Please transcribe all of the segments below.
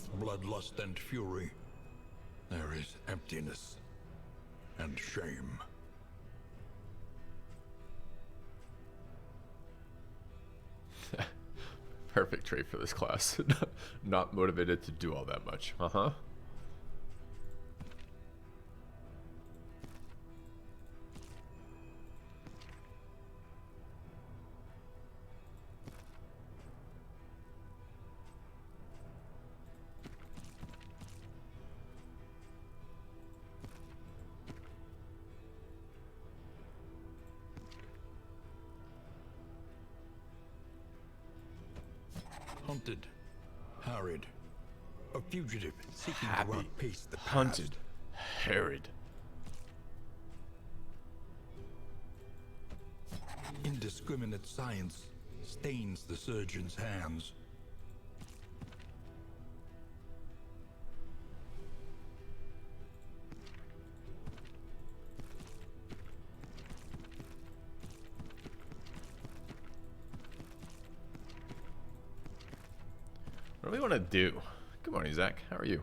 beneath bloodlust and fury, there is emptiness and shame. Perfect trait for this class. Not motivated to do all that much. Uh-huh. Hunted, harried, a fugitive seeking to Happy, outpace the hunted, past. harried. Indiscriminate science stains the surgeon's hands. What do we want to do? Good morning, Zach. How are you?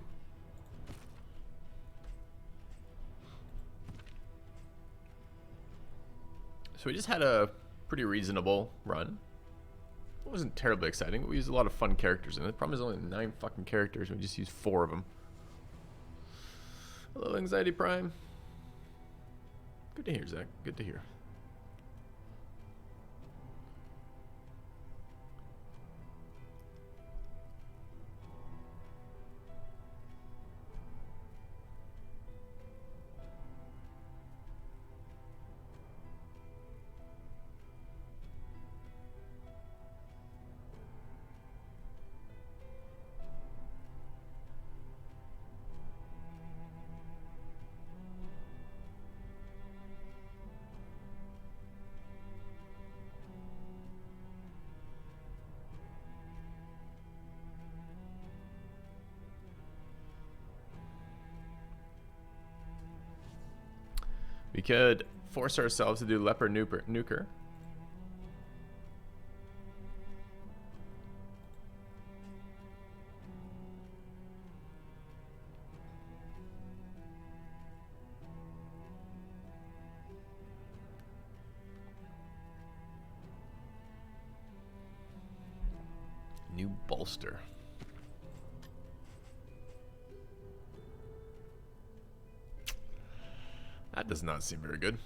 So we just had a pretty reasonable run. It wasn't terribly exciting, but we used a lot of fun characters in it. The problem is only 9 fucking characters, and we just used 4 of them. Hello, Anxiety Prime. Good to hear, Zach. Good to hear. We could force ourselves to do Leper Nuker. New bolster. That does not seem very good.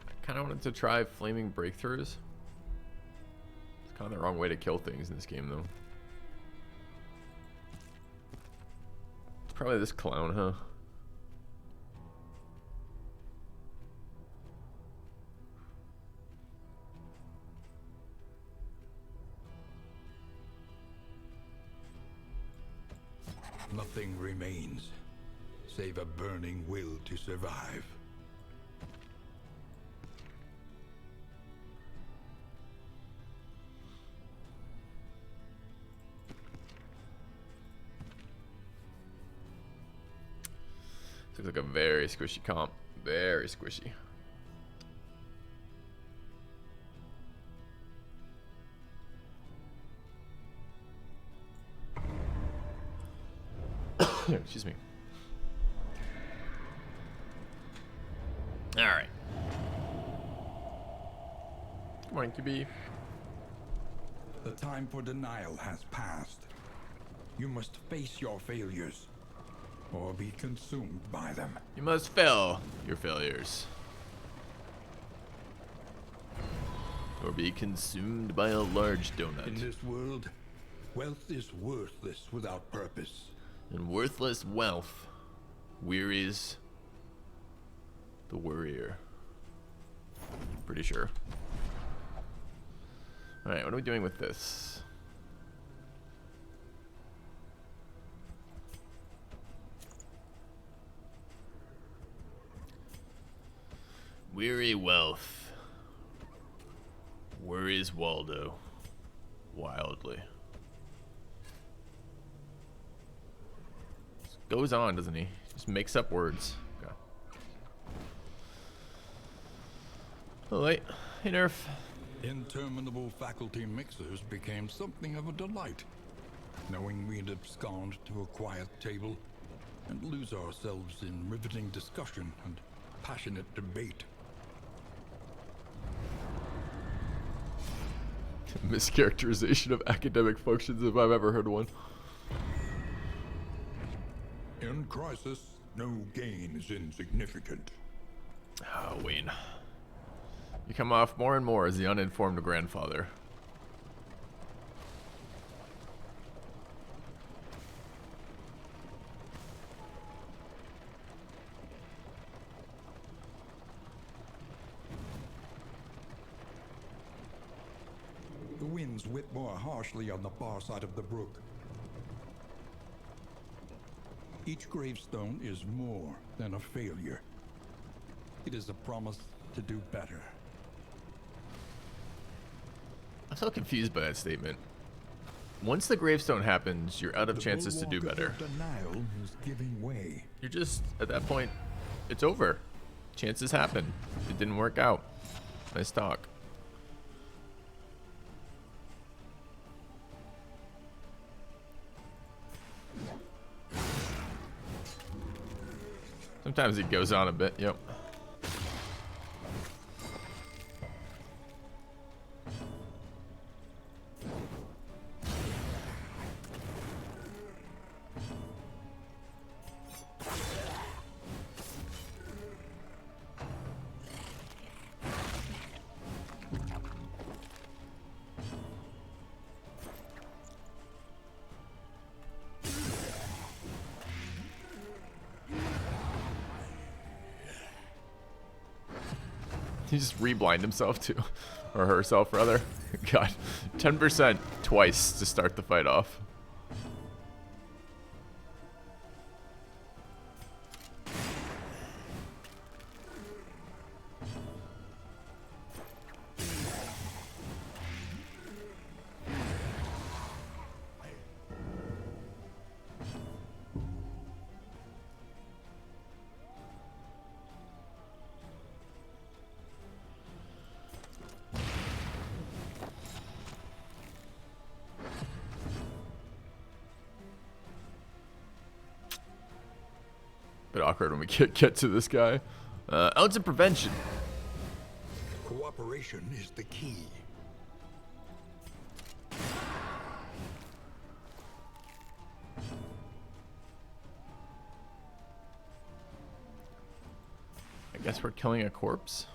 I kind of wanted to try flaming breakthroughs. It's kind of the wrong way to kill things in this game, though. Probably this clown, huh? Nothing remains, save a burning will to survive. Looks like a very squishy comp. Very squishy. Excuse me. All right. Good morning, QB. The time for denial has passed. You must face your failures, or be consumed by them. You must fail your failures, or be consumed by a large donut. In this world, wealth is worthless without purpose. And worthless wealth wearies the worrier. Pretty sure. Alright, what are we doing with this? Weary wealth. Worries Waldo wildly. Goes on, doesn't he? Just makes up words. Okay. Oh, wait. Hey, Nerf. Interminable faculty mixers became something of a delight, knowing we'd abscond to a quiet table and lose ourselves in riveting discussion and passionate debate. Mischaracterization of academic functions if I've ever heard one. In crisis, no gain is insignificant. Oh, Wayne. You come off more and more as the uninformed grandfather. The winds whip more harshly on the far side of the brook. Each gravestone is more than a failure. It is a promise to do better. I'm so confused by that statement. Once the gravestone happens, you're out of chances to do better. The denial is giving way. You're just, at that point, it's over. Chances happen. It didn't work out. Nice talk. Sometimes it goes on a bit, yep. He just reblind himself too, or herself rather. God, 10% twice to start the fight off. Bit awkward when we get to this guy. Ounce of prevention. Cooperation is the key. I guess we're killing a corpse.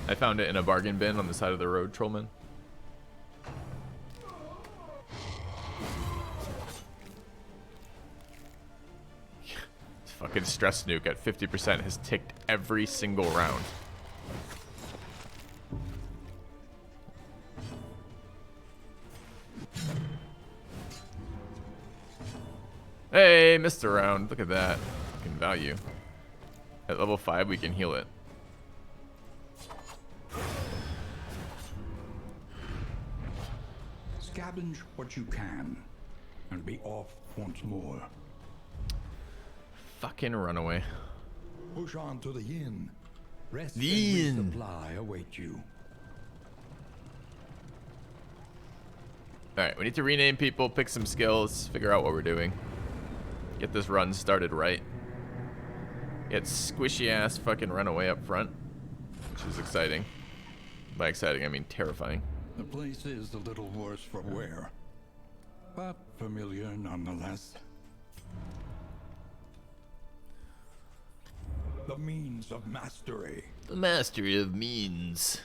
I found it in a bargain bin on the side of the road, Trollman. This fucking stress nuke at 50% has ticked every single round. Hey, missed a round. Look at that. Fucking value. At level 5, we can heal it. Scavenge what you can, and be off once more. Fucking runaway. Push on to the inn. Rest The and inn. resupply await you. Alright, we need to rename people, pick some skills, figure out what we're doing. Get this run started right. Get squishy ass fucking runaway up front, which is exciting. By exciting, I mean terrifying. The place is a little worse for wear, but familiar nonetheless. The means of mastery. The mastery of means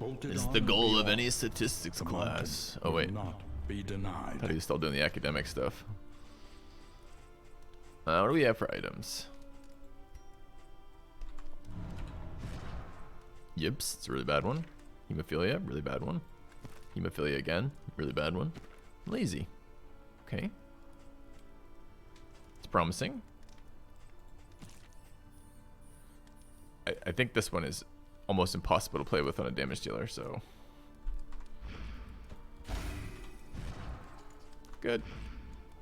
Bolted is on the and goal be of off. any statistics The class. mountain Oh will wait, not be I denied. thought he was still doing the academic stuff. What do we have for items? Yips, it's a really bad one. Hemophilia, really bad one. Hemophilia again, really bad one. Lazy. Okay. It's promising. I think this one is almost impossible to play with on a damage dealer, so. Good.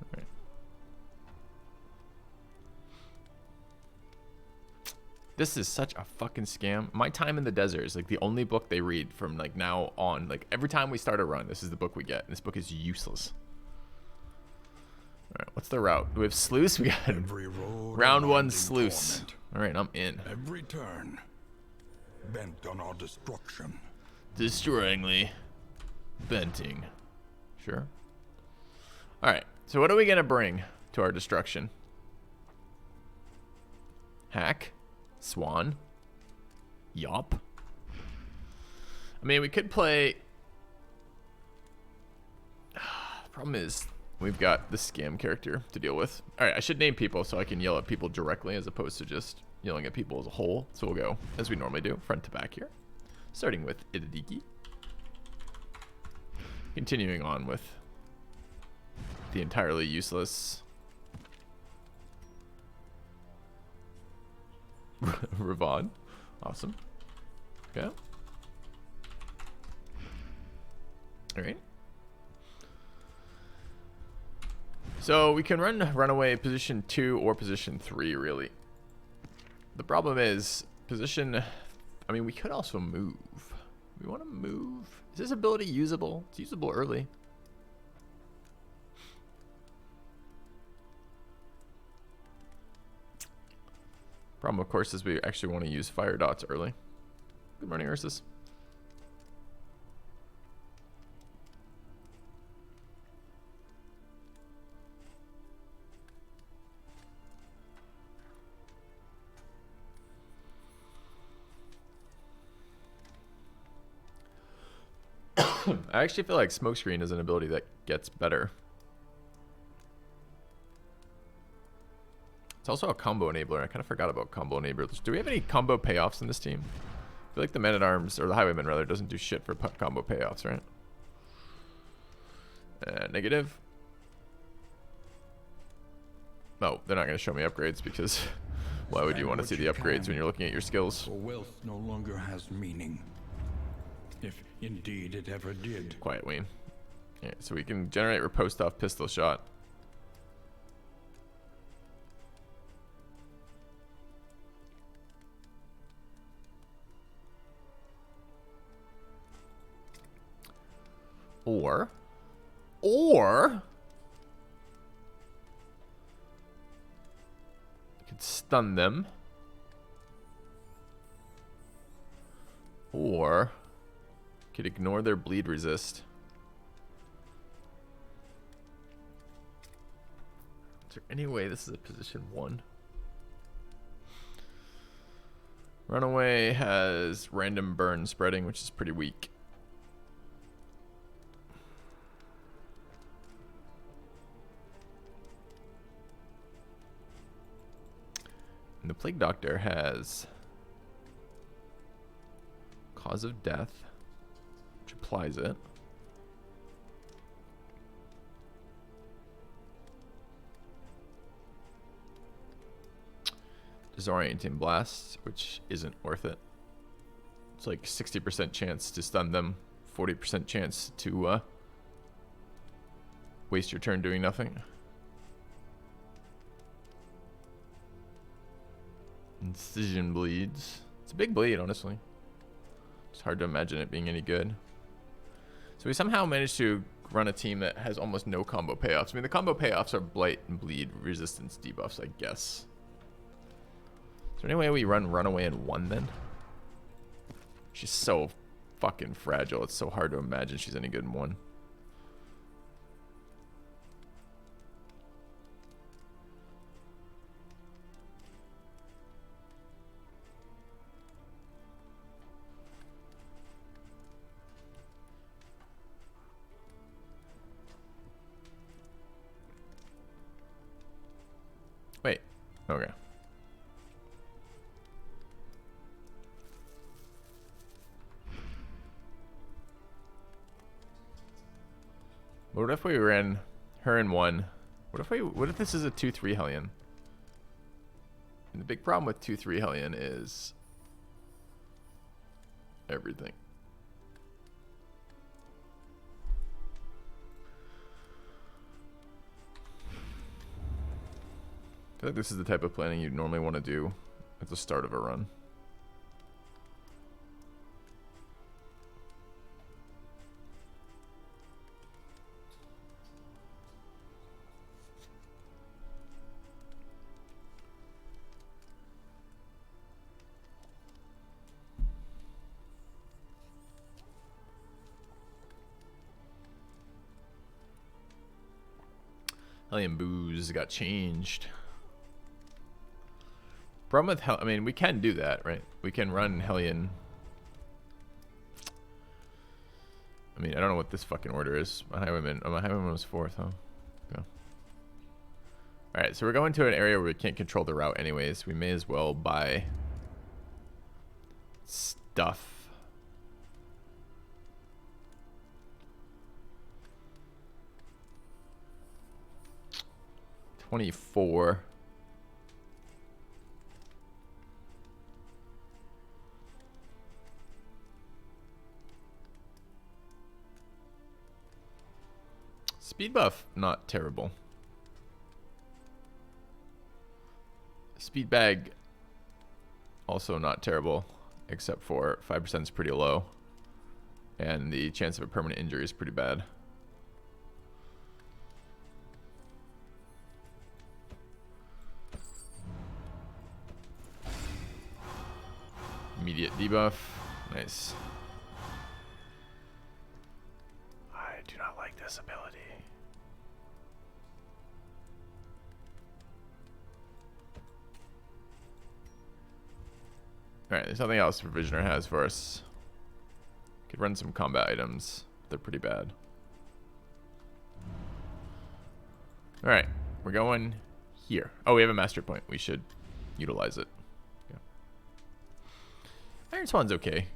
All right. This is such a fucking scam. My Time in the Desert is like the only book they read from like now on. Like every time we start a run, this is the book we get. And this book is useless. All right, what's the route? We have Sluice. We got round one Sluice. Torment. All right, I'm in. Every turn bent on our destruction. Destroyingly benting. Sure. All right, so what are we gonna bring to our destruction? Hack, Swan, Yop. I mean, we could play. Problem is, we've got the scam character to deal with. All right, I should name people so I can yell at people directly as opposed to just yelling at people as a whole. So we'll go as we normally do, front to back here. Starting with Idadiki. Continuing on with the entirely useless Ravon. Awesome. Yeah. All right. So we can run runaway position 2 or position 3, really. The problem is position. I mean, we could also move. We want to move. Is this ability usable? It's usable early. Problem, of course, is we actually want to use fire dots early. Good morning, Ursus. I actually feel like Smokescreen is an ability that gets better. It's also a combo enabler. I kind of forgot about combo enablers. Do we have any combo payoffs in this team? I feel like the Man-at-Arms, or the Highwayman rather, doesn't do shit for combo payoffs, right? Negative. No, they're not going to show me upgrades because why would you want to see the upgrades when you're looking at your skills? For wealth no longer has meaning. If indeed it ever did. Quiet, Wayne. Yeah, so we can generate riposte off pistol shot. Or you could stun them. Or could ignore their bleed resist. Is there any way this is a position 1? Runaway has random burn spreading, which is pretty weak. And the Plague Doctor has Cause of Death, which applies it. Disorienting Blast, which isn't worth it. It's like 60% chance to stun them, 40% chance to waste your turn doing nothing. Incision Bleeds. It's a big bleed, honestly. It's hard to imagine it being any good. So we somehow managed to run a team that has almost no combo payoffs. I mean, the combo payoffs are Blight and Bleed resistance debuffs, I guess. Is there any way we run Runaway in 1 then? She's so fucking fragile. It's so hard to imagine she's any good in 1. Wait. Okay. What if we ran her in 1, What if this is a 2-3 Hellion? And the big problem with 2-3 Hellion is everything. I feel like this is the type of planning you'd normally want to do at the start of a run. Hellion booze got changed. Problem with I mean, we can do that, right? We can run Hellion. I mean, I don't know what this fucking order is. My highwayman was 4th, huh? Yeah. Alright, so we're going to an area where we can't control the route anyways. We may as well buy stuff. $24. Speed buff, not terrible. Speed bag, also not terrible, except for 5% is pretty low. And the chance of a permanent injury is pretty bad. Immediate debuff. Nice. I do not like this ability. Alright, there's something else Provisioner has for us. Could run some combat items. They're pretty bad. Alright, we're going here. Oh, we have a master point. We should utilize it. Iron Swan's okay.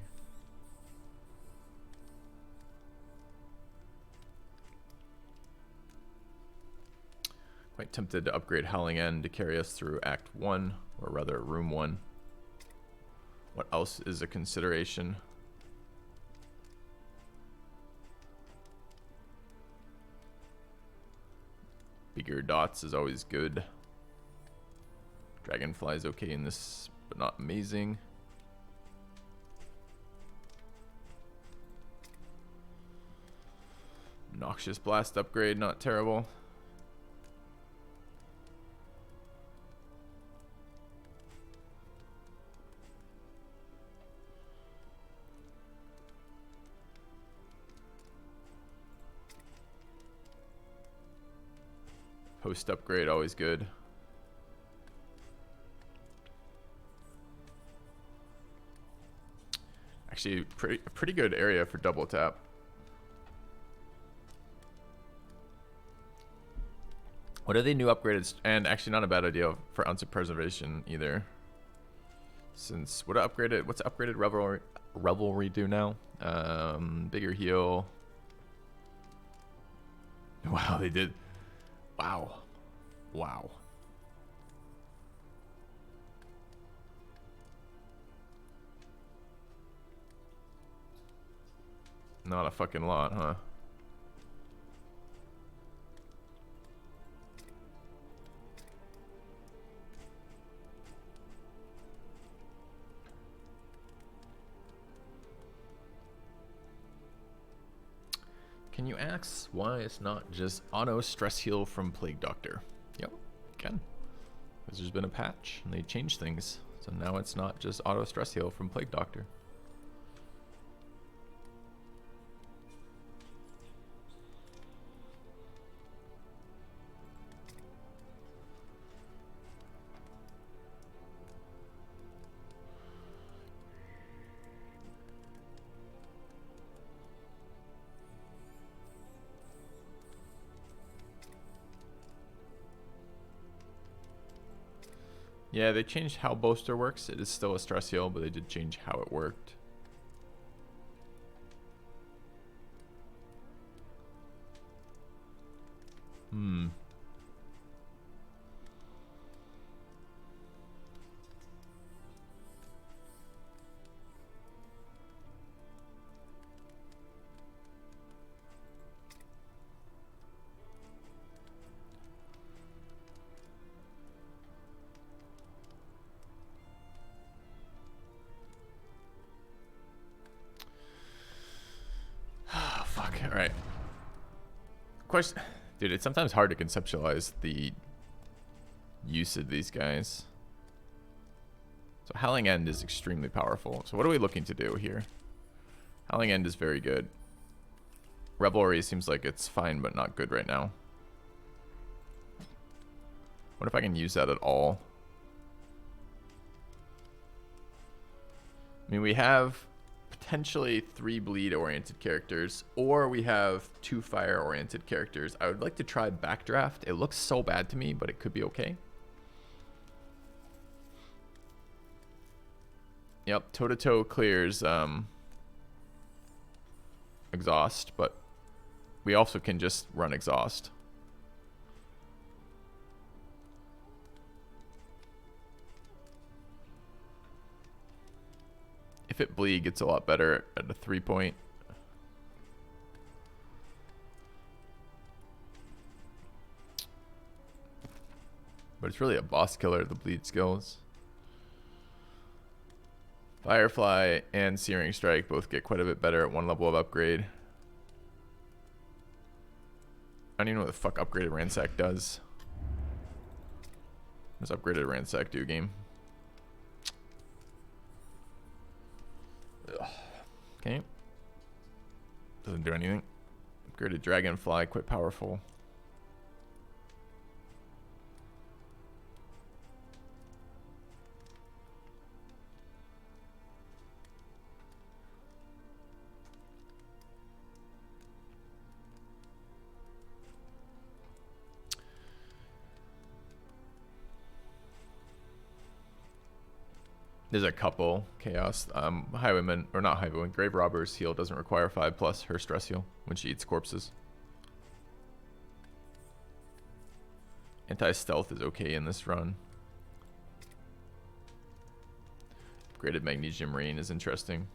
Quite tempted to upgrade Howling End to carry us through Act 1, or rather Room 1. What else is a consideration? Bigger dots is always good. Dragonfly's okay in this, but not amazing. Noxious Blast upgrade, not terrible. Post upgrade, always good. Actually, a pretty good area for double tap. What are the new upgraded? And actually, not a bad idea for Ounce of Preservation either. Since what's upgraded Revelry do now? Bigger heal. Wow, they did. Wow. Wow. Not a fucking lot, huh? Can you ask why it's not just auto stress heal from Plague Doctor? Yep, can. Because there's been a patch and they changed things. So now it's not just auto stress heal from Plague Doctor. Yeah, they changed how Boaster works. It is still a stress heal, but they did change how it worked. Question, dude, it's sometimes hard to conceptualize the use of these guys. So Howling End is extremely powerful. So what are we looking to do here? Howling End is very good. Revelry seems like it's fine but not good right now. What if I can use that at all? I mean, we have potentially 3 bleed-oriented characters, or we have 2 fire-oriented characters. I would like to try Backdraft. It looks so bad to me, but it could be okay. Yep, toe-to-toe clears exhaust, but we also can just run exhaust. If it bleed, gets a lot better at a 3-point. But it's really a boss killer, the bleed skills. Firefly and Searing Strike both get quite a bit better at 1 level of upgrade. I don't even know what the fuck upgraded Ransack does. What does upgraded Ransack do, game? Ugh. Okay. Doesn't do anything. Upgraded Dragonfly, quite powerful. There's a couple chaos. Highwayman, or not Highwayman, Grave Robber's heal doesn't require 5+ her stress heal when she eats corpses. Anti-stealth is okay in this run. Upgraded Magnesium Rain is interesting.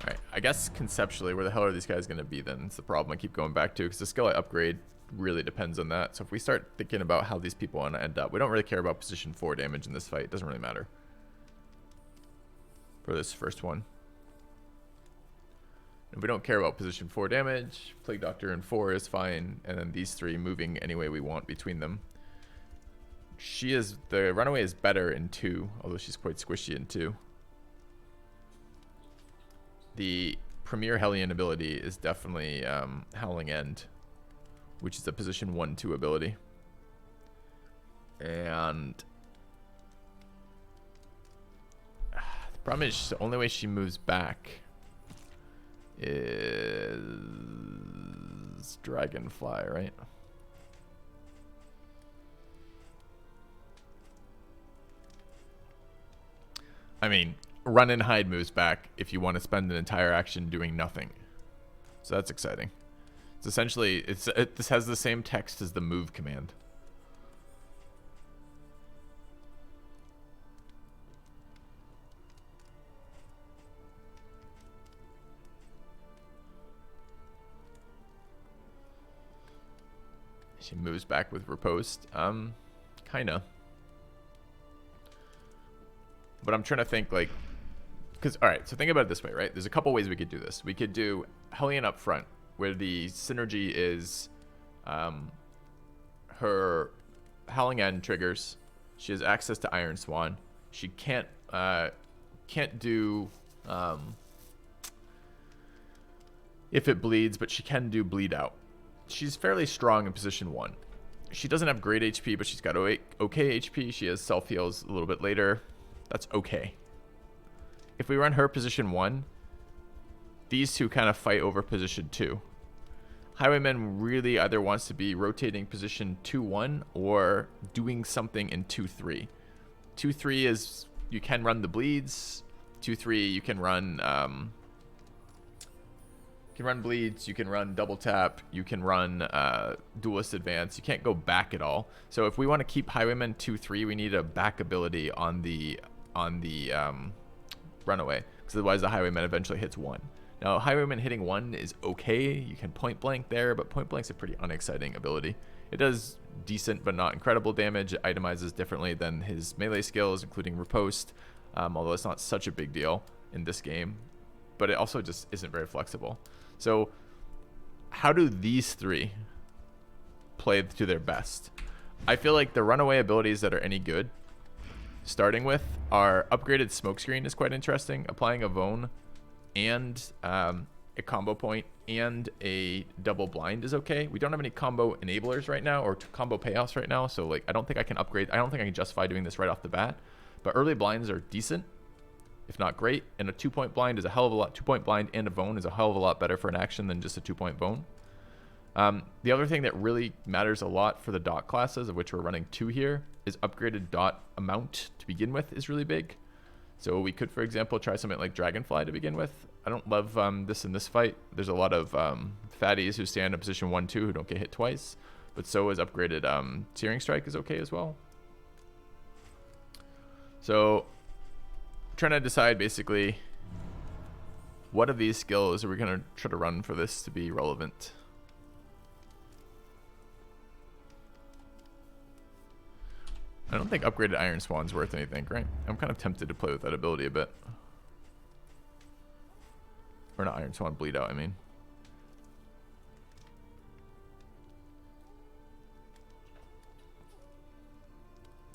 Alright, I guess conceptually, where the hell are these guys going to be then? It's the problem I keep going back to, because the skill I upgrade really depends on that. So if we start thinking about how these people want to end up, we don't really care about position 4 damage in this fight. It doesn't really matter for this first one. If we don't care about position 4 damage, Plague Doctor in 4 is fine, and then these 3 moving any way we want between them. The Runaway is better in 2, although she's quite squishy in 2. The Premier Hellion ability is definitely Howling End, which is a position 1/2 ability. And the problem is the only way she moves back is Dragonfly, right? I mean, Run and Hide moves back if you want to spend an entire action doing nothing. So that's exciting. It's essentially, this has the same text as the move command. She moves back with Riposte. Kinda. But I'm trying to think, like, because, alright, so think about it this way, right? There's a couple ways we could do this. We could do Hellion up front, where the synergy is her Howling End triggers. She has access to Iron Swan. She can't do if it bleeds, but she can do bleed out. She's fairly strong in position 1. She doesn't have great HP, but she's got okay HP. She has self heals a little bit later. That's okay. If we run her position 1, these two kind of fight over position 2. Highwayman really either wants to be rotating position 2-1 or doing something in 2-3. 2-3 is you can run the bleeds. 2-3 you can run bleeds, you can run double tap, you can run duelist advance. You can't go back at all. So if we want to keep Highwayman 2-3, we need a back ability on the Runaway, because otherwise the Highwayman eventually hits 1. Now, Highwayman hitting 1 is okay. You can point blank there, but point blank's a pretty unexciting ability. It does decent but not incredible damage. It itemizes differently than his melee skills, including Riposte, although it's not such a big deal in this game. but it also just isn't very flexible. So how do these three play to their best? I feel like the runaway abilities that are any good, starting with, are upgraded smokescreen is quite interesting. Applying a Vone and a combo point and a double blind is okay. We don't have any combo enablers right now or combo payoffs right now, so like I don't think I can upgrade. I don't think I can justify doing this right off the bat. But early blinds are decent, if not great, and a 2-point blind is a hell of a lot. 2-point blind and a Vone is a hell of a lot better for an action than just a 2-point Vone. The other thing that really matters a lot for the dot classes, of which we're running 2 here, is upgraded dot amount to begin with is really big. So we could, for example, try something like Dragonfly to begin with. I don't love this in this fight. There's a lot of fatties who stand in position 1-2 who don't get hit twice, but so is upgraded Searing Strike is okay as well. So trying to decide basically what of these skills are we going to try to run for this to be relevant. I don't think upgraded Iron Swan's worth anything, right? I'm kind of tempted to play with that ability a bit. Or not Iron Swan, Bleed Out, I mean.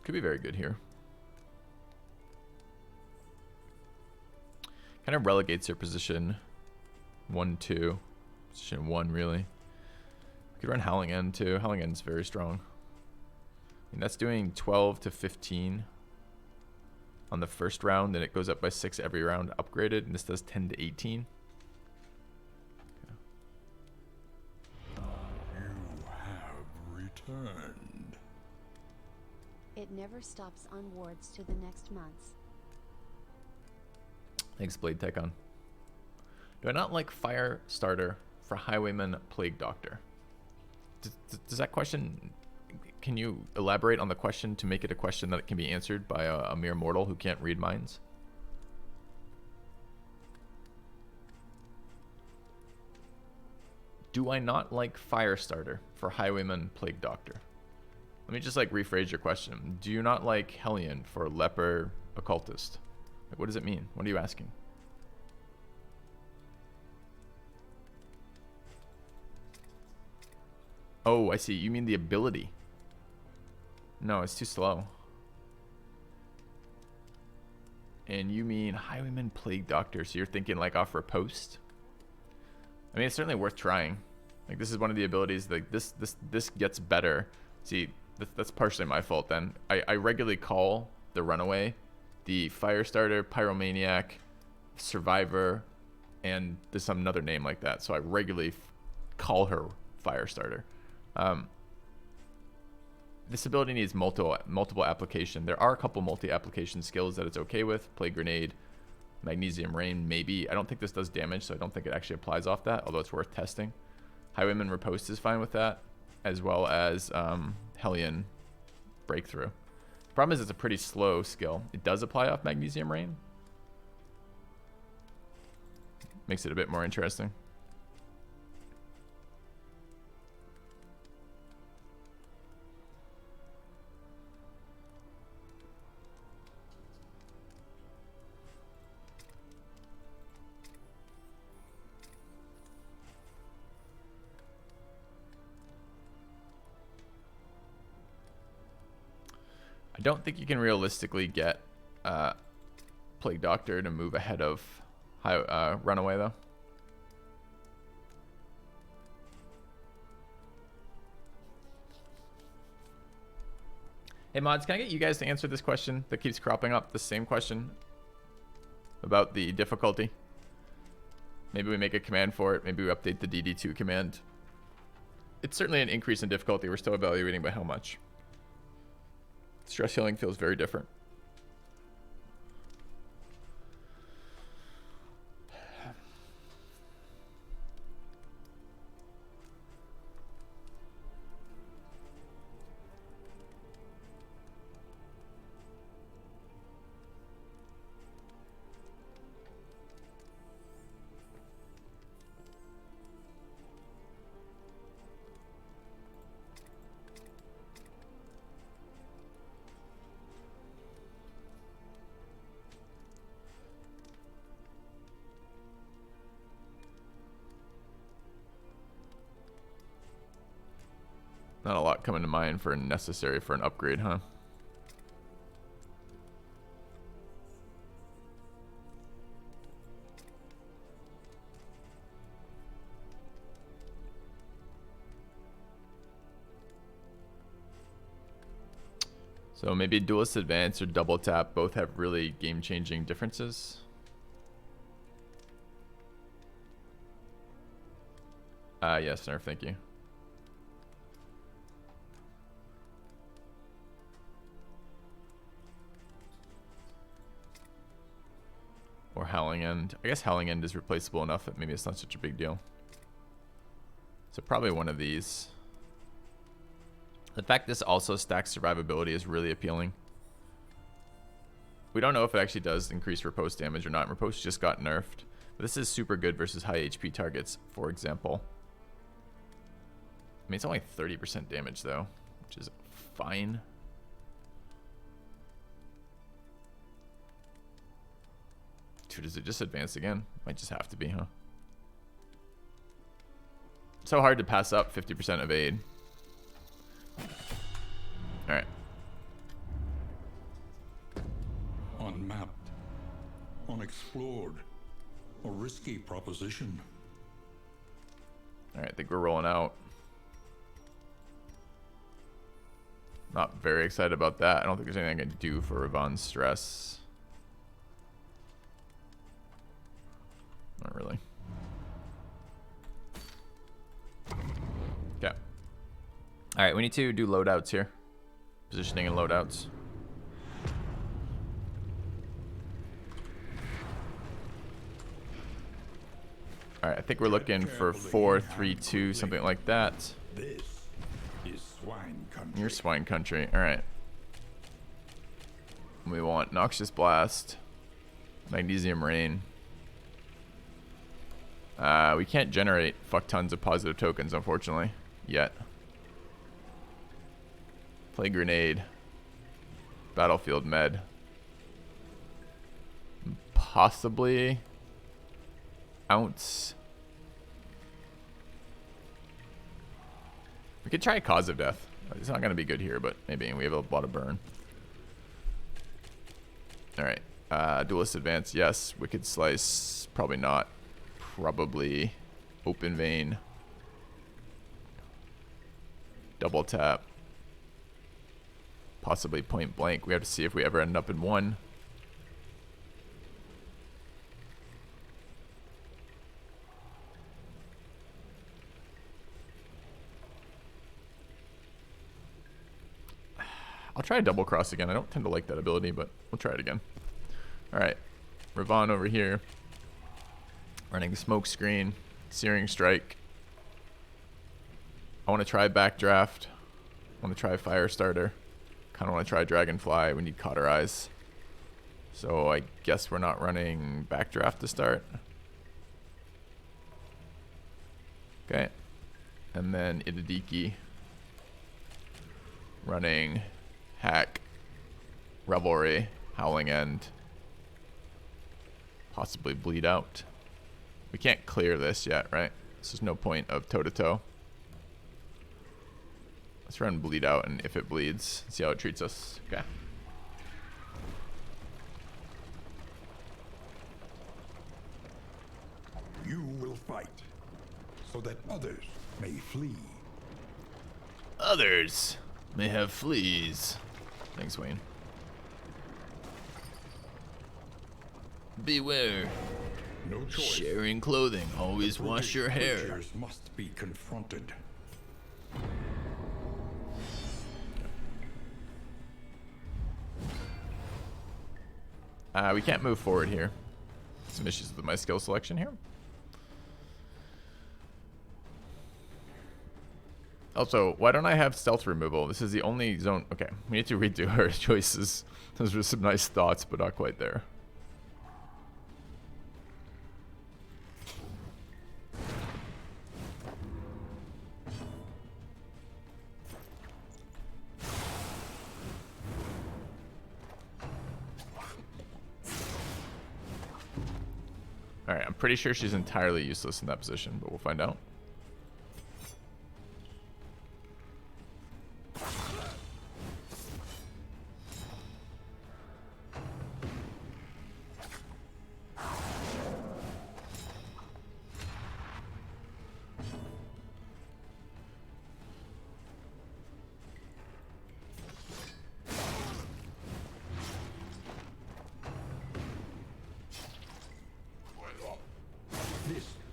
Could be very good here. Kind of relegates your position 1-2. Position 1, really. We could run Howling End, too. Howling End's very strong. And that's doing 12 to 15 on the first round, and it goes up by 6 every round upgraded, and this does 10 to 18. You have returned. It never stops onwards to the next months. Thanks, Blade Tycon. Do I not like Fire Starter for Highwayman Plague Doctor? Does that question... Can you elaborate on the question to make it a question that can be answered by a mere mortal who can't read minds? Do I not like Firestarter for Highwayman Plague Doctor? Let me just like rephrase your question. Do you not like Hellion for Leper Occultist? Like, what does it mean? What are you asking? Oh, I see. You mean the ability. No, it's too slow. And you mean Highwayman Plague Doctor, so you're thinking like off Riposte? I mean, it's certainly worth trying. Like, this is one of the abilities, like, this gets better. See, that's partially my fault then. I regularly call the Runaway the Firestarter, Pyromaniac, Survivor, and there's some another name like that. So I regularly call her Firestarter. This ability needs multiple application. There are a couple multi-application skills that it's okay with. Plague Grenade, Magnesium Rain, maybe. I don't think this does damage, so I don't think it actually applies off that, although it's worth testing. Highwayman Riposte is fine with that, as well as Hellion Breakthrough. Problem is it's a pretty slow skill. It does apply off Magnesium Rain. Makes it a bit more interesting. I don't think you can realistically get Plague Doctor to move ahead of Runaway, though. Hey, mods, can I get you guys to answer this question that keeps cropping up? The same question about the difficulty. Maybe we make a command for it. Maybe we update the DD2 command. It's certainly an increase in difficulty. We're still evaluating by how much. Stress healing feels very different. Not a lot coming to mind for necessary for an upgrade, huh? So maybe Duelist Advance or Double Tap both have really game-changing differences. Yes, Nerf, thank you. Or Howling End. I guess Howling End is replaceable enough that maybe it's not such a big deal. So probably one of these. The fact this also stacks survivability is really appealing. We don't know if it actually does increase riposte damage or not. Riposte just got nerfed. But this is super good versus high HP targets, for example. I mean, it's only 30% damage, though, which is fine. Dude, does it just advance again? Might just have to be, huh? So hard to pass up 50% of aid. Alright. Unmapped, unexplored, a risky proposition. Alright, I think we're rolling out. Not very excited about that. I don't think there's anything I can do for Ravon's stress. Not really. Okay. Alright, we need to do loadouts here. Positioning and loadouts. Alright, I think we're looking for 4-3-2, something like that. This is swine country. You're swine country. Alright. We want Noxious Blast, Magnesium Rain. We can't generate fuck tons of positive tokens, unfortunately, yet. Play Grenade. Battlefield Med. Possibly Ounce. We could try Cause of Death. It's not going to be good here, but maybe we have a lot of burn. Alright. Duelist Advance, yes. Wicked Slice, probably not. Probably Open Vein. Double Tap. Possibly Point Blank. We have to see if we ever end up in one. I'll try a Double Cross again. I don't tend to like that ability, but we'll try it again. Alright. Ravon over here. Running Smoke Screen. Searing Strike. I want to try Backdraft. I want to try Firestarter. Kind of want to try Dragonfly. We need Cauterize. So I guess we're not running Backdraft to start. Okay. And then Itadiki. Running Hack. Revelry. Howling End. Possibly Bleed Out. We can't clear this yet, right? So there's no point of toe-to-toe. Let's run Bleed Out, and if it bleeds, see how it treats us. Okay. You will fight, so that others may flee. Others may have fleas. Thanks, Wayne. Beware. No choice. Sharing clothing. Always wash your hair. Creatures must be confronted. We can't move forward here. Some issues with my skill selection here. Also, why don't I have stealth removal? This is the only zone. Okay, we need to redo our choices. Those were some nice thoughts, but not quite there. Alright, I'm pretty sure she's entirely useless in that position, but we'll find out.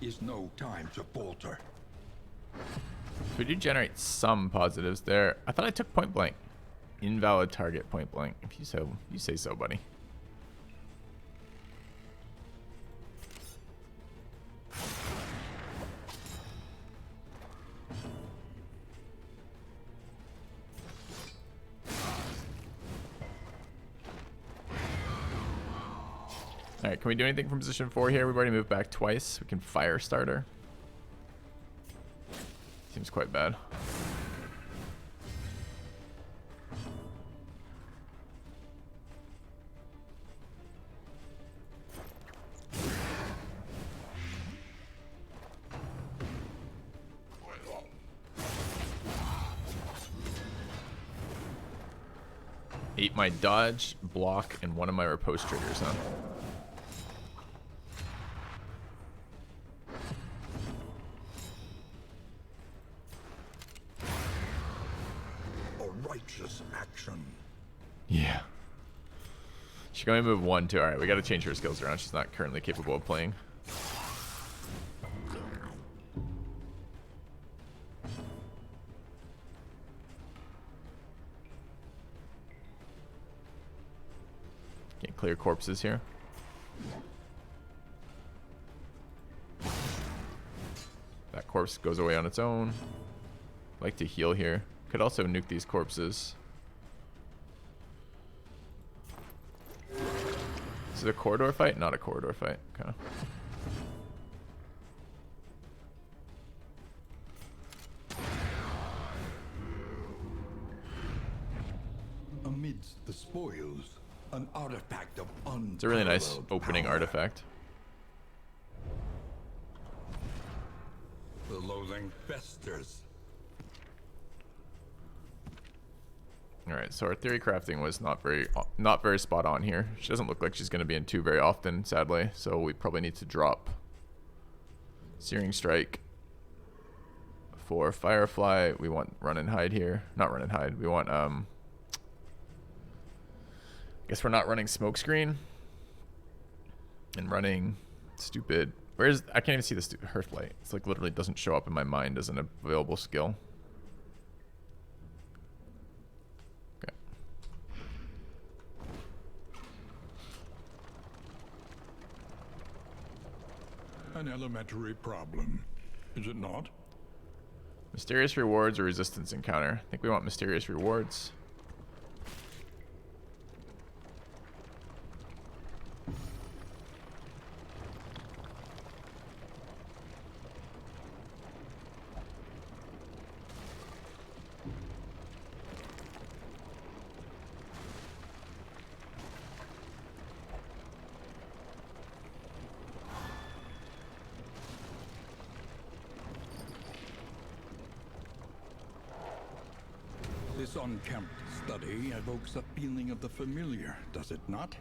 is no time to falter. So we do generate some positives there. I thought I took point blank. Invalid target point blank. If you say so, buddy. Alright, can we do anything from position 4 here? We've already moved back twice. We can fire starter. Seems quite bad. Ate my dodge, block, and one of my riposte triggers, huh? A righteous action. Yeah. She can only move 1 too. Alright, we gotta change her skills around. She's not currently capable of playing. Can't clear corpses here. That corpse goes away on its own. Like to heal here. Could also nuke these corpses. Is it a corridor fight? Not a corridor fight. Okay. Amidst the spoils, an artifact of unparalleled It's a really nice opening power. artifact. The loathing festers. Alright, so our theory crafting was not very spot on here. She doesn't look like she's going to be in 2 very often, sadly. So we probably need to drop Searing Strike. For Firefly, we want Run and Hide here. Not Run and Hide. We want, guess we're not running Smokescreen. And running stupid... Where's... I can't even see the Hearthlight. It's like literally doesn't show up in my mind as an available skill. Okay. An elementary problem, is it not? Mysterious rewards or resistance encounter? I think we want mysterious rewards. This unkempt study evokes a feeling of the familiar, does it not?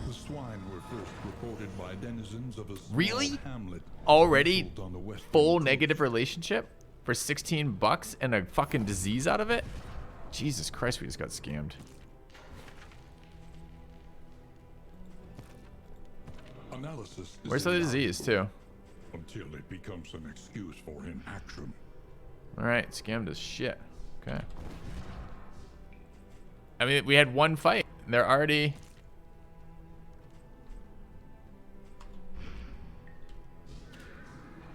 The swine were first reported by denizens of a small Really? hamlet Already nestled on the western full coast. negative relationship for 16 bucks and a fucking disease out of it? Jesus Christ, we just got scammed. Analysis is Where's the disease too? until it becomes an excuse for inaction. Alright, scammed as shit. Okay. I mean, we had 1 fight. And they're already...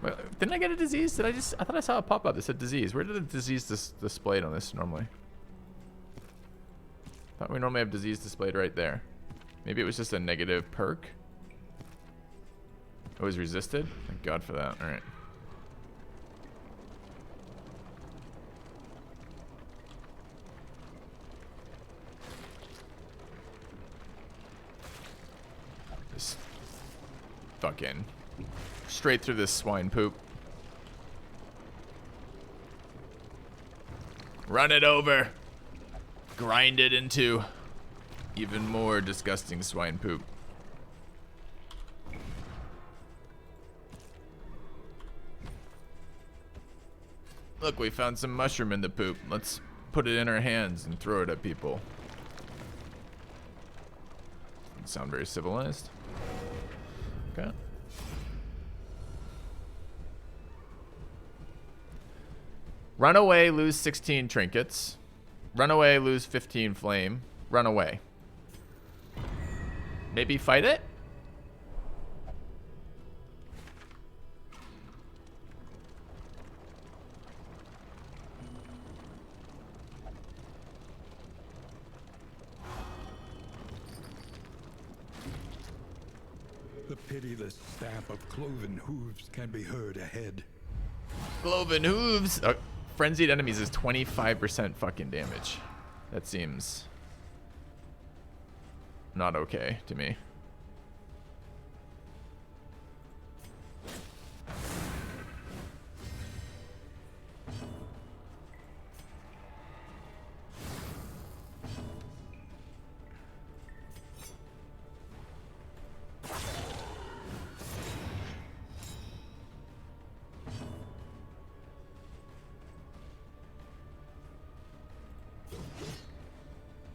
Wait, didn't I get a disease? Did I just... I thought I saw a pop-up that said disease. Where did the disease displayed on this normally? I thought we normally have disease displayed right there. Maybe it was just a negative perk. It was resisted? Thank God for that. Alright. Just fucking straight through this swine poop. Run it over. Grind it into even more disgusting swine poop. Look, we found some mushroom in the poop. Let's put it in our hands and throw it at people. Doesn't sound very civilized. Okay. Run away, lose 16 trinkets. Run away, lose 15 flame. Run away. Maybe fight it? The pitiless stamp of cloven hooves can be heard ahead. Cloven hooves. Frenzied enemies is 25% fucking damage. That seems not okay to me.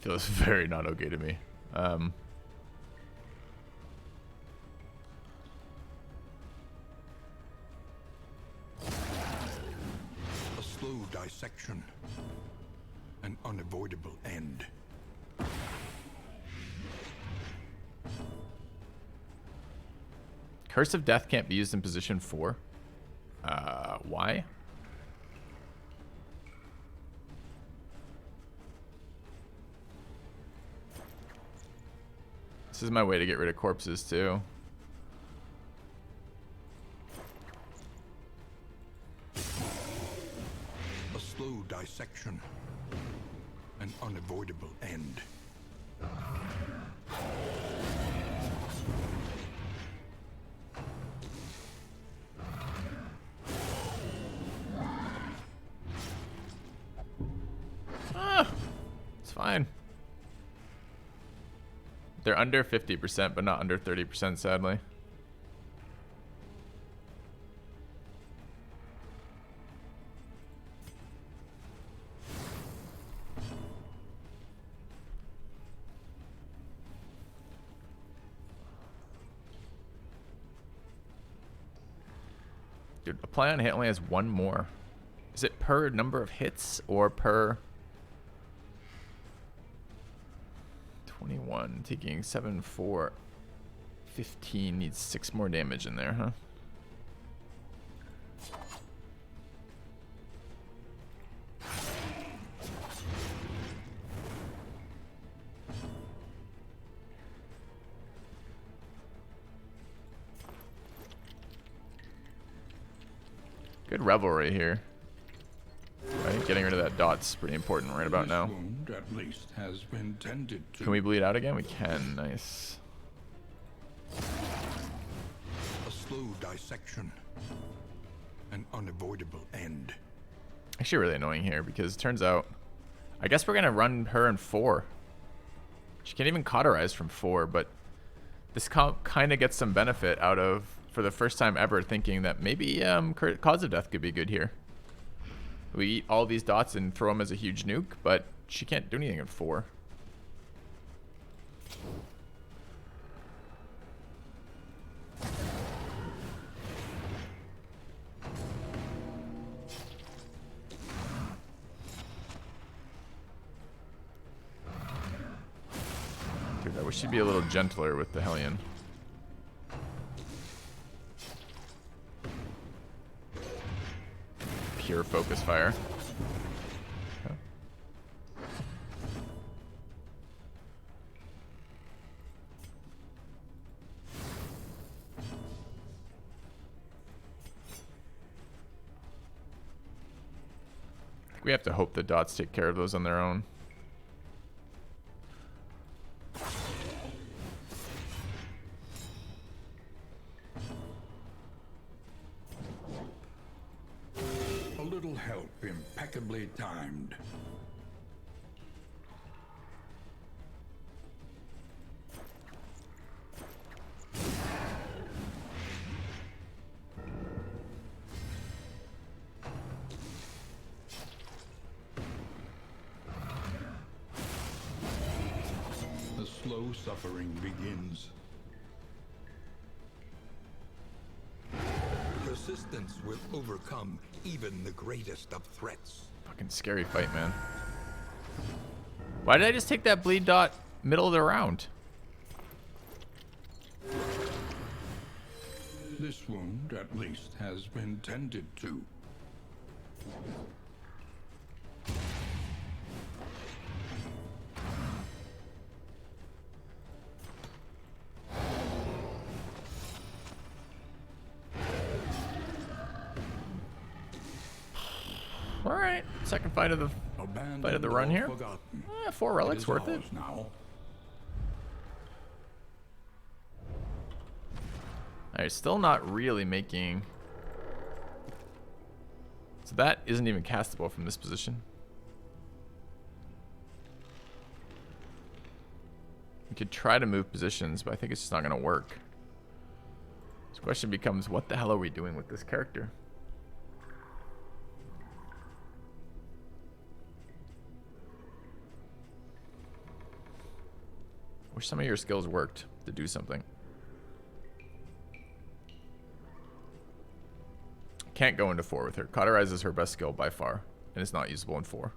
Feels very not okay to me. A slow dissection. An unavoidable end. Curse of Death can't be used in position 4. Why? This is my way to get rid of corpses too. A slow dissection. An unavoidable end. It's fine. They're under 50%, but not under 30%, sadly. Dude, apply on hit only has one more. Is it per number of hits or per 21? Taking 7, 4, 15 needs 6 more damage in there, huh? Good revelry here. Right, getting rid of that dot's pretty important right about now. This wound, at least, has been tended to. Can we bleed out again? We can. Nice. A slow dissection. An unavoidable end. Actually really annoying here because it turns out I guess we're gonna run her in 4. She can't even cauterize from 4, but this kind of gets some benefit out of, for the first time ever, thinking that maybe Cause of Death could be good here. We eat all these dots and throw them as a huge nuke, but she can't do anything in 4. Dude, I wish she'd be a little gentler with the Hellion. Pure focus fire. Okay. I think we have to hope the dots take care of those on their own. Help impeccably timed. The slow suffering begins. The persistence will overcome even the greatest of threats. Fucking scary fight, man. Why did I just take that bleed dot middle of the round? This wound, at least, has been tended to. All right, second fight of the run here. 4 relics worth it. Now. Alright, still not really making. So that isn't even castable from this position. We could try to move positions, but I think it's just not going to work. This question becomes, what the hell are we doing with this character? Wish some of your skills worked to do something. Can't go into 4 with her. Cauterize is her best skill by far, and it's not usable in 4.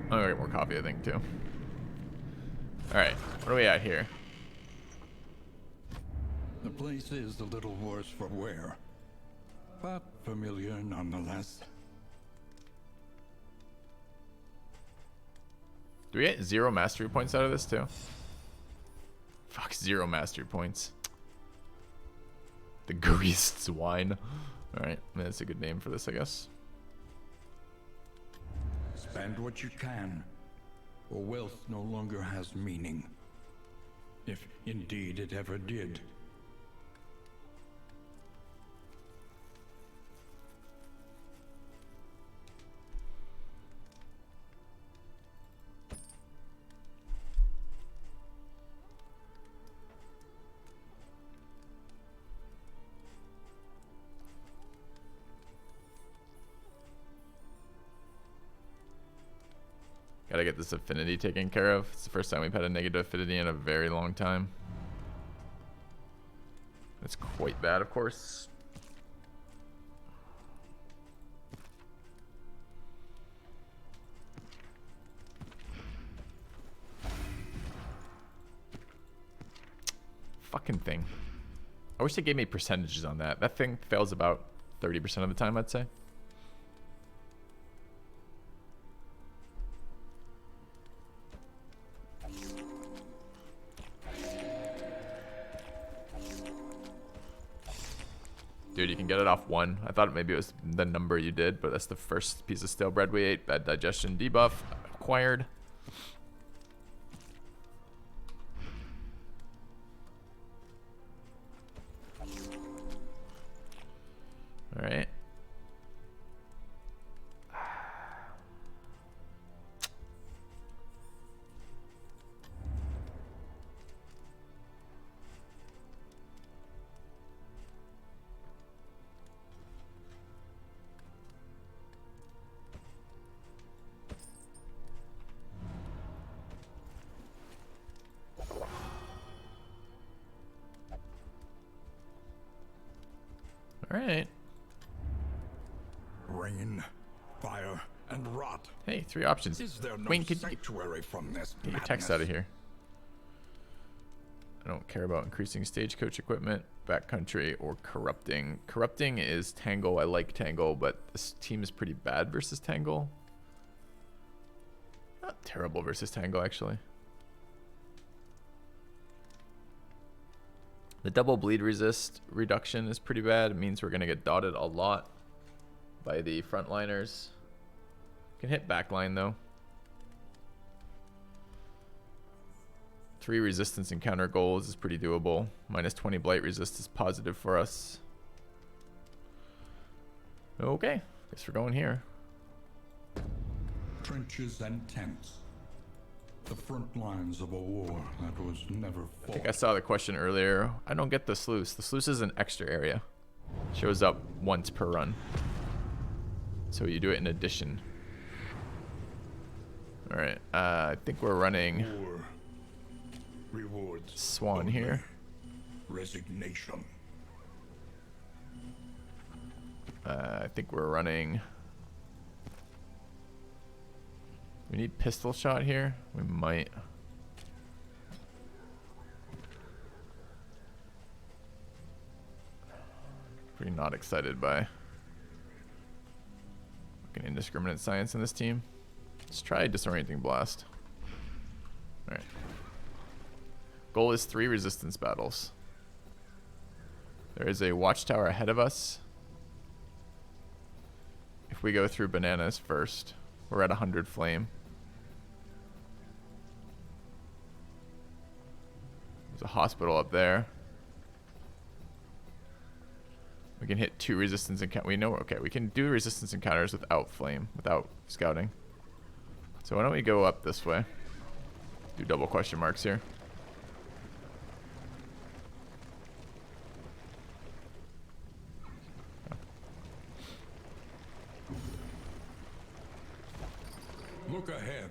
I'm gonna get more coffee, I think, too. Alright, what are we at here? The place is a little worse for wear, but familiar nonetheless. Do we get 0 mastery points out of this, too? Fuck, 0 mastery points. The greased swine. Alright, that's a good name for this, I guess. Spend what you can, or wealth no longer has meaning. If indeed it ever did. Gotta get this affinity taken care of. It's the first time we've had a negative affinity in a very long time. It's quite bad, of course. Fucking thing. I wish they gave me percentages on that. That thing fails about 30% of the time, I'd say. Dude, you can get it off 1. I thought maybe it was the number you did, but that's the first piece of stale bread we ate. Bad digestion debuff acquired. All right. All right. Rain, fire, and rot. Hey, 3 options. Is there no Wayne, could you sanctuary from this get your text out of here? I don't care about increasing stagecoach equipment, backcountry, or corrupting. Corrupting is Tangle. I like Tangle, but this team is pretty bad versus Tangle. Not terrible versus Tangle, actually. The double bleed resist reduction is pretty bad. It means we're going to get dotted a lot by the frontliners. Can hit backline, though. 3 resistance encounter goals is pretty doable. Minus 20 blight resist is positive for us. Okay, guess we're going here. Trenches and tents. The front lines of a war that was never fought. I think I saw the question earlier. I don't get the sluice. The sluice is an extra area. Shows up once per run. So you do it in addition. Alright, I think we're running War rewards Swan only here. Resignation. I think we're running... We need pistol shot here. We might. Pretty not excited by fucking indiscriminate science in this team. Let's try disorienting blast. Alright. Goal is 3 resistance battles. There is a watchtower ahead of us. If we go through bananas first, we're at 100 flame. There's a hospital up there. We can hit 2 resistance encounters. We know, okay, we can do resistance encounters without flame, without scouting. So why don't we go up this way? Do double question marks here. Look ahead.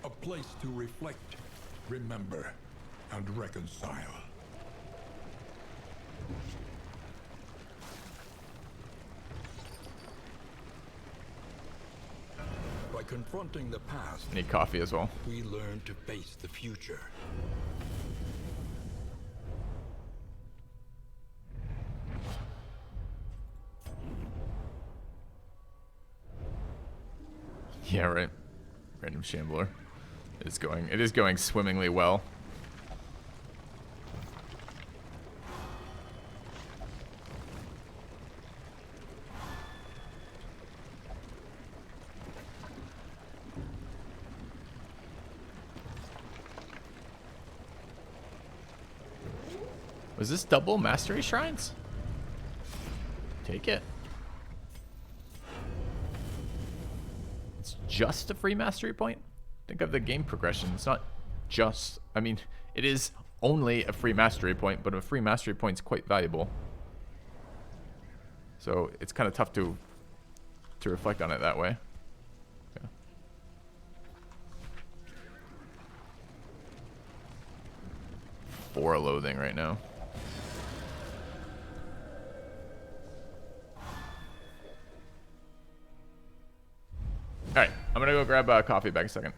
A place to reflect, remember, and reconcile. By confronting the past, Need coffee as well. we learn to face the future. Yeah, right. Random shambler. It is going swimmingly well. Was this double mastery shrines? Take it. It's just a free mastery point? Think of the game progression. It's not just... I mean, it is only a free mastery point, but a free mastery point is quite valuable. So it's kind of tough to reflect on it that way. Okay. 4 loathing right now. Alright, I'm gonna go grab coffee back a second.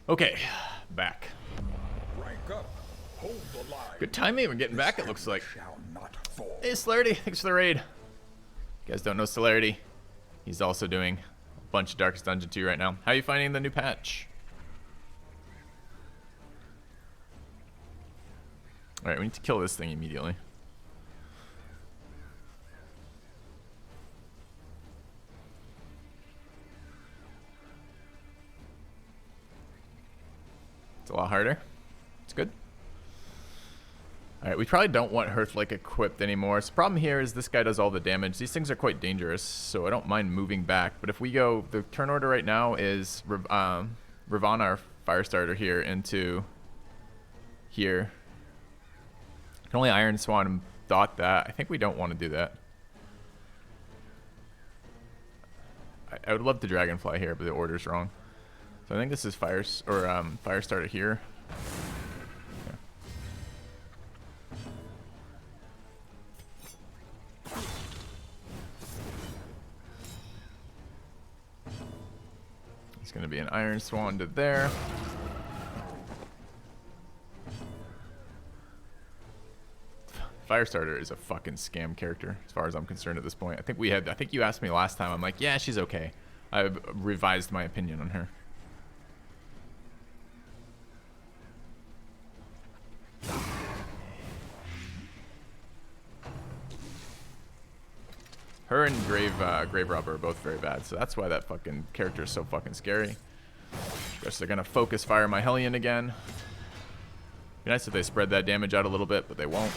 Okay, back. Rank up. Hold the line. Good timing. We're getting back, it looks like. Shall not fall. Hey, Celerity. Thanks for the raid. You guys don't know Celerity. He's also doing bunch of Darkest Dungeon 2 right now. How are you finding the new patch? Alright, we need to kill this thing immediately. It's a lot harder. It's good. Alright, we probably don't want Hearthlake equipped anymore. So the problem here is this guy does all the damage. These things are quite dangerous, so I don't mind moving back. But if we go, the turn order right now is Ravana, our Firestarter, here into here. Can only Iron Swan and dot that. I think we don't want to do that. I would love to Dragonfly here, but the order's wrong. So I think this is Firestarter here. Yeah. It's going to be an Iron Swan to there. Firestarter is a fucking scam character, as far as I'm concerned at this point. I think you asked me last time. I'm like, yeah, she's okay. I've revised my opinion on her. Her and Grave Robber are both very bad, so that's why that fucking character is so fucking scary. Guess they're gonna focus fire my Hellion again. Be nice if they spread that damage out a little bit, but they won't.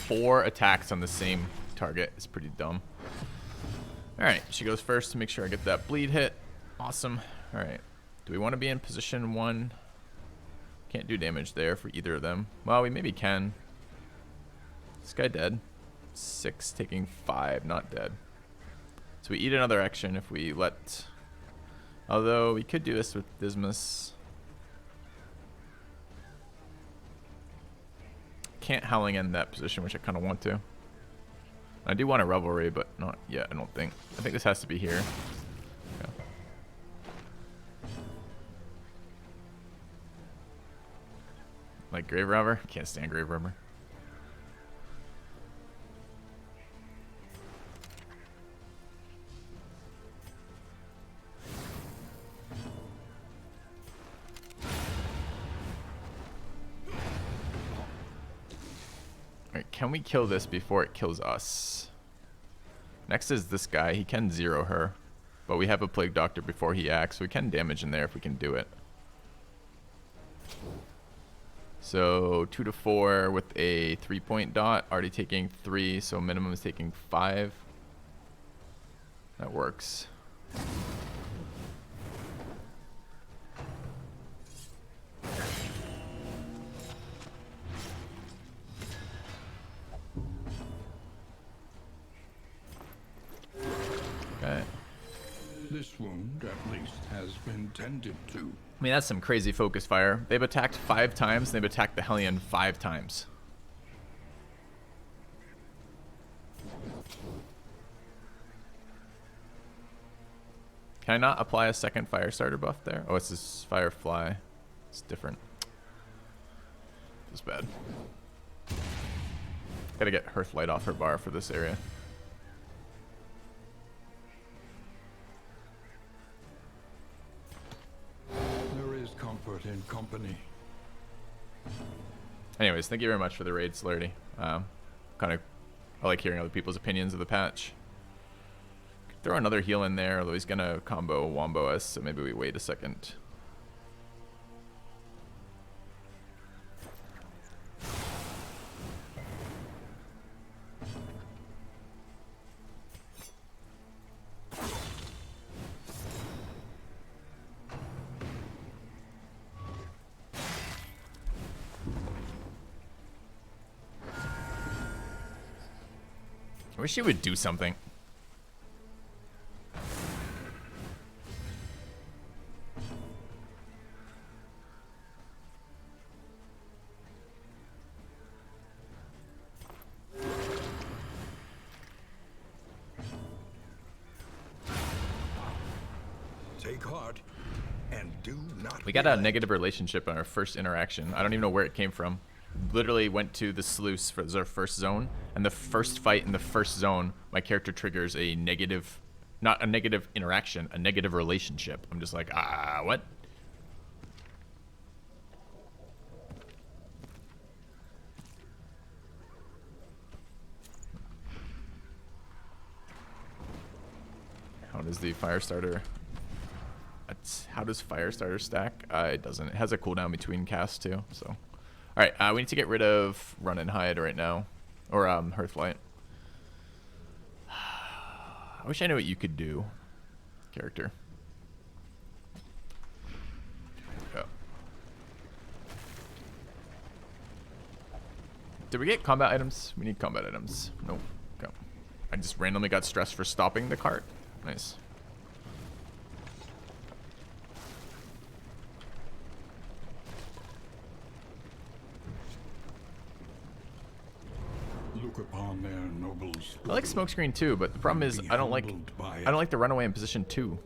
Four attacks on the same target is pretty dumb. Alright, she goes first to make sure I get that bleed hit. Awesome. Alright. Do we want to be in position 1? Can't do damage there for either of them. Well, we maybe can. This guy dead. 6 taking 5, not dead. So we eat another action if we let... Although, we could do this with Dismas. Can't Howling end that position, which I kind of want to. I do want a Revelry, but not yet, I don't think. I think this has to be here. Yeah. Like Grave Robber? Can't stand Grave Robber. Alright, can we kill this before it kills us? Next is this guy. He can 0 her. But we have a Plague Doctor before he acts, so we can damage in there if we can do it. So 2 to 4 with a 3-point dot. Already taking 3, so minimum is taking 5. That works. Okay. This wound, at least, has been tended to. I mean, that's some crazy focus fire. They've attacked 5 times, and they've attacked the Hellion 5 times. Can I not apply a second Firestarter buff there? Oh, it's this Firefly. It's different. It's bad. Gotta get Hearthlight off her bar for this area. There is comfort in company. Anyways, thank you very much for the raid, Celerity. I like hearing other people's opinions of the patch. Throw another heal in there, although he's gonna combo Wombo us, so maybe we wait a second. I wish he would do something. Take heart and do not. We got a negative relationship on our first interaction. I don't even know where it came from. literally went to the sluice for our first zone, and the first fight in the first zone, my character triggers a negative, not a negative interaction, a negative relationship. I'm just like, what? How does the fire starter? How does fire starter stack? It doesn't. It has a cooldown between casts too. So, all right, we need to get rid of run and hide right now, or Hearthlight. I wish I knew what you could do, character. Go. Did we get combat items? We need combat items. Nope. Go. I just randomly got stressed for stopping the cart. Nice. Look upon their nobles. I like smokescreen too, but the problem is I don't like the runaway in position 2.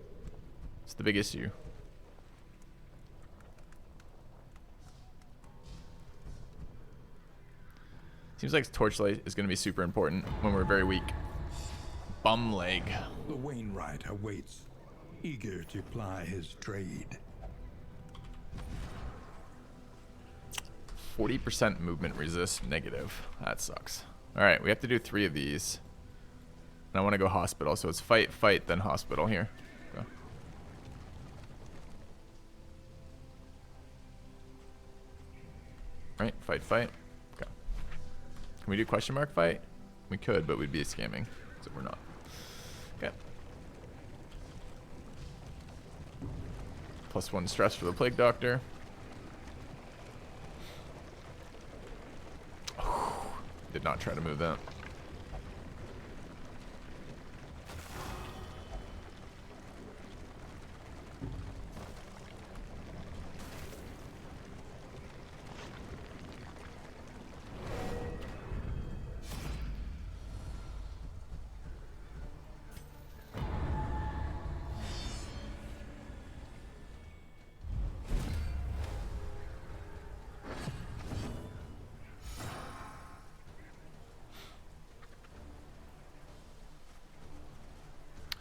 It's the big issue. Seems like torchlight is going to be super important when we're very weak. Bum leg. The Wainwright awaits, eager to ply his trade. 40% movement resist negative. That sucks. All right, we have to do 3 of these. And I want to go hospital, so it's fight, fight, then hospital here. Go. All right, fight, fight. Okay. Can we do question mark fight? We could, but we'd be scamming, so we're not. Okay. +1 stress for the plague doctor. Did not try to move that.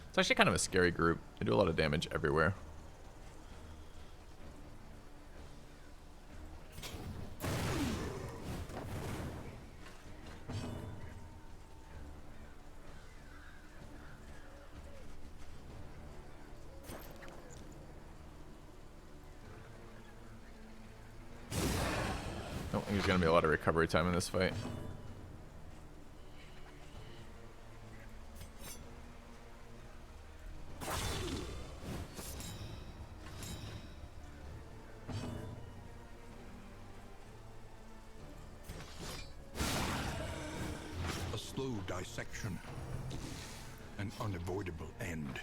It's actually kind of a scary group. They do a lot of damage everywhere. I don't think there's going to be a lot of recovery time in this fight. Slow dissection. An unavoidable end.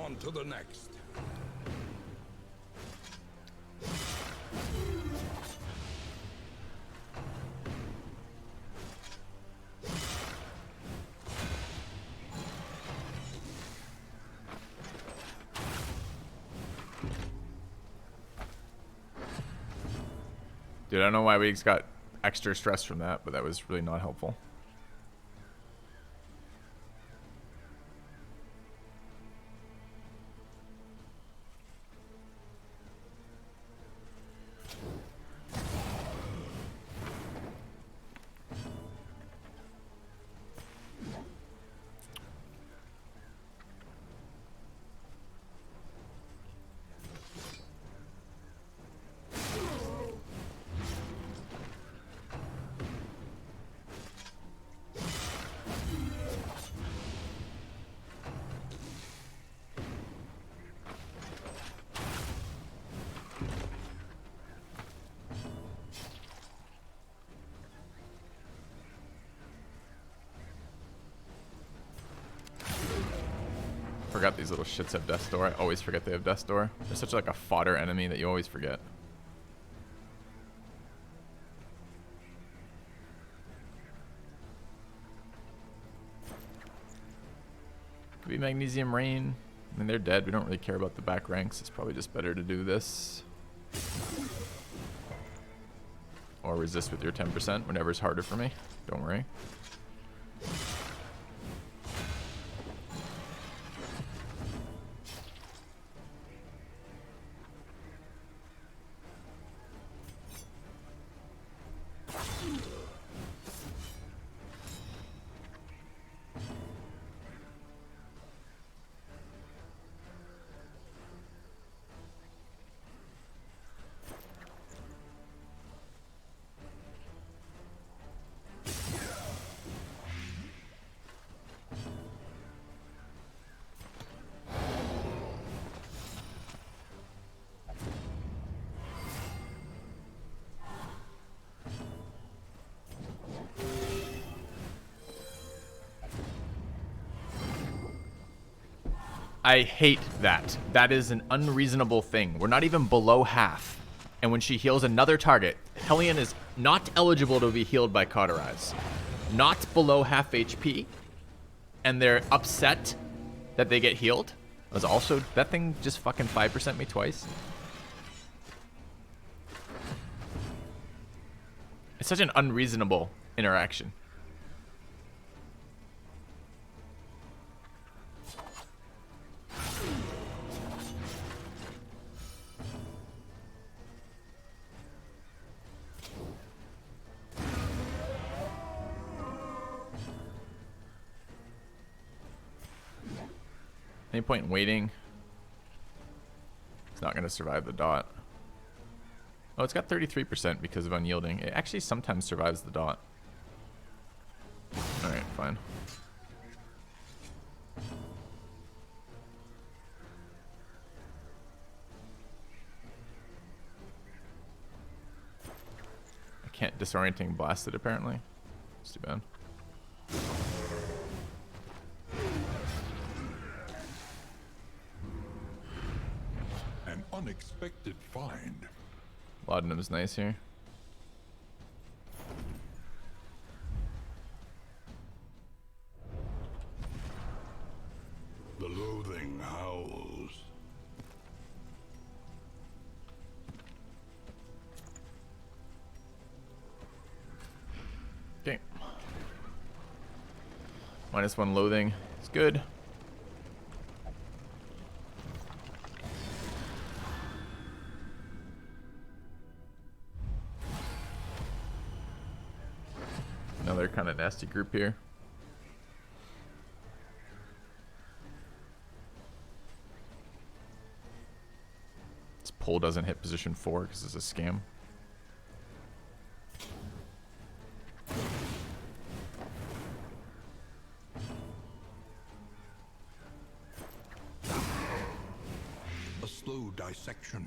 On to the next. Dude, I don't know why we just got extra stress from that, but that was really not helpful. Forgot these little shits have Death's Door. I always forget they have Death's Door. They're such like a fodder enemy that you always forget. Could be Magnesium Rain. I mean, they're dead. We don't really care about the back ranks. It's probably just better to do this. or resist with your 10%, whatever's harder for me. Don't worry. I hate that. That is an unreasonable thing. We're not even below half. And when she heals another target, Hellion is not eligible to be healed by Cauterize. Not below half HP. And they're upset that they get healed. Was also, that thing just fucking 5% me twice. It's such an unreasonable interaction. Any point in waiting? It's not going to survive the dot. Oh, it's got 33% because of unyielding. It actually sometimes survives the dot. Alright, fine. I can't disorienting blast it apparently. It's too bad. Unexpected find. Laudanum's nice here. The loathing howls. Okay. -1 loathing. It's good. Another kind of nasty group here. This pull doesn't hit position 4 because it's a scam. A slow dissection.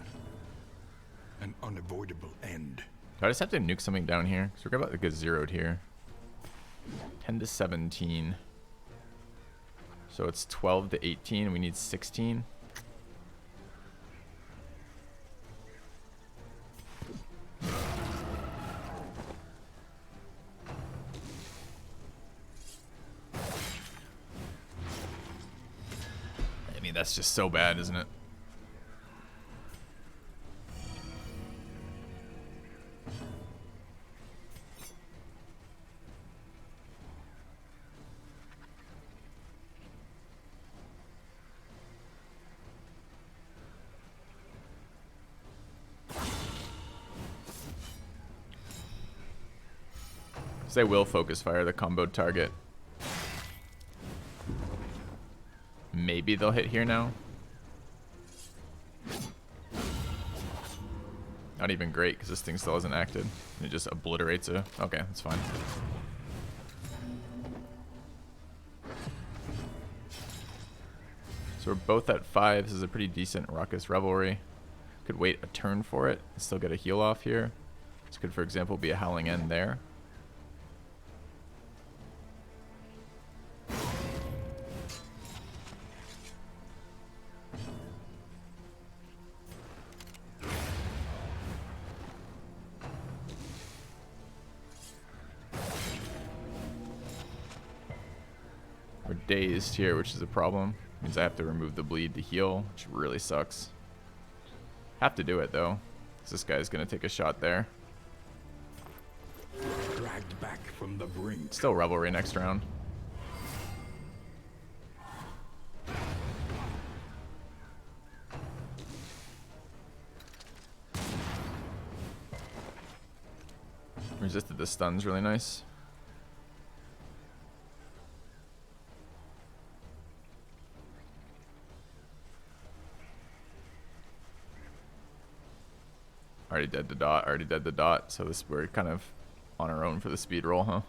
An unavoidable end. Do I just have to nuke something down here? Because we're about to get zeroed here. 10 to 17. So it's 12 to 18 and we need 16. I mean, that's just so bad, isn't it? So they will focus fire the comboed target. Maybe they'll hit here now. Not even great because this thing still hasn't acted. It just obliterates it. Okay, that's fine. So we're both at 5. This is a pretty decent Raucous Revelry. Could wait a turn for it and still get a heal off here. This could, for example, be a Howling End there. We're dazed here, which is a problem. Means I have to remove the bleed to heal, which really sucks. Have to do it though, because this guy's gonna take a shot there. from the brink. Still revelry next round. Resisted the stuns really nice. Already dead the dot, already dead the dot, so this we're kind of on our own for the speed roll, huh?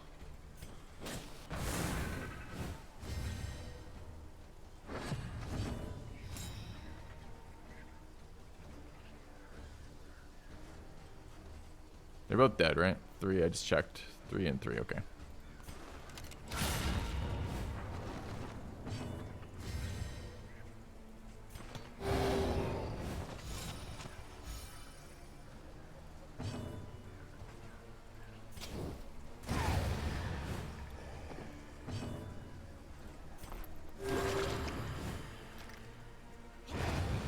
They're both dead, right? 3, I just checked. 3 and 3, okay.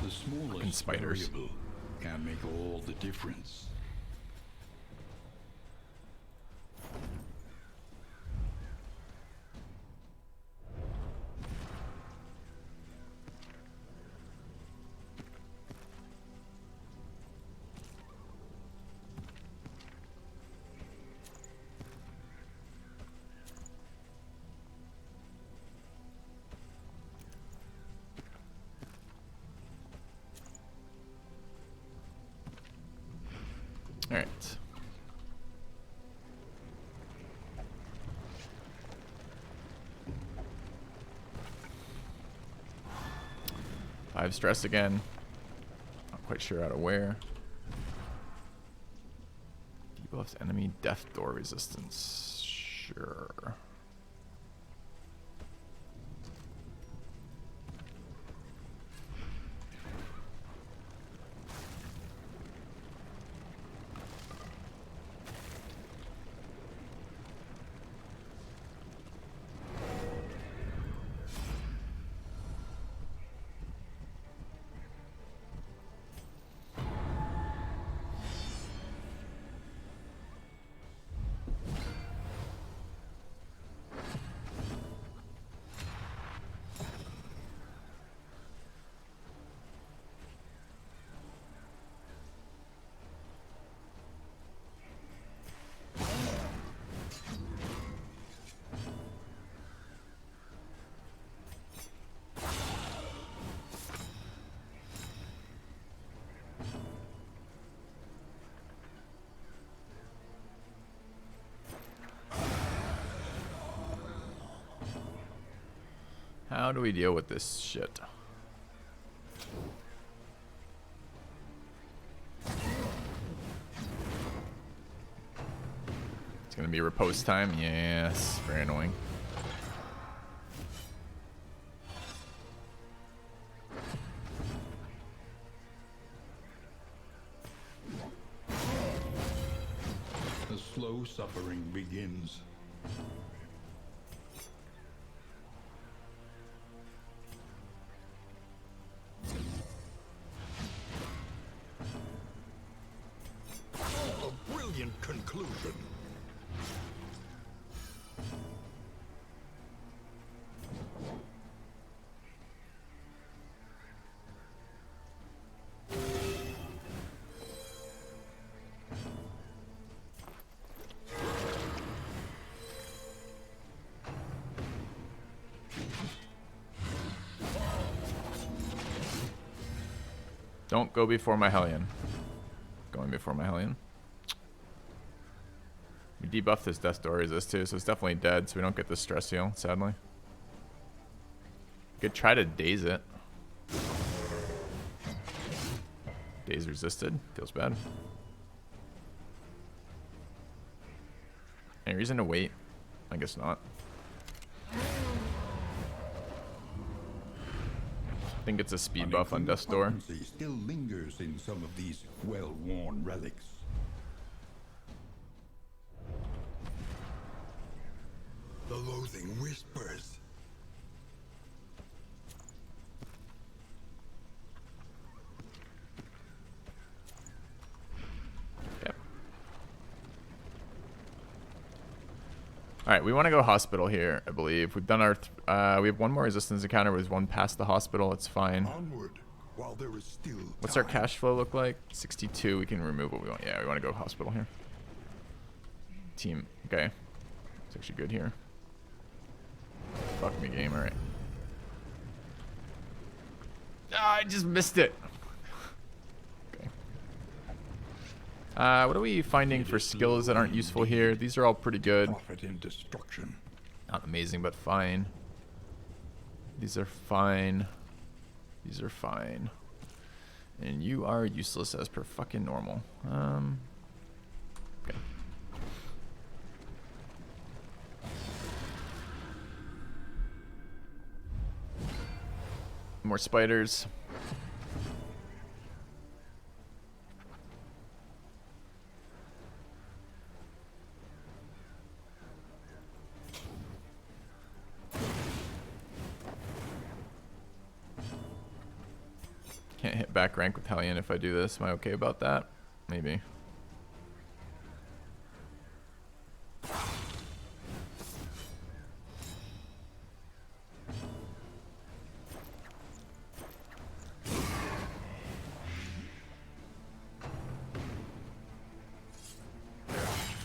The smallest spiders. variable can make all the difference. All right. Five stress again. Not quite sure out of where. Debuffs enemy death door resistance. Sure. How do we deal with this shit? It's gonna be repose time? Yes, very annoying. The slow suffering begins. A brilliant conclusion. Don't go before my Hellion. Going before my Hellion. We debuffed this death door resist too, so it's definitely dead, so we don't get the stress heal, sadly. Could try to daze it. Daze resisted. Feels bad. Any reason to wait? I guess not. I think it's a speed buff on Death's Door. Potency still lingers in some of these well-worn relics. The loathing whispers. Yep. Alright, we want to go hospital here, I believe. We've done our... we have one more resistance encounter. There's one past the hospital. It's fine. Onward, while there is still What's our time. cash flow look like? 62. We can remove what we want. Yeah, we want to go hospital here. Team. Okay. It's actually good here. Fuck me, game. Alright. Ah, I just missed it. Okay. What are we finding for skills that aren't useful here? These are all pretty good. Profit in destruction. Not amazing, but fine. These are fine. These are fine. And you are useless as per fucking normal. Okay. More spiders. Can't hit back rank with Hellion if I do this. Am I okay about that? Maybe.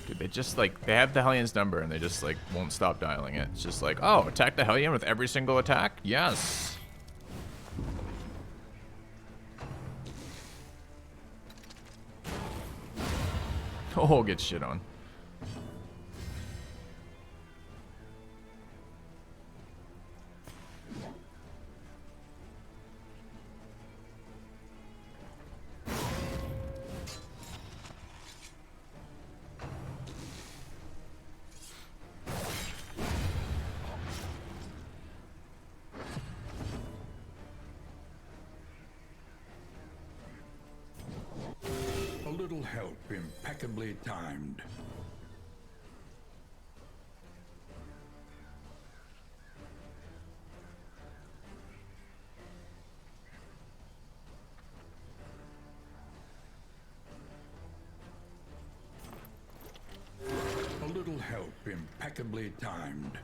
Dude, they just like, they have the Hellion's number and they just like won't stop dialing it. It's just like, oh, attack the Hellion with every single attack? Yes. Oh, get shit on. A little help impeccably timed. A little help impeccably timed.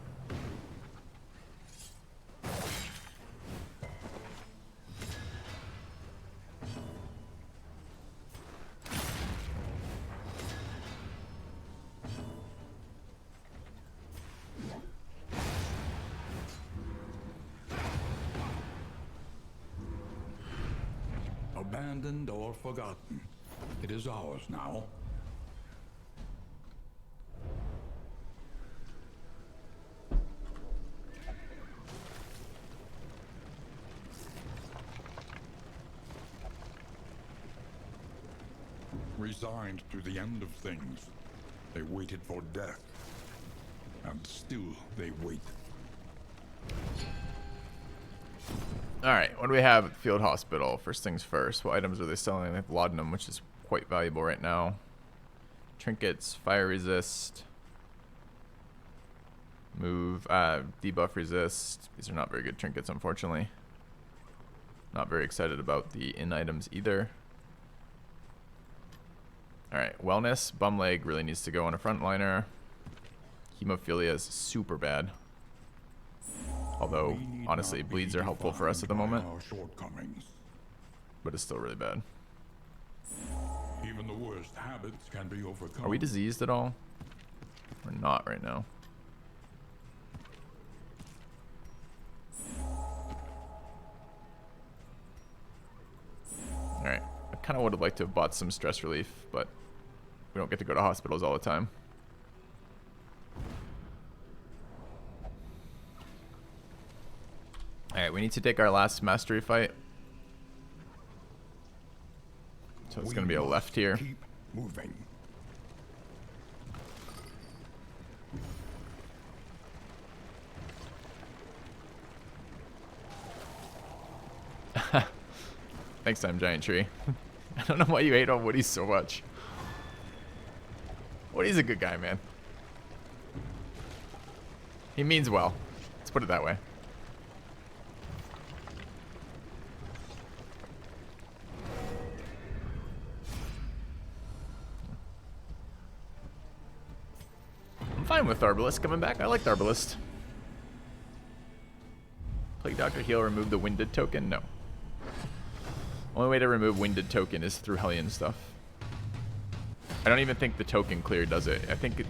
Abandoned or forgotten. It is ours now. Resigned to the end of things, they waited for death. And still they wait. Alright, what do we have at the field hospital? First things first, what items are they selling? They have laudanum, which is quite valuable right now. Trinkets, fire resist. Move, debuff resist. These are not very good trinkets, unfortunately. Not very excited about the in items either. Alright, wellness. Bum leg really needs to go on a frontliner. Hemophilia is super bad. Although, honestly, bleeds are helpful for us at the moment. But it's still really bad. Even the worst habits can be overcome. Are we diseased at all? We're not right now. Alright. I kind of would have liked to have bought some stress relief, but we don't get to go to hospitals all the time. Alright, we need to take our last mastery fight. So it's going to be a left here. Keep moving. Thanks, time giant tree. I don't know why you hate on Woody so much. Woody's a good guy, man. He means well. Let's put it that way. fine with Arbalist coming back. I like Arbalist. Plague Doctor heal, remove the Winded token? No. Only way to remove Winded token is through Hellion stuff. I don't even think the token clear does it. I think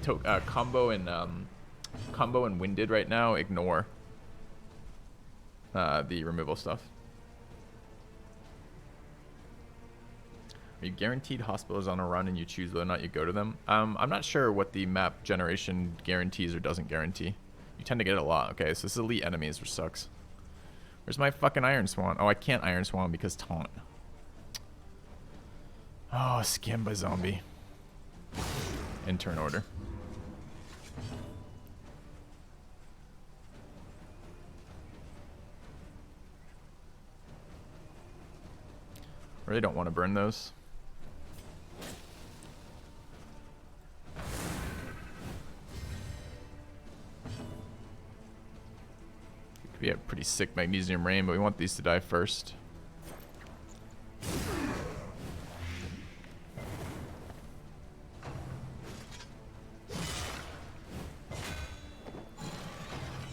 combo and Winded right now ignore the removal stuff. Are you guaranteed hospitals on a run and you choose whether or not you go to them? I'm not sure what the map generation guarantees or doesn't guarantee. You tend to get it a lot. Okay, so this is elite enemies, which sucks. Where's my fucking Iron Swan? Oh, I can't Iron Swan because taunt. Oh, scammed by zombie. In turn order. Really don't want to burn those. Could be a pretty sick magnesium rain, but we want these to die first.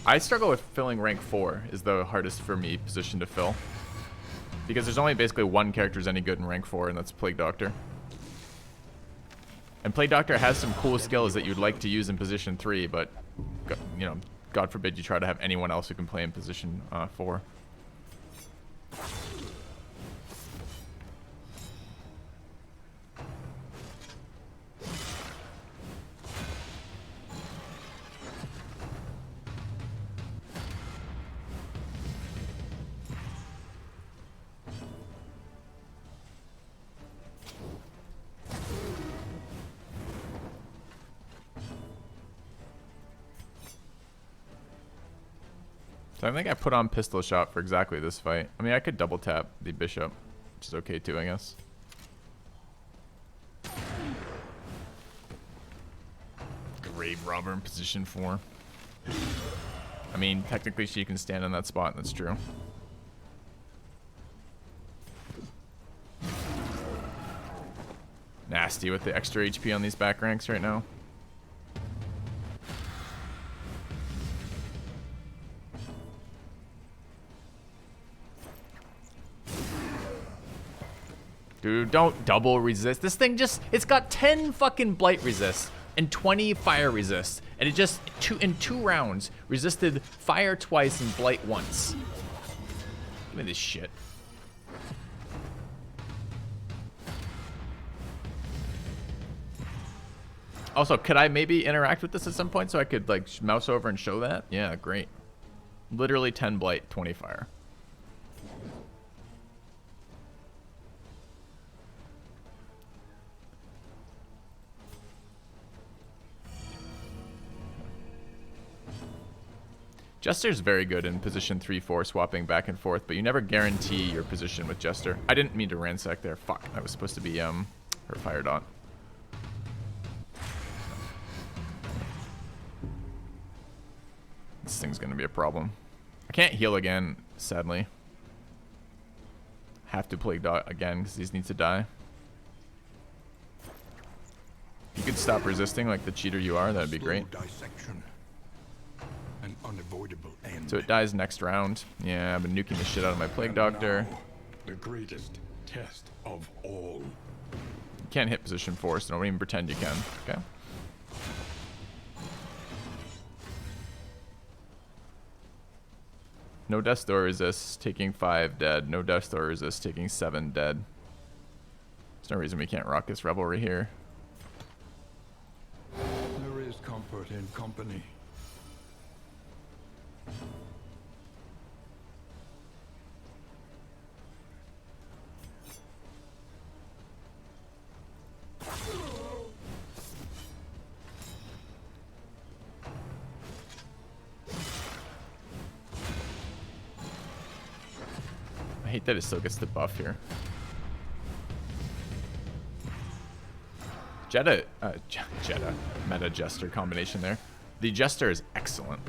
I struggle with filling rank 4 is the hardest for me position to fill. Because there's only basically one character who's any good in rank 4, and that's Plague Doctor. And Plague Doctor has some cool skills that you'd like to use in position 3, but, you know, God forbid you try to have anyone else who can play in position 4. So I think I put on pistol shot for exactly this fight. I mean, I could double tap the bishop, which is okay too, I guess. Grave robber in position 4. I mean, technically she can stand in that spot, and that's true. Nasty with the extra HP on these back ranks right now. Dude, don't double resist. This thing just, it's got 10 fucking blight resist and 20 fire resist. And it just, in two rounds, resisted fire twice and blight once. Give me this shit. Also, could I maybe interact with this at some point so I could like mouse over and show that? Yeah, great. Literally 10 blight, 20 fire. Jester's very good in position 3-4, swapping back and forth, but you never guarantee your position with Jester. I didn't mean to ransack there. Fuck, that was supposed to be her fire dot. This thing's gonna be a problem. I can't heal again, sadly. Have to Plague Dot again because these need to die. If you could stop resisting like the cheater you are, that'd be great. Dissection. An unavoidable end. So it dies next round. Yeah, I've been nuking the shit out of my Plague Doctor. Now, the greatest test of all. You can't hit position 4, so don't even pretend you can. Okay. No Death Door resists, taking 5 dead. No Death Door resists, taking 7 dead. There's no reason we can't rock this Revelry here. There is comfort in company. I hate that it still gets the buff here. Jetta, Meta Jester combination there. The Jester is excellent.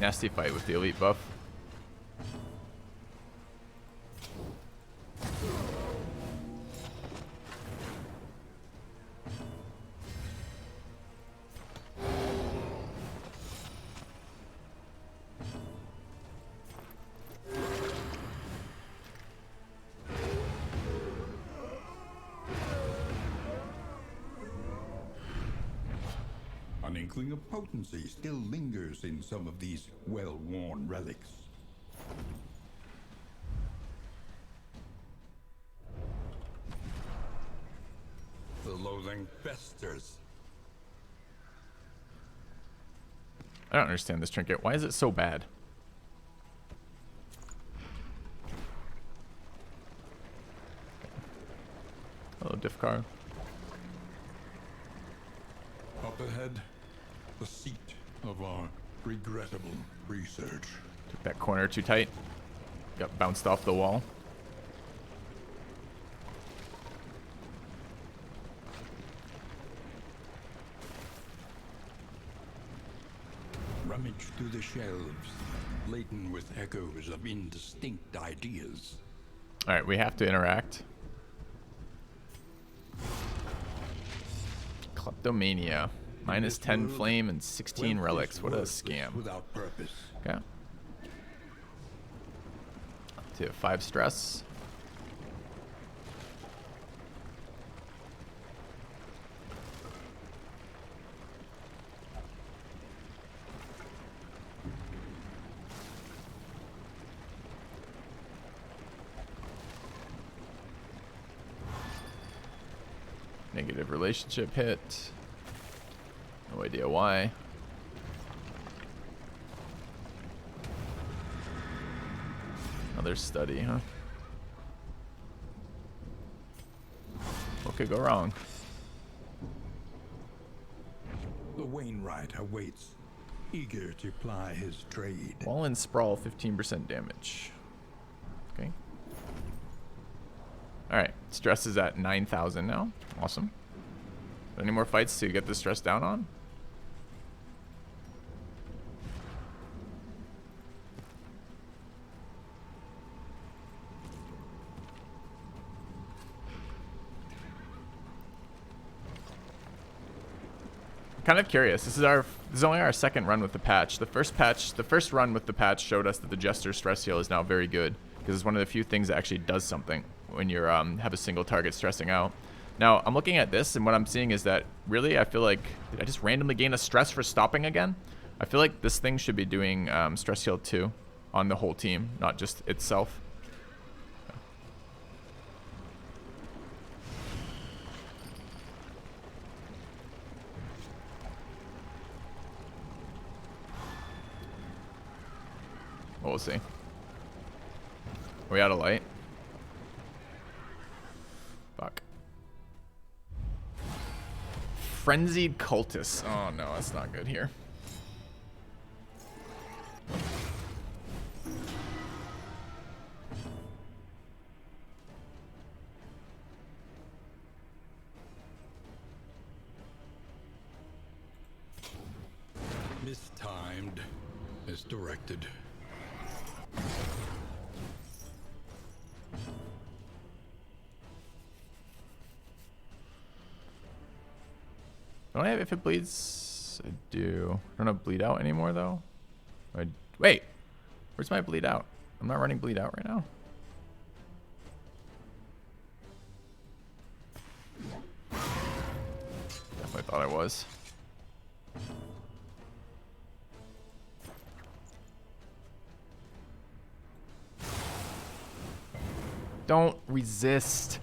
Nasty fight with the elite buff. An inkling of potency still lingers in some of these well-worn relics. The loathing festers. I don't understand this trinket. Why is it so bad? Hello, Diffcar. Up ahead, the seat of our regrettable research. Took that corner too tight. Got bounced off the wall. Rummage through the shelves, laden with echoes of indistinct ideas. Alright, we have to interact. Kleptomania. Minus 10 flame and 16 relics. What a scam. Without purpose. Okay. Up to 5 stress. Negative relationship hit. No idea why. Another study, huh? What could go wrong? The Wainwright awaits, eager to ply his trade. Wall and sprawl, 15% damage. Okay. Alright, stress is at 9,000 now. Awesome. Any more fights to get the stress down on? I'm kind of curious. This is only our second run with the patch. The first run with the patch showed us that the Jester stress heal is now very good because it's one of the few things that actually does something when you have a single target stressing out. Now, I'm looking at this, and what I'm seeing is that, really, I feel like, did I just randomly gain a stress for stopping again? I feel like this thing should be doing stress heal too on the whole team, not just itself. Well, we'll see. Are we out of light? Fuck. Frenzied cultists. Oh no, that's not good here. Mistimed, misdirected. Don't I have if it bleeds? I do. I don't have bleed out anymore though. Wait, where's my bleed out? I'm not running bleed out right now. Definitely thought I was. Don't resist.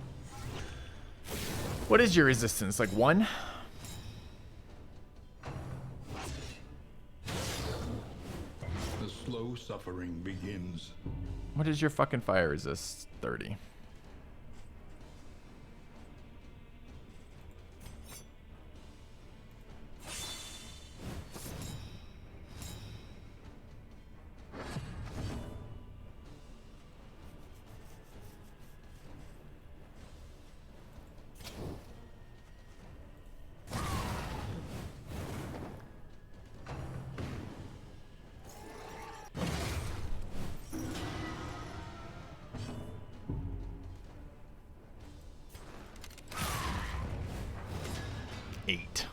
What is your resistance? Like 1? The slow suffering begins. What is your fucking fire resist? 30. 8.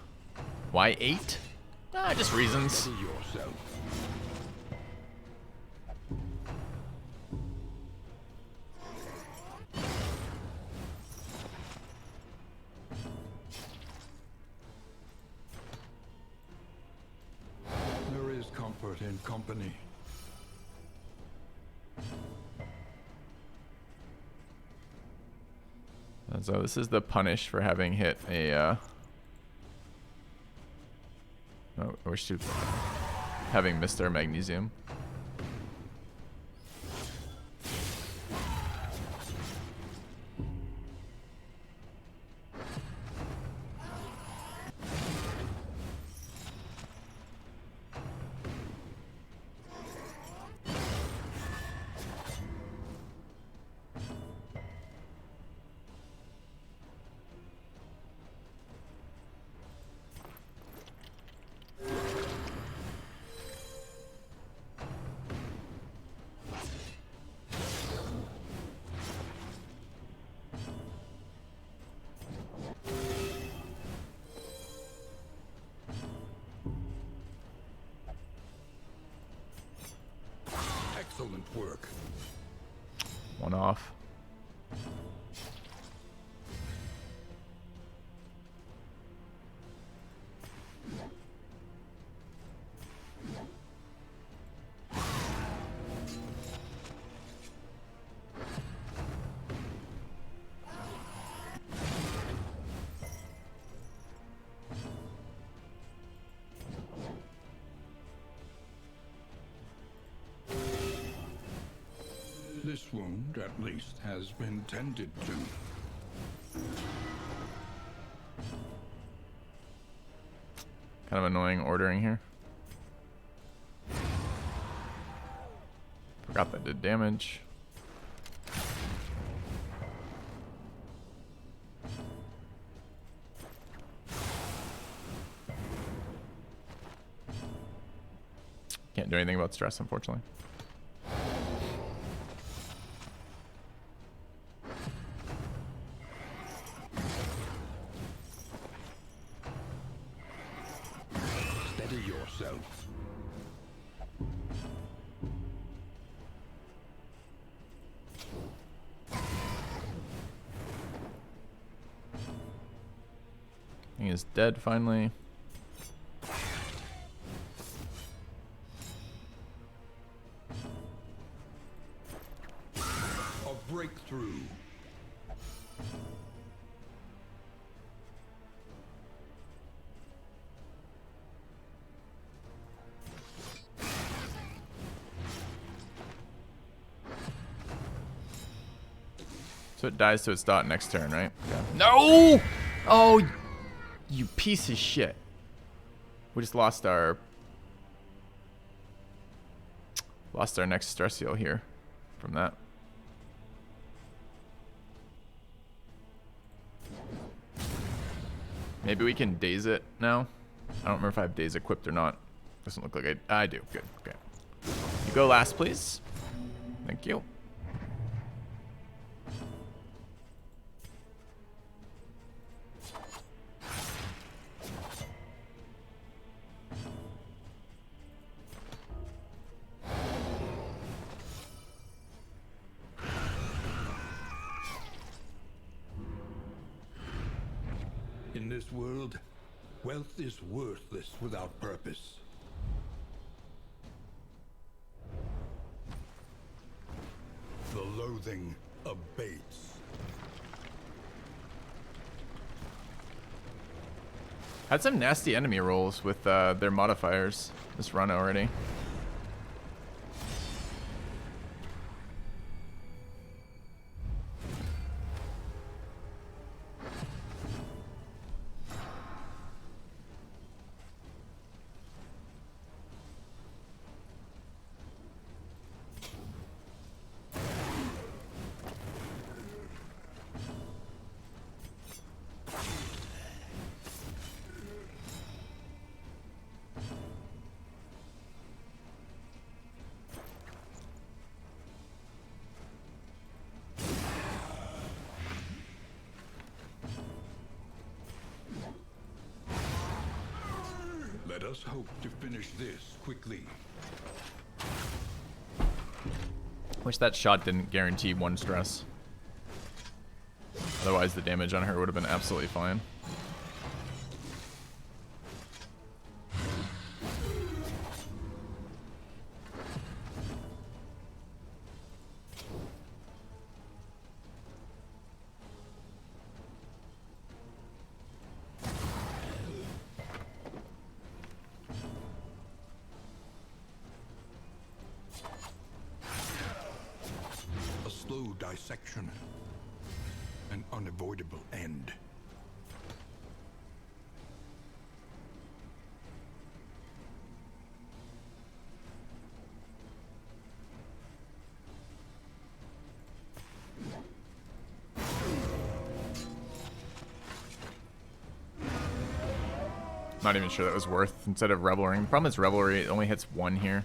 Why 8? Just reasons. Steady yourself. There is comfort in company. And so this is the punish for having hit a oh, I wish to having missed our magnesium. Excellent work. One off. This wound, at least, has been tended to. Kind of annoying ordering here. Forgot that did damage. Can't do anything about stress, unfortunately. Steady yourself. He is dead finally. A breakthrough. So it dies to its dot next turn, right? Yeah. No! Oh, you piece of shit. We just lost our next stress heal here from that. Maybe we can daze it now. I don't remember if I have daze equipped or not. Doesn't look like I do. Good. Okay. You go last, please. Thank you. In this world, wealth is worthless without purpose. The loathing abates. Had some nasty enemy rolls with their modifiers this run already. Let us hope to finish this quickly. Wish that shot didn't guarantee 1 stress. Otherwise, the damage on her would have been absolutely fine. A slow dissection. An unavoidable end. Not even sure that was worth instead of revelry. The problem is revelry, it only hits 1 here.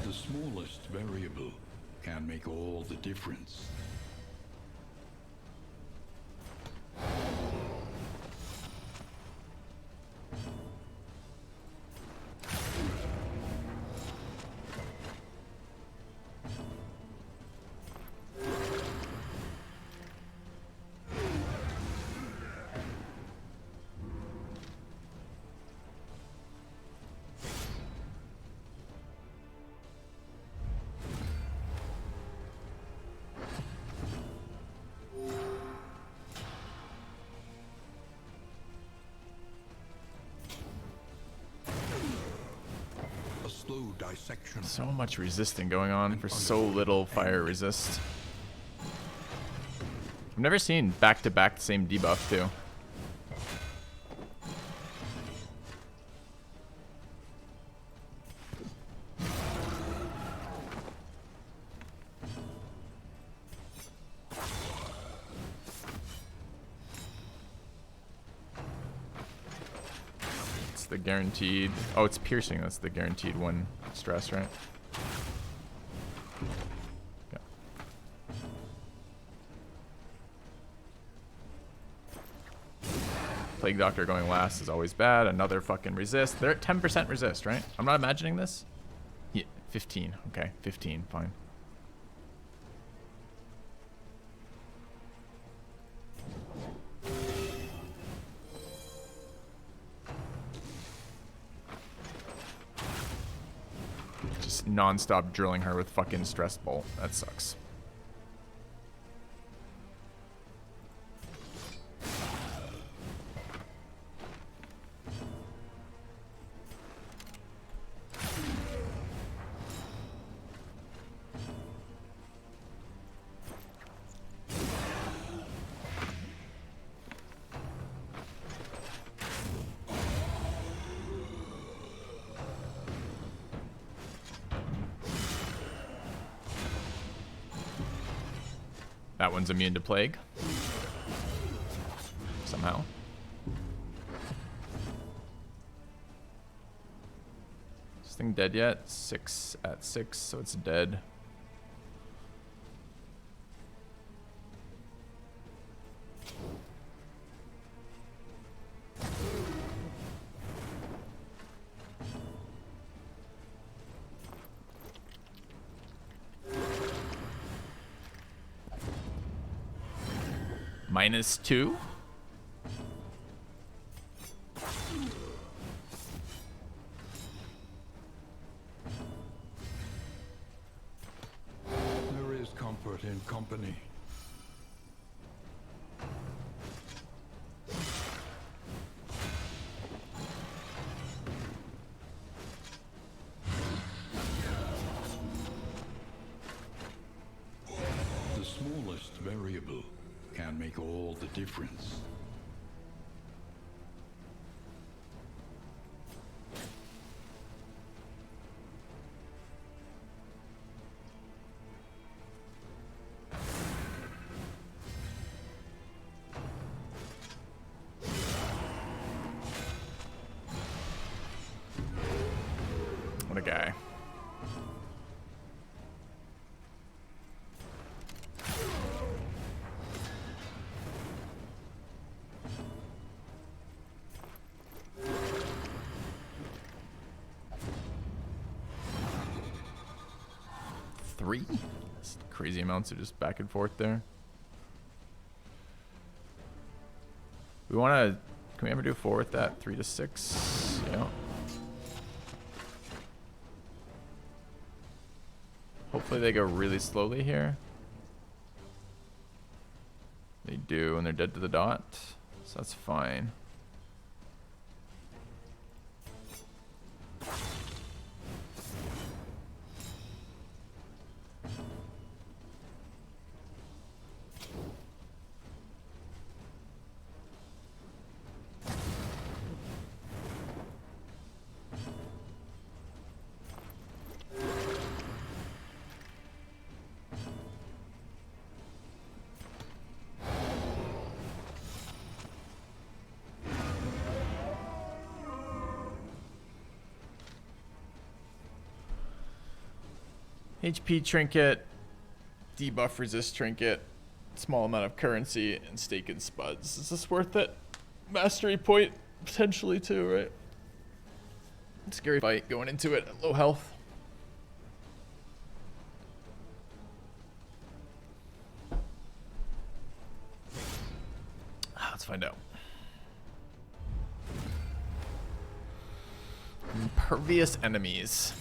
The smallest variable can make all the difference. Slow dissection. So much resisting going on for so little fire resist. I've never seen back-to-back the same debuff too. The guaranteed. Oh, it's piercing. That's the guaranteed 1 stress, right? Yeah. Plague Doctor going last is always bad. Another fucking resist. They're at 10% resist, right? I'm not imagining this. Yeah, 15. Okay, 15. Fine. Non-stop drilling her with fucking stress bolt. That sucks. That one's immune to plague. Somehow. Is this thing dead yet? 6 at 6, so it's dead. -2. There is comfort in company. The smallest variable can make all the difference. What a guy. Three? That's crazy amounts of just back and forth there. We want to... Can we ever do 4 with that? 3 to 6? Yeah. Hopefully they go really slowly here. They do, and they're dead to the dot. So that's fine. HP trinket, debuff resist trinket, small amount of currency, and stake and spuds. Is this worth it? Mastery point, potentially too, right? Scary fight going into it at low health. Let's find out. Impervious enemies.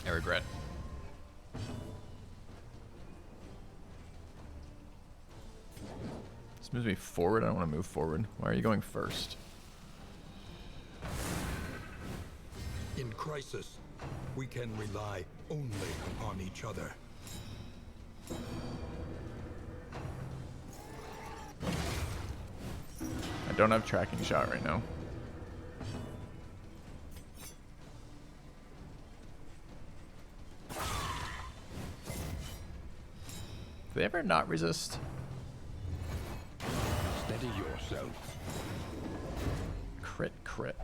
I regret. This moves me forward. I don't want to move forward. Why are you going first? In crisis, we can rely only upon each other. I don't have tracking shot right now. Do they ever not resist? Steady yourself. Crit, crit.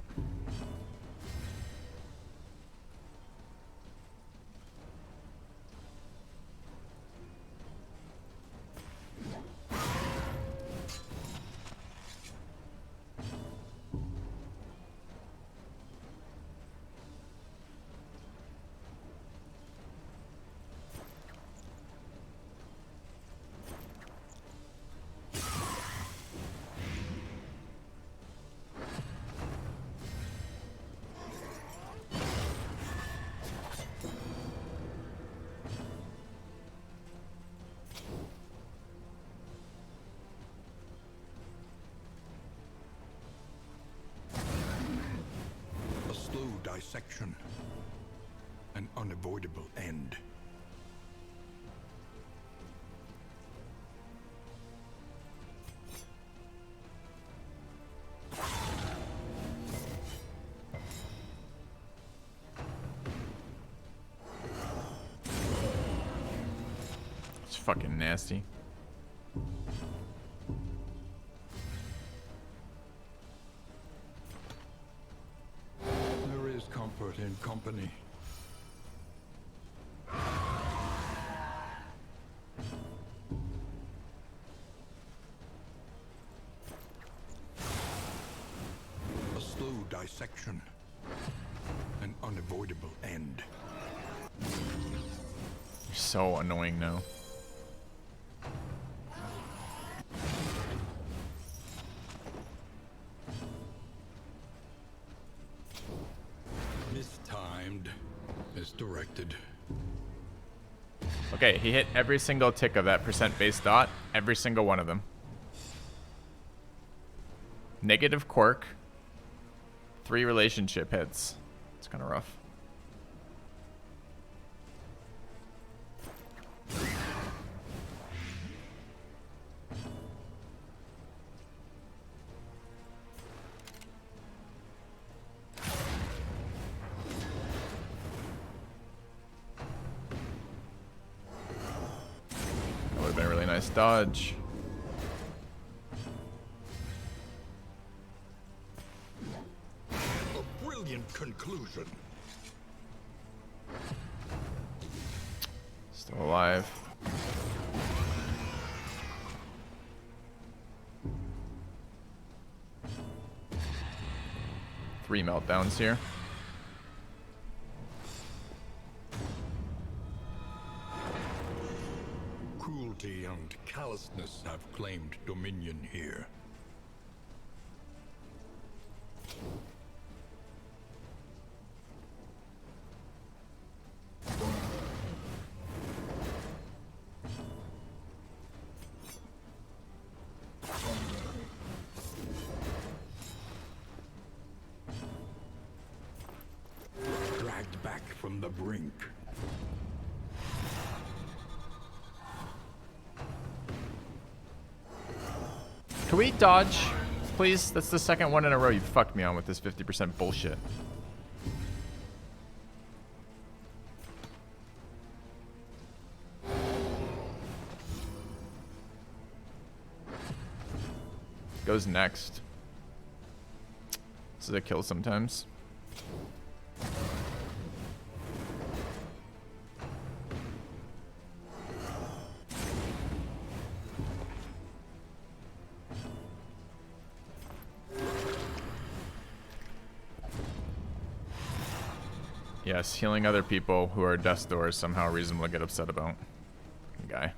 Dissection, an unavoidable end. It's fucking nasty. Comfort in company. A slow dissection, an unavoidable end. You're so annoying now. Mistimed, misdirected. Okay, he hit every single tick of that percent base dot. Every single one of them. Negative quirk. 3 relationship hits. It's kind of rough. Nice dodge. A brilliant conclusion. Still alive. Three meltdowns here. Cruelty and callousness have claimed dominion here. Dragged back from the brink. Can we dodge, please? That's the second one in a row you fucked me on with this 50% bullshit. Goes next. This is a kill sometimes. Yes, healing other people who are death's door is somehow reasonable to get upset about. Guy.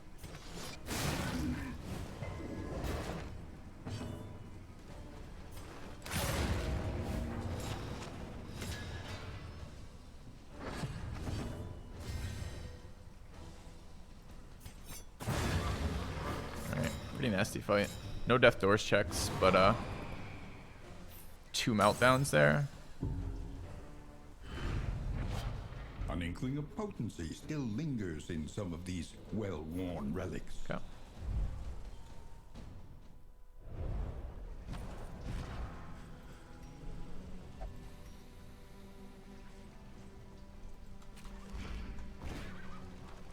Alright, pretty nasty fight. No death doors checks, but 2 meltdowns there. An inkling of potency still lingers in some of these well-worn relics. Okay.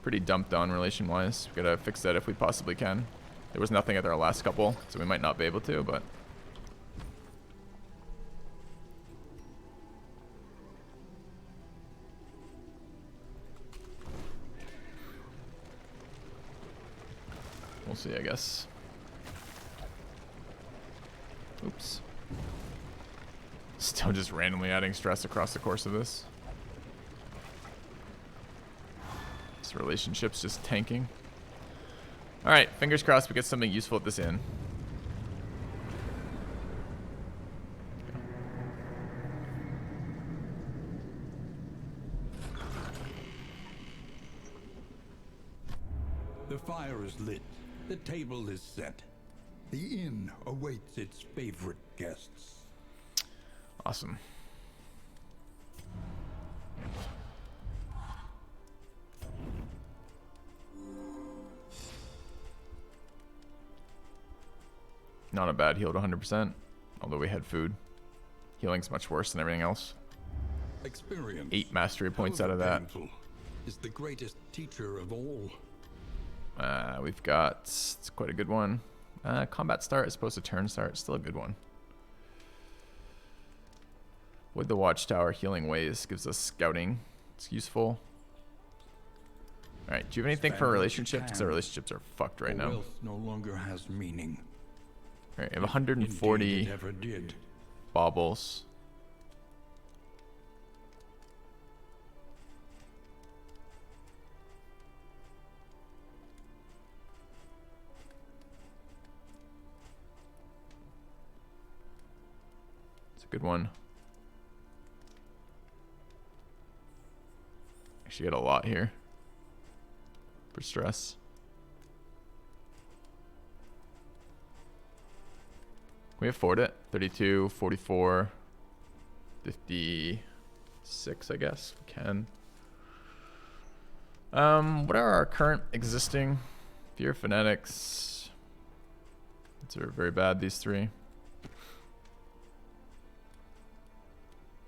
Pretty dumped on relation-wise. We gotta fix that if we possibly can. There was nothing at our last couple, so we might not be able to, but... we'll see, I guess. Oops. Still just randomly adding stress across the course of this. This relationship's just tanking. Alright, fingers crossed we get something useful at this inn. The fire is lit. The table is set. The inn awaits its favorite guests. Awesome. Not a bad heal to 100%, although we had food. Healing's much worse than everything else. Experience, 8 mastery points out of that. painful, is the greatest teacher of all. We've got, it's quite a good one. Combat start as opposed to turn start, still a good one. With the watchtower, healing ways gives us scouting. It's useful. All right, do you have anything for relationships? Because our relationships are fucked right now. Wealth no longer has meaning. All right, I have 140 Indeed, it ever did. baubles. It's a good one. Actually, get a lot here for stress. Can we afford it? 32, 44, 56, I guess. We can. What are our current existing? Fear Phonetics. These are very bad, these 3.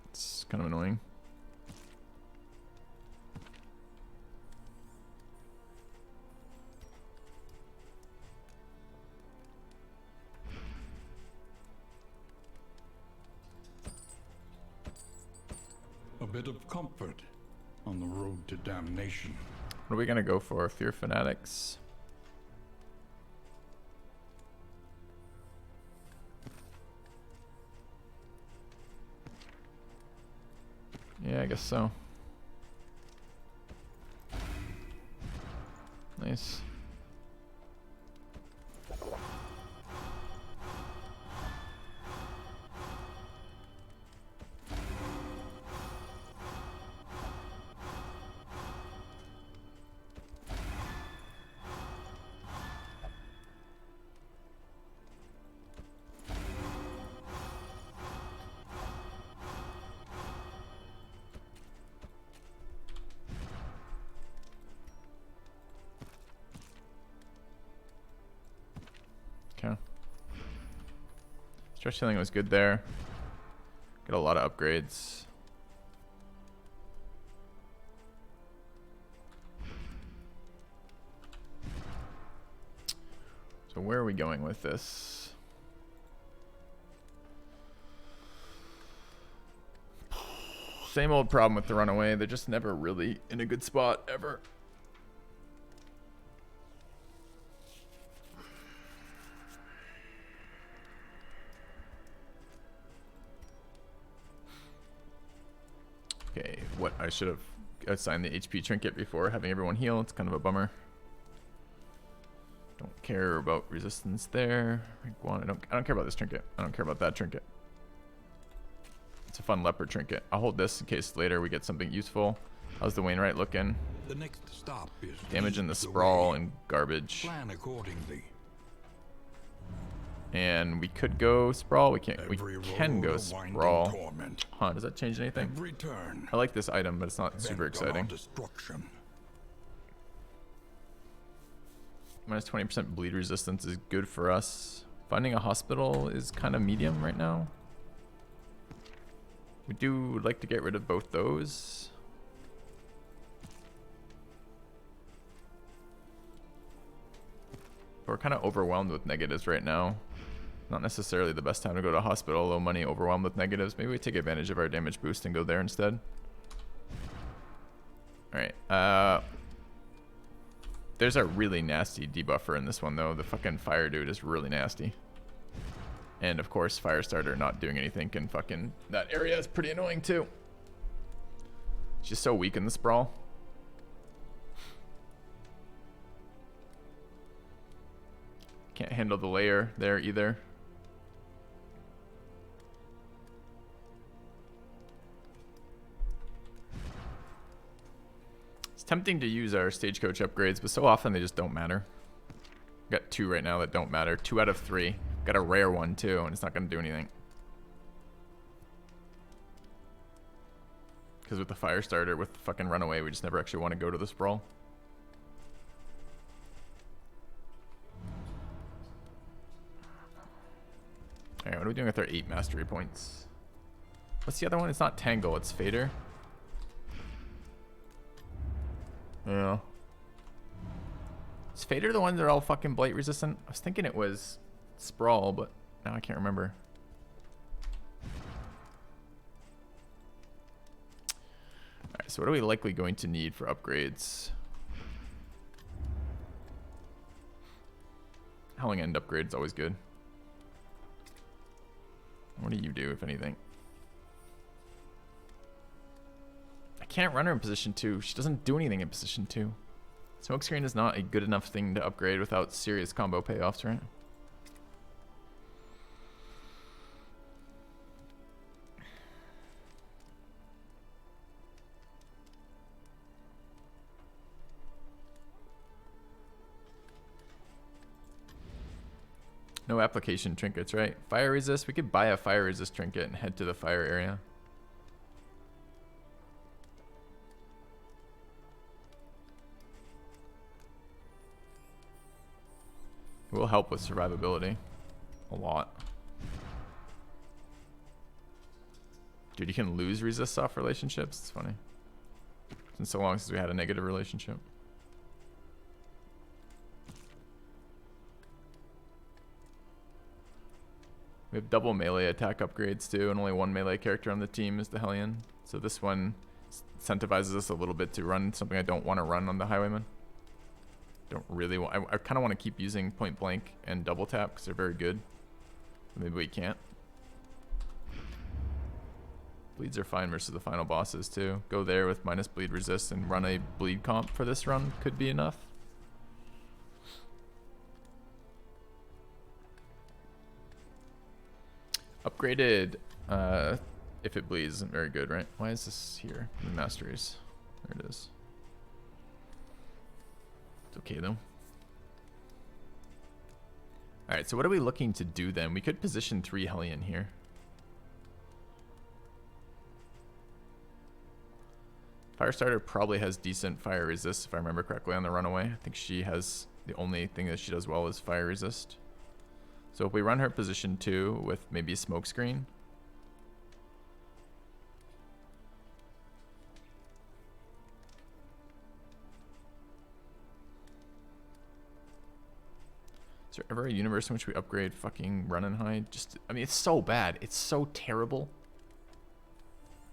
It's kind of annoying. A bit of comfort on the road to damnation. What are we gonna go for? Fear fanatics. Yeah, I guess so. Nice. Okay. Stretch healing was good there. Got a lot of upgrades. So where are we going with this? Same old problem with the runaway. They're just never really in a good spot ever. Okay, what I should have assigned the HP trinket before having everyone heal. It's kind of a bummer. Don't care about resistance there. Rank 1. I don't care about this trinket. I don't care about that trinket. It's a fun leopard trinket. I'll hold this in case later we get something useful. How's the Wainwright looking? The next stop is Damage in the leagues sprawl away. and garbage. Plan accordingly. And we could go sprawl. We can't. We Every can road go a winding sprawl. torment. Huh? Does that change anything? Every turn. I like this item, but it's not super bent on exciting. Destruction. Minus 20% bleed resistance is good for us. Finding a hospital is kind of medium right now. We do like to get rid of both those. We're kind of overwhelmed with negatives right now. Not necessarily the best time to go to hospital. Low money, overwhelmed with negatives. Maybe we take advantage of our damage boost and go there instead. Alright. There's a really nasty debuffer in this one, though. The fucking fire dude is really nasty. And, of course, Firestarter not doing anything can fucking... That area is pretty annoying, too. It's just so weak in the sprawl. Can't handle the lair there, either. It's tempting to use our stagecoach upgrades, but so often they just don't matter. Got 2 right now that don't matter. 2 out of 3. Got a rare one too, and it's not going to do anything. Because with the Firestarter, with the fucking runaway, we just never actually want to go to the sprawl. Alright, what are we doing with our 8 mastery points? What's the other one? It's not Tangle, it's Fader. Yeah. Is Fader the one that are all fucking blight resistant? I was thinking it was Sprawl, but now I can't remember. Alright, so what are we likely going to need for upgrades? Howling End upgrade is always good. What do you do, if anything? I can't run her in position 2. She doesn't do anything in position 2. Smokescreen is not a good enough thing to upgrade without serious combo payoffs, right? No application trinkets, right? Fire resist. We could buy a fire resist trinket and head to the fire area. It will help with survivability. A lot. Dude, you can lose resist off relationships? It's funny. It's been so long since we had a negative relationship. We have double melee attack upgrades too, and only one melee character on the team is the Hellion. So this one incentivizes us a little bit to run something I don't want to run on the Highwayman. Don't really want. I kind of want to keep using point blank and double tap because they're very good. Maybe we can't. Bleeds are fine versus the final bosses too. Go there with minus bleed resist and run a bleed comp for this run could be enough. Upgraded, if it bleeds isn't very good, right? Why is this here? Masteries. There it is. It's okay though. Alright, so what are we looking to do then? We could position 3 Hellion here. Firestarter probably has decent fire resist if I remember correctly on the runaway. I think she has the only thing that she does well is fire resist. So if we run her position 2 with maybe a smoke screen. Is there ever a universe in which we upgrade fucking run and hide? Just, I mean, it's so bad. It's so terrible.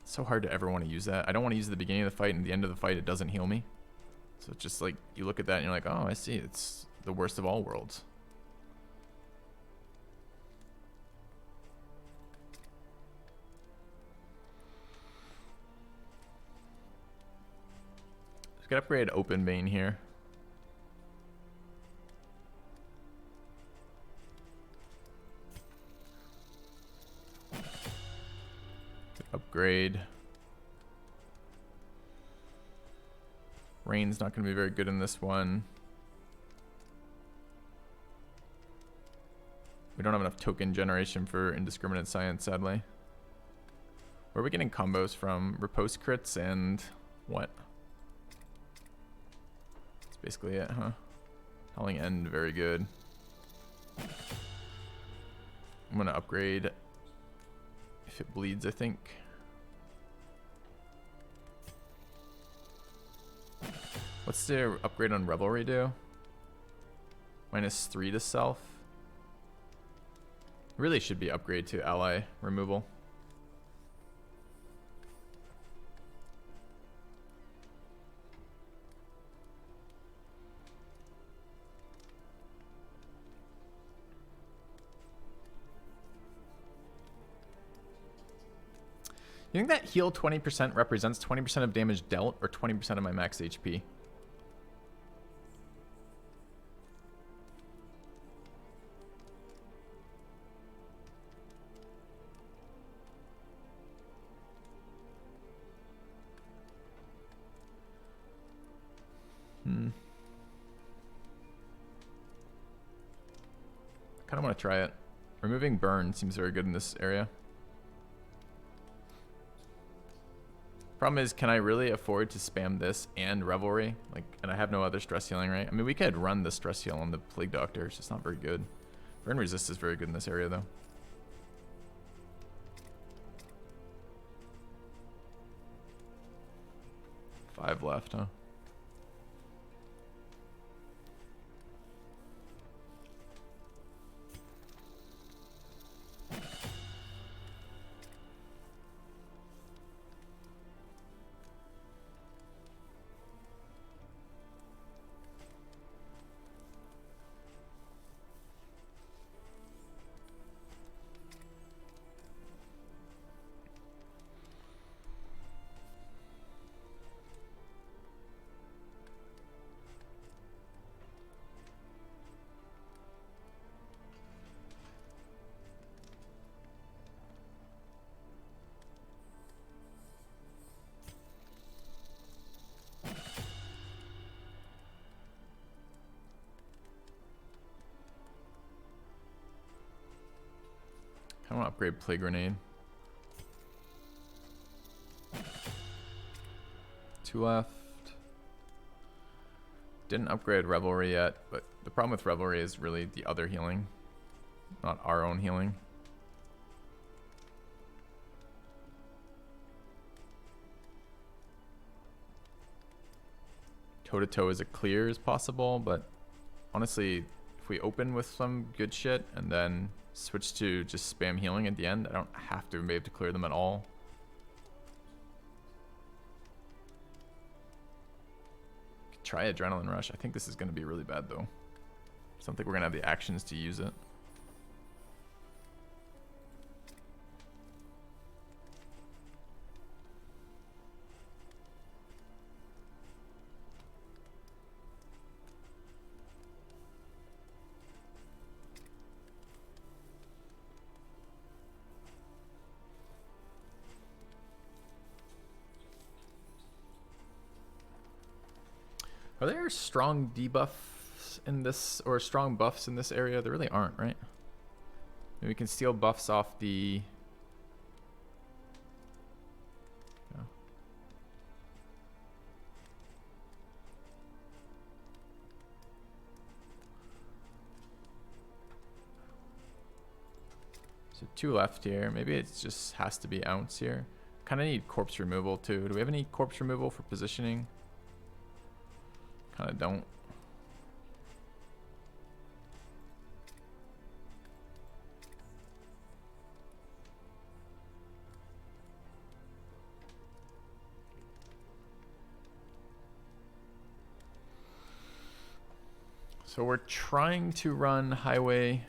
It's so hard to ever want to use that. I don't want to use it at the beginning of the fight and at the end of the fight it doesn't heal me. So it's just like, you look at that and you're like, oh, I see. It's the worst of all worlds. We could upgrade Open Vein here. Upgrade. Rain's not going to be very good in this one. We don't have enough token generation for indiscriminate science, sadly. Where are we getting combos from? Riposte crits and what? That's basically it, huh? Howling End, very good. I'm going to upgrade if it bleeds, I think. What's the upgrade on Revelry do? -3 to self. Really should be upgrade to ally removal. You think that heal 20% represents 20% of damage dealt or 20% of my max HP? I kind of want to try it. Removing burn seems very good in this area. Problem is, can I really afford to spam this and Revelry? Like, and I have no other stress healing, right? I mean, we could run the stress heal on the Plague Doctor. It's just not very good. Burn resist is very good in this area, though. Five left, huh? I want to upgrade Plague Grenade. 2 left. Didn't upgrade Revelry yet, but the problem with Revelry is really the other healing, not our own healing. Toe-to-toe is a clear as possible, but honestly, if we open with some good shit and then switch to just spam healing at the end, I don't have to be able to clear them at all. Try Adrenaline Rush. I think this is going to be really bad though. I don't think we're going to have the actions to use it. Are there strong debuffs in this, or strong buffs in this area? There really aren't, right? Maybe we can steal buffs off the... No. So 2 left here. Maybe it just has to be ounce here. Kind of need corpse removal too. Do we have any corpse removal for positioning? Kind of don't. So we're trying to run highwayman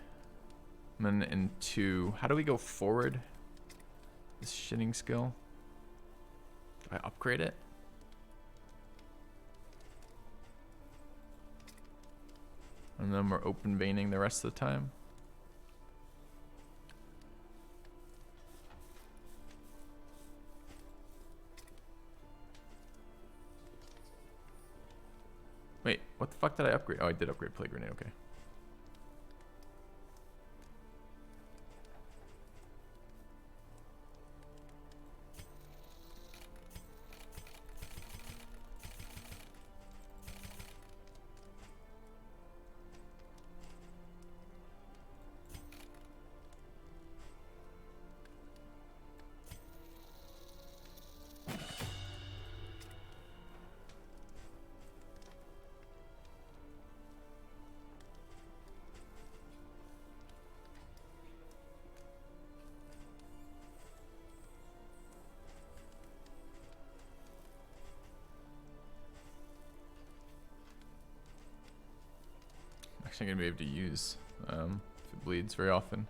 into... How do we go forward? This shitting skill. Do I upgrade it? And then we're open veining the rest of the time. Wait, what the fuck did I upgrade? Oh, I did upgrade Plague Grenade, okay. Actually gonna be able to use if it bleeds very often.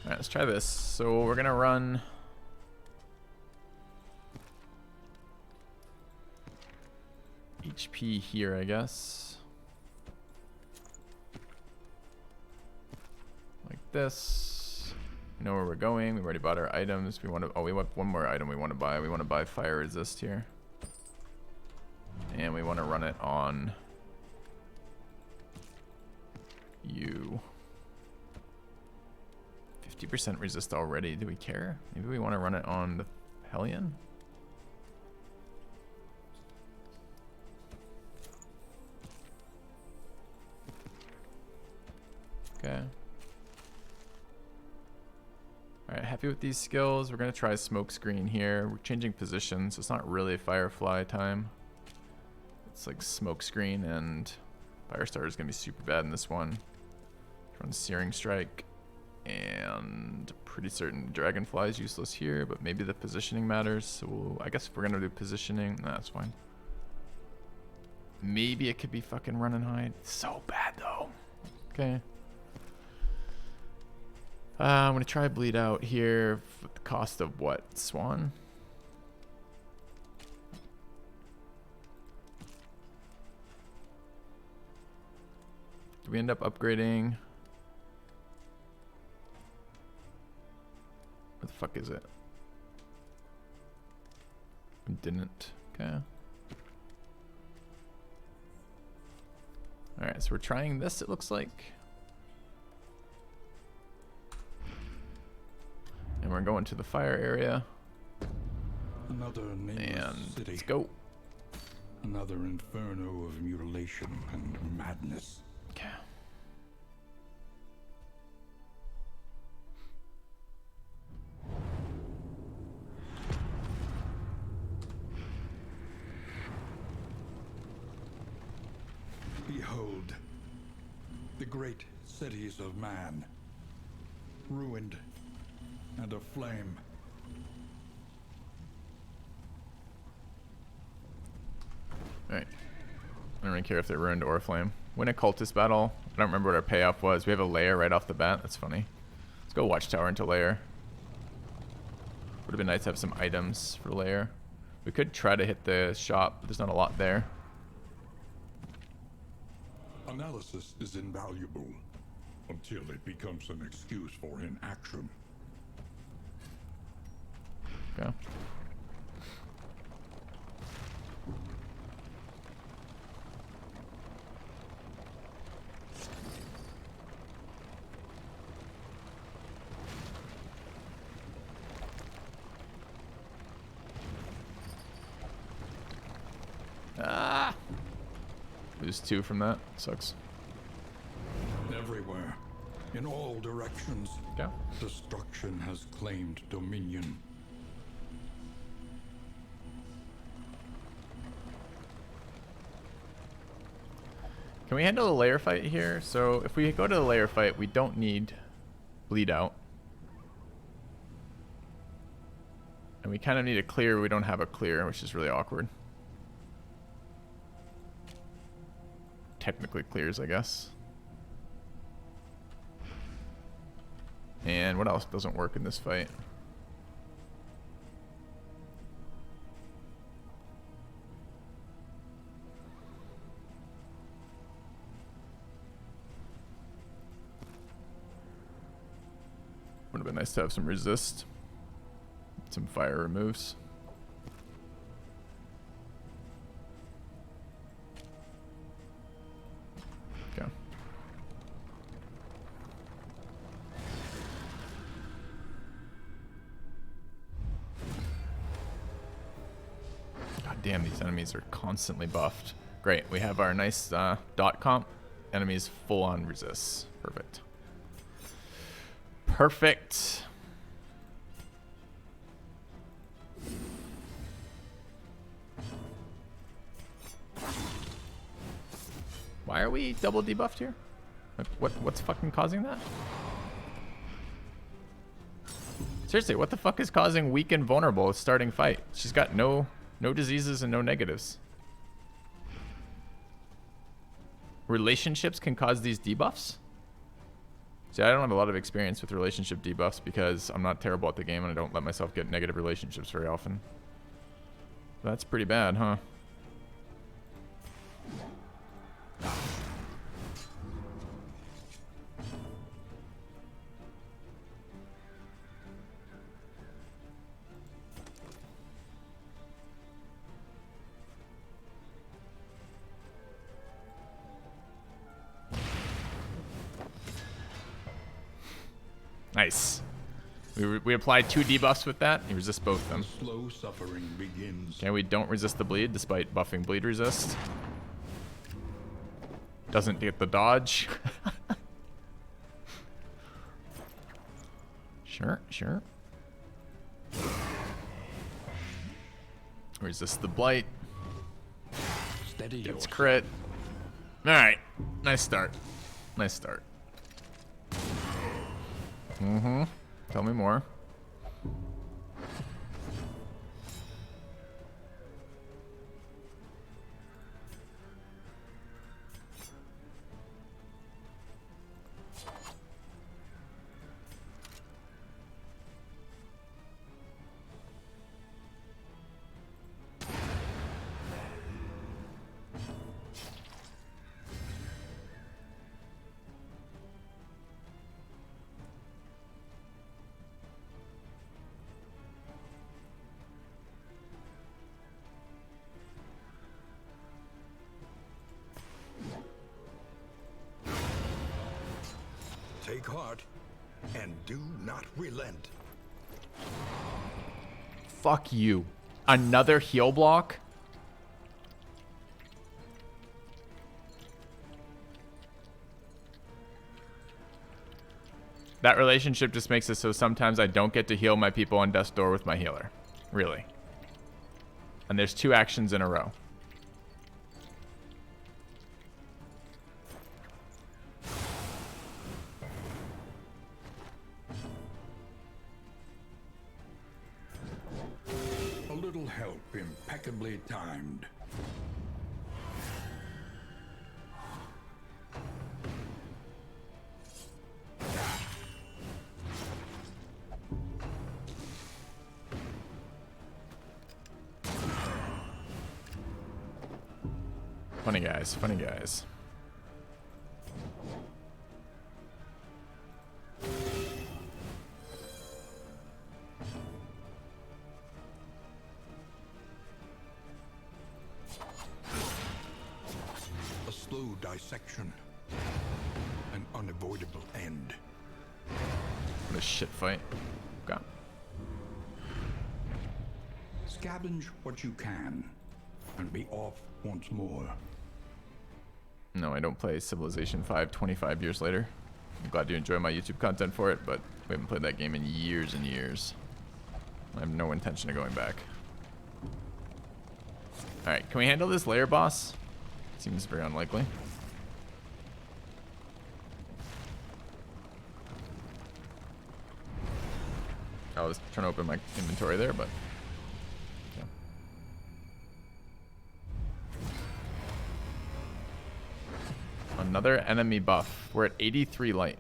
Alright, let's try this. So we're gonna run HP here, I guess. Like this. We know where we're going. We've already bought our items. We want to... Oh, we want one more item we want to buy. We want to buy fire resist here. And we want to run it on you. 50% resist already. Do we care? Maybe we want to run it on the Hellion? Okay. Alright, happy with these skills. We're going to try smoke screen here. We're changing position, so it's not really firefly time. It's like smoke screen, and Firestarter is going to be super bad in this one. Run Searing Strike, and pretty certain Dragonfly is useless here, but maybe the positioning matters. So I guess if we're going to do positioning, nah, that's fine. Maybe it could be fucking run and hide. So bad though. Okay. I'm going to try bleed out here with the cost of what? Swan? Do we end up upgrading? Where the fuck is it? We didn't. Okay. Alright, so we're trying this, it looks like. And we're going to the fire area. Another nameless And city. let's go. Another inferno of mutilation and madness. Okay. behold the great cities of man, ruined and aflame. Alright. I don't really care if they're ruined or aflame. Win a cultist battle. I don't remember what our payoff was. We have a lair right off the bat. That's funny. Let's go watchtower into lair. Would have been nice to have some items for lair. We could try to hit the shop, but there's not a lot there. Analysis is invaluable until it becomes an excuse for inaction. Okay. Ah! Lose 2 from that. Sucks. Everywhere, in all directions, Okay. destruction has claimed dominion. Can we handle a lair fight here? So if we go to the lair fight, we don't need bleed out. And we kind of need a clear. We don't have a clear, which is really awkward. Technically clears, I guess. And what else doesn't work in this fight? Would have been nice to have some resist. Some fire removes. Okay. God damn, these enemies are constantly buffed. Great, we have our nice dot comp. Enemies full on resists. Perfect. Perfect. Why are we double debuffed here? Like, what's fucking causing that? Seriously, what the fuck is causing weak and vulnerable starting fight? She's got no diseases and no negatives. Relationships can cause these debuffs? See, I don't have a lot of experience with relationship debuffs because I'm not terrible at the game and I don't let myself get negative relationships very often. That's pretty bad, huh? Nice. We applied 2 debuffs with that. He resists both of them. Slow suffering begins. Okay, we don't resist the bleed despite buffing bleed resist. Doesn't get the dodge. Sure, sure. Resist the blight. Steady Gets yourself. crit. Alright. Nice start. Nice start. Mm-hmm. Tell me more. Take heart and do not relent. Fuck you. Another heal block? That relationship just makes it so sometimes I don't get to heal my people on Death's Door with my healer. Really. And there's 2 actions in a row. all help impeccably timed. Funny guys, funny guys. A slow dissection. An unavoidable end. What a shit fight. God. Scavenge what you can, and be off once more. No, I don't play Civilization 5 25 years later. I'm glad you enjoy my YouTube content for it, but we haven't played that game in years and years. I have no intention of going back. Alright, can we handle this lair boss? Seems very unlikely. I was trying to open my inventory there, but... yeah. Another enemy buff. We're at 83 light.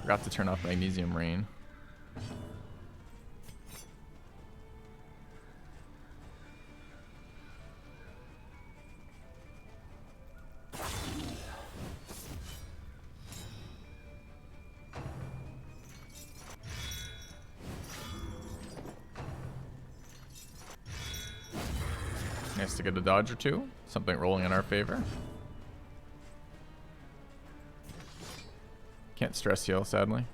Forgot to turn off magnesium rain. Nice to get a dodge or two. Something rolling in our favor. Can't stress heal, sadly.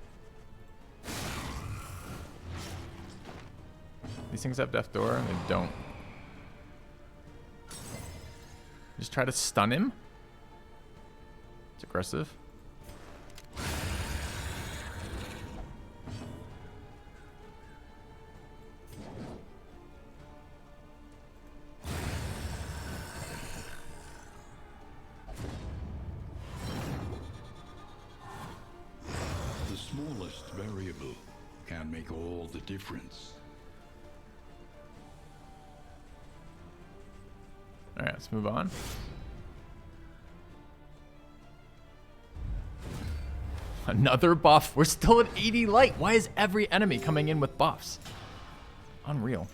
These things have death door, and they don't. Just try to stun him. It's aggressive. Smallest variable can make all the difference. Alright, let's move on. Another buff. We're still at 80 light. Why is every enemy coming in with buffs? Unreal.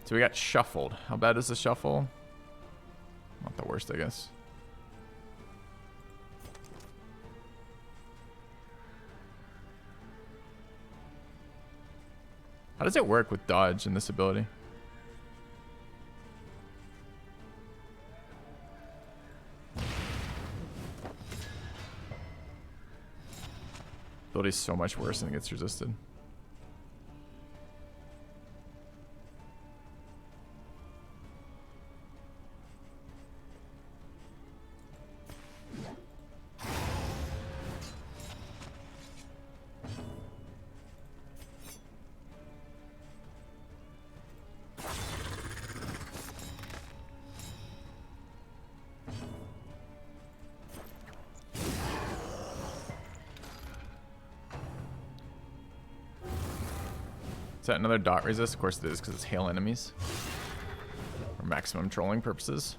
So we got shuffled. How bad is the shuffle? Not the worst, I guess. How does it work with dodge in this ability? Ability's so much worse than it gets resisted. Is that another dot resist? Of course it is, because it's hail enemies. For maximum trolling purposes.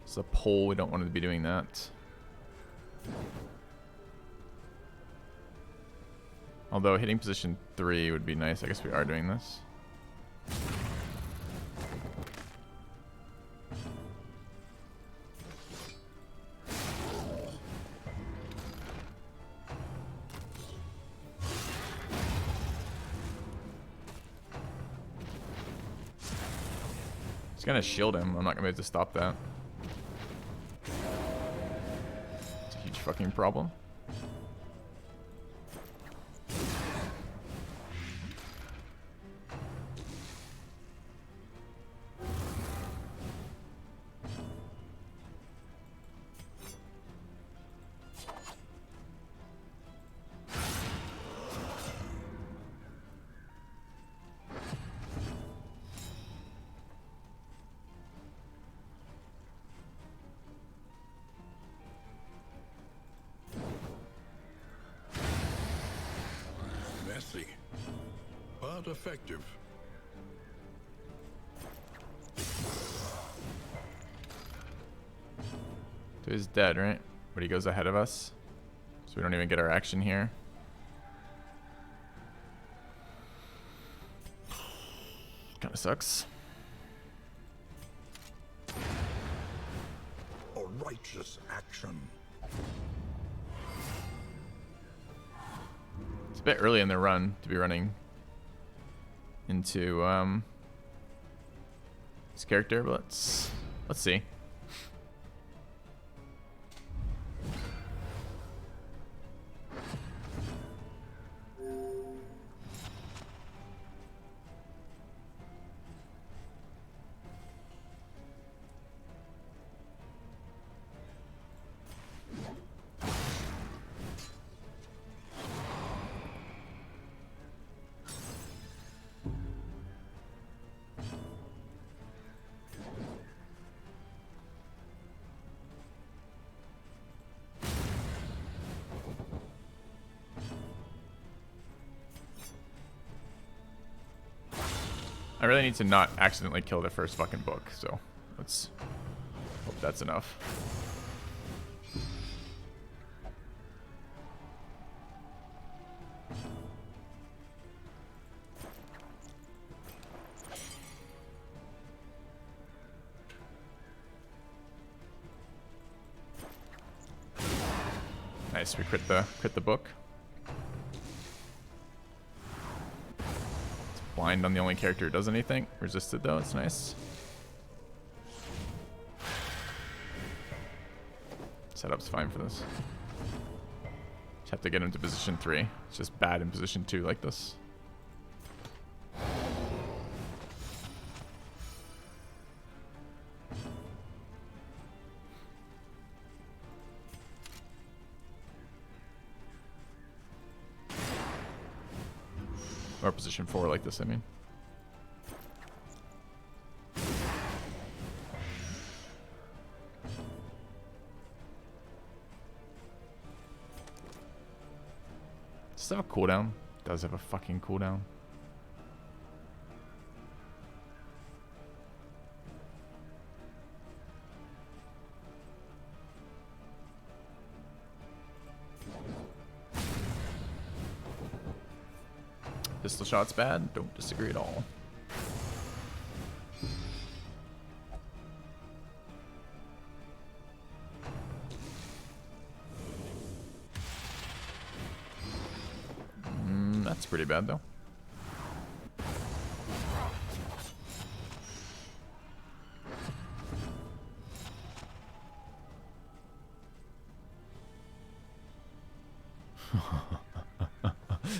It's a pole, we don't want to be doing that. Although hitting position 3 would be nice. I guess we are doing this. It's gonna shield him. I'm not gonna be able to stop that. It's a huge fucking problem. Messy, but effective. So he's dead, right? But he goes ahead of us. So we don't even get our action here. Kinda sucks. A righteous action. It's a bit early in the run to be running into his character, but let's see. I really need to not accidentally kill the first fucking book, so let's hope that's enough. Nice, we crit the book. Blind on the only character who does anything. Resisted though, it's nice. Setup's fine for this. Just have to get him to position 3. It's just bad in position 2 like this. Or position 4 like this, I mean. Does it have a cooldown? It does have a fucking cooldown. Pistol shot's bad. Don't disagree at all. That's pretty bad though.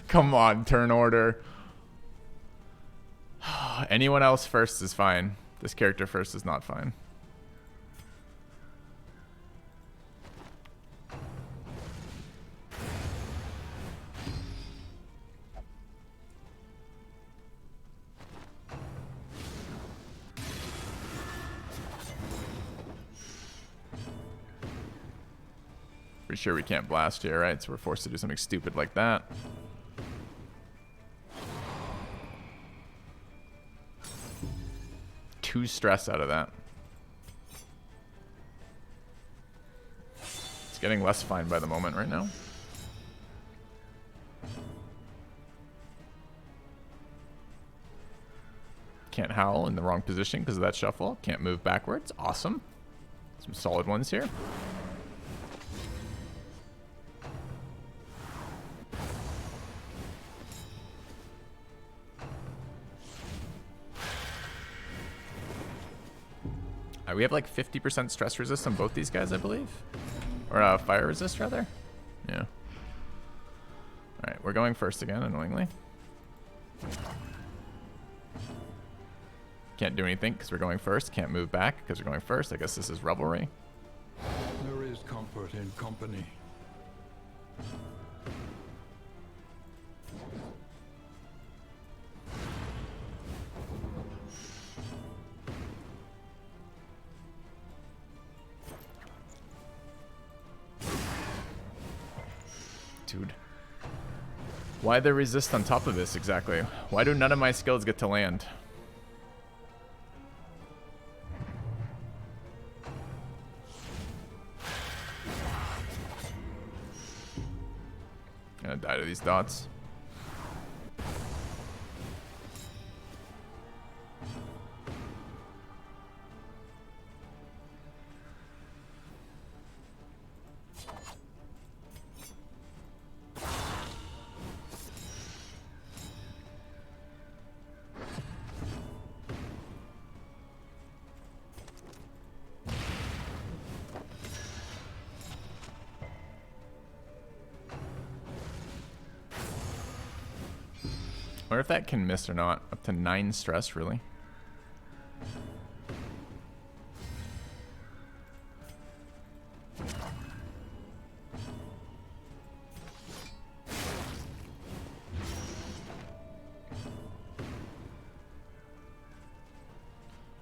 Come on, turn order. Anyone else first is fine. This character first is not fine. Pretty sure we can't blast here, right? So we're forced to do something stupid like that. Two stress out of that. It's getting less fine by the moment right now. Can't howl in the wrong position because of that shuffle. Can't move backwards. Awesome. Some solid ones here. We have like 50% stress resist on both these guys, I believe. Or fire resist, rather. Yeah. Alright, we're going first again, annoyingly. Can't do anything because we're going first. Can't move back because we're going first. I guess this is revelry. There is comfort in company. Dude. Why the resist on top of this exactly? Why do none of my skills get to land? Gonna die to these dots. I wonder if that can miss or not. Up to 9 stress, really.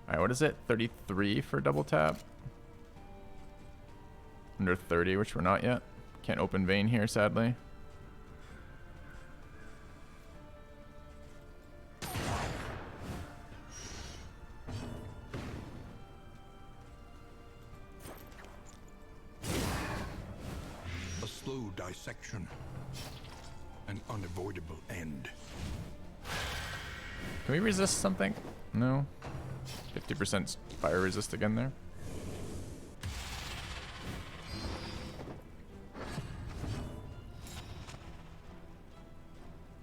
Alright, what is it? 33 for double tap? Under 30, which we're not yet. Can't open vein here, sadly. Slow dissection. An unavoidable end. Can we resist something? No. 50% fire resist again there.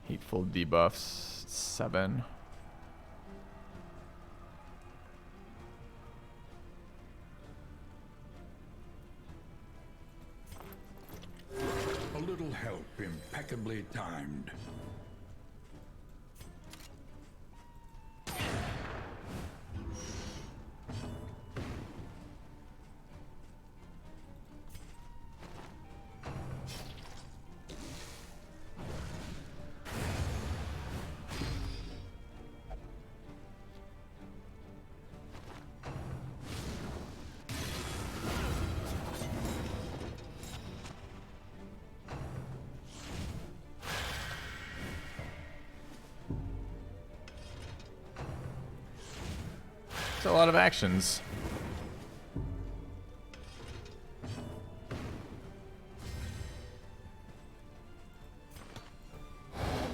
Hateful debuffs. 7. A little help, impeccably timed. A lot of actions.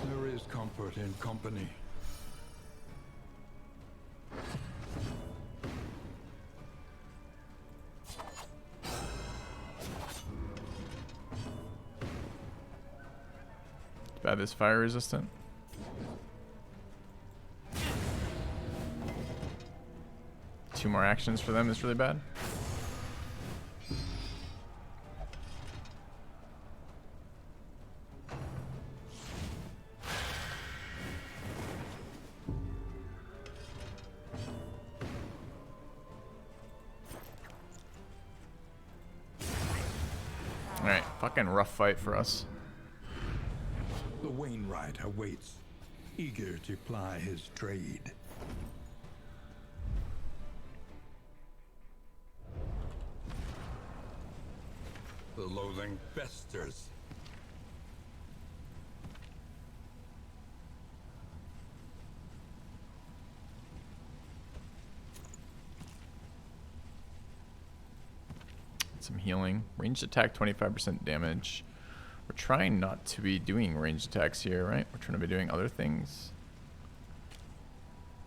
There is comfort in company. Bad is fire resistant. Two more actions for them is really bad. Alright, fucking rough fight for us. The Wainwright awaits, eager to ply his trade. The loathing festers. Some healing. Ranged attack, 25% damage. We're trying not to be doing ranged attacks here, right? We're trying to be doing other things.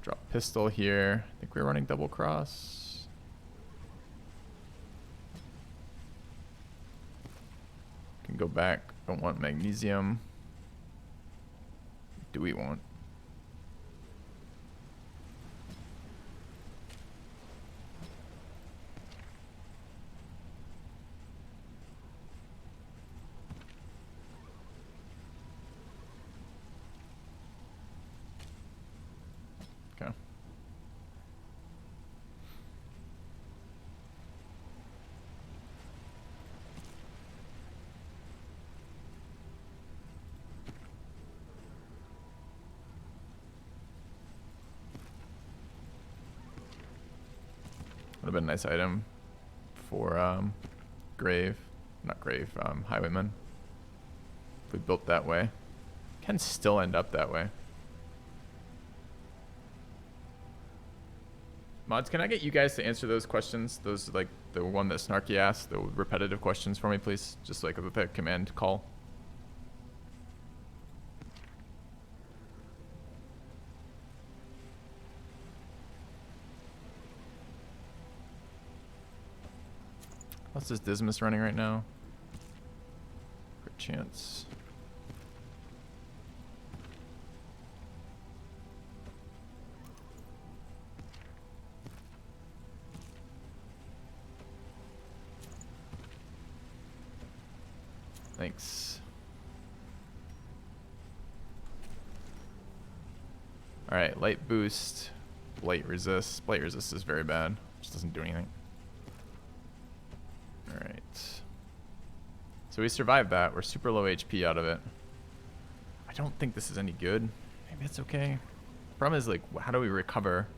Drop pistol here. I think we're running double cross. Can go back. Don't want magnesium. Do we want? Would have been a nice item for highwayman. If we built that way. Can still end up that way. Mods, can I get you guys to answer those questions? Those, like, the one that Snarky asked, the repetitive questions for me, please? Just like with the command call. What's this Dismas running right now? For chance. Thanks. Alright, light boost, blight resist. Blight resist is very bad. Just doesn't do anything. Alright. So we survived that. We're super low HP out of it. I don't think this is any good. Maybe it's okay. Problem is, like, how do we recover?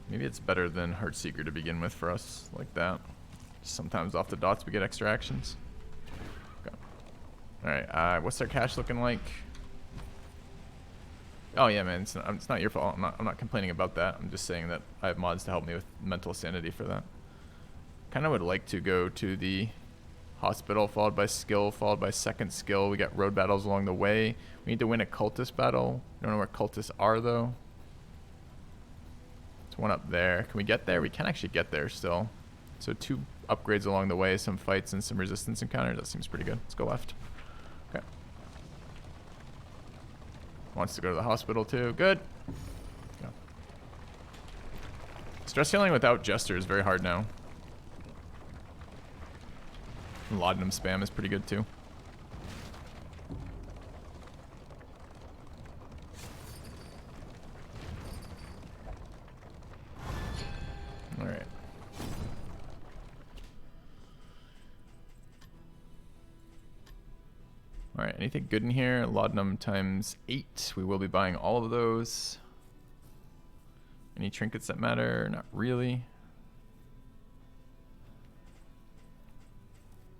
Maybe it's better than Heartseeker to begin with for us, like that. Sometimes off the dots we get extra actions. Okay. Alright, what's our cash looking like? Oh yeah, man, it's not your fault. I'm not complaining about that. I'm just saying that I have mods to help me with mental sanity for that. Kind of would like to go to the hospital, followed by skill, followed by second skill. We got road battles along the way. We need to win a cultist battle. Don't know where cultists are though. There's one up there. Can we get there? We can actually get there still. So 2 upgrades along the way, some fights and some resistance encounters. That seems pretty good. Let's go left. Okay. Wants to go to the hospital too. Good. Go. Stress healing without Jester is very hard now. Laudanum spam is pretty good too. Alright. Alright, anything good in here? Laudanum times 8. We will be buying all of those. Any trinkets that matter? Not really.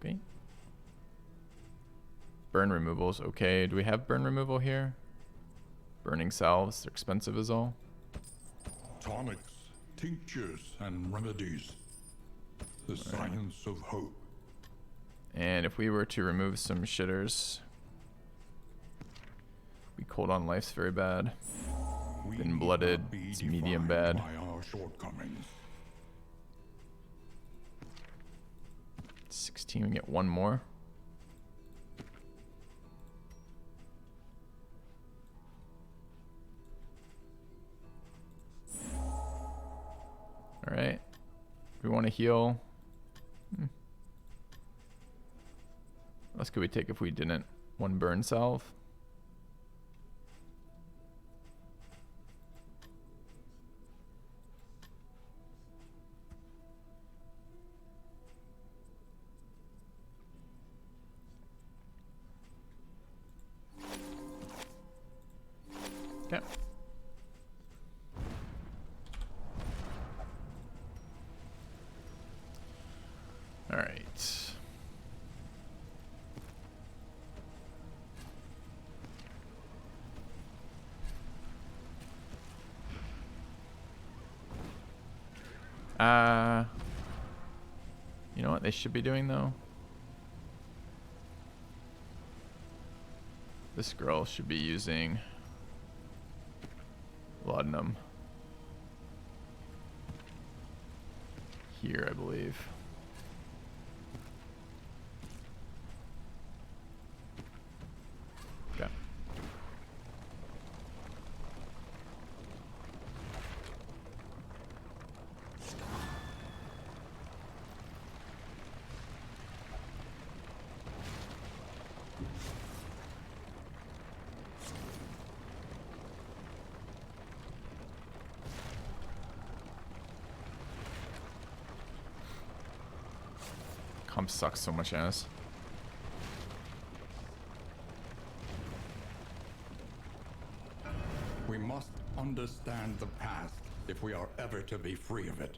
Okay. Burn removals. Okay, do we have burn removal here? Burning salves. They're expensive as all. Tonics, tinctures, and remedies. The science of hope. And if we were to remove some shitters, be cold on life's very bad. Thin blooded, it's medium bad. By our shortcomings. 16, we get one more. Alright. We want to heal. What else could we take if we didn't? One burn salve. Okay. All right. You know what they should be doing though? This girl should be using laudanum here, I believe. Okay. Comp sucks so much ass. We must understand the past if we are ever to be free of it.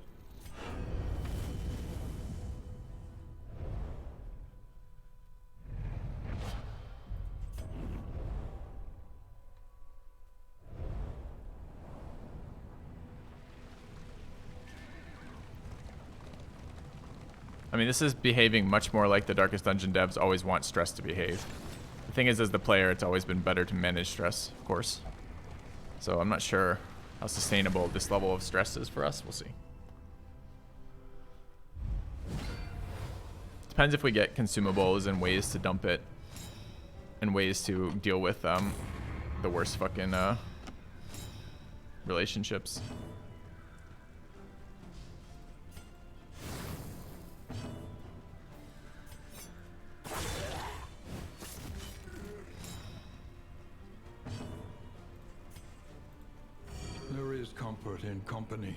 I mean, this is behaving much more like the Darkest Dungeon devs always want stress to behave. The thing is, as the player, it's always been better to manage stress, of course. So I'm not sure how sustainable this level of stress is for us. We'll see. Depends if we get consumables and ways to dump it, and ways to deal with the worst fucking relationships. There is comfort in company.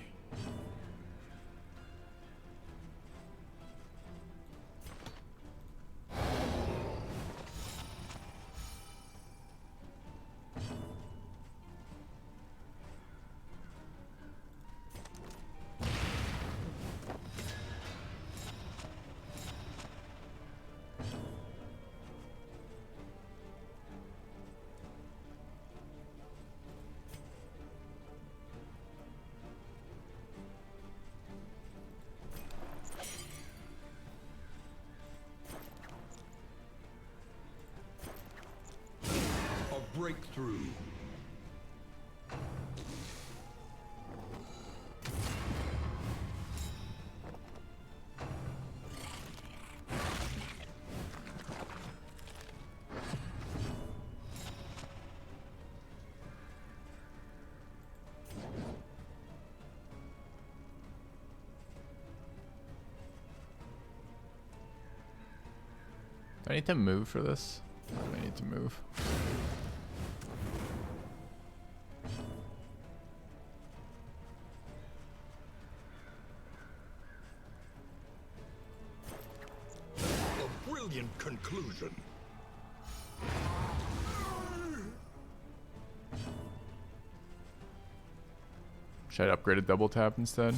Breakthrough. Do I need to move for this? Or do I need to move? Conclusion. Should I upgrade a double tap instead?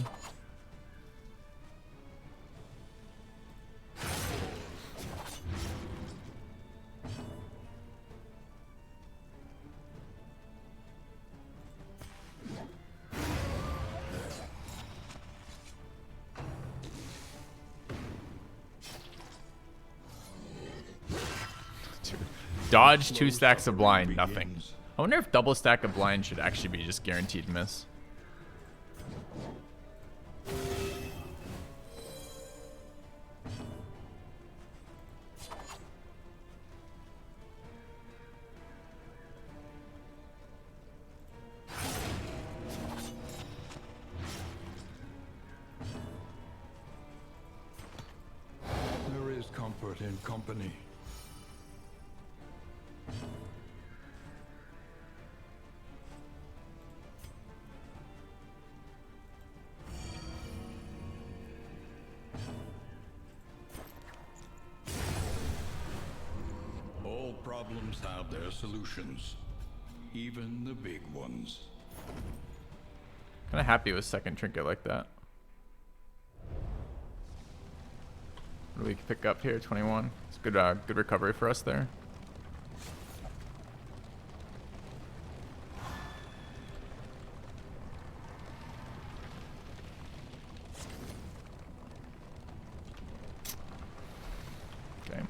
Dodge 2 stacks of blind, nothing. I wonder if double stack of blind should actually be just guaranteed miss. There is comfort in company. All problems have their solutions, even the big ones. Kind of happy with second trinket like that. What do we pick up here? 21. It's good. Good recovery for us there. Okay.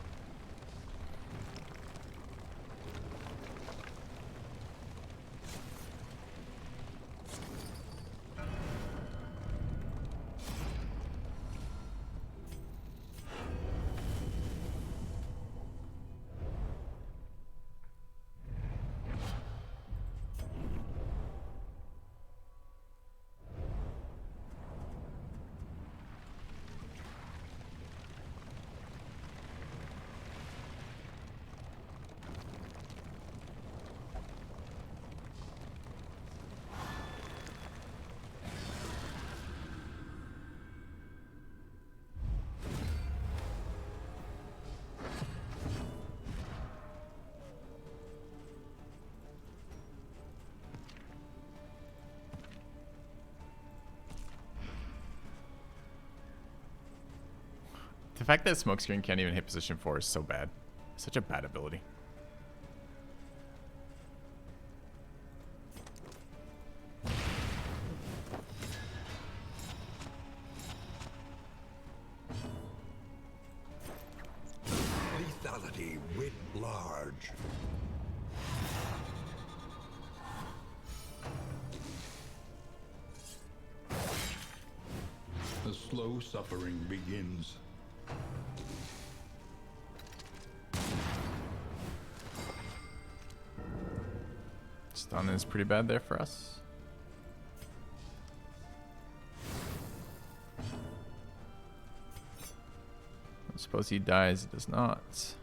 The fact that Smokescreen can't even hit position 4 is so bad. Such a bad ability. Lethality writ large. The slow suffering begins. Stun is pretty bad there for us. I suppose he dies, he does not.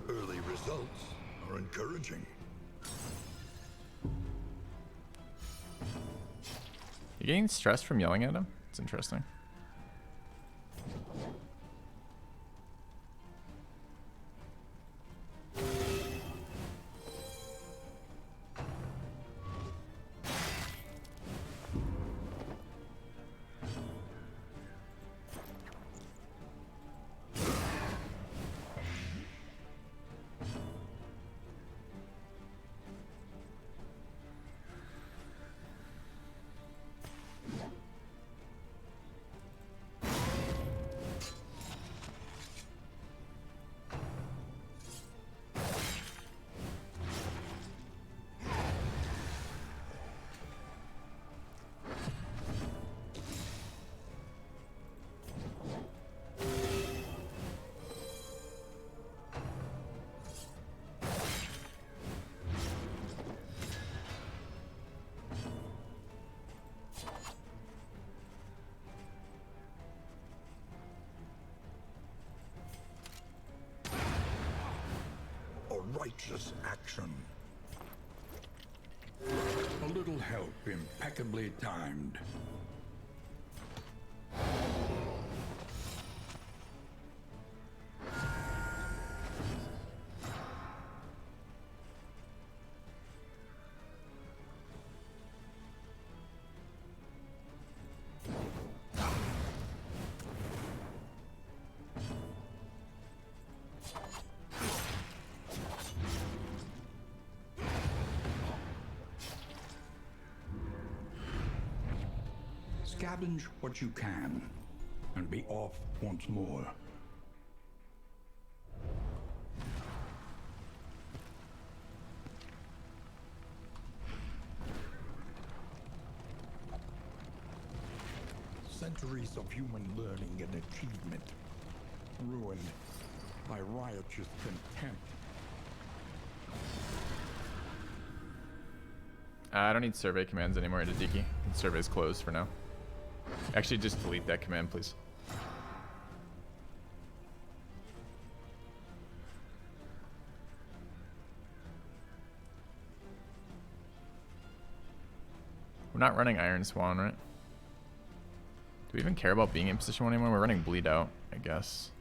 Early results are encouraging. You getting stressed from yelling at him? It's interesting. A righteous action. A little help impeccably timed. Scavenge what you can, and be off once more. Centuries of human learning and achievement, ruined by riotous contempt. I don't need survey commands anymore at Adiki. Survey's closed for now. Actually, just delete that command, please. We're not running Iron Swan, right? Do we even care about being in position 1 anymore? We're running Bleed Out, I guess.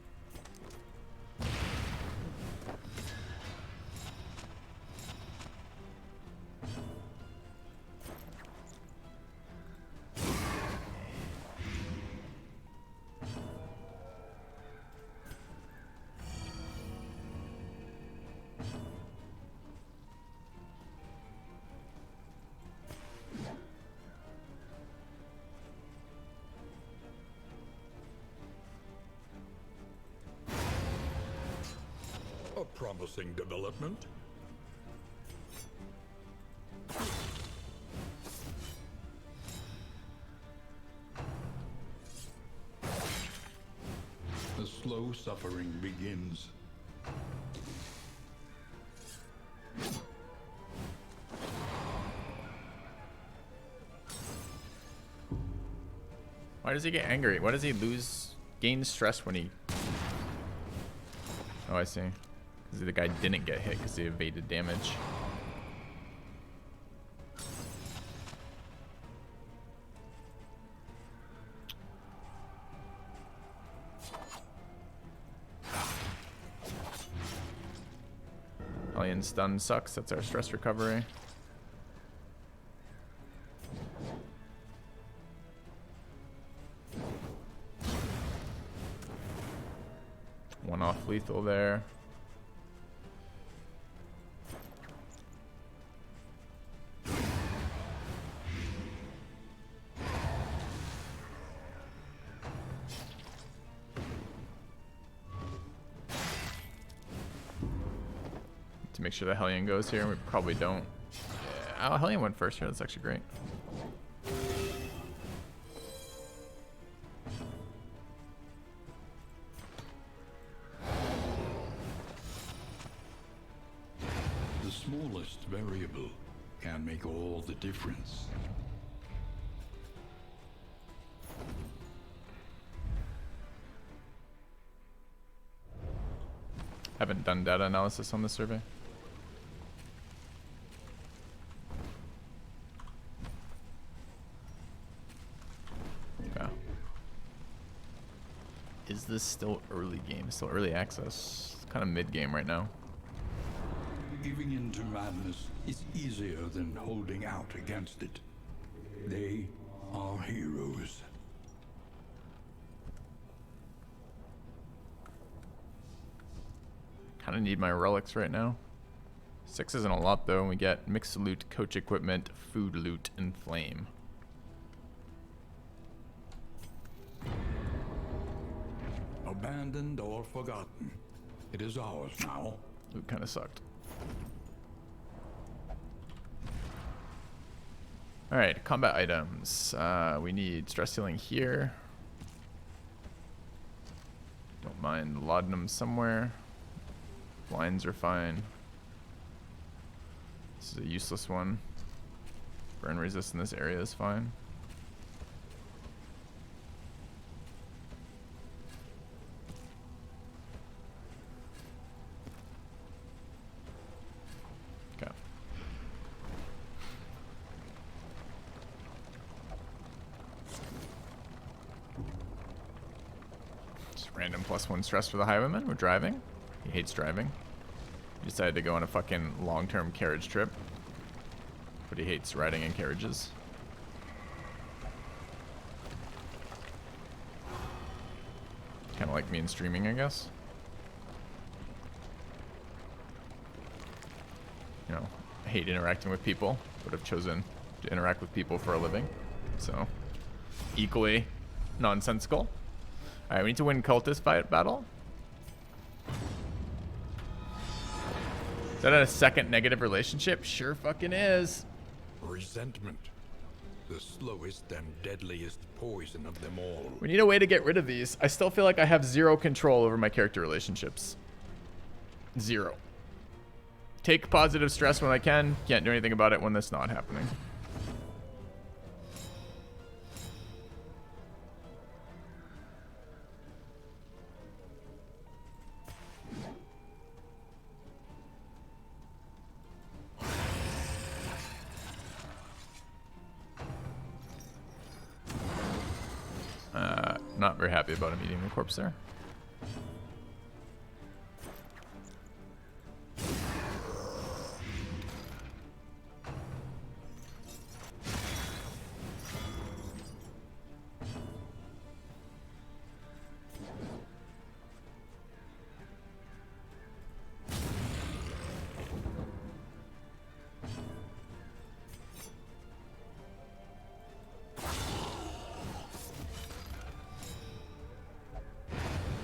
A promising development. The slow suffering begins. Why does he get angry? Why does he gain stress when he... Oh, I see. Because the guy didn't get hit because he evaded damage. Alien stun sucks. That's our stress recovery. One off lethal there. To make sure the Hellion goes here, we probably don't. Yeah. Oh, Hellion went first here. That's actually great. The smallest variable can make all the difference. Haven't done data analysis on this survey. Yeah. Is this still early game? Still early access? It's kind of mid game right now. Giving in to madness is easier than holding out against it. They are heroes. Kind of need my relics right now. 6 isn't a lot though. We get mixed loot, coach equipment, food loot, and flame. Abandoned or forgotten. It is ours now. Loot kind of sucked. Alright, combat items. We need stress healing here. Don't mind laudanum somewhere. Blinds are fine. This is a useless one. Burn resist in this area is fine. Okay. Just random +1 stress for the highwayman. We're driving. He hates driving. He decided to go on a fucking long-term carriage trip. But he hates riding in carriages. Kind of like me in streaming, I guess. You know, I hate interacting with people, but have chosen to interact with people for a living. So, equally nonsensical. Alright, we need to win cultist fight battle. Is that a second negative relationship? Sure fucking is. Resentment. The slowest and deadliest poison of them all. We need a way to get rid of these. I still feel like I have zero control over my character relationships. Zero. Take positive stress when I can. Can't do anything about it when that's not happening. Not very happy about him eating the corpse there.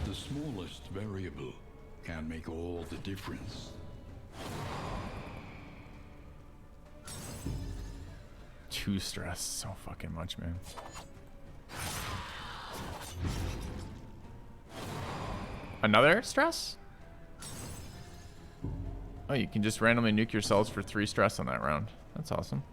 The smallest variable can make all the difference. Too stressed so fucking much, man. Another stress? Oh, you can just randomly nuke yourselves for 3 stress on that round. That's awesome.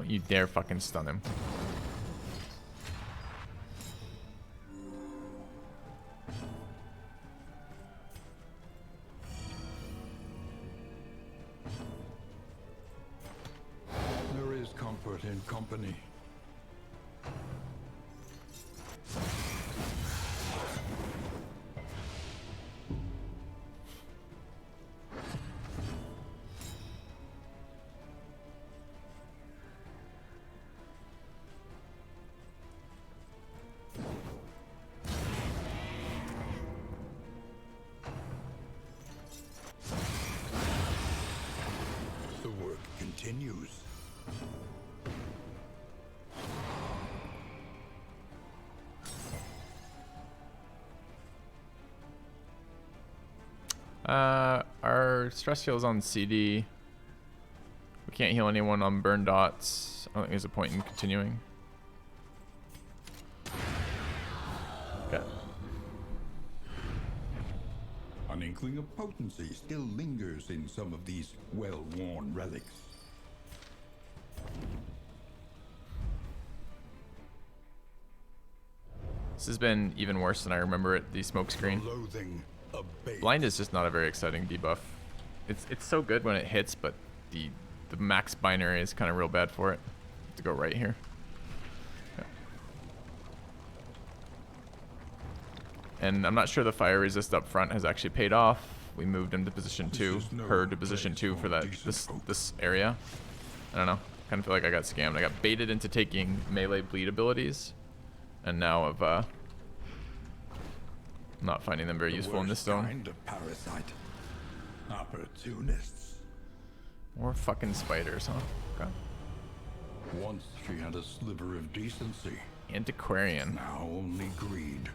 Don't you dare fucking stun him. There is comfort in company. The work continues. Our stress heal's on CD. We can't heal anyone on burn dots. I don't think there's a point in continuing. Okay. An inkling of potency still lingers in some of these well-worn relics. This has been even worse than I remember it, the smoke screen. Loathing abates. Blind is just not a very exciting debuff. It's so good when it hits, but the max binary is kind of real bad for it. To go right here. Yeah. And I'm not sure the fire resist up front has actually paid off. We moved him to position 2, her to position 2 for that this area. I don't know. Kind of feel like I got scammed. I got baited into taking melee bleed abilities, and now I've not finding them very useful in this zone. Kind of parasite. Opportunists. More fucking spiders, huh? Okay. Once she had a sliver of decency. Antiquarian. Now only greed.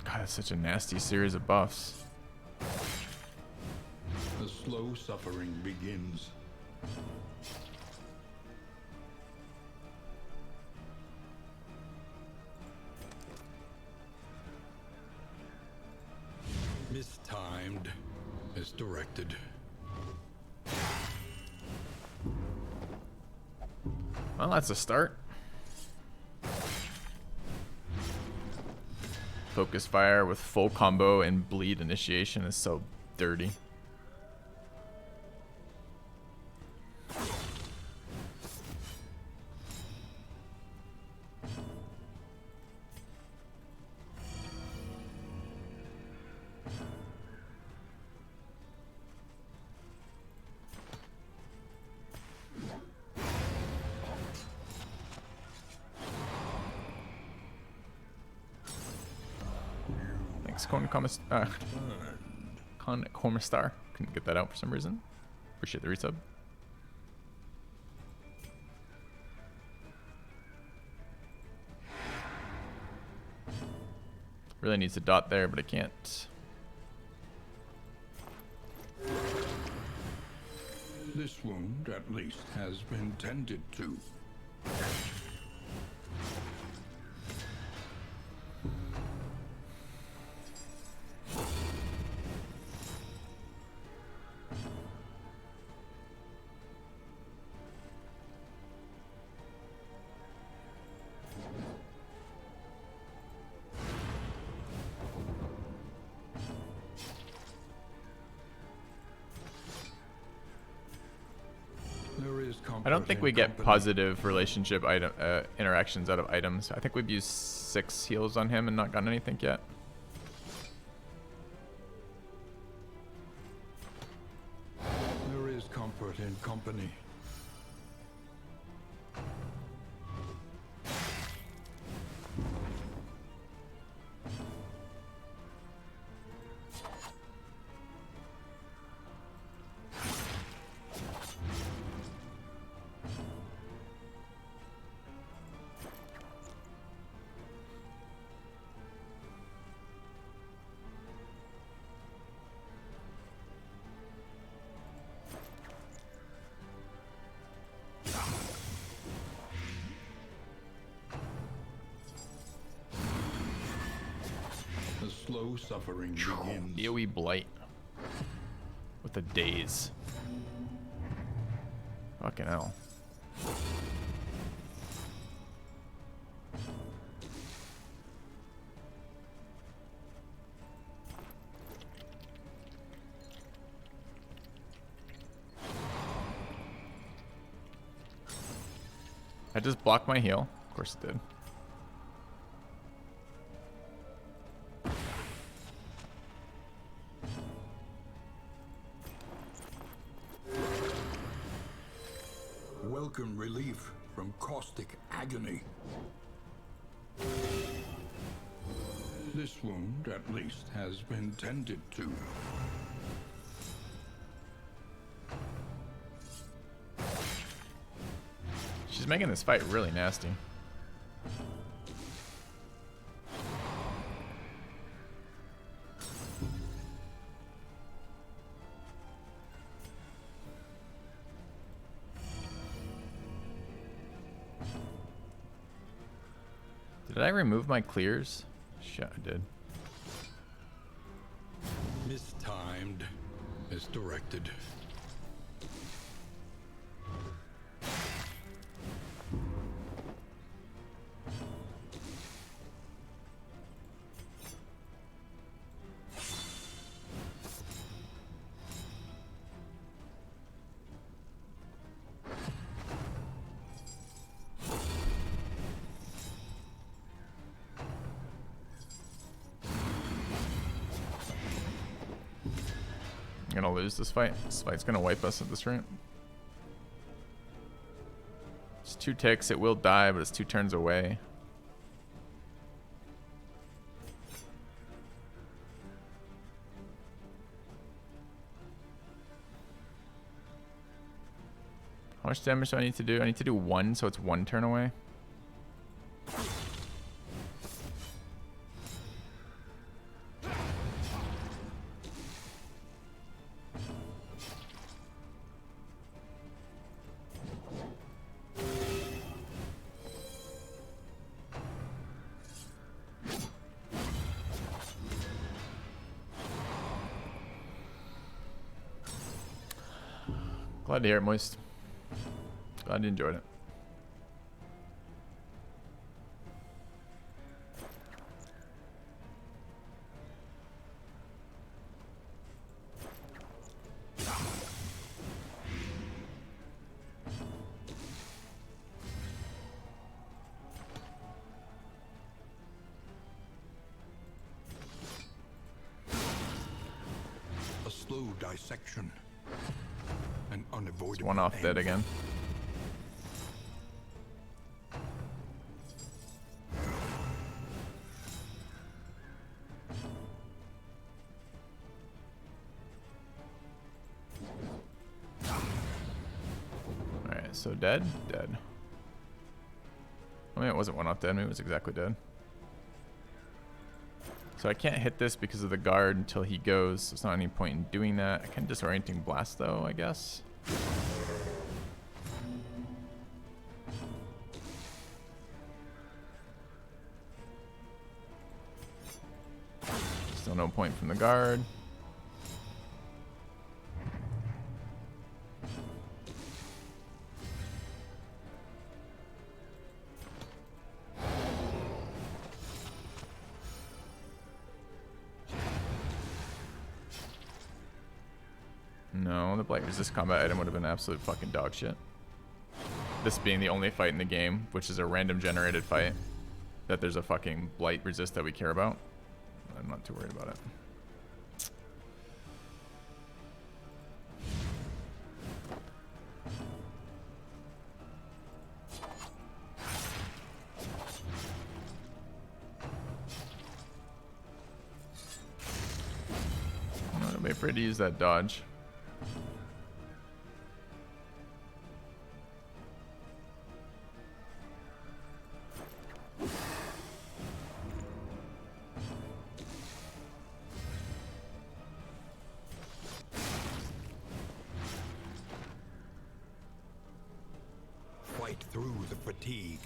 God, that's such a nasty series of buffs. The slow suffering begins. Mistimed, misdirected. Well, that's a start. Focus fire with full combo and bleed initiation is so dirty. Thanks, Cormistar. Couldn't get that out for some reason. Appreciate the resub. Really needs a dot there, but I can't. This wound, at least, has been tended to. I don't think we get positive relationship item interactions out of items. I think we've used 6 heals on him and not gotten anything yet. There is comfort in company. slow suffering begins. AoE blight. With a daze. Fucking hell. I just blocked my heal. Of course it did. Welcome relief from caustic agony. This wound, at least, has been tended to. She's making this fight really nasty. Did I remove my clears? Shit, I did. Mistimed, misdirected. I'm gonna lose this fight. This fight's gonna wipe us at this rate. It's 2 ticks. It will die, but it's 2 turns away. How much damage do I need to do? I need to do 1, so it's 1 turn away. Glad to hear it, Moist. Glad you enjoyed it. A slow dissection. An unavoidable It's 1 off dead again. Alright, so dead? Dead. I mean, it wasn't 1 off dead, maybe it was exactly dead. So I can't hit this because of the guard until he goes. So there's not any point in doing that. I can disorienting blast though, I guess. Still no point from the guard. No, the Blight Resist combat item would have been absolute fucking dog shit. This being the only fight in the game, which is a random generated fight, that there's a fucking Blight Resist that we care about. I'm not too worried about it. Don't be afraid to use that dodge. Fight through the fatigue.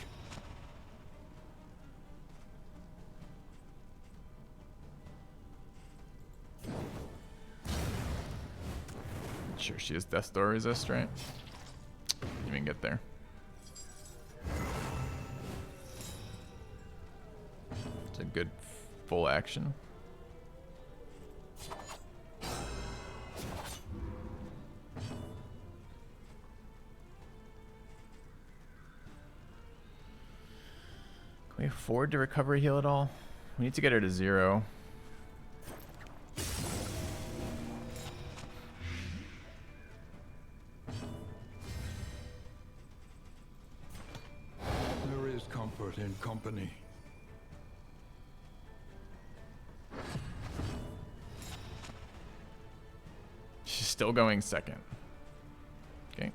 sure she has Death's Door resist, right? Didn't even get there. It's a good full action. Can we afford to recovery heal at all? We need to get her to 0. There is comfort in company. She's still going second. Okay.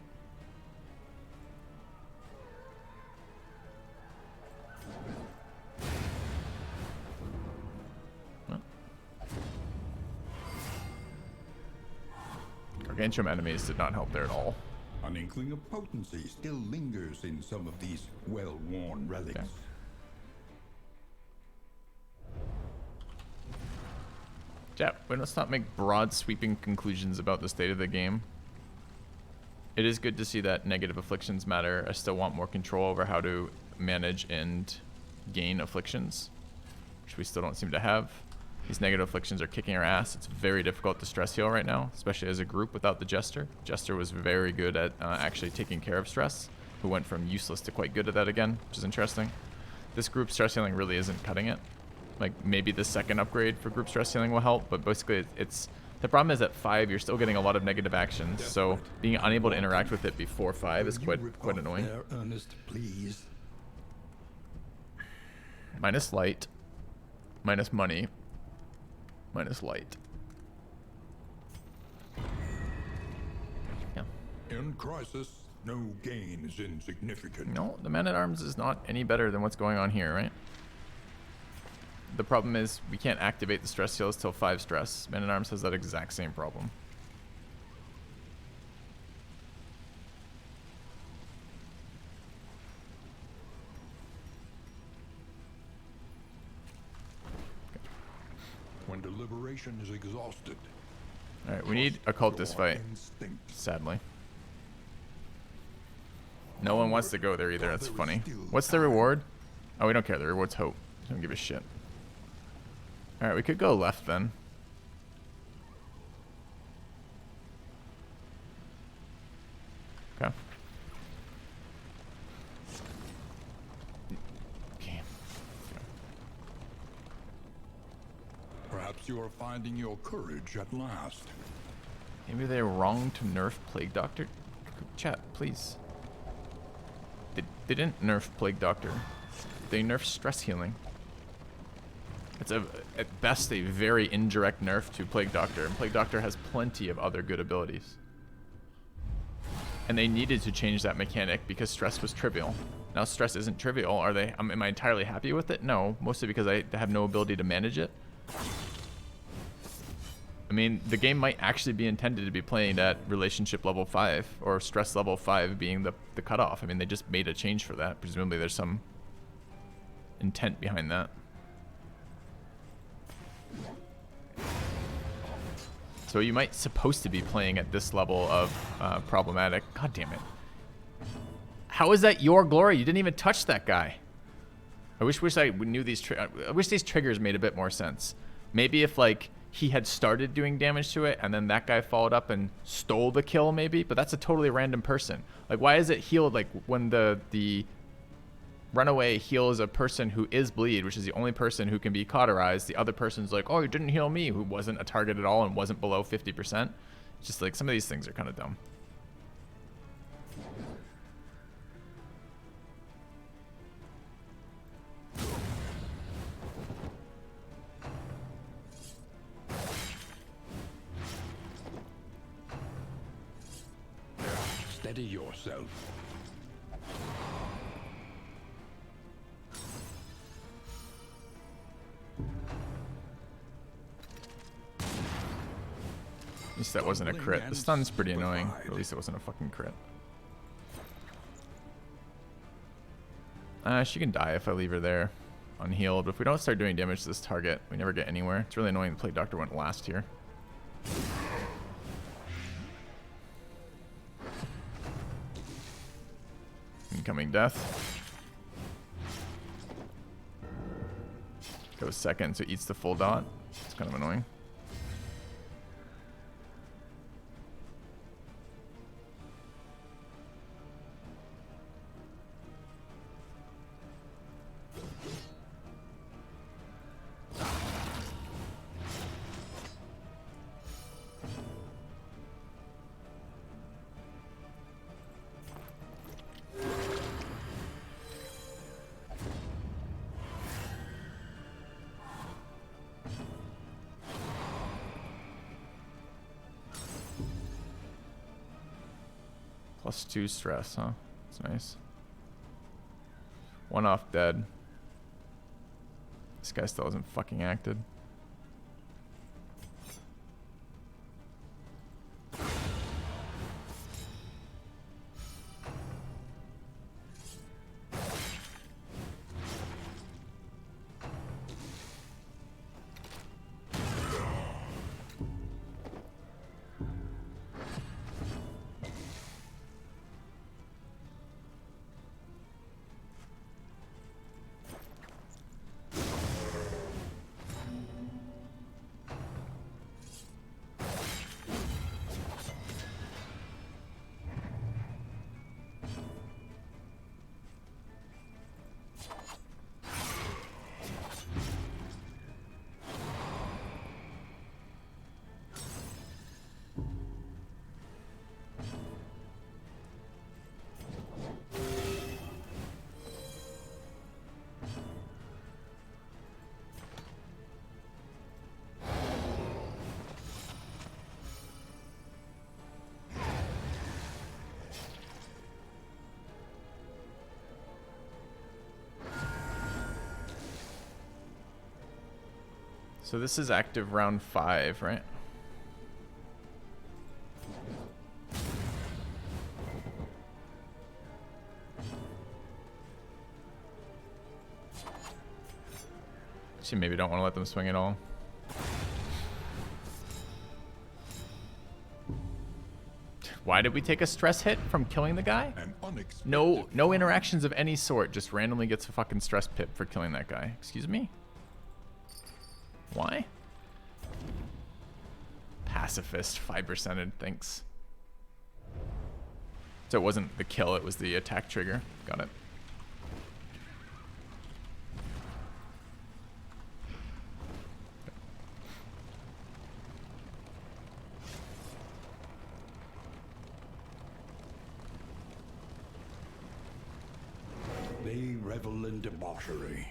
Gargantuan enemies did not help there at all. An inkling of potency still lingers in some of these well-worn relics. Okay. Chat, let's not make broad sweeping conclusions about the state of the game. It is good to see that negative afflictions matter. I still want more control over how to manage and gain afflictions, which we still don't seem to have. These negative afflictions are kicking our ass. It's very difficult to stress heal right now, especially as a group without the Jester. Jester was very good at actually taking care of stress, who went from useless to quite good at that again, which is interesting. This group stress healing really isn't cutting it. Like, maybe the second upgrade for group stress healing will help, but basically it's the problem is at 5 you're still getting a lot of negative actions, so being unable to interact with it before 5 is quite annoying. There, Ernest, please. Minus light, minus money, minus light. Yeah. In crisis, no gain is insignificant. No, the Man-at-Arms is not any better than what's going on here, right? The problem is we can't activate the stress heals till 5 stress. Man-at-Arms has that exact same problem. When deliberation is exhausted. Alright, we need a cultist fight, sadly. No one wants to go there either, that's funny. What's the reward? Oh, we don't care, the reward's hope. Don't give a shit. Alright, we could go left then. Okay. Okay. Perhaps you are finding your courage at last. Maybe they're wrong to nerf Plague Doctor? Chat, please. They didn't nerf Plague Doctor. They nerfed stress healing. It's at best a very indirect nerf to Plague Doctor, and Plague Doctor has plenty of other good abilities. And they needed to change that mechanic because stress was trivial. Now stress isn't trivial. Am I entirely happy with it? No, mostly because I have no ability to manage it. I mean, the game might actually be intended to be playing at relationship level 5, or stress level 5 being the cutoff. I mean, they just made a change for that. Presumably there's some intent behind that. So you might supposed to be playing at this level of problematic. God damn it. How is that your glory? You didn't even touch that guy. I wish I knew these I wish these triggers made a bit more sense. Maybe if like he had started doing damage to it and then that guy followed up and stole the kill maybe, but that's a totally random person. Like why is it healed like when the runaway heals a person who is bleed, which is the only person who can be cauterized. The other person's like, oh, you didn't heal me, who wasn't a target at all and wasn't below 50%. It's just like some of these things are kind of dumb. Steady yourself. At least that wasn't a crit. The stun's pretty annoying, but at least it wasn't a fucking crit. She can die if I leave her there unhealed, but if we don't start doing damage to this target, we never get anywhere. It's really annoying the Plague Doctor went last here. Incoming death. Goes second, so eats the full dot. It's kind of annoying. +2 stress, huh? That's nice. 1 off dead. This guy still hasn't fucking acted. So this is active round 5, right? Actually, maybe don't want to let them swing at all. Why did we take a stress hit from killing the guy? No interactions of any sort. Just randomly gets a fucking stress pip for killing that guy. Excuse me? Why? Pacifist, 5%ed, thanks. So it wasn't the kill, it was the attack trigger. Got it. They revel in debauchery,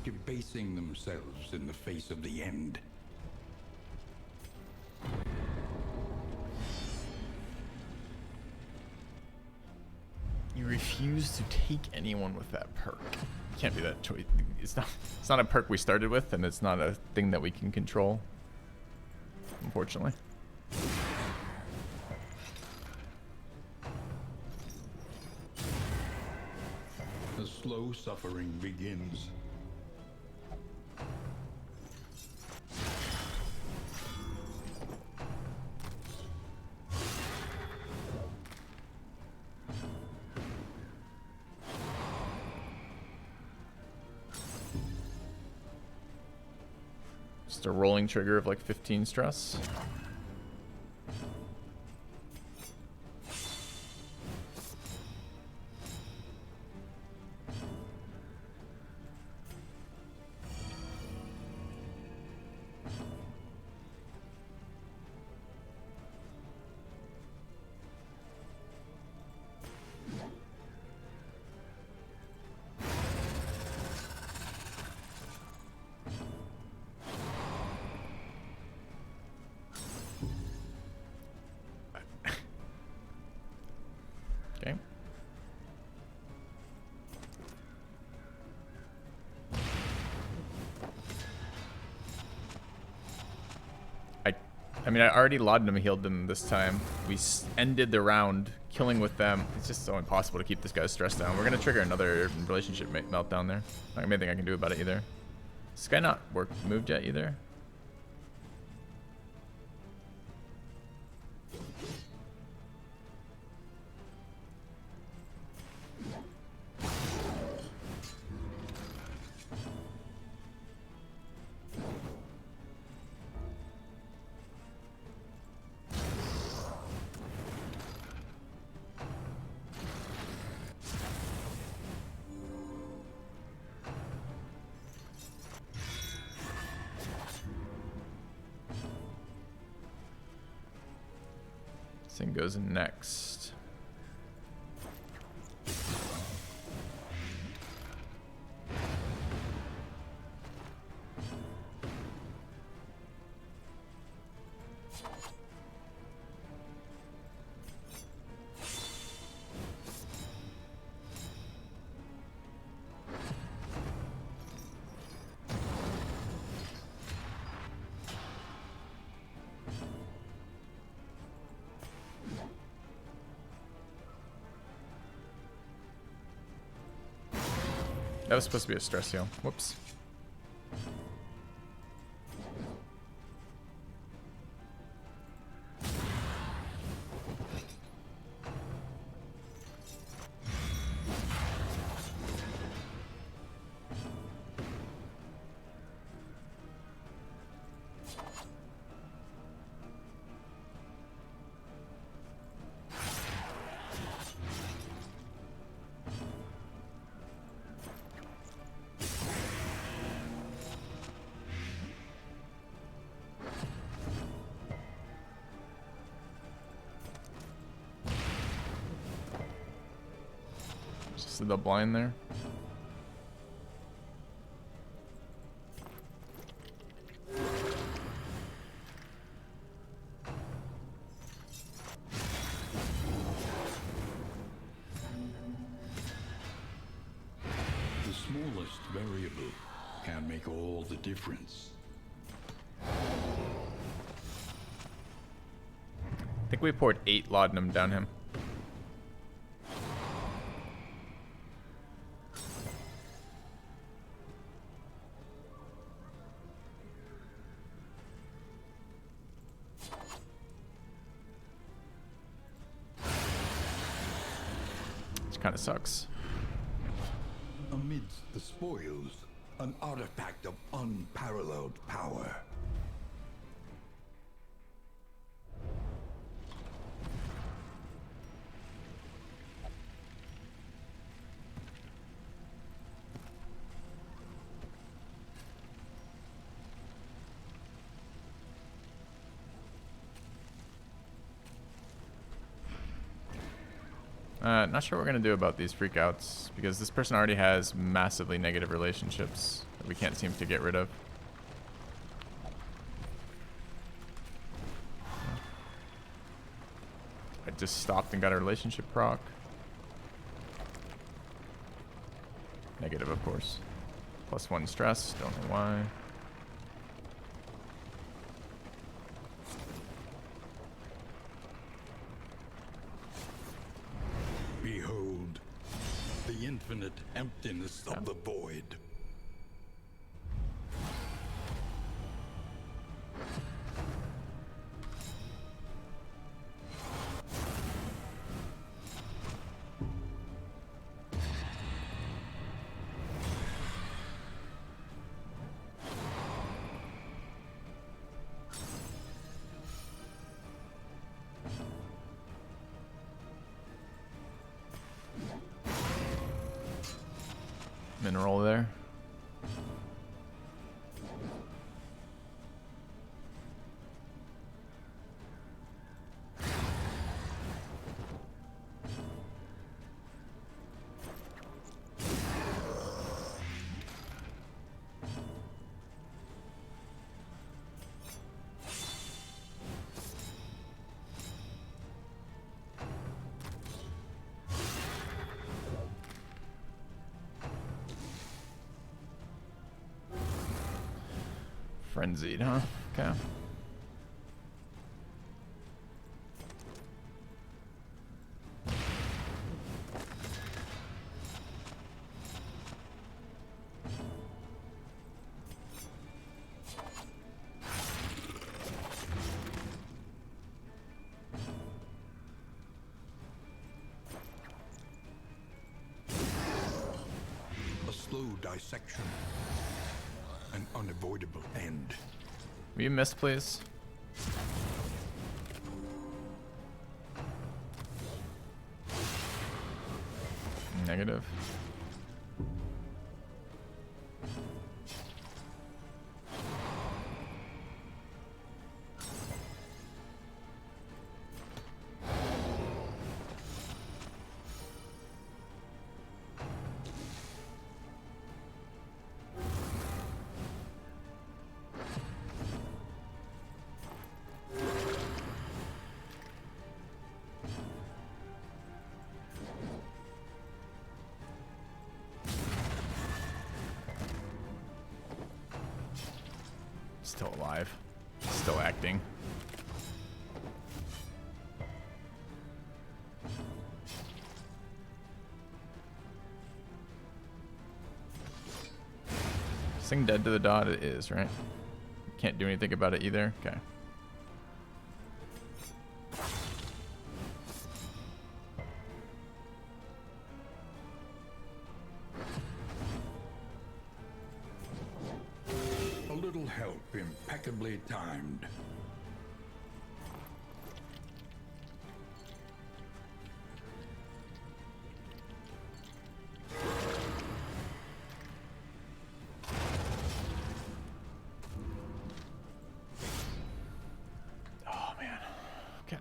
debasing themselves in the face of the end. You refuse to take anyone with that perk. Can't be that choice. It's not a perk we started with, and it's not a thing that we can control, unfortunately. The slow suffering begins. Just a rolling trigger of like 15 stress. Okay. I mean, I already laudanum healed them this time. We ended the round killing with them. It's just so impossible to keep this guy's stress down. We're gonna trigger another relationship meltdown there. Not anything I can do about it either. This guy not moved yet either. thing goes next. That was supposed to be a stress heal. Whoops. Just the blind there. The smallest variable can make all the difference. I think we poured 8 laudanum down him. Kind of sucks. Amidst the spoils, an artifact of unparalleled power. Not sure what we're going to do about these freakouts, because this person already has massively negative relationships that we can't seem to get rid of. I just stopped and got a relationship proc. Negative, of course. +1 stress, don't know why. Behold, the infinite emptiness of the void. Mineral there. Frenzied, huh? Okay. A slow dissection. An unavoidable end. Will you miss, please? Negative. still alive. Still acting. This thing dead to the dot? It is, right? Can't do anything about it either? Okay. A little help, impeccably timed. Oh, man. Okay.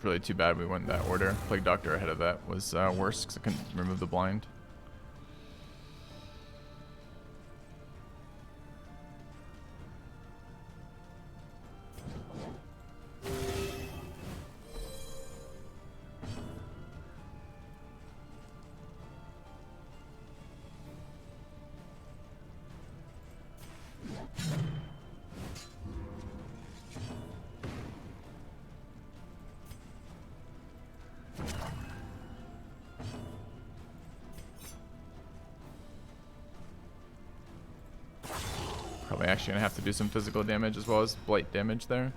Really too bad we went in that order. Plague Doctor ahead of that was worse because I couldn't remove the blind. Probably actually gonna have to do some physical damage as well as blight damage there.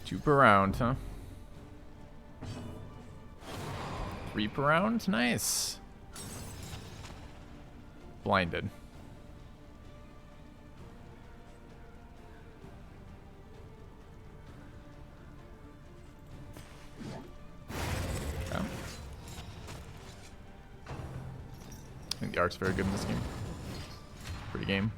Two per round, huh? 3 per round? Nice. Blinded. Okay. I think the art's very good in this game. Pretty game.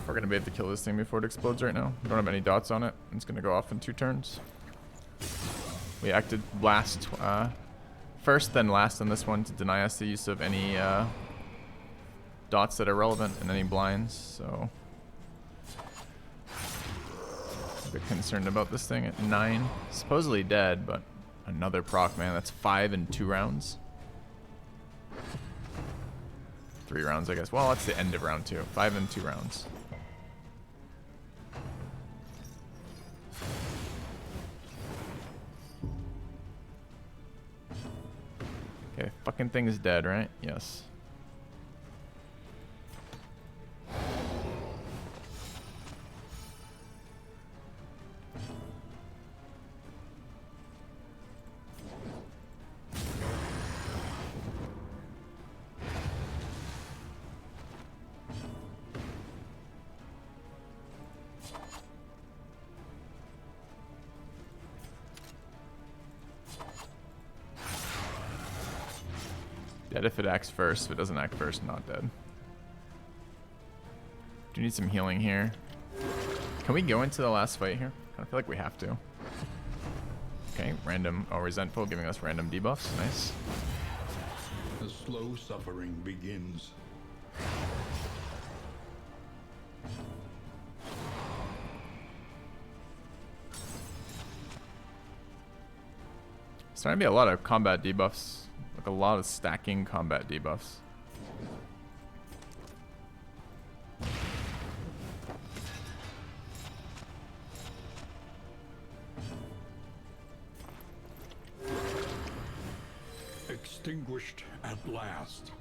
We're gonna be able to kill this thing before it explodes right now. We don't have any dots on it. It's gonna go off in 2 turns. We acted last, first then last on this one to deny us the use of any dots that are relevant and any blinds. So a bit concerned about this thing at 9. Supposedly dead, but another proc, man. That's 5 in 2 rounds. 3 rounds, I guess. Well, that's the end of round 2. 5 in 2 rounds. Okay, fucking thing is dead, right? Yes. Dead if it acts first. If it doesn't act first, not dead. Do need some healing here. Can we go into the last fight here? I feel like we have to. Okay, random. Oh, resentful, giving us random debuffs. Nice. The slow suffering begins. Starting to be a lot of combat debuffs. Like a lot of stacking combat debuffs. extinguished at last.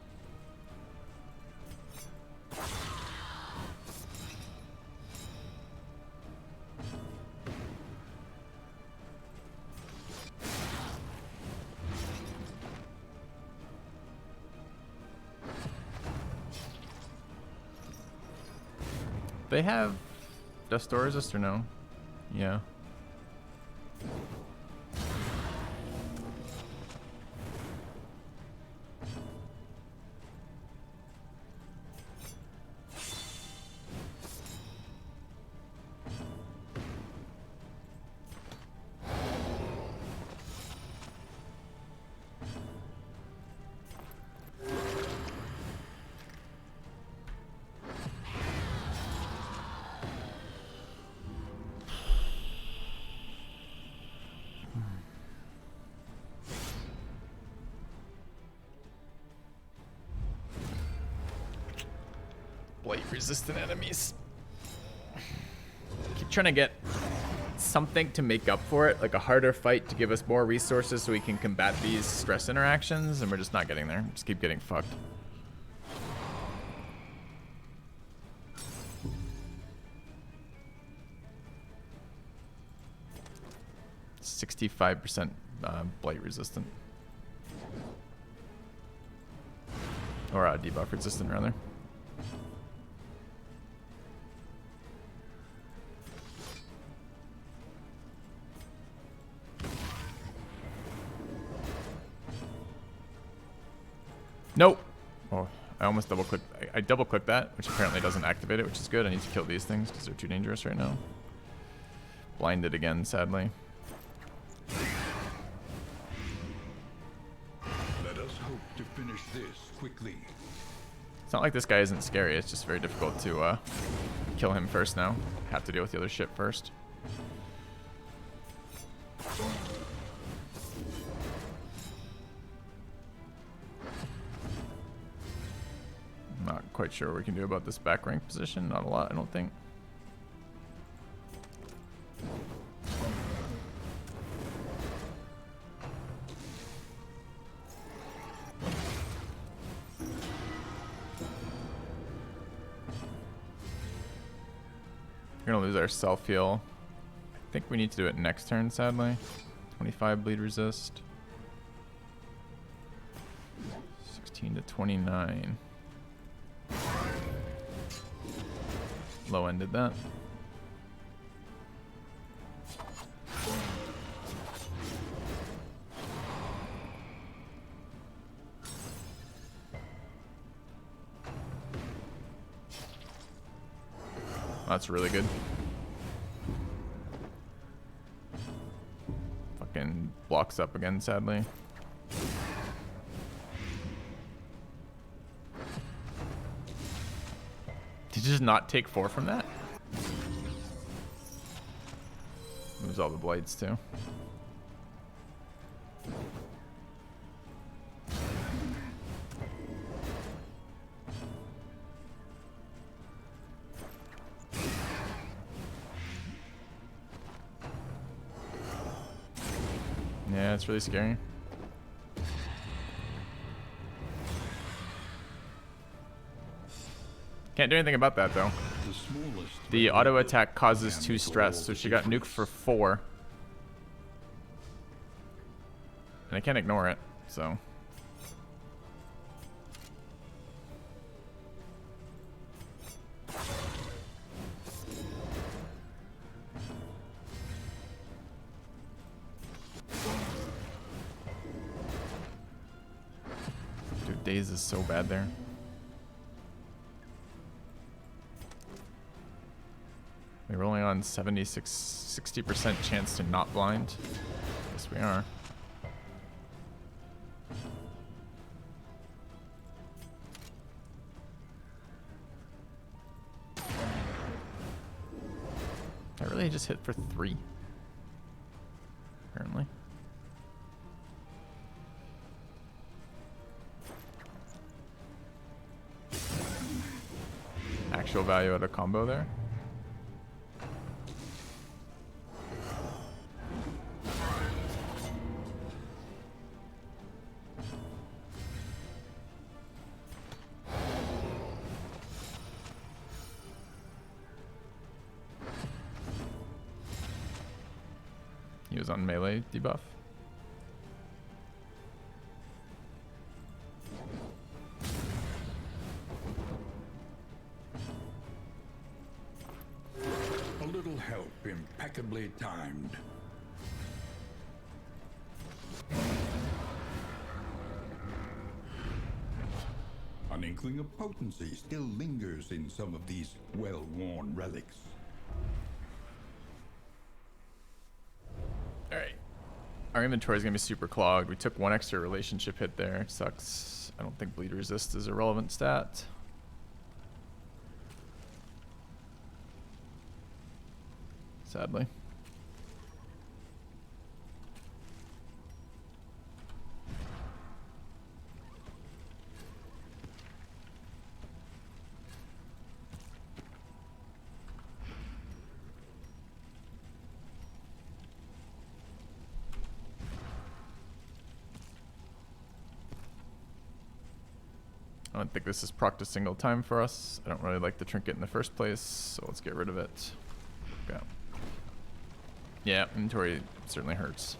They have dust door resist or no? Yeah. Blight resistant enemies. Keep trying to get something to make up for it, like a harder fight to give us more resources so we can combat these stress interactions, and we're just not getting there. Just keep getting fucked. %65% blight resistant. Or debuff resistant, rather. Nope. Oh, I almost double clicked. I double clicked that, which apparently doesn't activate it, which is good. I need to kill these things because they're too dangerous right now. Blinded again, sadly. Let us hope to finish this quickly. It's not like this guy isn't scary. It's just very difficult to kill him first now. Have to deal with the other shit first. Not quite sure what we can do about this back rank position. Not a lot, I don't think. We're gonna lose our self-heal. I think we need to do it next turn, sadly. 25 bleed resist. 16 to 29. Low ended that. That's really good. Fucking blocks up again, sadly. Did you just not take 4 from that? Moves all the blades too. Yeah, it's really scary. Can't do anything about that though. The auto attack causes 2 stress, so she got nuked for 4. And I can't ignore it, so. Dude, Daze is so bad there. We're only on 60% chance to not blind. Yes, we are. I really just hit for 3. Apparently. Actual value of the combo there. was on melee debuff. A little help impeccably timed. An inkling of potency still lingers in some of these well-worn relics. Alright. Our inventory is going to be super clogged. We took one extra relationship hit there. Sucks. I don't think bleed resist is a relevant stat. Sadly. I don't think this is procced a single time for us. I don't really like the trinket in the first place, so let's get rid of it. Okay. Yeah, inventory certainly hurts.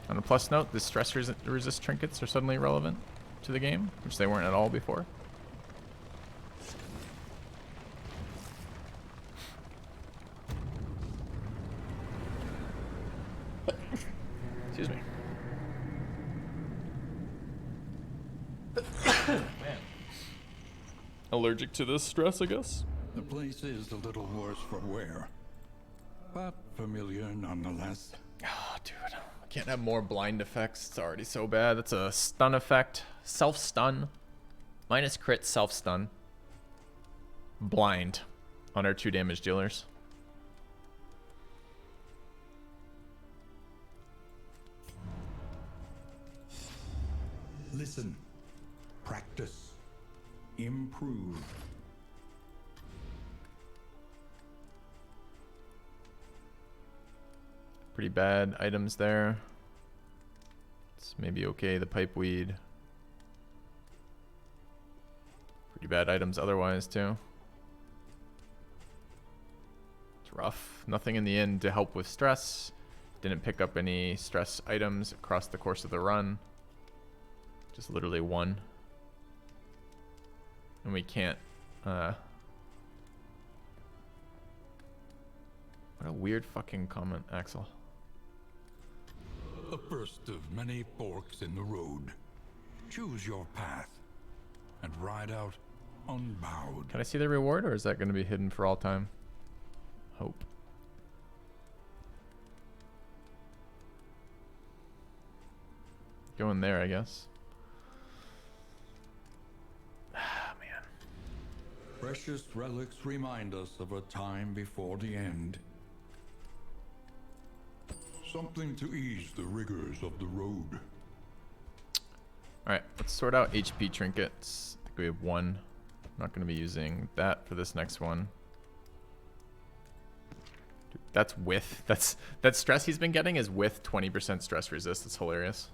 On a plus note, the stress resist trinkets are suddenly relevant to the game, which they weren't at all before. Excuse me. Man. Allergic to this stress, I guess. The place is a little worse for wear, but familiar nonetheless. Oh, dude. I can't have more blind effects. It's already so bad. That's a stun effect. Self-stun. Minus crit, self-stun. Blind on our 2 damage dealers. Listen, practice, improve. Pretty bad items there. It's maybe okay, the pipe weed. Pretty bad items otherwise too. It's rough. Nothing in the end to help with stress. Didn't pick up any stress items across the course of the run. Just literally one. And we can't, what a weird fucking comment, Axel. The first of many forks in the road. Choose your path and ride out unbowed. Can I see the reward, or is that going to be hidden for all time? Hope. Go in there, I guess. Precious relics remind us of a time before the end. Something to ease the rigors of the road. Alright, let's sort out HP trinkets. I think we have one. I'm not going to be using that for this next one. Dude, that's with. That stress he's been getting is with 20% stress resist. It's hilarious.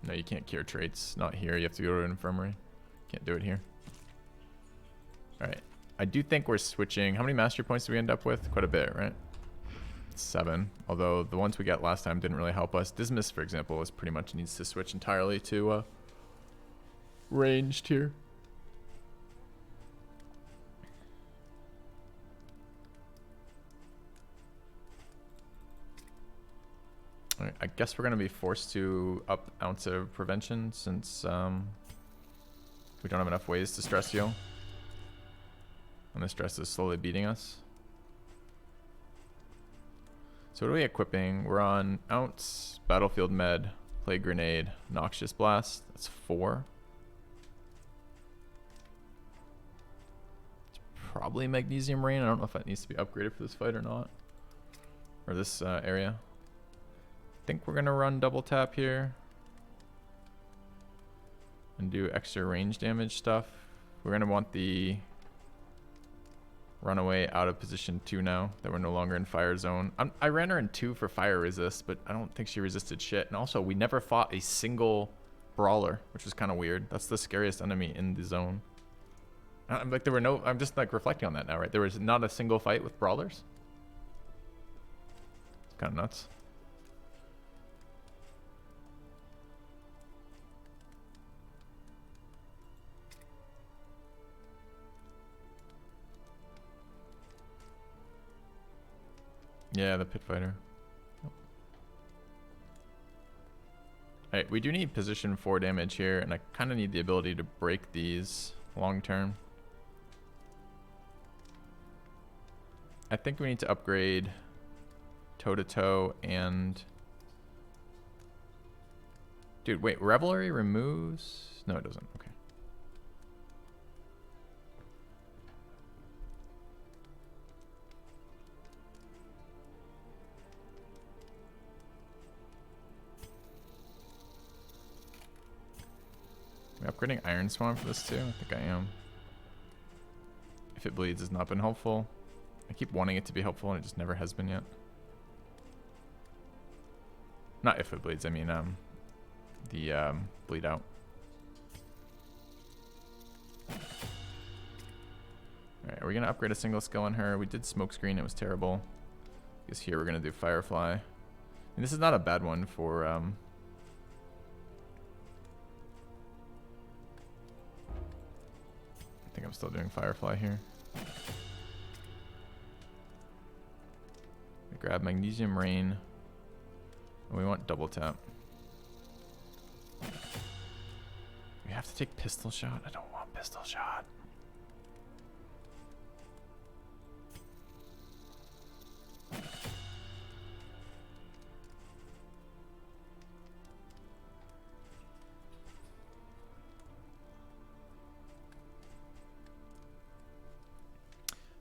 No, you can't cure traits. Not here. You have to go to an infirmary. Can't do it here. Alright. I do think we're switching. How many mastery points do we end up with? Quite a bit, right? 7. Although the ones we got last time didn't really help us. Dismiss, for example, is pretty much needs to switch entirely to ranged here. Alright, I guess we're going to be forced to up ounce of prevention since we don't have enough ways to stress heal. And the stress is slowly beating us. So what are we equipping? We're on ounce, battlefield med, plague grenade, noxious blast. That's 4. It's probably magnesium rain. I don't know if that needs to be upgraded for this fight or not. Or this area. I think we're gonna run double tap here. And do extra range damage stuff. We're gonna want the runaway out of position 2 now that we're no longer in fire zone. I ran her in 2 for fire resist, but I don't think she resisted shit. And also, we never fought a single brawler, which is kind of weird. That's the scariest enemy in the zone. I'm like, there were no. I'm just like reflecting on that now, right? There was not a single fight with brawlers. It's kind of nuts. Yeah, the pit fighter. Alright, we do need position 4 damage here, and I kind of need the ability to break these long term. I think we need to upgrade toe-to-toe and... Dude, wait, Revelry removes... No, it doesn't. Okay. Am I upgrading Iron Swan for this too? I think I am. If it bleeds has not been helpful. I keep wanting it to be helpful and it just never has been yet. Not if it bleeds, I mean the bleed out. Alright, are we gonna upgrade a single skill on her? We did Smokescreen, it was terrible. I guess here we're gonna do Firefly. And this is not a bad one for I think I'm still doing Firefly here. We grab Magnesium Rain. And we want double tap. We have to take Pistol Shot. I don't want Pistol Shot.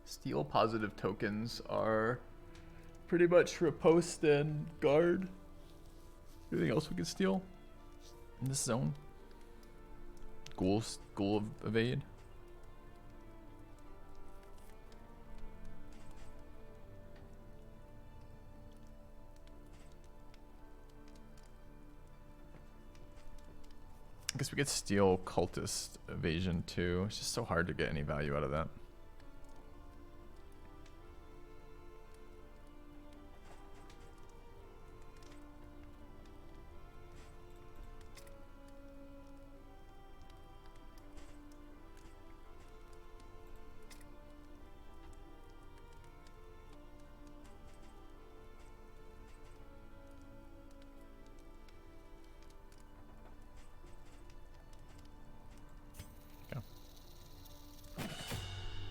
Steal positive tokens are pretty much riposte and guard. Anything else we can steal in this zone? Ghoul of evade. I guess we could steal cultist evasion too. It's just so hard to get any value out of that.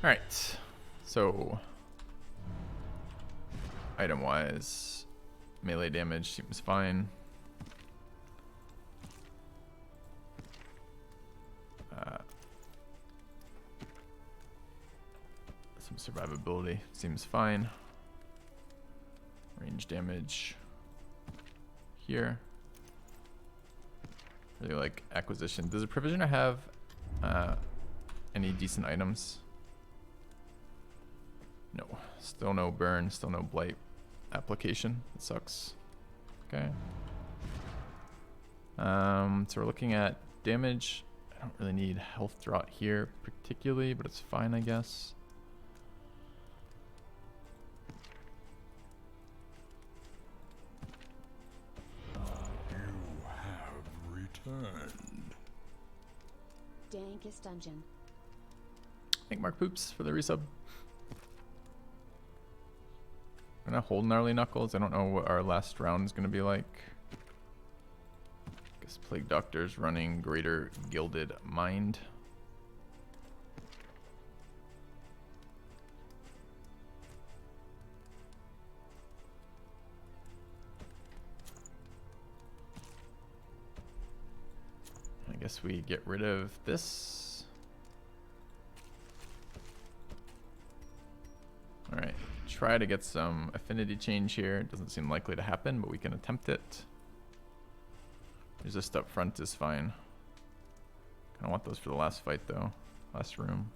Alright, so item wise, melee damage seems fine. Some survivability seems fine. Range damage here. Really like acquisition. Does a provisioner have any decent items? No, still no burn, still no blight application. It sucks. Okay. So we're looking at damage. I don't really need health draught here particularly, but it's fine, I guess. You have returned. Dankest dungeon. Thank Mark Poops for the resub. I'm gonna hold Gnarly Knuckles. I don't know what our last round is gonna be like. Guess Plague Doctor's running Greater Gilded Mind. I guess we get rid of this. All right. Try to get some affinity change here. It doesn't seem likely to happen, but we can attempt it. Resist up front is fine. Kind of want those for the last fight though. Last room.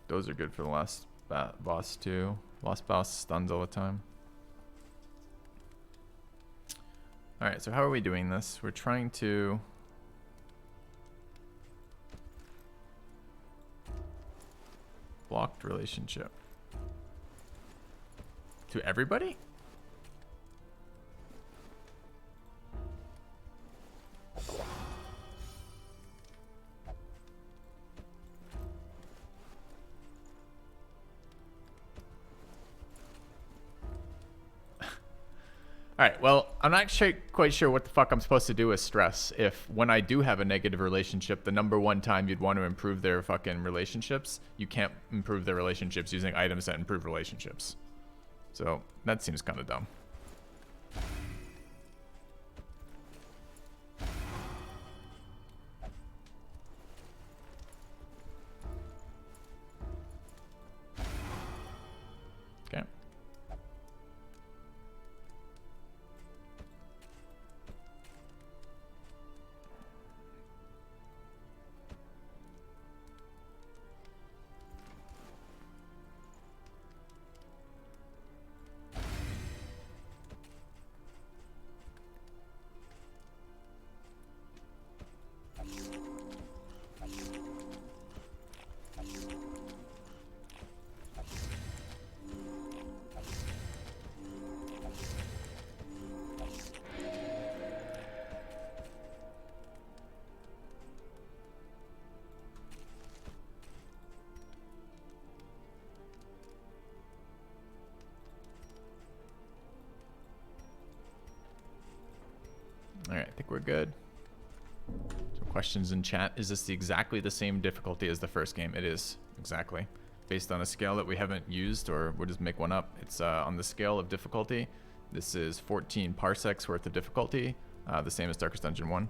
Those are good for the last boss too. Last boss stuns all the time. Alright, Alright, so how are we doing this? We're trying to... Blocked relationship. To everybody? Alright, well, I'm not quite sure what the fuck I'm supposed to do with stress if when I do have a negative relationship, the number one time you'd want to improve their fucking relationships, you can't improve their relationships using items that improve relationships. So, that seems kind of dumb. Okay. Alright, I think we're good. Some questions in chat. Is this exactly the same difficulty as the first game? It is, exactly. Based on a scale that we haven't used, or we'll just make one up. It's on the scale of difficulty. This is 14 parsecs worth of difficulty. The same as Darkest Dungeon 1.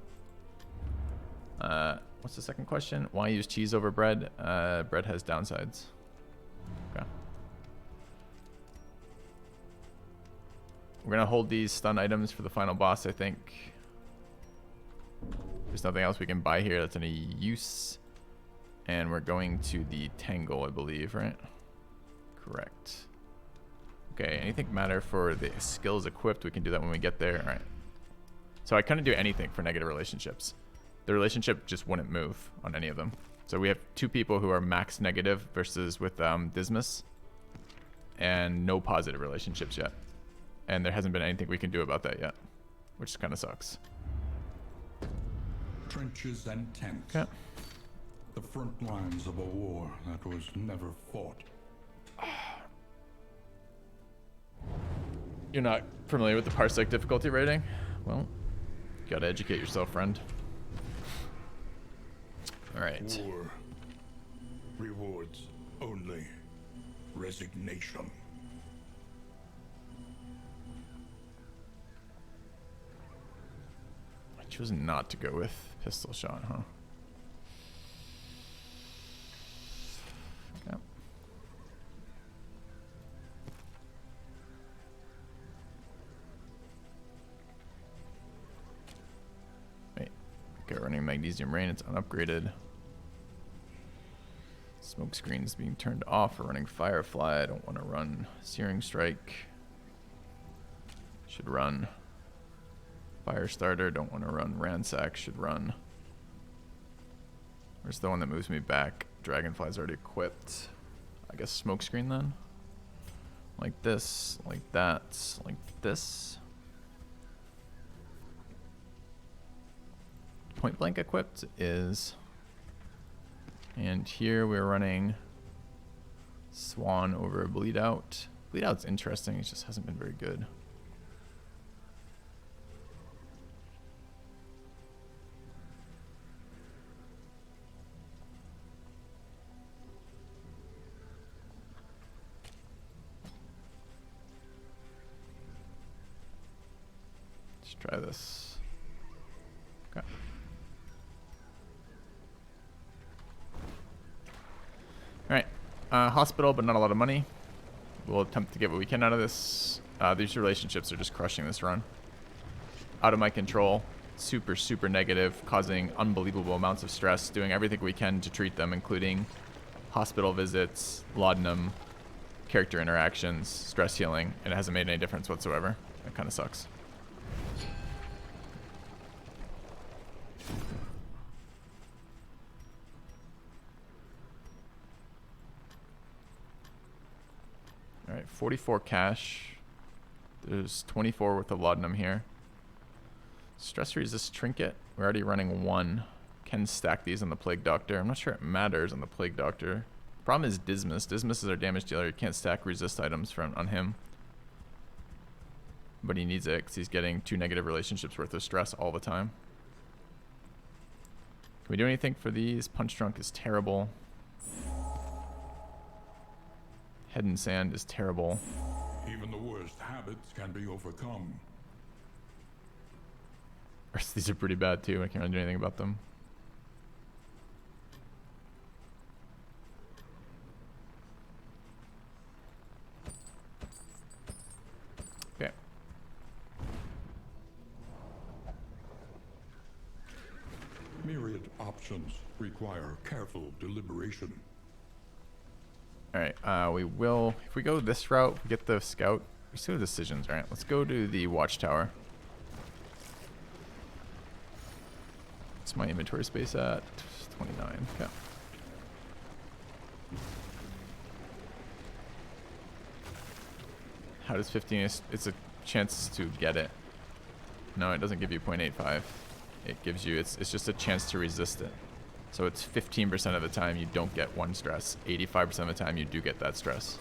What's the second question? Why use cheese over bread? Bread has downsides. Okay. We're going to hold these stun items for the final boss, I think. There's nothing else we can buy here that's any use. And we're going to the Tangle, I believe, right? Correct. Okay, anything matter for the skills equipped? We can do that when we get there. All right. So I couldn't do anything for negative relationships. The relationship just wouldn't move on any of them. So we have 2 people who are max negative versus with Dismas. And no positive relationships yet. And there hasn't been anything we can do about that yet. Which kind of sucks. Trenches and tents. Okay. The front lines of a war that was never fought. You're not familiar with the parsec difficulty rating? Well, you gotta educate yourself, friend. Alright. War rewards only resignation. I chose not to go with pistol shot, huh? Okay. Wait. Okay, running magnesium rain. It's unupgraded. Smoke screen's being turned off for running Firefly. I don't want to run Searing Strike. Should run Fire Starter. Don't want to run Ransack. Should run. Where's the one that moves me back? Dragonfly's already equipped. I guess Smoke Screen then. Like this, like that, like this. Point Blank equipped is... And here we're running Swan over Bleed Out. Bleed Out's interesting, it just hasn't been very good. Let's try this. Okay. Alright, hospital, but not a lot of money. We'll attempt to get what we can out of this. These relationships are just crushing this run. Out of my control. Super, super negative, causing unbelievable amounts of stress. Doing everything we can to treat them, including hospital visits, laudanum, character interactions, stress healing, and it hasn't made any difference whatsoever. That kind of sucks. 44 cash. There's 24 worth of laudanum here. Stress resist trinket. We're already running 1. Can stack these on the plague doctor. I'm not sure it matters on the plague doctor. Problem is Dismas. Dismas is our damage dealer. You can't stack resist items on him. But he needs it because he's getting 2 negative relationships worth of stress all the time. Can we do anything for these? Punch drunk is terrible. Head and sand is terrible. Even the worst habits can be overcome. These are pretty bad too. I can't really do anything about them. Okay. Myriad options require careful deliberation. Alright, we will, if we go this route, we get the scout. We still have decisions, alright. Let's go to the watchtower. What's my inventory space at? 29, okay. How does 15, it's a chance to get it. No, it doesn't give you 0.85. It gives you, it's just a chance to resist it. So it's 15% of the time you don't get 1 stress. 85% of the time you do get that stress.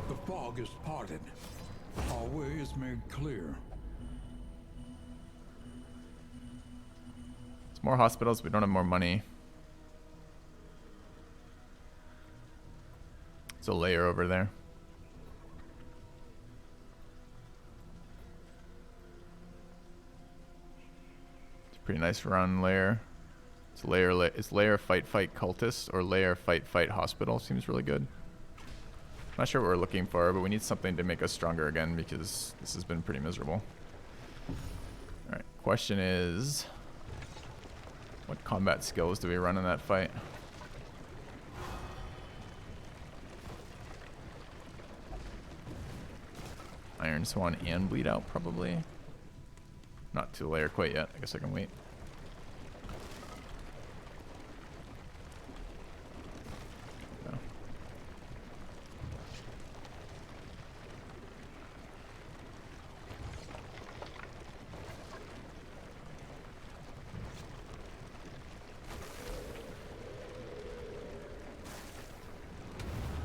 The fog is parted. Our way is made clear. It's more hospitals, we don't have more money. It's a layer over there. It's a pretty nice run layer. It's layer fight cultist or layer fight hospital. Seems really good. Not sure what we're looking for, but we need something to make us stronger again because this has been pretty miserable. Alright, question is, what combat skills do we run in that fight? Iron Swan and Bleed Out, probably. Not to the layer quite yet. I guess I can wait. No.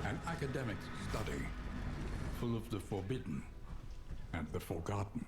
An academic study, full of the forbidden and the forgotten.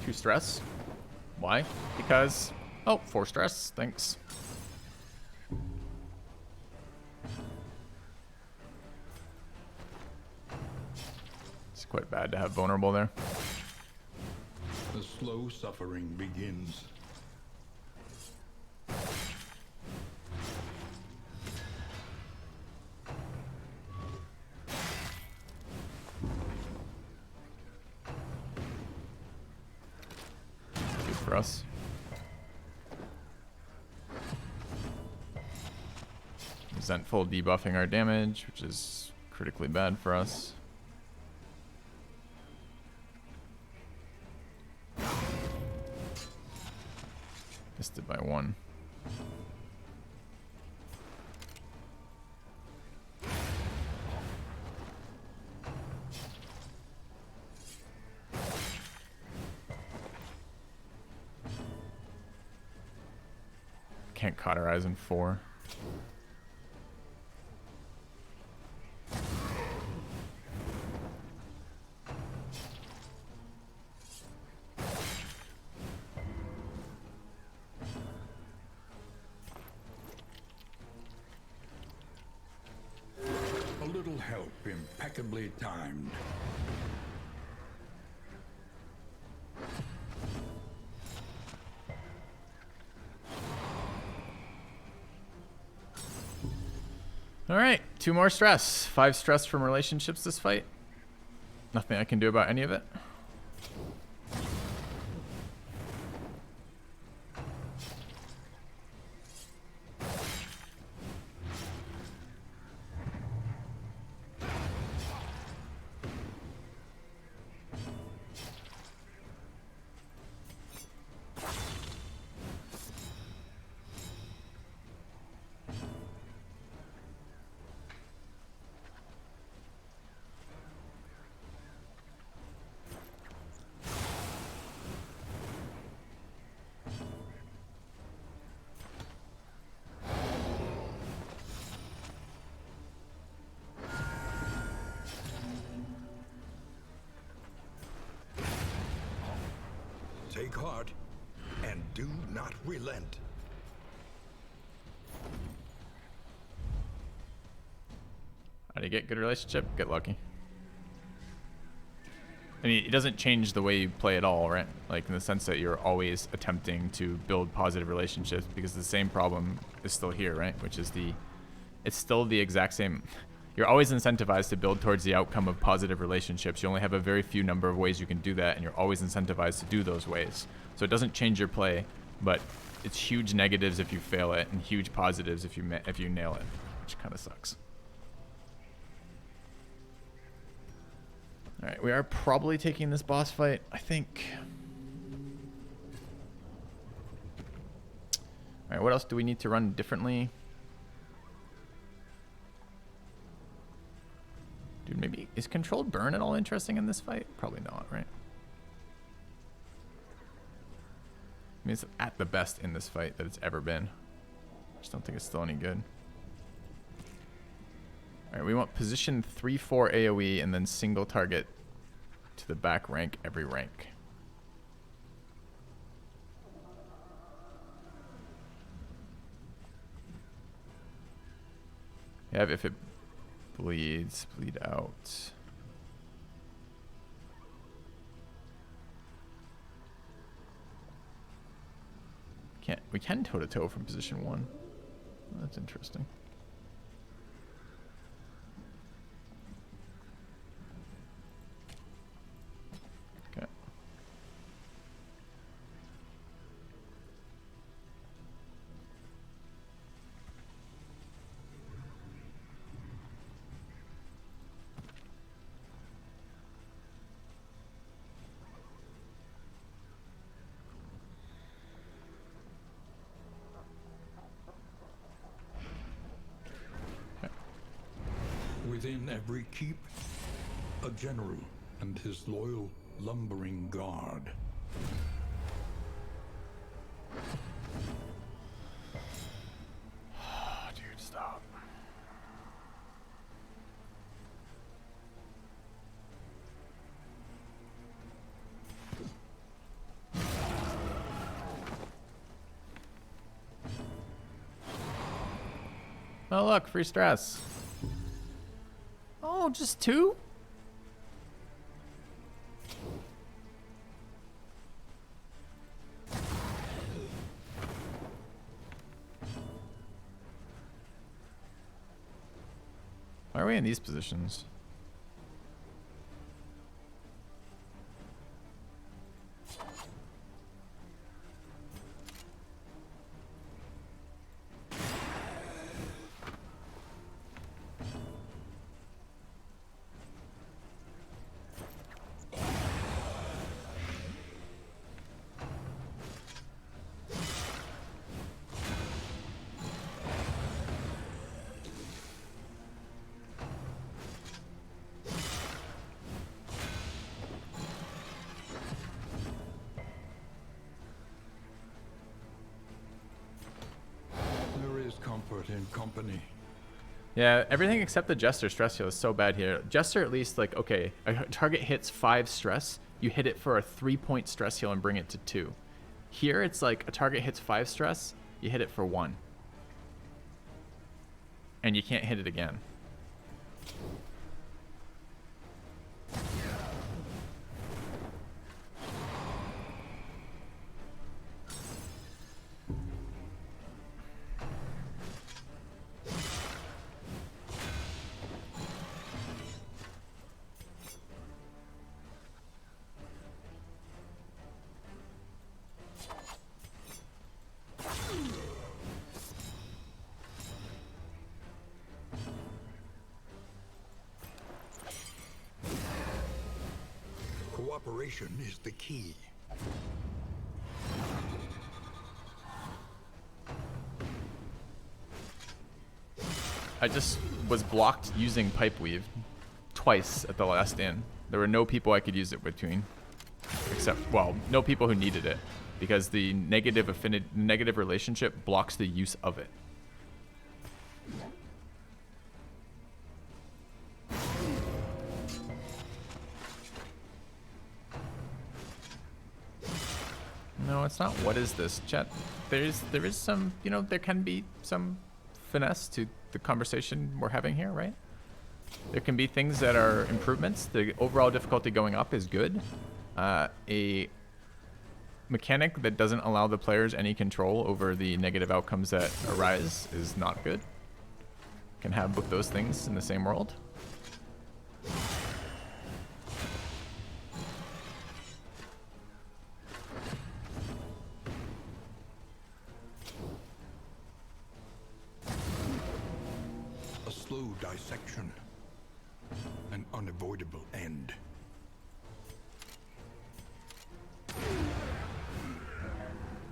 Two stress. Why? Because, oh, 4 stress. Thanks. It's quite bad to have vulnerable there. The slow suffering begins. Good for us. Resentful debuffing our damage, which is critically bad for us. Missed it by 1. Can't cauterize in 4. help impeccably timed. All right, 2 more stress. 5 stress from relationships this fight. Nothing I can do about any of it. Take heart and do not relent. How do you get good relationship? Get lucky. I mean, it doesn't change the way you play at all, right? Like in the sense that you're always attempting to build positive relationships, because the same problem is still here, right? Which is it's still the exact same. You're always incentivized to build towards the outcome of positive relationships. You only have a very few number of ways you can do that, and you're always incentivized to do those ways. So it doesn't change your play, but it's huge negatives if you fail it, and huge positives if you nail it, which kind of sucks. All right, we are probably taking this boss fight, I think. All right, what else do we need to run differently? Dude, maybe, is controlled burn at all interesting in this fight? Probably not, right? I mean, it's at the best in this fight that it's ever been. I just don't think it's still any good. All right, we want position 3-4 AoE and then single target to the back rank every rank. Yeah, if it bleeds, bleed out. We can toe to toe from position 1. That's interesting. Okay. Within every keep, a general and his loyal lumbering guard. Dude, stop. Oh look, free stress. Oh, just 2? Why are we in these positions? Comfort in company. Yeah, everything except the Jester stress heal is so bad here. Jester at least, like, okay, a target hits 5 stress, you hit it for a 3-point stress heal and bring it to 2. Here, it's like a target hits 5 stress, you hit it for 1. And you can't hit it again. Cooperation is the key. I just was blocked using pipe weave twice at the last inn. There were no people I could use it between, except, well, no people who needed it, because the negative relationship blocks the use of it. No, it's not. What is this, chat? There is some, you know, there can be some finesse to the conversation we're having here, right? There can be things that are improvements. The overall difficulty going up is good. A mechanic that doesn't allow the players any control over the negative outcomes that arise is not good. Can have both those things in the same world. A slow dissection. An unavoidable end.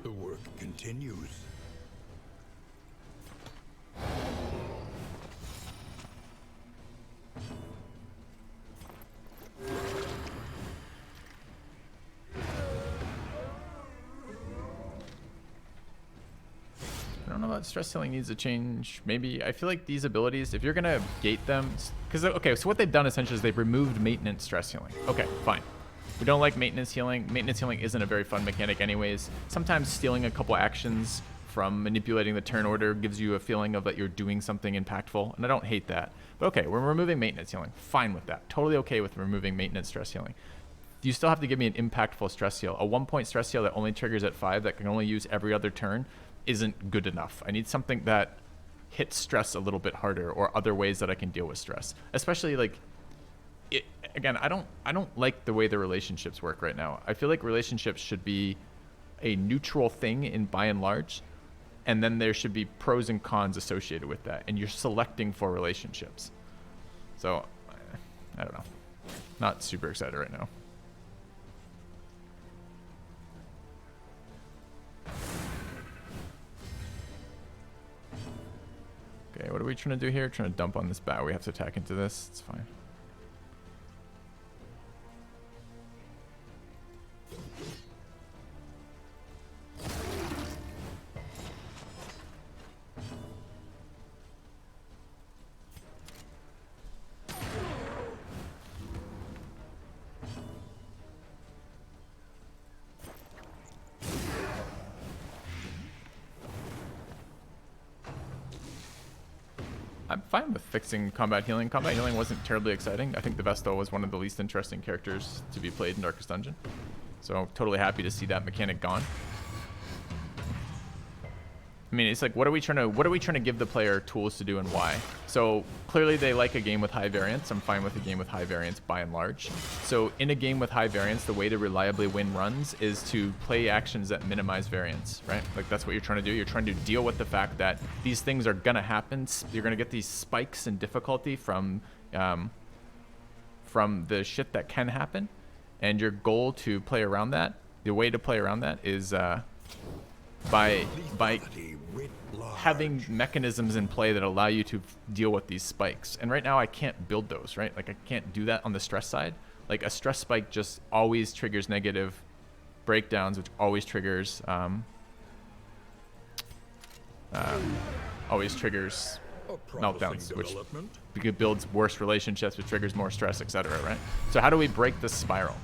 The work continues. I don't know about stress healing needs a change. Maybe, I feel like these abilities, if you're gonna gate them, because, okay, so what they've done essentially is they've removed maintenance stress healing. Okay, fine. We don't like maintenance healing. Maintenance healing isn't a very fun mechanic anyways. Sometimes stealing a couple actions from manipulating the turn order gives you a feeling of that you're doing something impactful, and I don't hate that. But okay, we're removing maintenance healing. Fine with that. Totally okay with removing maintenance stress healing. You still have to give me an impactful stress heal. A 1-point stress heal that only triggers at 5 that can only use every other turn isn't good enough. I need something that hits stress a little bit harder, or other ways that I can deal with stress. Especially like, again, I don't like the way the relationships work right now. I feel like relationships should be a neutral thing in by and large, and then there should be pros and cons associated with that, and you're selecting for relationships. So, I don't know. Not super excited right now. Okay, what are we trying to do here? Trying to dump on this bat. We have to attack into this. It's fine. I'm fine with fixing combat healing. Combat healing wasn't terribly exciting. I think the Vestal was one of the least interesting characters to be played in Darkest Dungeon. So totally happy to see that mechanic gone. I mean, it's like, what are we trying to give the player tools to do, and why? So clearly they like a game with high variance. I'm fine with a game with high variance by and large. So in a game with high variance, the way to reliably win runs is to play actions that minimize variance, right? Like, that's what you're trying to do. You're trying to deal with the fact that these things are gonna happen. You're gonna get these spikes in difficulty from the shit that can happen, and your goal to play around that, the way to play around that is by having mechanisms in play that allow you to deal with these spikes. And right now I can't build those, right? Like, I can't do that on the stress side. Like, a stress spike just always triggers negative breakdowns, which always triggers meltdowns, which builds worse relationships, which triggers more stress, etc., right? So how do we break this spiral?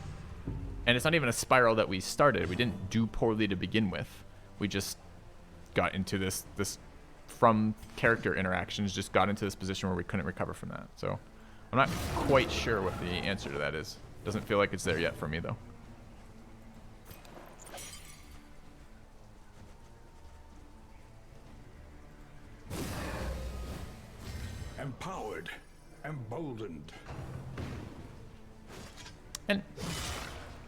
And it's not even a spiral that we started. We didn't do poorly to begin with. We just got into this from character interactions, just got into this position where we couldn't recover from that. So I'm not quite sure what the answer to that is. Doesn't feel like it's there yet for me, though. Empowered, emboldened. And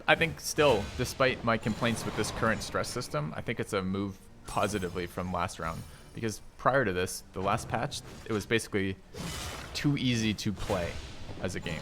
I think still, despite my complaints with this current stress system, I think it's a move positively from last round. Because prior to this, the last patch, it was basically too easy to play as a game.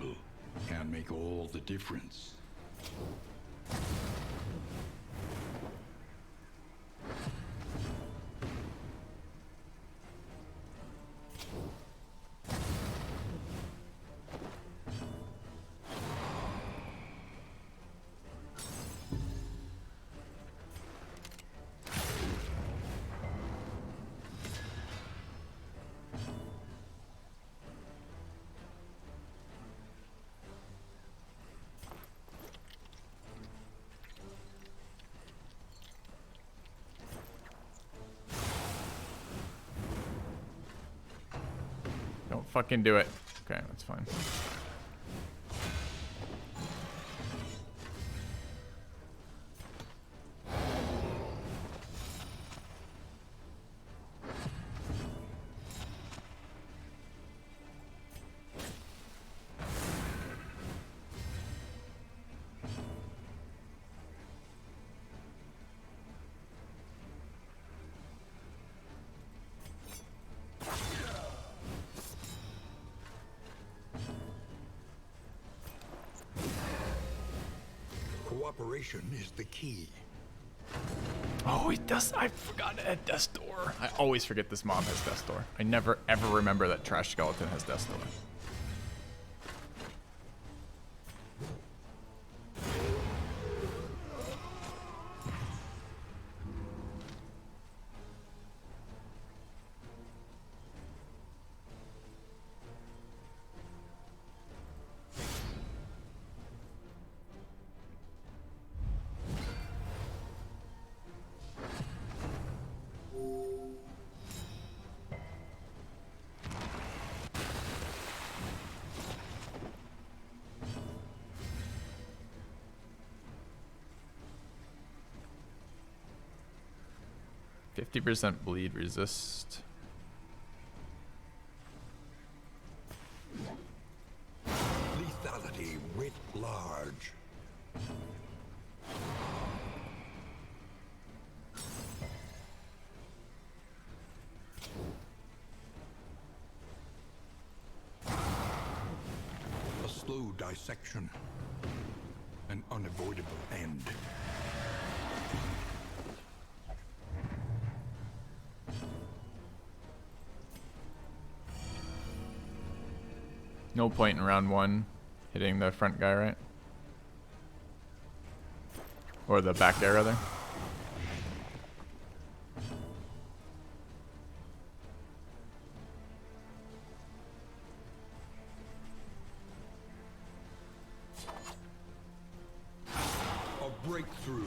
table can make all the difference. Don't fucking do it. Okay, that's fine. Cooperation is the key. Oh, he does. I forgot it had Death's Door. I always forget this mob has Death's Door. I never ever remember that Trash Skeleton has Death's Door. %50 bleed resist. Lethality writ large. A slow dissection. An unavoidable end. No point in round 1 hitting the front guy, right? Or the back guy, rather. A breakthrough.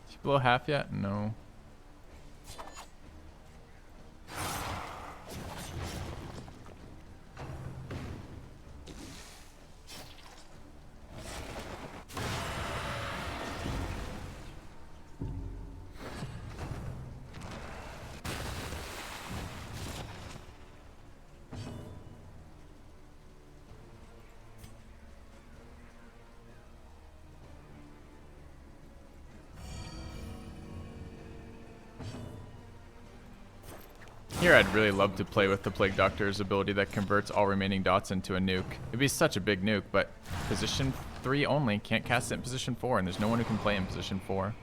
Is he below half yet? No. Here I'd really love to play with the Plague Doctor's ability that converts all remaining dots into a nuke. It'd be such a big nuke, but position 3 only, can't cast it in position 4, and there's no one who can play in position 4.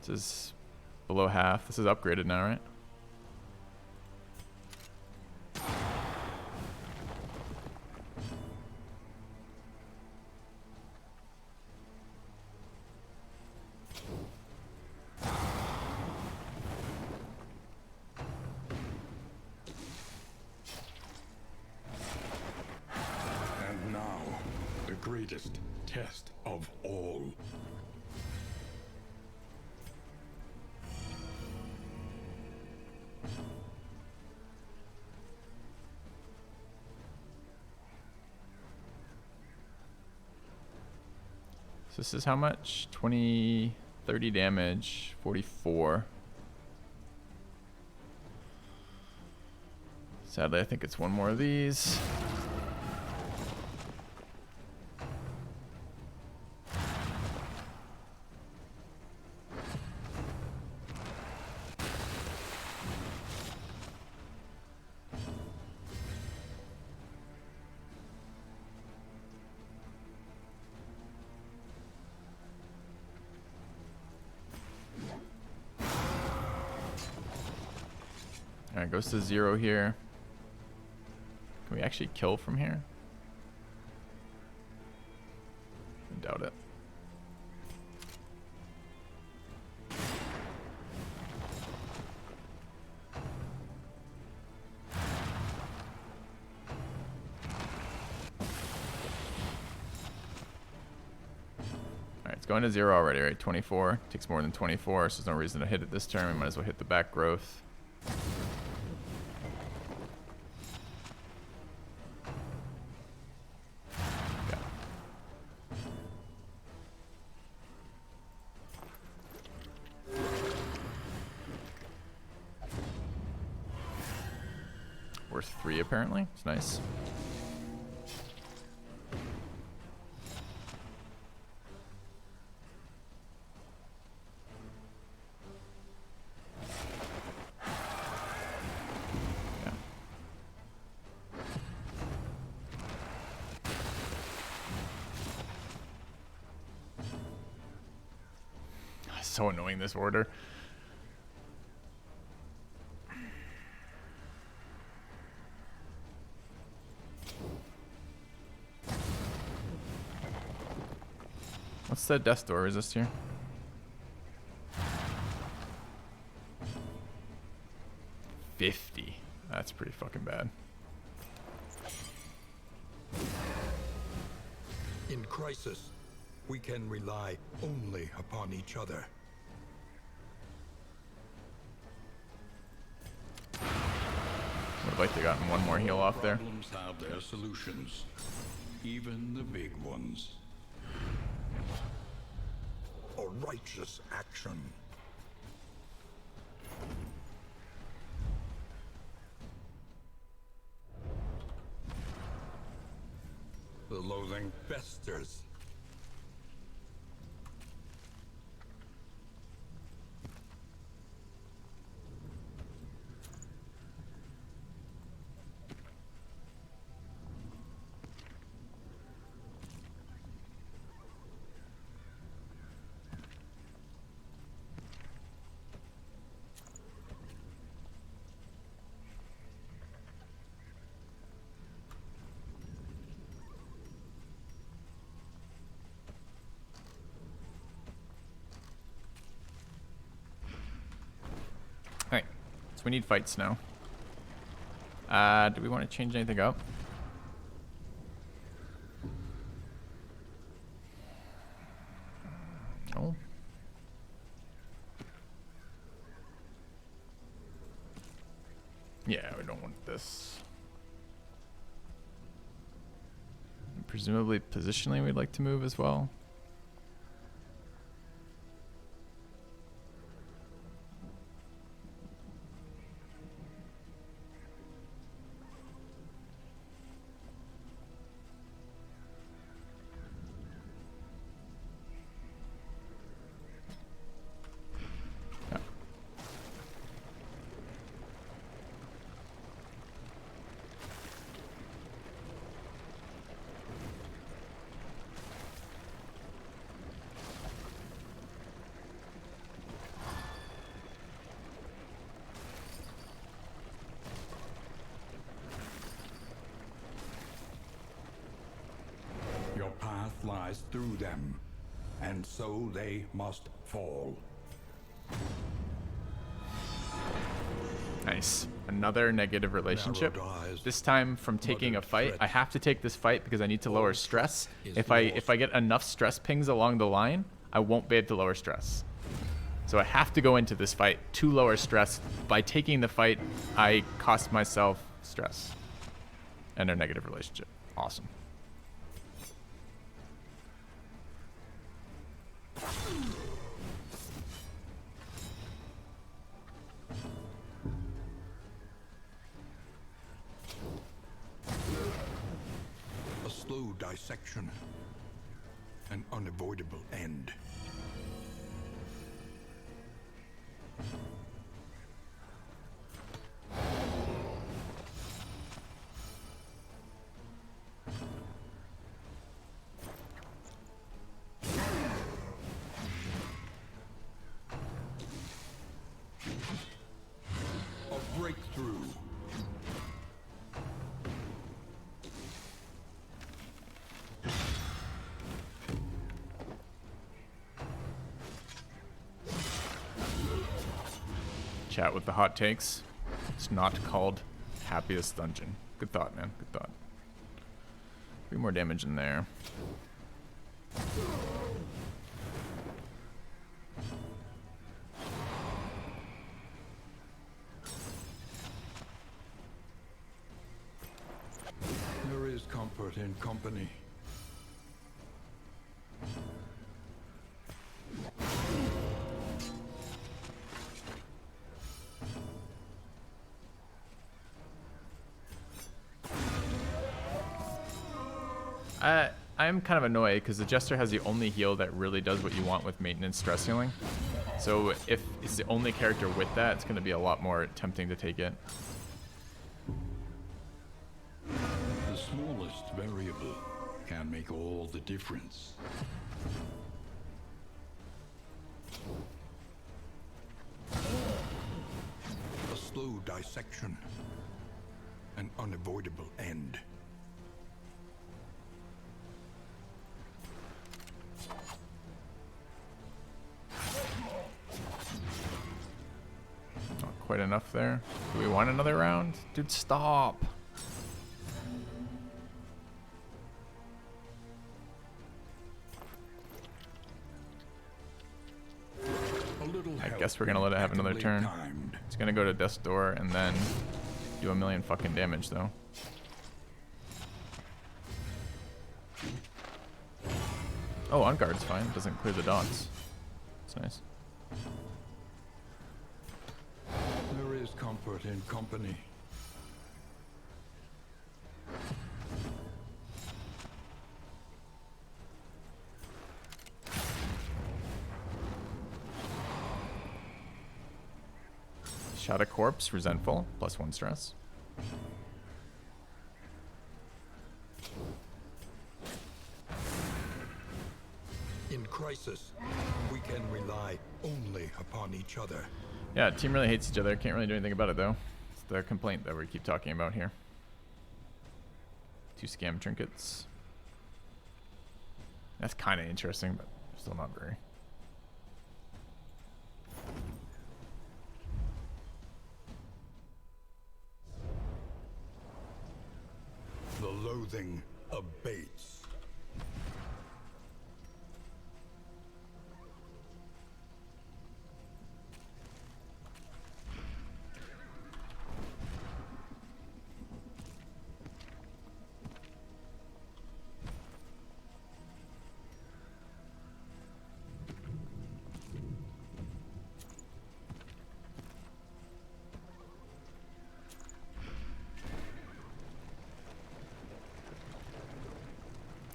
This is below half. This is upgraded now, right? greatest test of all. So this is how much? 20, 30 damage, 44. Sadly, I think it's one more of these. Alright, goes to 0 here. Can we actually kill from here? I doubt it. Alright, it's going to 0 already, right? 24. Takes more than 24, so there's no reason to hit it this turn. We might as well hit the back growth. Worth 3 apparently. It's nice. Yeah. So annoying, this order. What's the death door resist here? $50. That's pretty fucking bad. In crisis, we can rely only upon each other. Would have liked to gotten one more heal off there. Problems have their solutions, even the big ones. A righteous action. The loathing festers. Alright, so we need fights now. Do we want to change anything up? No. Yeah, we don't want this. Presumably positionally we'd like to move as well. Your path lies through them, and so they must fall. Nice. Another negative relationship. Narrowed eyes, This time from taking a muttered fight. threat. I have to take this fight because I need to lower All stress. is If I lost. get enough stress pings along the line, I won't be able to lower stress. So I have to go into this fight to lower stress. By taking the fight, I cost myself stress and a negative relationship. Awesome. A slow dissection. An unavoidable end. A breakthrough. Chat with the hot takes. It's not called Happiest Dungeon. Good thought, man. Good thought. 3 more damage in there. There is comfort in company. I'm kind of annoyed because the Jester has the only heal that really does what you want with maintenance stress healing. So if it's the only character with that, it's going to be a lot more tempting to take it. The smallest variable can make all the difference. A slow dissection. An unavoidable end. Not quite enough there. Do we want another round? Dude, stop. A little I help guess we're gonna let it have another impeccably turn. timed. It's gonna go to Death's Door and then do a million fucking damage though. Oh, on guard's fine. Doesn't clear the dots. It's nice. There is comfort in company. Shot a corpse, resentful, +1 stress. In crisis, we can rely only upon each other. Yeah, team really hates each other. Can't really do anything about it though. It's the complaint that we keep talking about here. 2 scam trinkets. That's kind of interesting, but still not very. The loathing abates.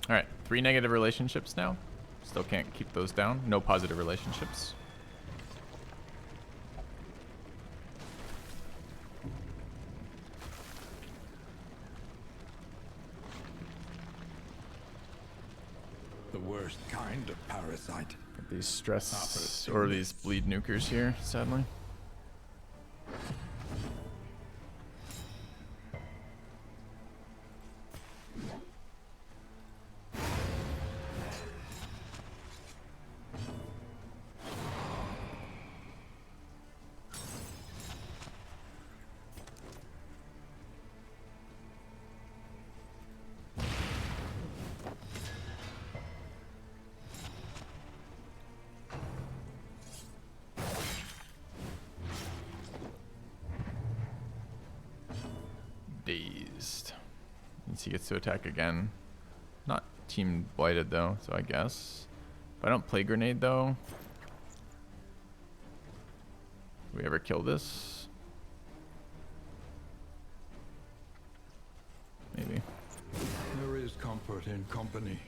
All right, 3 negative relationships now. Still can't keep those down. No positive relationships. The worst kind of parasite. Got these stress or these bleed nukers here, sadly. Means he gets to attack again. Not team blighted though, so I guess. If I don't play grenade though. Do we ever kill this? Maybe. There is comfort in company.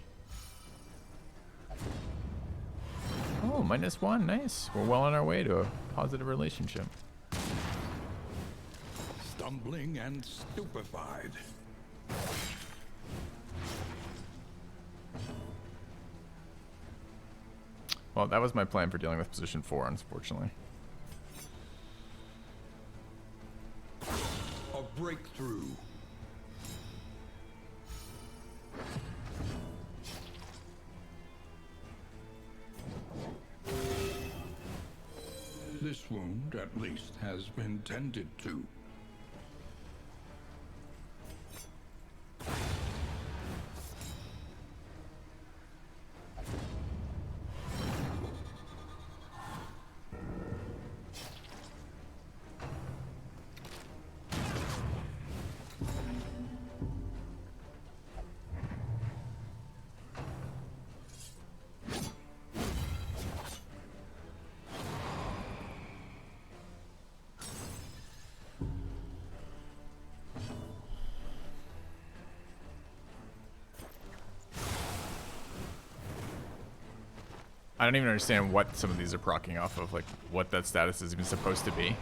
Oh, -1. Nice. We're well on our way to a positive relationship. Stumbling and stupefied. Well, that was my plan for dealing with position 4, unfortunately. A breakthrough. This wound, at least, has been tended to. I don't even understand what some of these are proccing off of, like what that status is even supposed to be.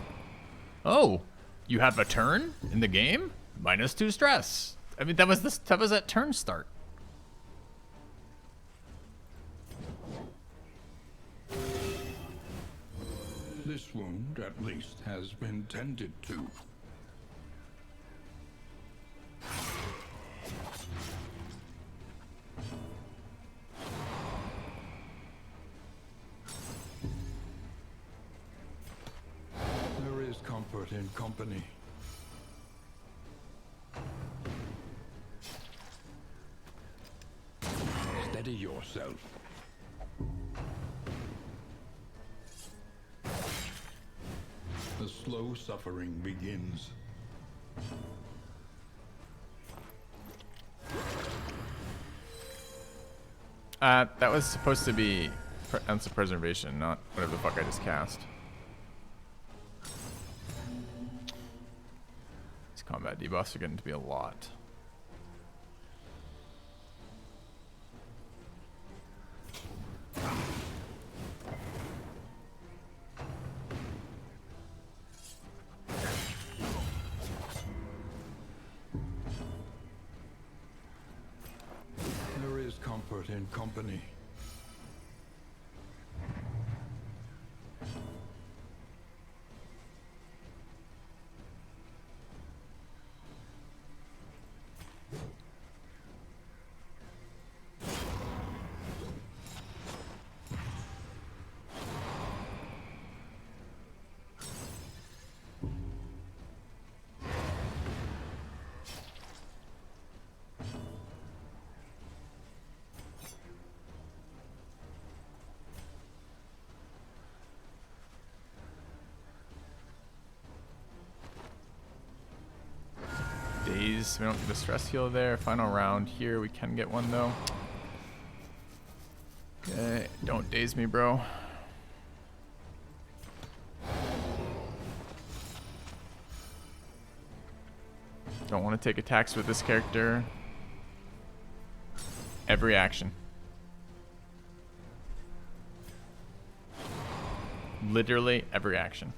Oh, you have a turn in the game? -2 stress. I mean, that was that turn start. This wound, at least, has been tended to. There is comfort in company. Steady yourself. The slow suffering begins. That was supposed to be ounce of preservation, not whatever the fuck I just cast. These combat debuffs are getting to be a lot. There is comfort in company. Daze. We don't get a stress heal there. Final round here. We can get one though. Okay, don't daze me, bro. Don't want to take attacks with this character. Every action. Literally every action.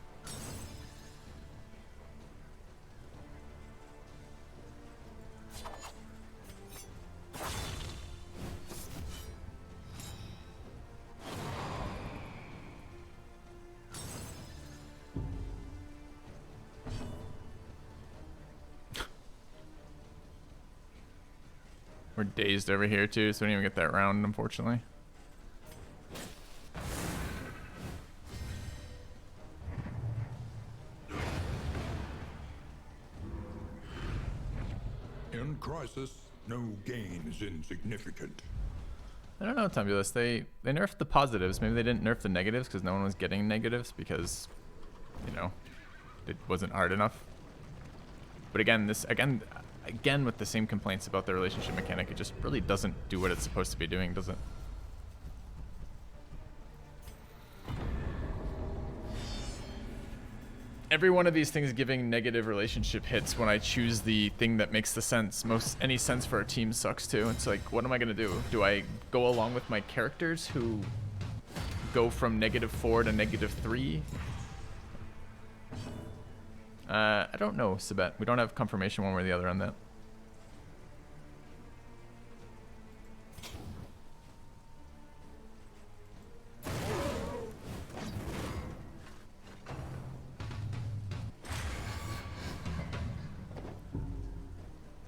We're dazed over here too, so we didn't even get that round, unfortunately. In crisis, no gain is insignificant. I don't know, Tumbulus. They nerfed the positives. Maybe they didn't nerf the negatives because no one was getting negatives because, you know, it wasn't hard enough. But again, again, with the same complaints about the relationship mechanic, it just really doesn't do what it's supposed to be doing, does it? Every one of these things giving negative relationship hits when I choose the thing that makes the sense. Any sense for a team sucks too. It's like, what am I gonna do? Do I go along with my characters who go from -4 to -3? I don't know, Sabet. We don't have confirmation one way or the other on that.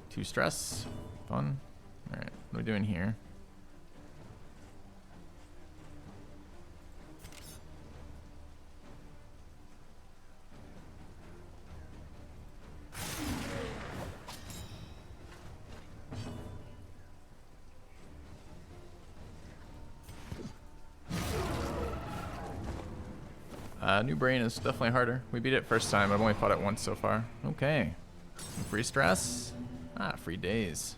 Two stress. Fun. Alright, what are we doing here? New brain is definitely harder. We beat it first time. I've only fought it once so far. Okay. Some free stress. Ah, free days.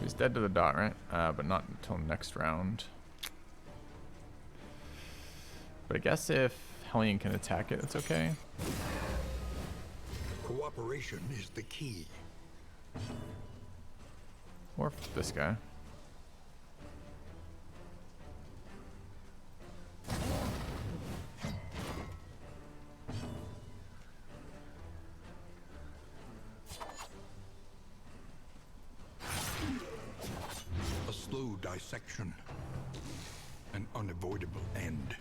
He's dead to the dot, right? But not until next round. But I guess if Hellion can attack it, it's okay. Cooperation is the key. Or this guy. Slow dissection, an unavoidable end.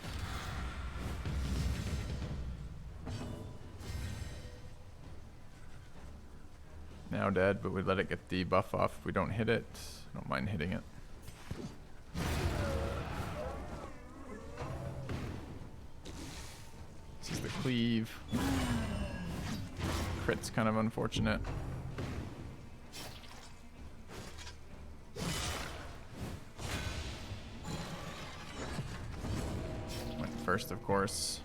Now dead, but we let it get the buff off if we don't hit it. I don't mind hitting it. This is the cleave. Crit's kind of unfortunate. First, of course.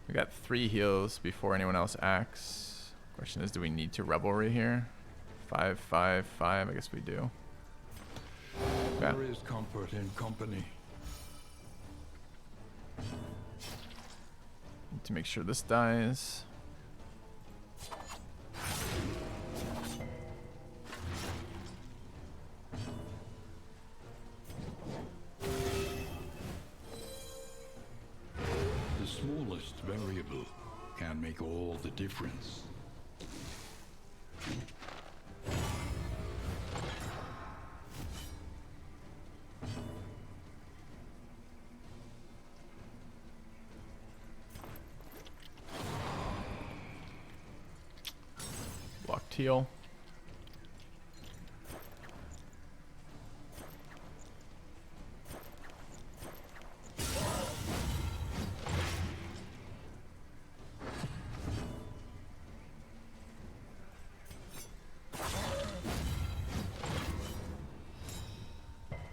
We got 3 heals before anyone else acts. Question is, do we need to revelry here? 5, 5, 5. I guess we do. Okay. There is comfort in company. Need to make sure this dies. Smallest variable can make all the difference. Block teal.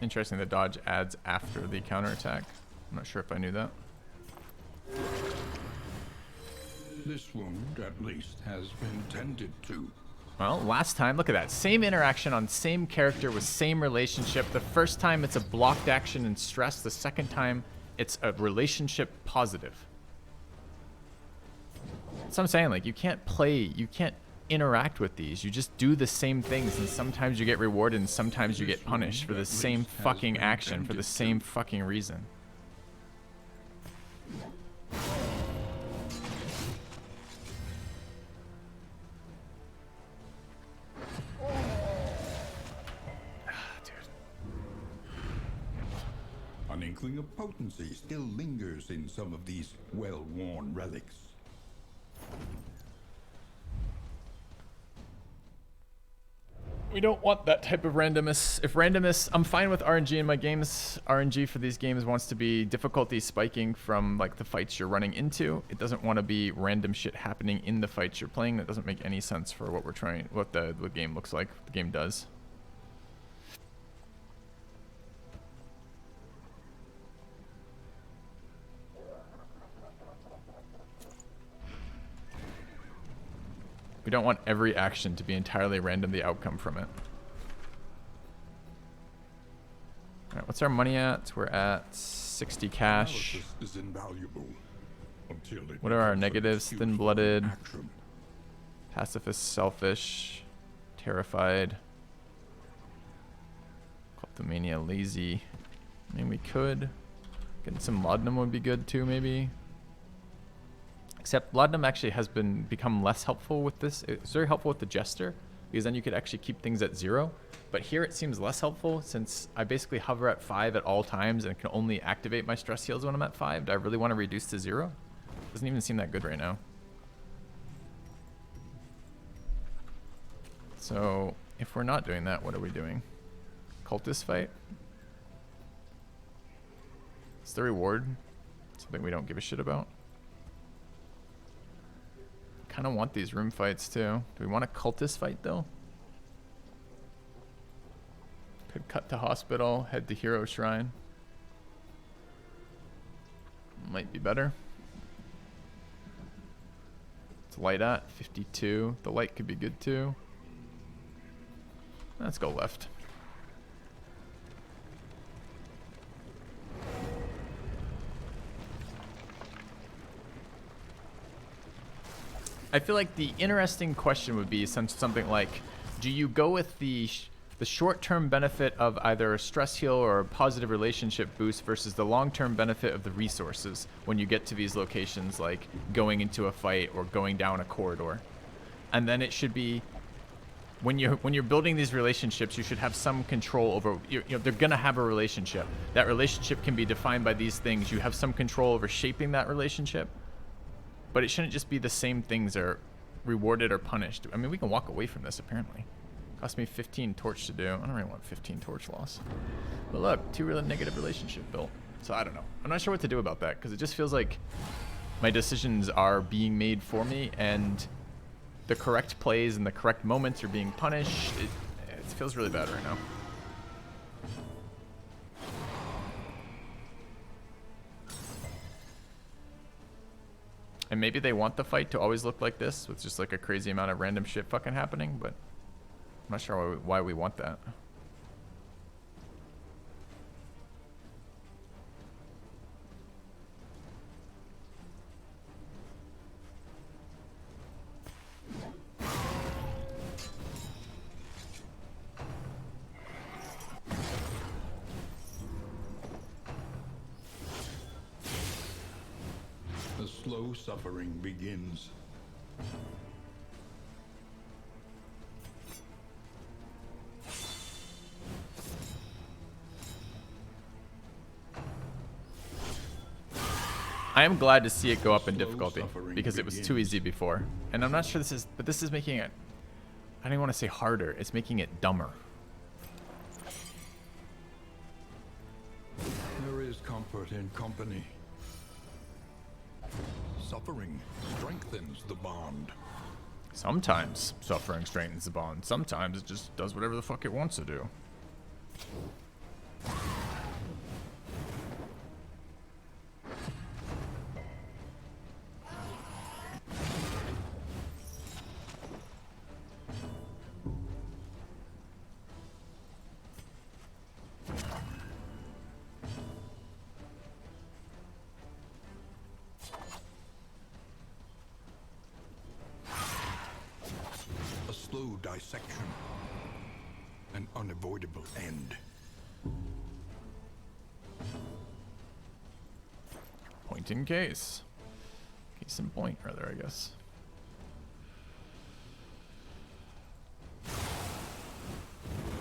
Interesting, the dodge adds after the counterattack. I'm not sure if I knew that. This wound, at least, has been tended to. Well, last time, look at that. Same interaction on same character with same relationship. The first time it's a blocked action and stress. The second time it's a relationship positive. So I'm saying, like, you can't interact with these. You just do the same things, and sometimes you get rewarded and sometimes you get punished for the same fucking action for the same fucking reason. An inkling of potency still lingers in some of these well-worn relics. We don't want that type of randomness. If randomness, I'm fine with RNG in my games. RNG for these games wants to be difficulty spiking from like the fights you're running into. It doesn't want to be random shit happening in the fights you're playing. That doesn't make any sense for what we're trying, what the game looks like, what the game does. We don't want every action to be entirely random, the outcome from it. Alright, what's our money at? We're at 60 cash. Is invaluable until it What are our becomes an negatives? excuse Thin-blooded, for action. pacifist, selfish, terrified, kleptomania, lazy. I mean, we could. Getting some laudanum would be good too, maybe. Except laudanum actually has become less helpful with this. It's very helpful with the jester, because then you could actually keep things at 0. But here it seems less helpful since I basically hover at 5 at all times and can only activate my stress heals when I'm at 5. Do I really want to reduce to 0? Doesn't even seem that good right now. So if we're not doing that, what are we doing? Cultist fight? It's the reward. Something we don't give a shit about. Kind of want these room fights too. Do we want a cultist fight though? Could cut to hospital, head to hero shrine. Might be better. It's light at 52. The light could be good too. Let's go left. I feel like the interesting question would be something like, do you go with the short-term benefit of either a stress heal or a positive relationship boost versus the long-term benefit of the resources when you get to these locations, like going into a fight or going down a corridor? And then it should be, when you're building these relationships, you should have some control over, you know, they're gonna have a relationship. That relationship can be defined by these things. You have some control over shaping that relationship. But it shouldn't just be the same things are rewarded or punished. I mean, we can walk away from this, apparently. Cost me 15 torch to do. I don't really want 15 torch loss. But look, 2 really negative relationship built. So I don't know. I'm not sure what to do about that, because it just feels like my decisions are being made for me, and the correct plays and the correct moments are being punished. It feels really bad right now. And maybe they want the fight to always look like this, with just like a crazy amount of random shit fucking happening, but I'm not sure why we want that. The slow suffering begins. I am glad to see it go up in difficulty, because it was too easy before. And I'm not sure this is, but this is making it, I don't even want to say harder, it's making it dumber. There is comfort in company. Suffering strengthens the bond. Sometimes suffering strengthens the bond. Sometimes it just does whatever the fuck it wants to do. A slow dissection. An unavoidable end. Point in case. Case in point, rather, I guess.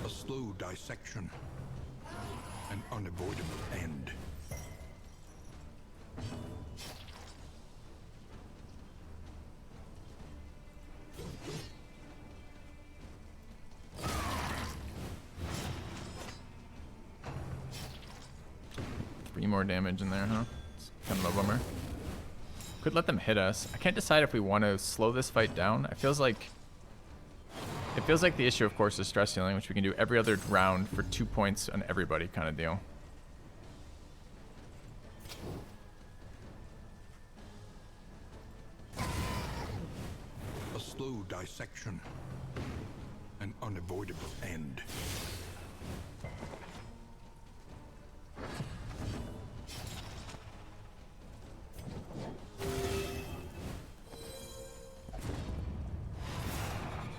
A slow dissection. An unavoidable end. more damage in there, huh? It's kind of a bummer. Could let them hit us. I can't decide if we want to slow this fight down. It feels like the issue, of course, is stress healing, which we can do every other round for 2 points on everybody kind of deal. A slow dissection. An unavoidable end.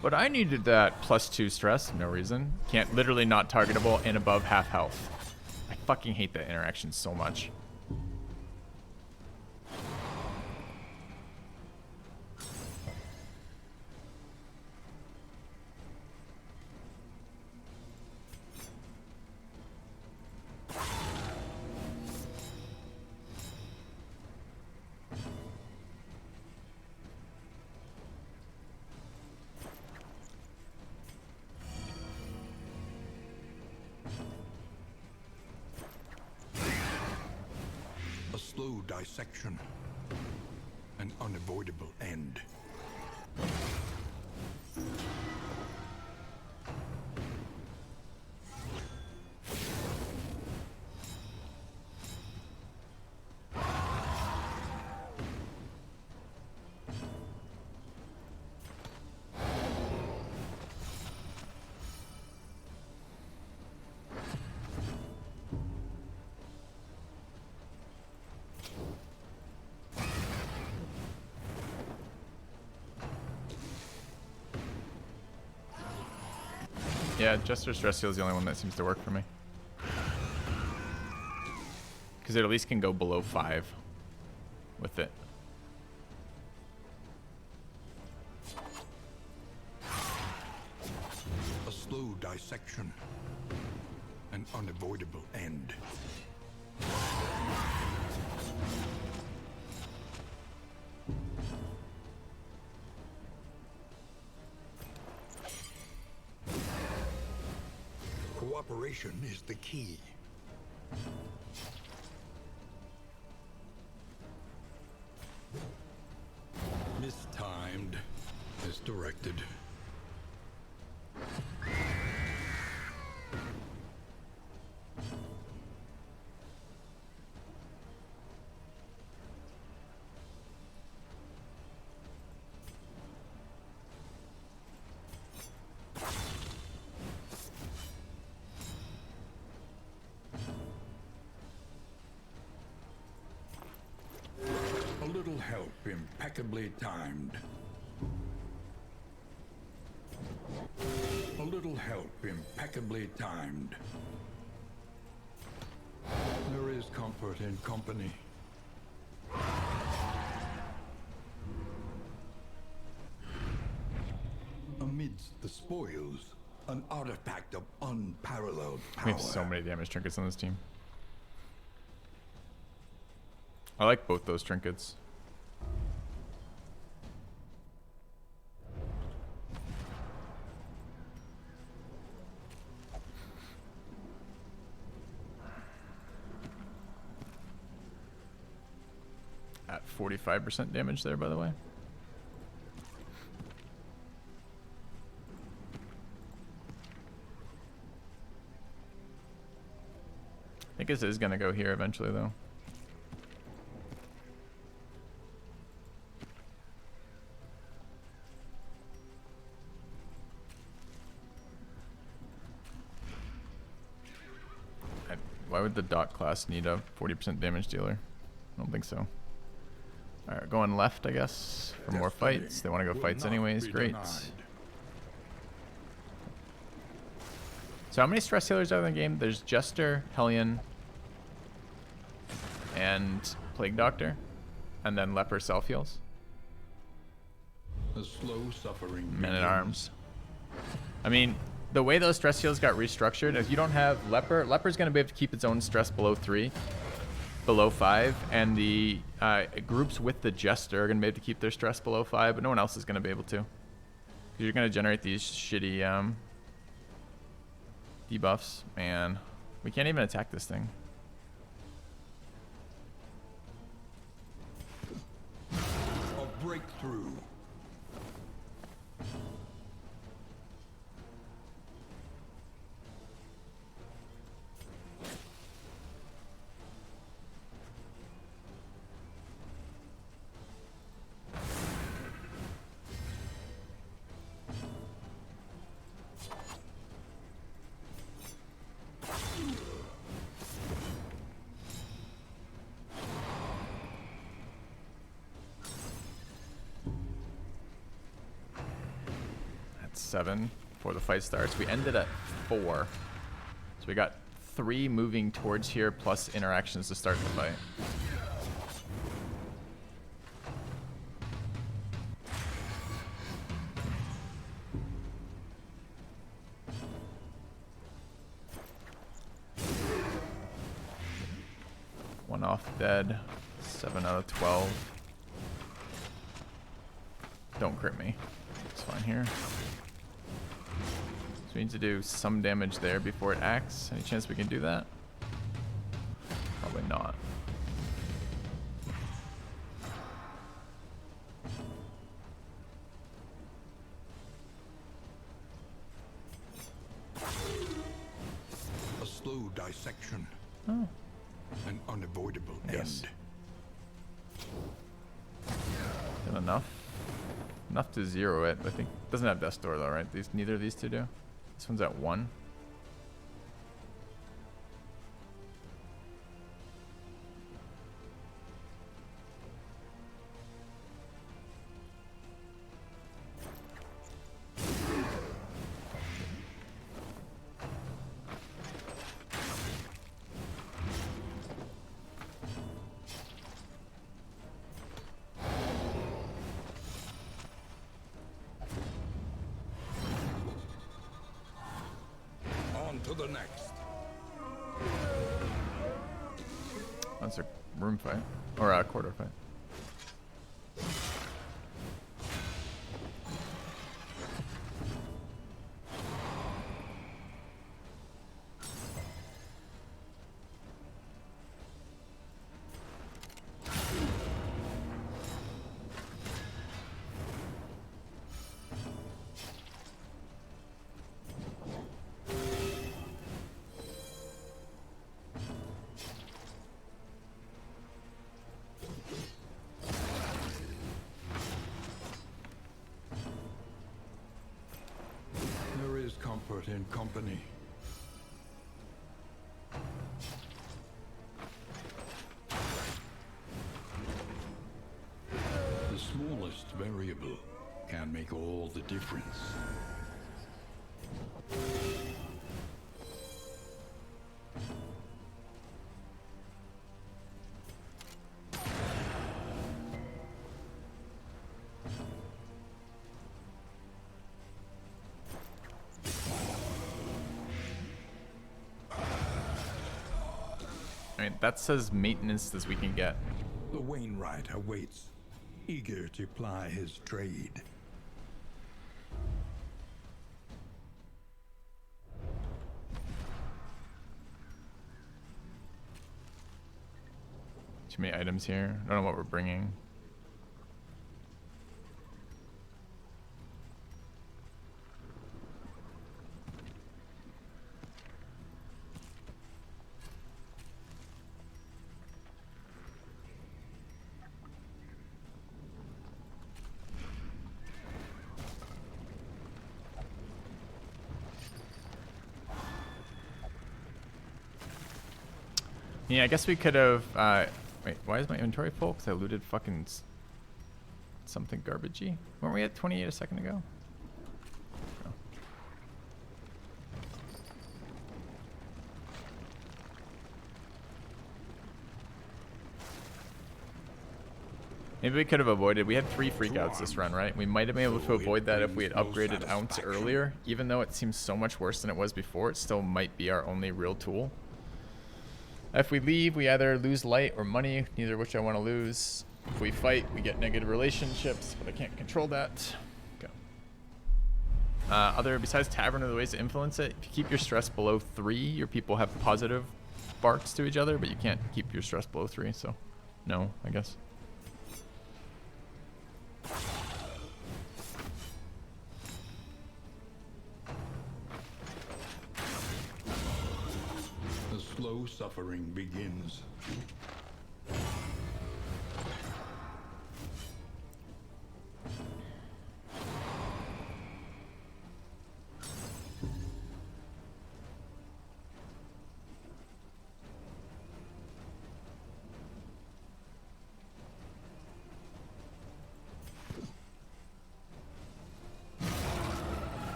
But I needed that +2 stress, no reason. Can't, literally not targetable and above half health. I fucking hate that interaction so much. Slow dissection. An unavoidable end. Yeah, Jester Stress Heal is the only one that seems to work for me. Because it at least can go below 5 with it. A slow dissection. An unavoidable end. Cooperation is the key. Mistimed. Misdirected. A little help, impeccably timed. A little help, impeccably timed. There is comfort in company. Amidst the spoils, an artifact of unparalleled power. We have so many damage trinkets on this team. I like both those trinkets. At 45% damage there, by the way. I think this is going to go here eventually, though. Why would the dot class need a 40% damage dealer? I don't think so. Alright, going left, I guess, for more fights. They want to go fights anyways. Great. So how many stress healers are in the game? There's Jester, Hellion, and Plague Doctor, and then Leper self-heals. A slow suffering Men-at-Arms. I mean, the way those stress heals got restructured, if you don't have Leper, Leper's going to be able to keep its own stress below 3, below 5, and the groups with the Jester are going to be able to keep their stress below 5, but no one else is going to be able to. You're going to generate these shitty debuffs. Man, we can't even attack this thing. break through. That's 7 before the fight starts. We ended at 4. So we got 3 moving towards here plus interactions to start the fight. One off dead. 7 out of 12. Don't crit me. It's fine here. So we need to do some damage there before it acts. Any chance we can do that? Probably not. A slow dissection. Oh. An unavoidable Yes. end. Good enough. Enough to zero it, but I think it doesn't have Death Door though, right? Neither of these two do. This one's at 1. On to the next. That's a room fight. Or a quarter fight. There is comfort in company. The smallest variable can make all the difference. I mean, that's as maintenance as we can get. The Wainwright awaits, eager to ply his trade. Too many items here. I don't know what we're bringing. Yeah, I guess we could have. Wait, why is my inventory full? Because I looted fucking something garbagey. Weren't we at 28 a second ago? No. Maybe we could have avoided. We had 3 freakouts this run, right? We might have been able to avoid that if we had upgraded ounce earlier. Even though it seems so much worse than it was before, it still might be our only real tool. If we leave, we either lose light or money, neither of which I want to lose. If we fight, we get negative relationships, but I can't control that. Go. Besides Tavern, are the ways to influence it? If you keep your stress below 3, your people have positive barks to each other, but you can't keep your stress below 3, so no, I guess. slow suffering begins.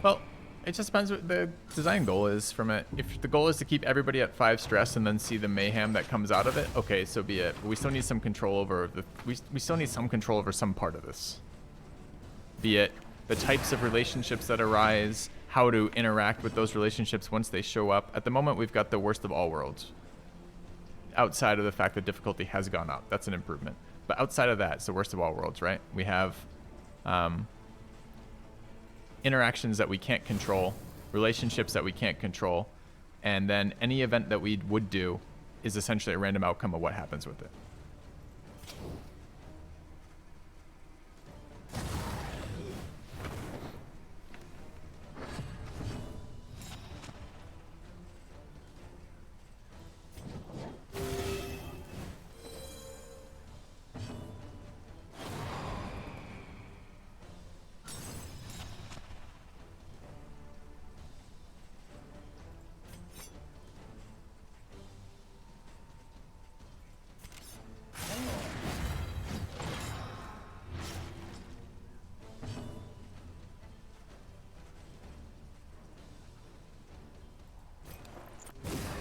Well, it just depends what the design goal is from it. If the goal is to keep everybody at 5 stress and then see the mayhem that comes out of it, okay, so be it. But we still need some control over we still need some control over some part of this. Be it the types of relationships that arise, how to interact with those relationships once they show up. At the moment, we've got the worst of all worlds. Outside of the fact that difficulty has gone up, that's an improvement. But outside of that, it's the worst of all worlds, right? We have interactions that we can't control, relationships that we can't control, and then any event that we would do is essentially a random outcome of what happens with it.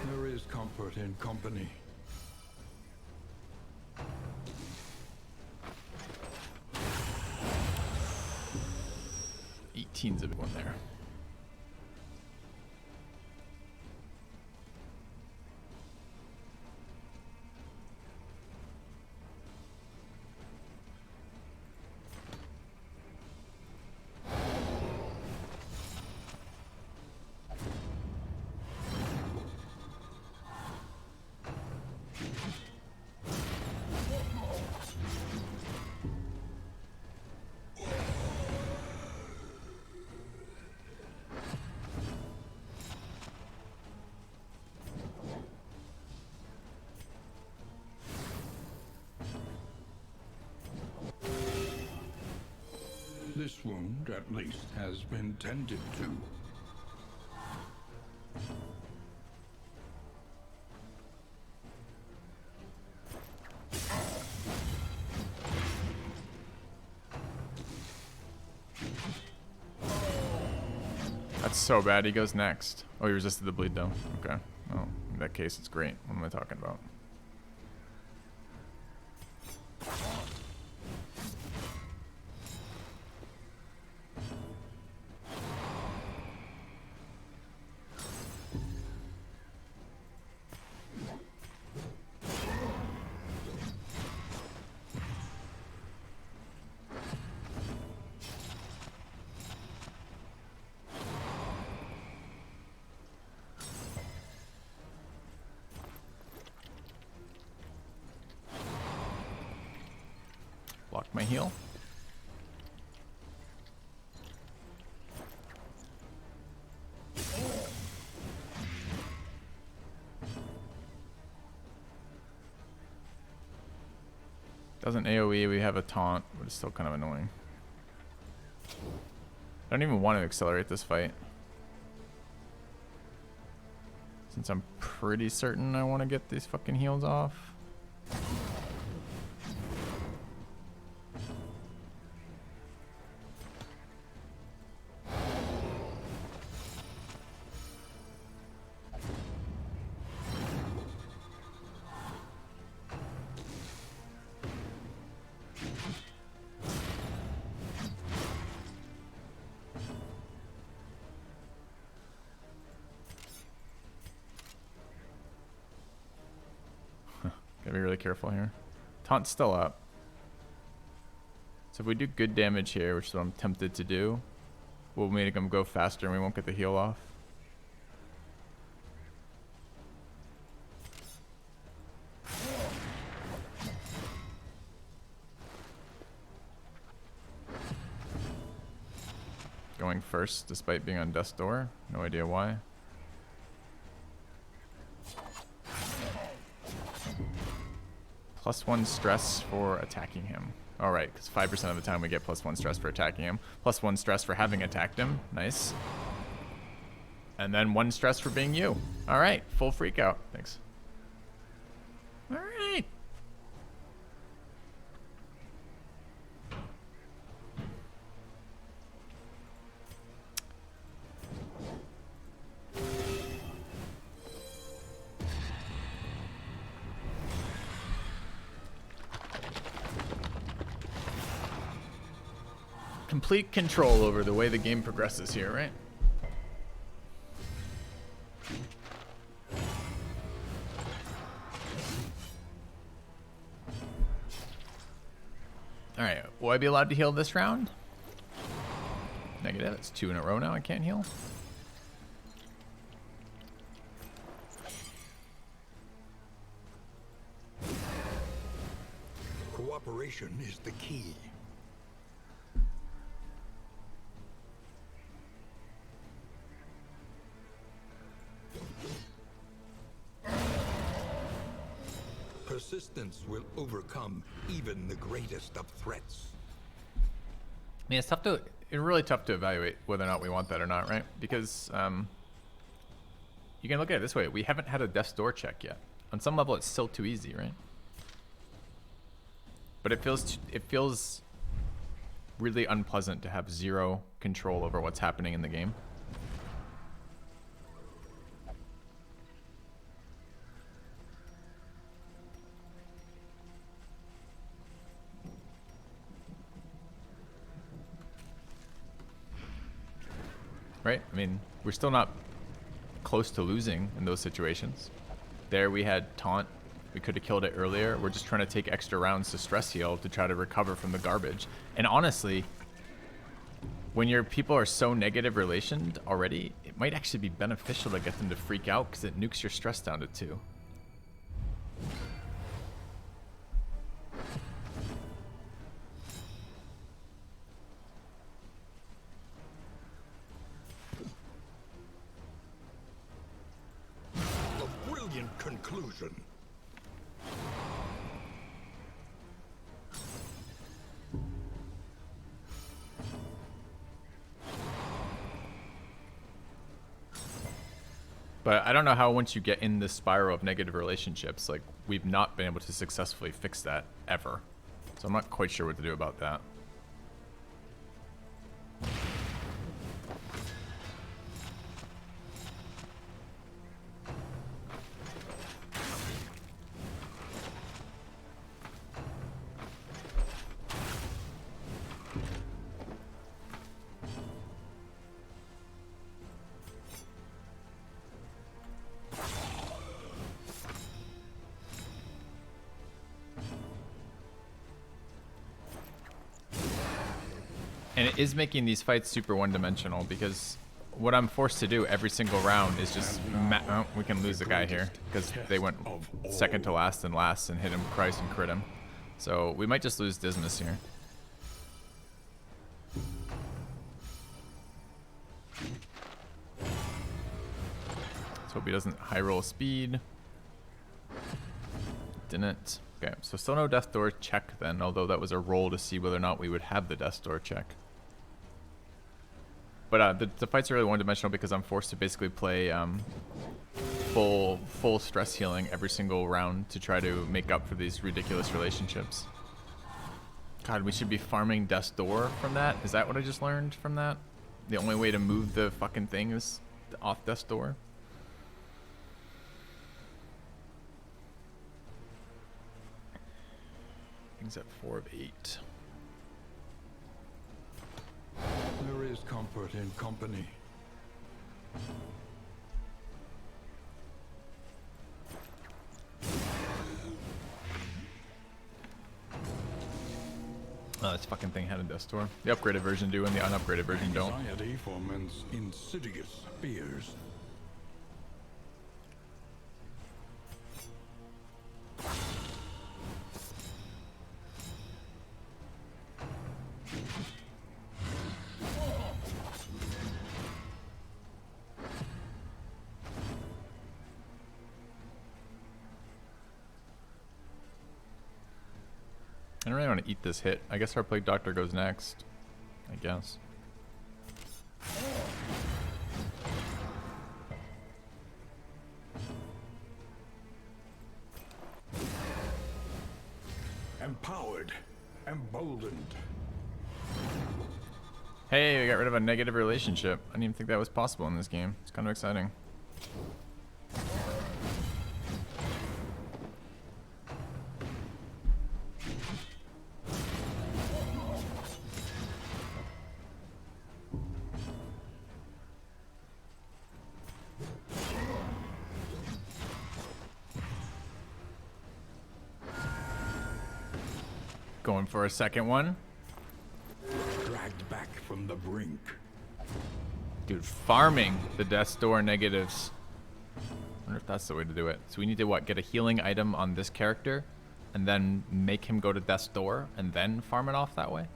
There is comfort in company. Eighteen's a big one there. This wound, at least, has been tended to. That's so bad. He goes next. Oh, he resisted the bleed though. Okay. Oh, in that case, it's great. What am I talking about? Block my heal. Doesn't AoE, we have a taunt, but it's still kind of annoying. I don't even want to accelerate this fight, since I'm pretty certain I want to get these fucking heals off. Gotta be really careful here. Taunt's still up. So if we do good damage here, which is what I'm tempted to do, we'll make him go faster and we won't get the heal off. Going first despite being on death's door. No idea why. +1 stress for attacking him. All right, because 5% of the time we get +1 stress for attacking him. +1 stress for having attacked him. Nice. And then 1 stress for being you. All right, full freak out. Thanks. All right. Complete control over the way the game progresses here, right? Alright, will I be allowed to heal this round? Negative, it's 2 in a row now, I can't heal. Cooperation is the key. Persistence will overcome even the greatest of threats. I mean, it's really tough to evaluate whether or not we want that or not, right? Because you can look at it this way: we haven't had a death's door check yet. On some level, it's still too easy, right? But it feels really unpleasant to have 0 control over what's happening in the game. Right? I mean, we're still not close to losing in those situations. There we had taunt. We could have killed it earlier. We're just trying to take extra rounds to stress heal to try to recover from the garbage. And honestly, when your people are so negative relationed already, it might actually be beneficial to get them to freak out because it nukes your stress down to 2. Conclusion. But I don't know how once you get in this spiral of negative relationships, like, we've not been able to successfully fix that ever. So I'm not quite sure what to do about that. And it is making these fights super one-dimensional because what I'm forced to do every single round is just oh, we can lose the guy here because they went second to last and hit him Christ and crit him. So we might just lose Dismas here. Let's hope he doesn't high roll speed. Didn't. Okay, so still no death door check then, although that was a roll to see whether or not we would have the death door check. But the fights are really one-dimensional because I'm forced to basically play full stress healing every single round to try to make up for these ridiculous relationships. God, we should be farming death's door from that? Is that what I just learned from that? The only way to move the fucking thing is off death's door? Things at 4 of 8. There is comfort in company. Oh, this fucking thing had a death door. The upgraded version do and the unupgraded version don't. Anxiety foments insidious fears. I don't really want to eat this hit. I guess our Plague Doctor goes next. I guess. Empowered, emboldened. Hey, we got rid of a negative relationship. I didn't even think that was possible in this game. It's kind of exciting. Going for a second one. Dragged back from the brink. Dude, farming the Death's Door negatives. I wonder if that's the way to do it. So we need to, what, get a healing item on this character, and then make him go to Death's Door, and then farm it off that way?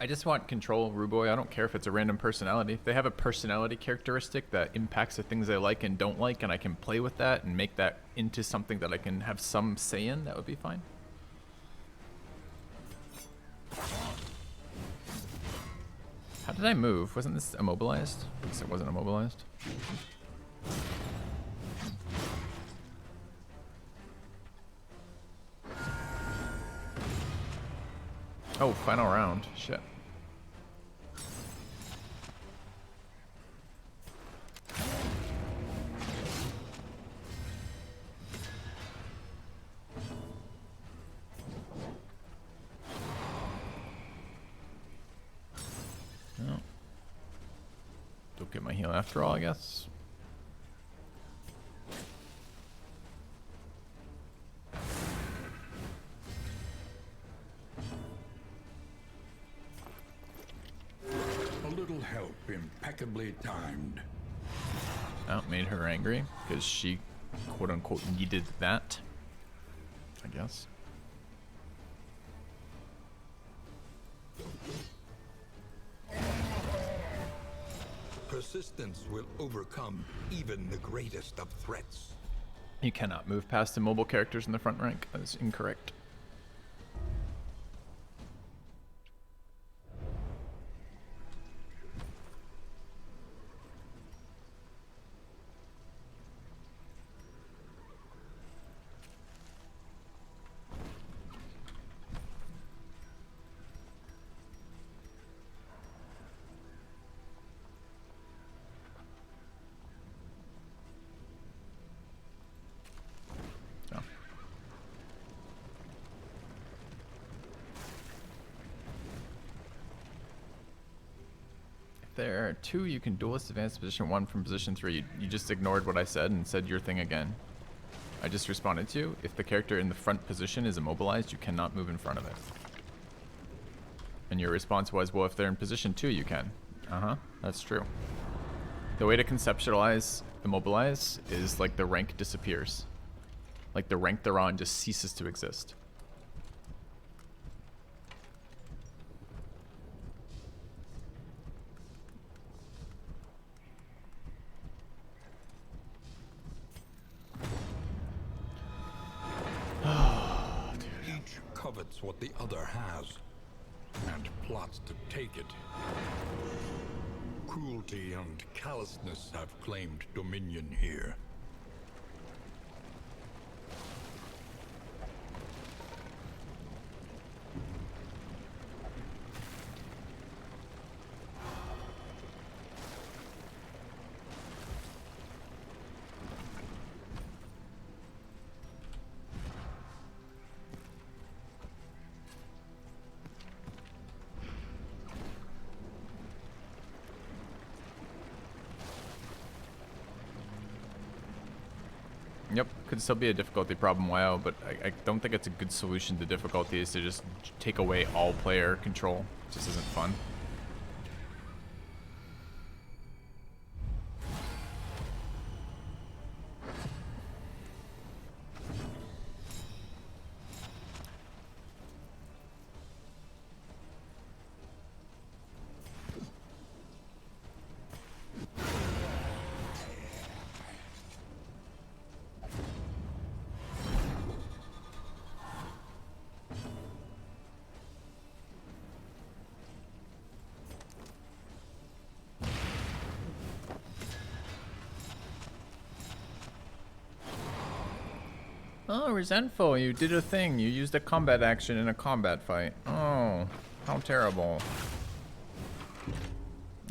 I just want control, Ruboy. I don't care if it's a random personality. If they have a personality characteristic that impacts the things I like and don't like, and I can play with that and make that into something that I can have some say in, that would be fine. How did I move? Wasn't this immobilized? I guess it wasn't immobilized. Oh, final round. Shit. No. Don't get my heal after all, I guess. Help impeccably timed. Oh, made her angry because she quote unquote needed that, I guess. Persistence will overcome even the greatest of threats. You cannot move past immobile characters in the front rank. That is incorrect. There are two you can duelist advance to position 1 from position 3. You just ignored what I said and said your thing again. I just responded to you. If the character in the front position is immobilized, you cannot move in front of it. And your response was, well, if they're in position 2, you can. Uh-huh, that's true. The way to conceptualize immobilize is like the rank disappears. Like the rank they're on just ceases to exist. Covets what the other has, and plots to take it. Cruelty and callousness have claimed dominion here. Yep, could still be a difficulty problem, WoW, but I don't think it's a good solution to difficulty is to just take away all player control. It just isn't fun. Oh, resentful. You did a thing. You used a combat action in a combat fight. Oh, how terrible.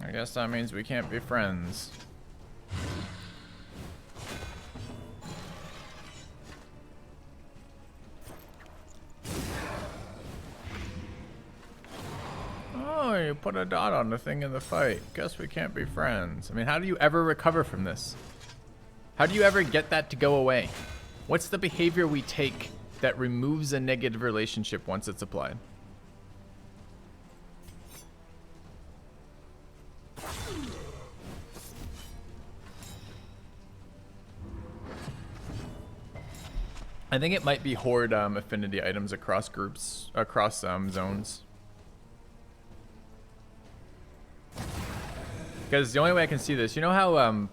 I guess that means we can't be friends. Oh, you put a dot on the thing in the fight. Guess we can't be friends. I mean, how do you ever recover from this? How do you ever get that to go away? What's the behavior we take that removes a negative relationship once it's applied? I think it might be hoard affinity items across groups, across zones. Because the only way I can see this, you know how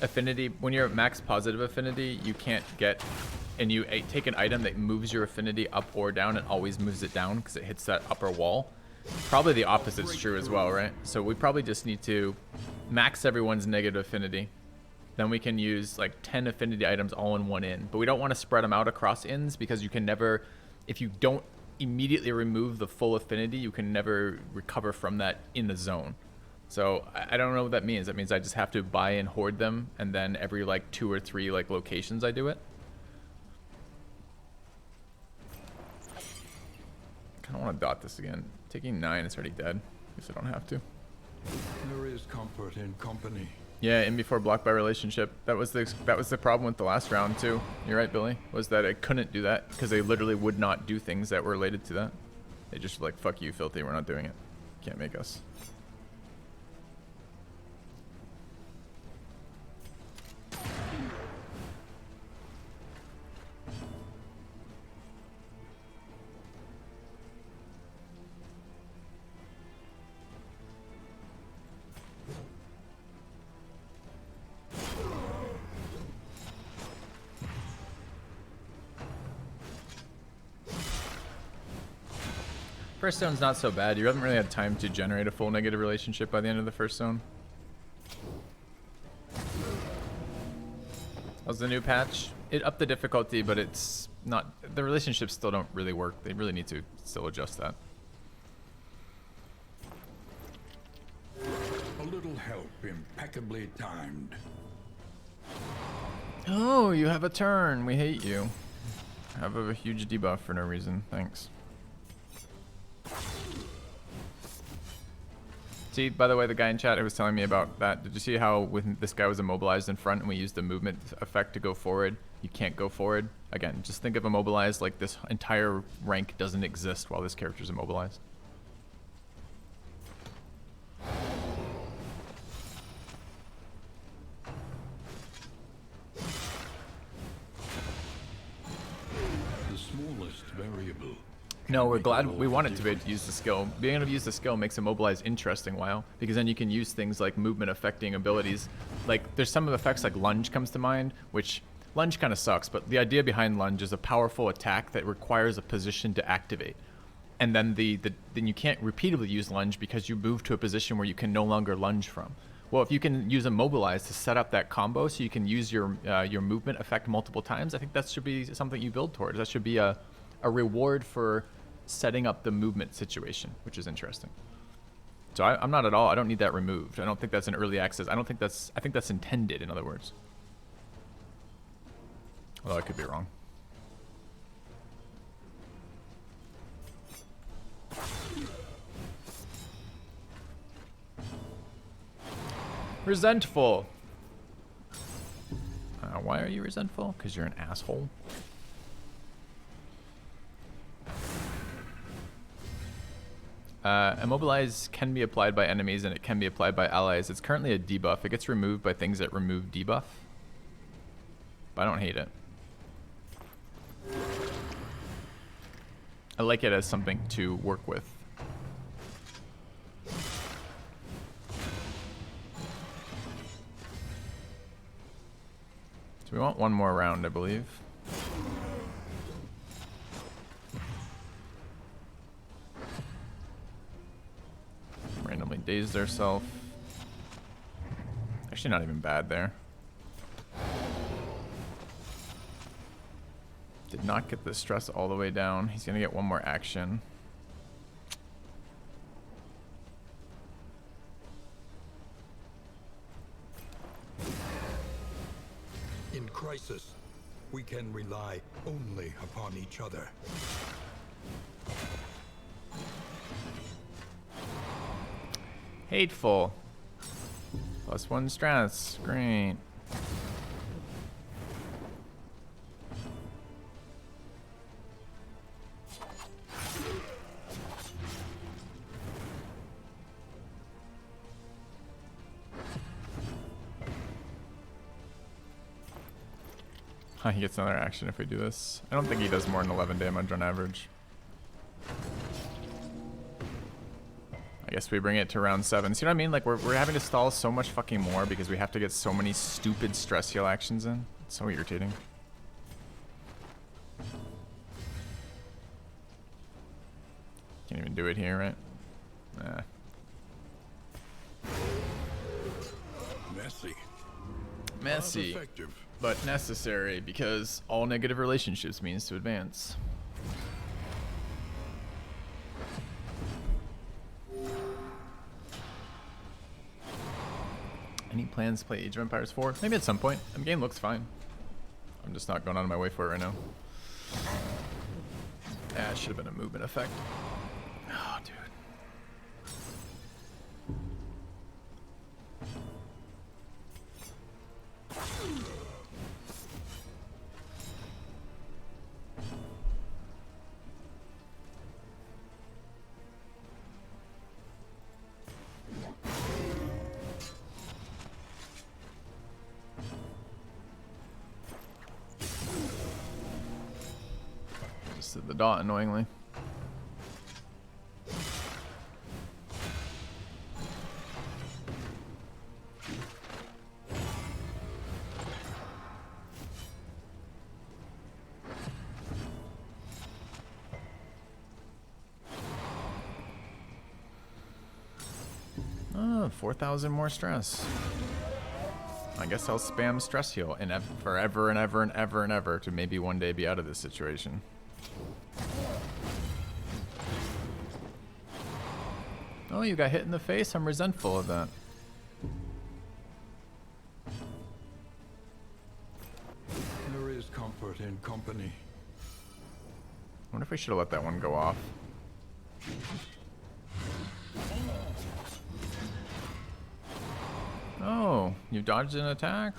affinity, when you're at max positive affinity, you can't get, and you take an item that moves your affinity up or down, it always moves it down because it hits that upper wall. Probably the opposite's true as well, right? So we probably just need to max everyone's negative affinity. Then we can use like 10 affinity items all in one inn. But we don't want to spread them out across inns because you can never, if you don't immediately remove the full affinity, you can never recover from that in the zone. So I don't know what that means. That means I just have to buy and hoard them, and then every like 2 or 3 like locations I do it. Kind of want to dot this again. Taking 9 is already dead. Guess I don't have to. There is comfort in company. Yeah, in before blocked by relationship. That was the problem with the last round too. You're right, Billy. Was that I couldn't do that because they literally would not do things that were related to that. They just were like, fuck you, filthy. We're not doing it. Can't make us. First zone's not so bad. You haven't really had time to generate a full negative relationship by the end of the first zone. How's the new patch? It upped the difficulty, but it's not... The relationships still don't really work. They really need to still adjust that. A little help, impeccably timed. Oh, you have a turn. We hate you. I have a huge debuff for no reason. Thanks. See, by the way, the guy in chat who was telling me about that, did you see how when this guy was immobilized in front and we used the movement effect to go forward? You can't go forward. Again, just think of immobilized like this entire rank doesn't exist while this character's immobilized. The smallest variable. No, we're glad we wanted to be able to use the skill. Being able to use the skill makes immobilize interesting, while because then you can use things like movement affecting abilities. Like there's some of the effects like lunge comes to mind, which lunge kind of sucks, but the idea behind lunge is a powerful attack that requires a position to activate. And then then you can't repeatedly use lunge because you move to a position where you can no longer lunge from. Well, if you can use immobilize to set up that combo so you can use your movement effect multiple times, I think that should be something you build towards. That should be a reward for setting up the movement situation, which is interesting. So I'm not at all, I don't need that removed. I don't think that's an early access. I think that's intended, in other words. Although I could be wrong. Resentful. Why are you resentful? Because you're an asshole. Immobilize can be applied by enemies and it can be applied by allies. It's currently a debuff. It gets removed by things that remove debuff. But I don't hate it. I like it as something to work with. So we want one more round, I believe. Randomly dazed herself. Actually not even bad there. not get the stress all the way down. He's gonna get one more action. In crisis, we can rely only upon each other. Hateful. +1 stress. Great. He gets another action if we do this. I don't think he does more than 11 damage on average. I guess we bring it to round 7. See what I mean? Like, we're having to stall so much fucking more because we have to get so many stupid stress heal actions in. It's so irritating. Can't even do it here, right? Nah. Messy. Effective. But necessary, because all negative relationships means to advance. Any plans to play Age of Empires 4? Maybe at some point. The game looks fine. I'm just not going out of my way for it right now. Ah, it should have been a movement effect. Oh, dude. Just hit the dot annoyingly. Oh, 4,000 more stress. I guess I'll spam stress heal and forever and ever and ever and ever to maybe one day be out of this situation. Oh, you got hit in the face? I'm resentful of that. There is comfort in company. I wonder if we should have let that one go off. Oh, you dodged an attack?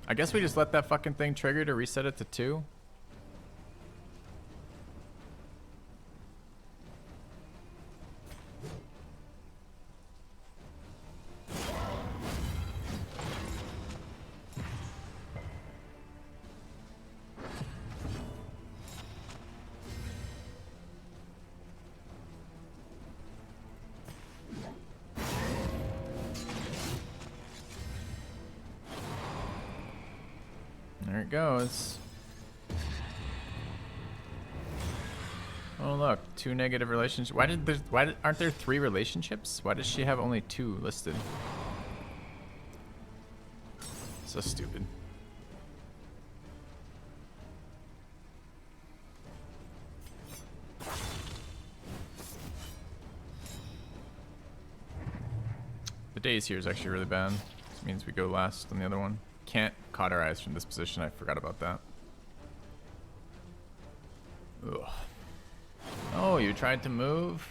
I guess we just let that fucking thing trigger to reset it to 2. There it goes. Oh look, 2 negative relationships. Aren't there 3 relationships? Why does she have only 2 listed? So stupid. The daze here is actually really bad. This means we go last on the other one. Can't cauterize from this position. I forgot about that. Ugh. Oh, you tried to move?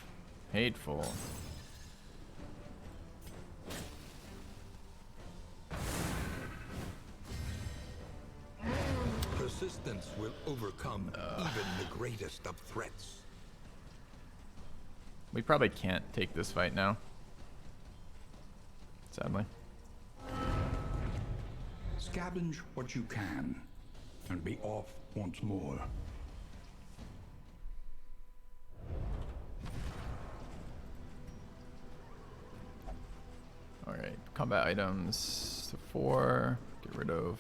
Hateful. Persistence will overcome even the greatest of threats. We probably can't take this fight now. Sadly. Scavenge what you can, and be off once more. Alright, combat items to 4. Get rid of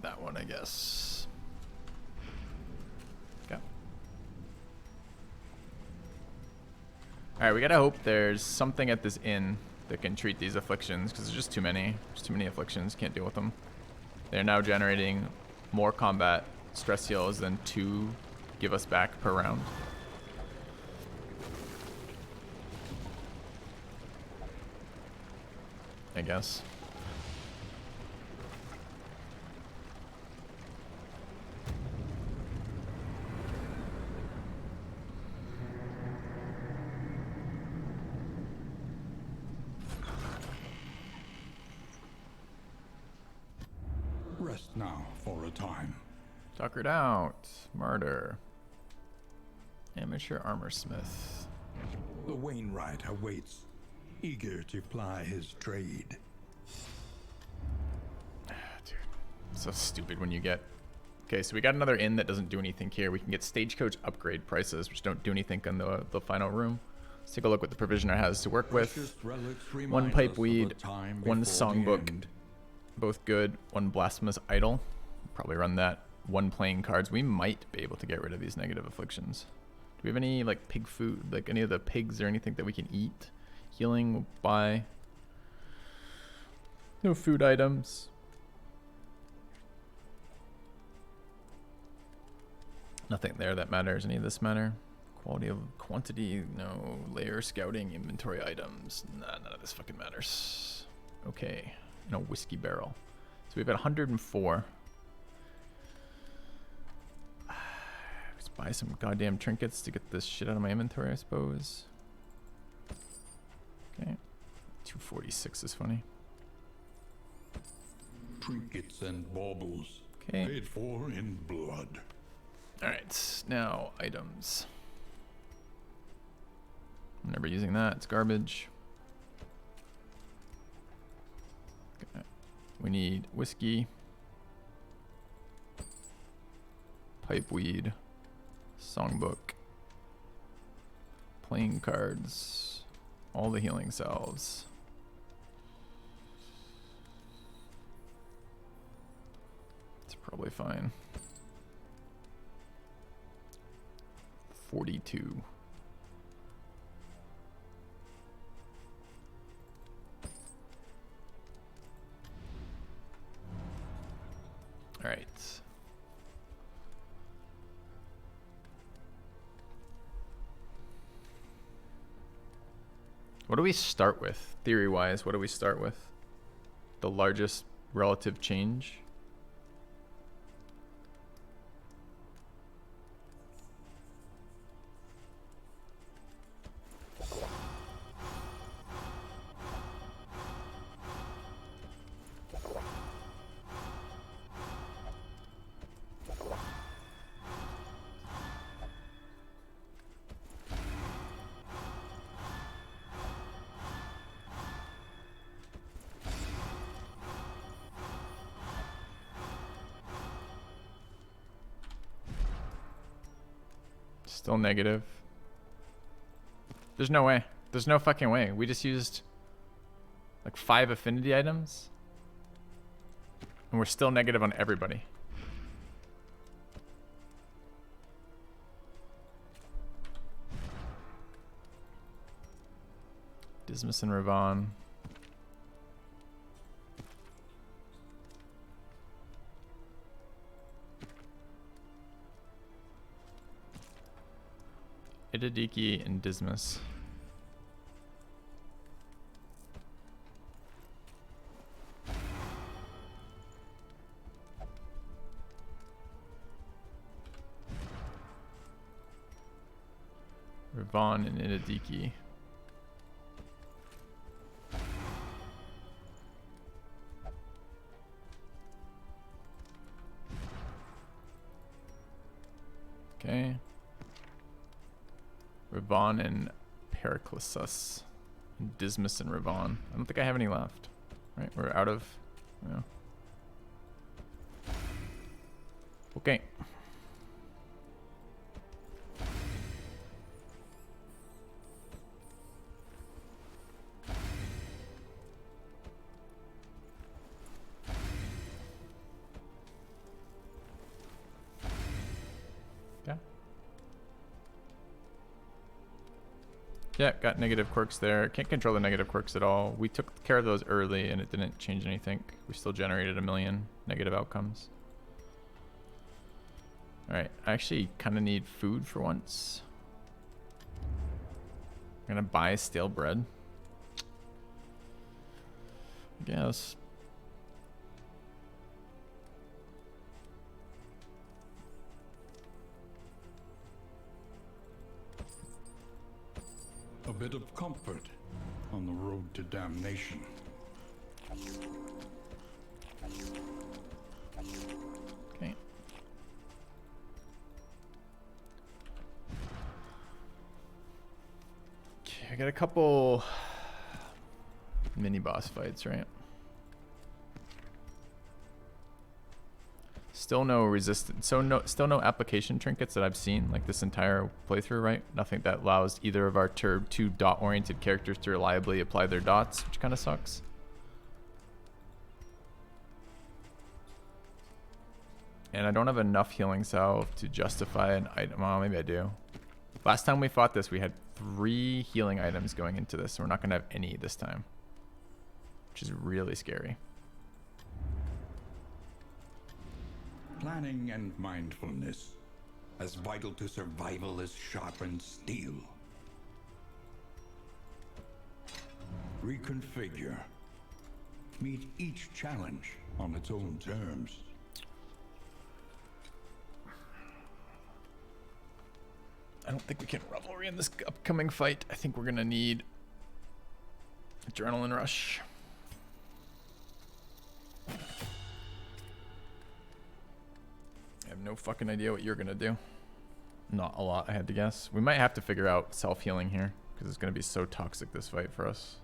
that one, I guess. Okay. Alright, we gotta hope there's something at this inn that can treat these afflictions, because there's just too many. There's too many afflictions. Can't deal with them. They're now generating more combat stress heals than 2 give us back per round. I guess. Rest now for a time. Tuckered out. Martyr. Amateur armor smith. The Wainwright awaits, eager to ply his trade. Dude, so stupid when you get... Okay, so we got another inn that doesn't do anything here. We can get stagecoach upgrade prices, which don't do anything in the final room. Let's take a look what the provisioner has to work with. 1 pipe weed, 1 songbook, both good. 1 blasphemous idol, probably run that. 1 playing cards. We might be able to get rid of these negative afflictions. Do we have any like pig food, like any of the pigs or anything that we can eat? Healing, we'll buy. No food items. Nothing there that matters. Any of this matter? Quality of quantity, no. Layer scouting, inventory items. Nah, none of this fucking matters. Okay, no whiskey barrel. So we've got 104. Let's buy some goddamn trinkets to get this shit out of my inventory, I suppose. Okay, 246 is funny. Trinkets and baubles, Okay. paid for in blood. Alright, now items. I'm never using that, it's garbage. Okay. We need whiskey, pipe weed, songbook, playing cards, all the healing salves. It's probably fine. 42. All right. What do we start with? Theory-wise, what do we start with? The largest relative change? Still negative. There's no way. There's no fucking way. We just used like 5 affinity items. And we're still negative on everybody. Dismas and Ravon. Idadiki and Dismas. Ravon and Idadiki. Okay. Ravon and Periclysus. And Dismas and Ravon. I don't think I have any left. Right, we're out of... Yeah. Okay. Yeah, got negative quirks there. Can't control the negative quirks at all. We took care of those early and it didn't change anything. We still generated 1 million negative outcomes. Alright, I actually kind of need food for once. I'm gonna buy stale bread. I guess. A bit of comfort on the road to damnation. Okay. Okay, I got a couple mini boss fights, right? Still no resistance, still no application trinkets that I've seen like this entire playthrough, right? Nothing that allows either of our two dot-oriented characters to reliably apply their dots, which kind of sucks. And I don't have enough healing salve to justify an item. Well, maybe I do. Last time we fought this, we had 3 healing items going into this, so we're not gonna have any this time, which is really scary. Planning and mindfulness, as vital to survival as sharpened steel. Reconfigure. Meet each challenge on its own terms. I don't think we can revelry in this upcoming fight. I think we're gonna need adrenaline rush. I have no fucking idea what you're gonna do. Not a lot, I had to guess. We might have to figure out self-healing here, because it's gonna be so toxic this fight for us.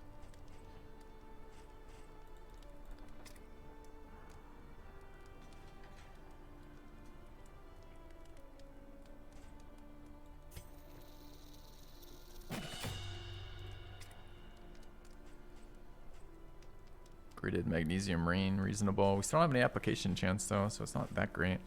Gridded magnesium rain, reasonable. We still don't have any application chance though, so it's not that great.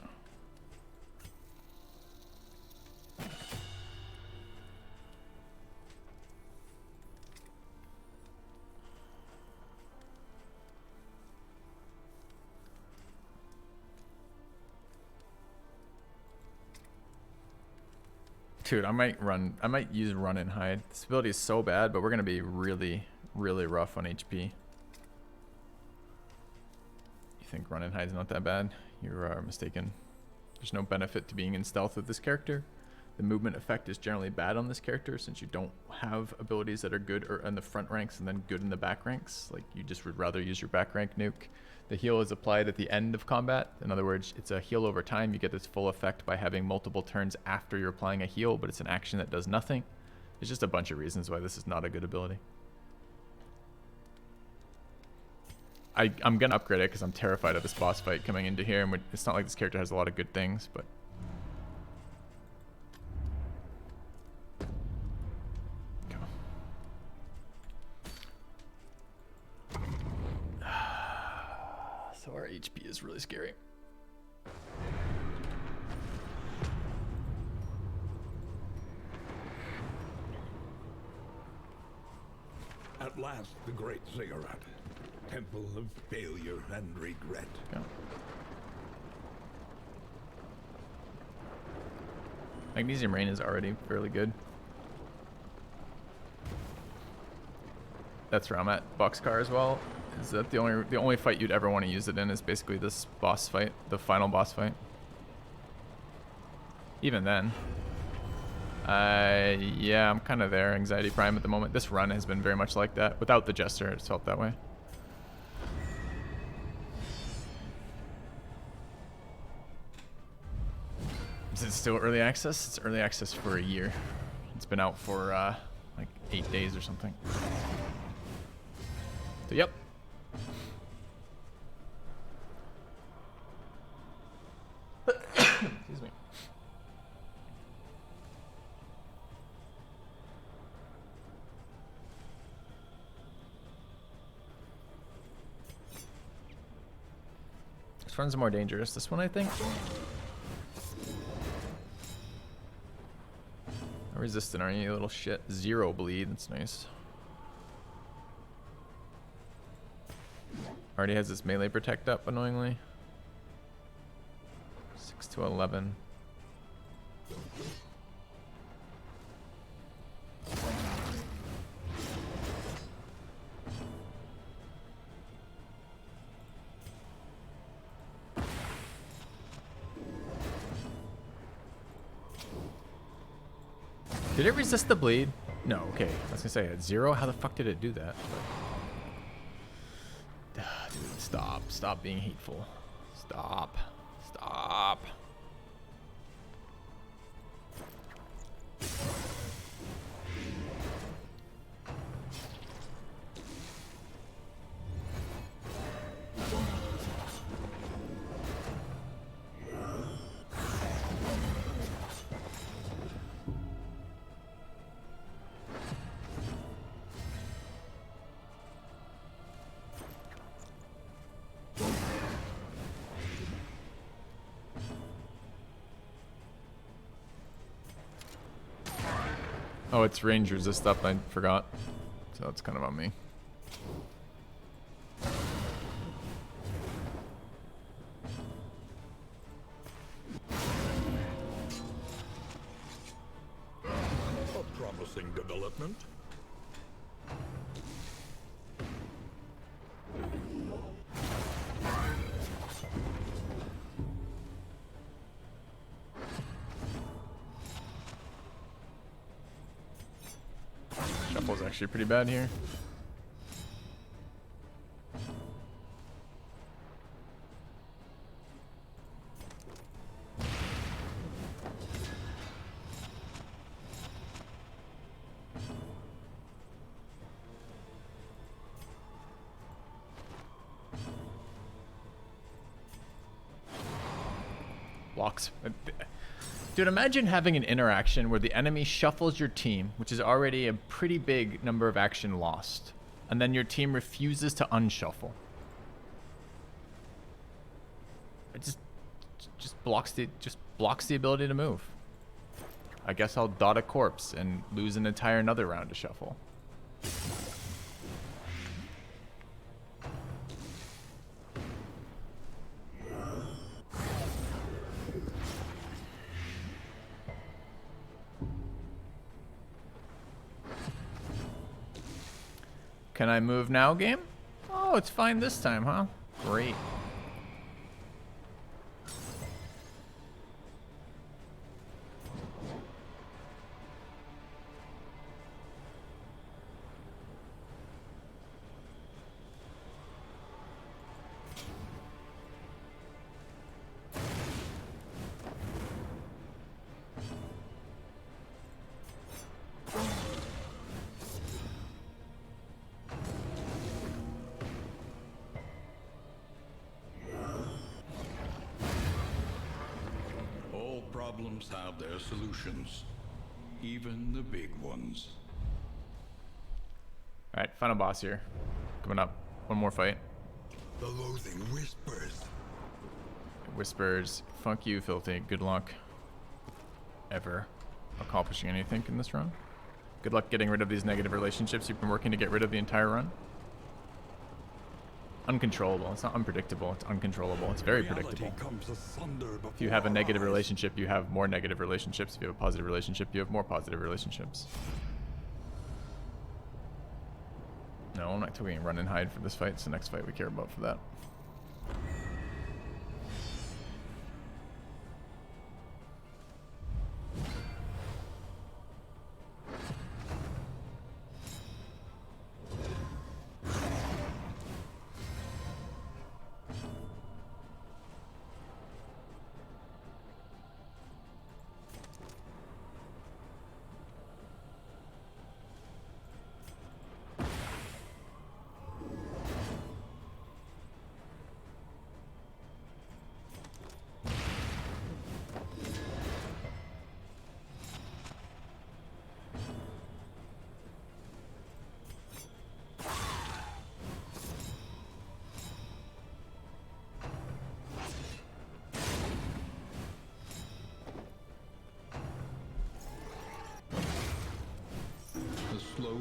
Dude, I might use run and hide. This ability is so bad, but we're gonna be really, really rough on HP. You think run and hide is not that bad? You are mistaken. There's no benefit to being in stealth with this character. The movement effect is generally bad on this character since you don't have abilities that are good or in the front ranks and then good in the back ranks. Like you just would rather use your back rank nuke. The heal is applied at the end of combat. In other words, it's a heal over time. You get this full effect by having multiple turns after you're applying a heal, but it's an action that does nothing. There's just a bunch of reasons why this is not a good ability. I'm gonna upgrade it because I'm terrified of this boss fight coming into here, and it's not like this character has a lot of good things, but so our HP is really scary. At last, the great ziggurat. Temple of failure and regret. Yeah. Magnesium Rain is already fairly good. That's where I'm at. Boxcar as well. Is that the only fight you'd ever want to use it in is basically this boss fight, the final boss fight. Even then. Yeah, I'm kind of there. Anxiety Prime at the moment. This run has been very much like that. Without the Jester, it's felt that way. Is it still early access? It's early access for a year. It's been out for like 8 days or something. So yep. Excuse me. This one's more dangerous. This one, I think. Resistant, aren't you, you little shit? 0 bleed, that's nice. Already has this melee protect up, annoyingly. 6 to 11. Did it resist the bleed? No, okay. I was gonna say at 0. How the fuck did it do that? Dude, stop. Stop being hateful. Stop. Stop. Oh, it's range resist up, I forgot. So it's kind of on me. A promising development. Shuffle's actually pretty bad here. Blocks. Dude, imagine having an interaction where the enemy shuffles your team, which is already a pretty big number of action lost, and then your team refuses to unshuffle. It just blocks the ability to move. I guess I'll dot a corpse and lose an entire another round to shuffle. Can I move now, game? Oh, it's fine this time, huh? Great. Problems have their solutions, even the big ones. All right, final boss here. Coming up. One more fight. The loathing whispers. It whispers, fuck you, filthy. Good luck. Ever accomplishing anything in this run. Good luck getting rid of these negative relationships you've been working to get rid of the entire run. Uncontrollable. It's not unpredictable. It's uncontrollable. It's very predictable. If you have a negative relationship, you have more negative relationships. If you have a positive relationship, you have more positive relationships. No, I'm not talking run and hide for this fight. It's the next fight we care about for that.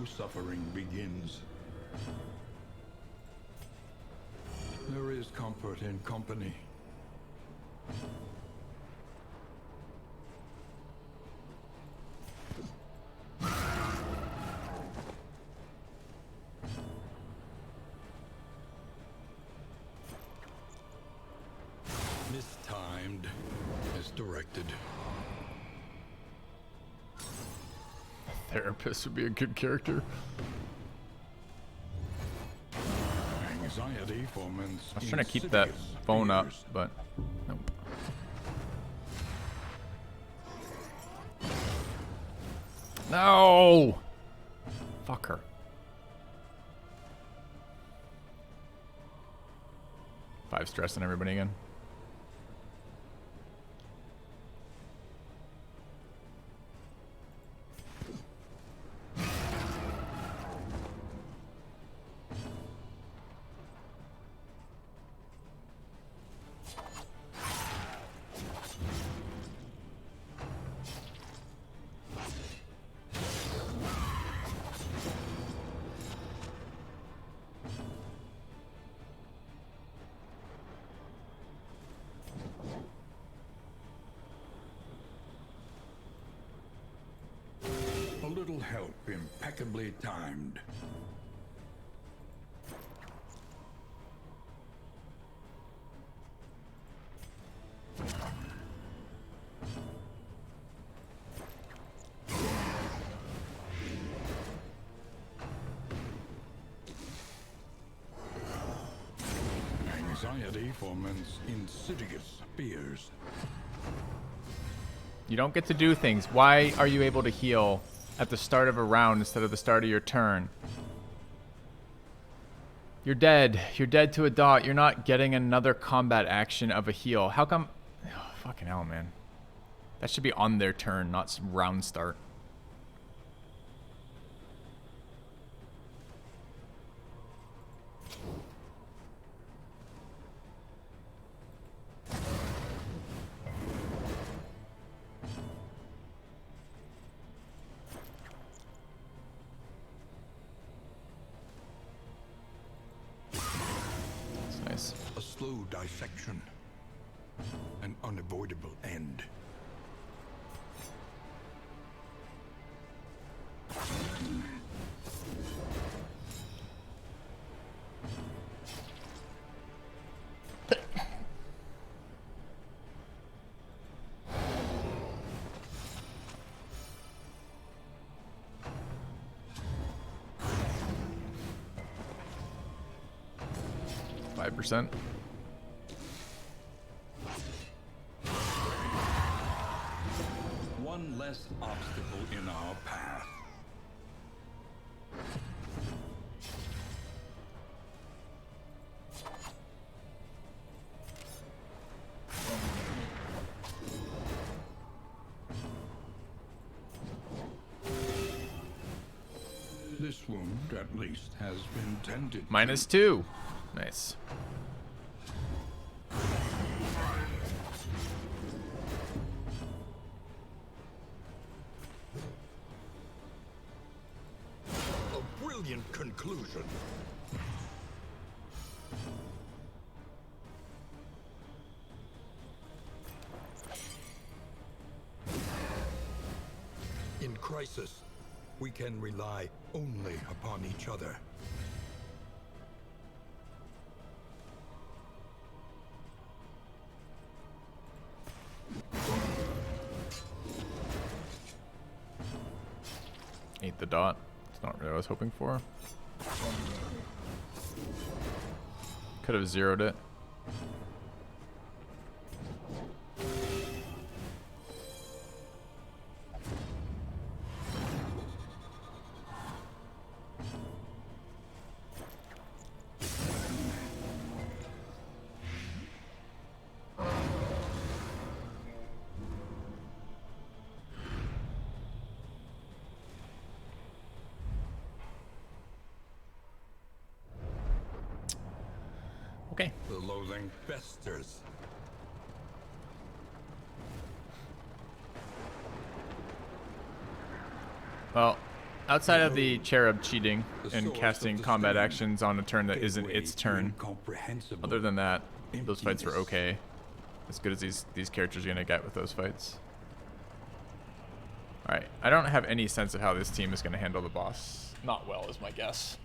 no suffering begins. There is comfort in company. Mistimed, misdirected. Therapist would be a good character. Anxiety foments. I was trying to keep that phone up, but nope. No! Fuck her. Five stressing everybody again. A little help, impeccably timed. Anxiety foments insidious fears. You don't get to do things. Why are you able to heal at the start of a round instead of the start of your turn? You're dead. You're dead to a dot. You're not getting another combat action of a heal. How come? Oh, fucking hell, man. That should be on their turn, not round start. Nice. A slow dissection. An unavoidable end. %. One less obstacle in our path. This wound, at least, has been tended. -2. Nice. A brilliant conclusion. In crisis, we can rely only upon each other. Ate the dot. It's not really what I was hoping for. Could have zeroed it. Okay. The loathing festers. Well, Outside of the cherub cheating The and source casting of the combat stream, actions on a turn that isn't gateway its to turn, incomprehensible other than that, those fights were emptiness. okay. As good as these characters are gonna get with those fights. Alright, I don't have any sense of how this team is gonna handle the boss. Not well is my guess.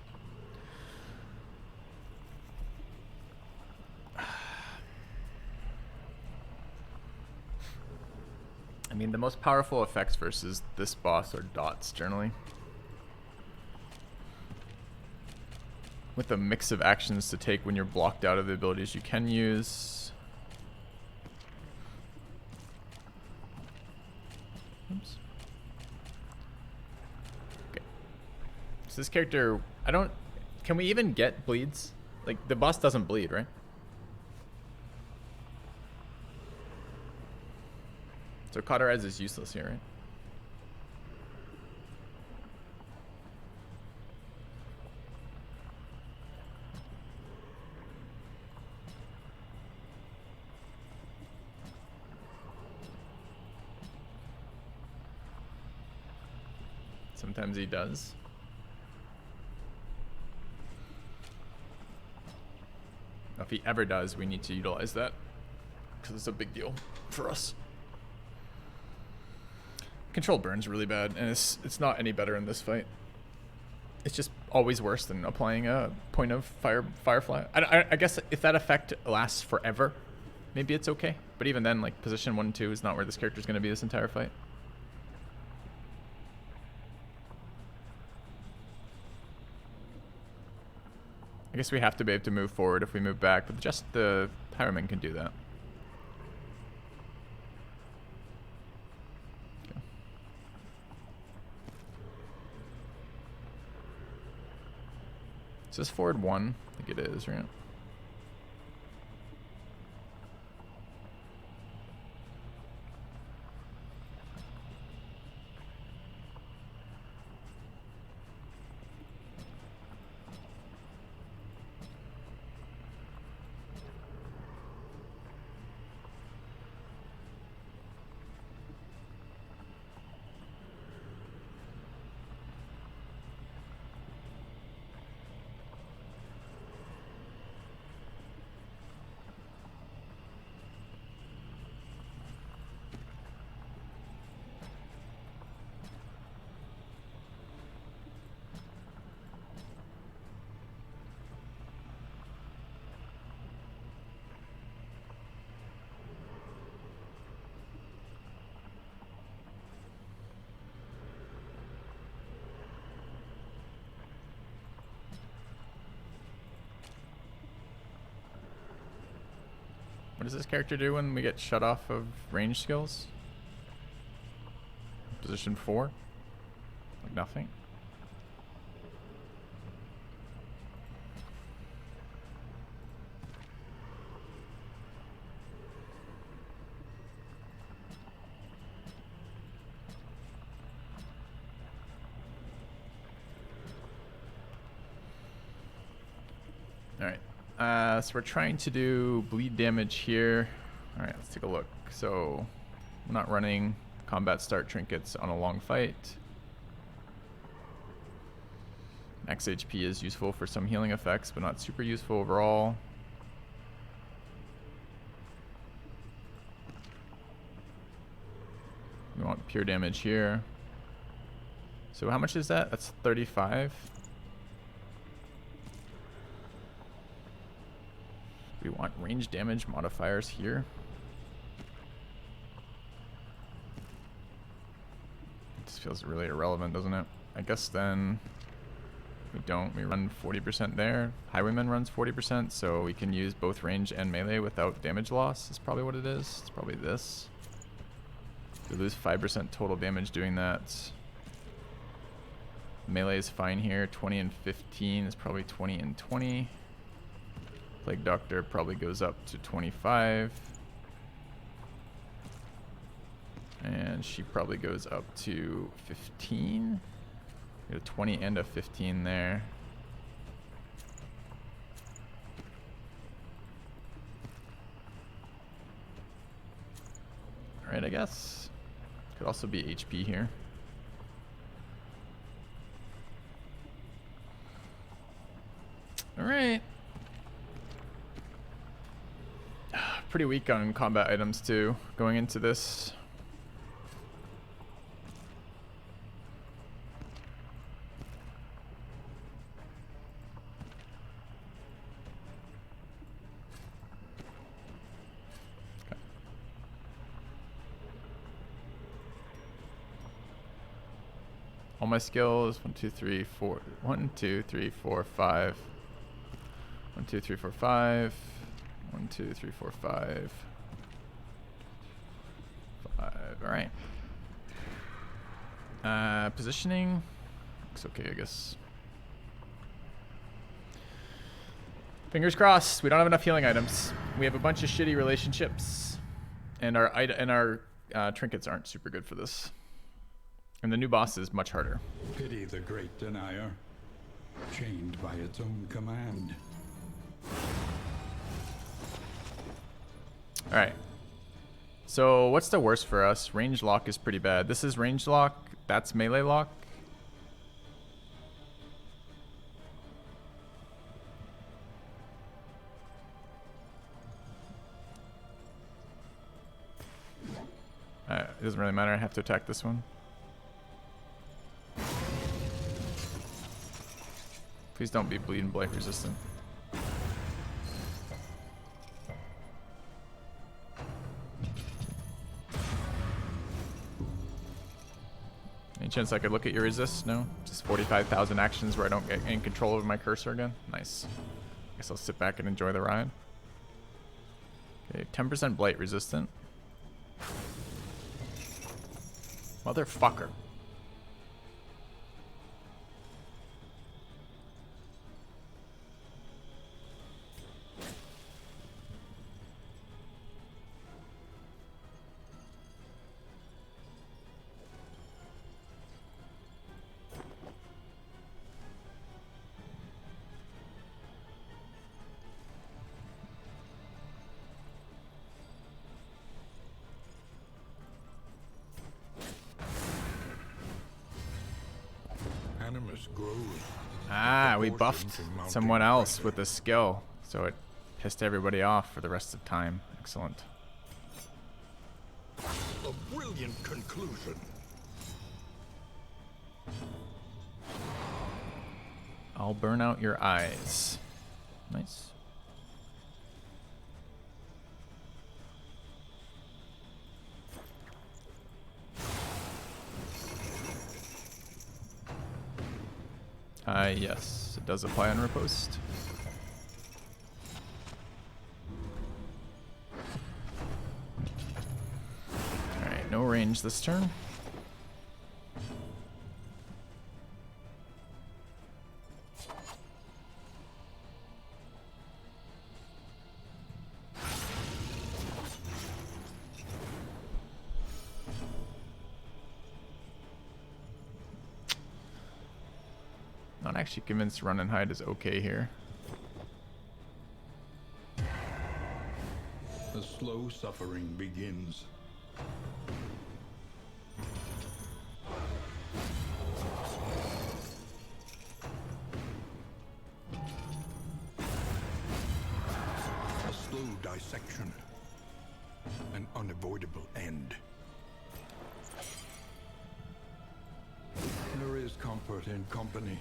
I mean, the most powerful effects versus this boss are dots, generally. With a mix of actions to take when you're blocked out of the abilities you can use. Oops. Okay. So this character, can we even get bleeds? Like, the boss doesn't bleed, right? So Cauterize is useless here, right? Sometimes he does. If he ever does, we need to utilize that because it's a big deal for us. Control burn's really bad, and it's not any better in this fight. It's just always worse than applying a point of firefly. I guess if that effect lasts forever, maybe it's okay. But even then, like, position 1 and 2 is not where this character's going to be this entire fight. I guess we have to be able to move forward if we move back, but just the Pyroman can do that. Okay. Is this forward 1? I think it is, right? What does this character do when we get shut off of range skills? Position 4? Like nothing? Alright. So we're trying to do bleed damage here. Alright, let's take a look. So, I'm not running combat start trinkets on a long fight. Max HP is useful for some healing effects, but not super useful overall. We want pure damage here. So how much is that? That's 35. We want range damage modifiers here. This feels really irrelevant, doesn't it? I guess then we don't. We run 40% there. Highwayman runs 40%, so we can use both range and melee without damage loss. Is probably what it is. It's probably this. We lose 5% total damage doing that. Melee is fine here. 20 and 15 is probably 20 and 20. Plague Doctor probably goes up to 25. And she probably goes up to 15. Get a 20 and a 15 there. Alright, I guess. Could also be HP here. Alright. Pretty weak on combat items too, going into this. All my skills, 1, 2, 3, 4, 1, 2, 3, 4, 5. 1, 2, 3, 4, 5. 1, 2, 3, 4, 5. 5. Alright. Positioning. Looks okay, I guess. Fingers crossed. We don't have enough healing items. We have a bunch of shitty relationships. And our trinkets aren't super good for this. And the new boss is much harder. Pity the great denier, chained by its own command. Alright. So what's the worst for us? Range lock is pretty bad. This is range lock. That's melee lock. It doesn't really matter. I have to attack this one. Please don't be bleed and blight resistant. Any chance I could look at your resist? No? Just 45,000 actions where I don't get any control over my cursor again? Nice. Guess I'll sit back and enjoy the ride. Okay, 10% blight resistant. Motherfucker. Ah, we buffed someone else with a skill, so it pissed everybody off for the rest of time. Excellent. A brilliant conclusion. I'll burn out your eyes. Nice. Yes, it does apply on riposte. Alright, no range this turn. Not actually convinced run and hide is okay here. The slow suffering begins. A slow dissection. An unavoidable end. There is comfort in company.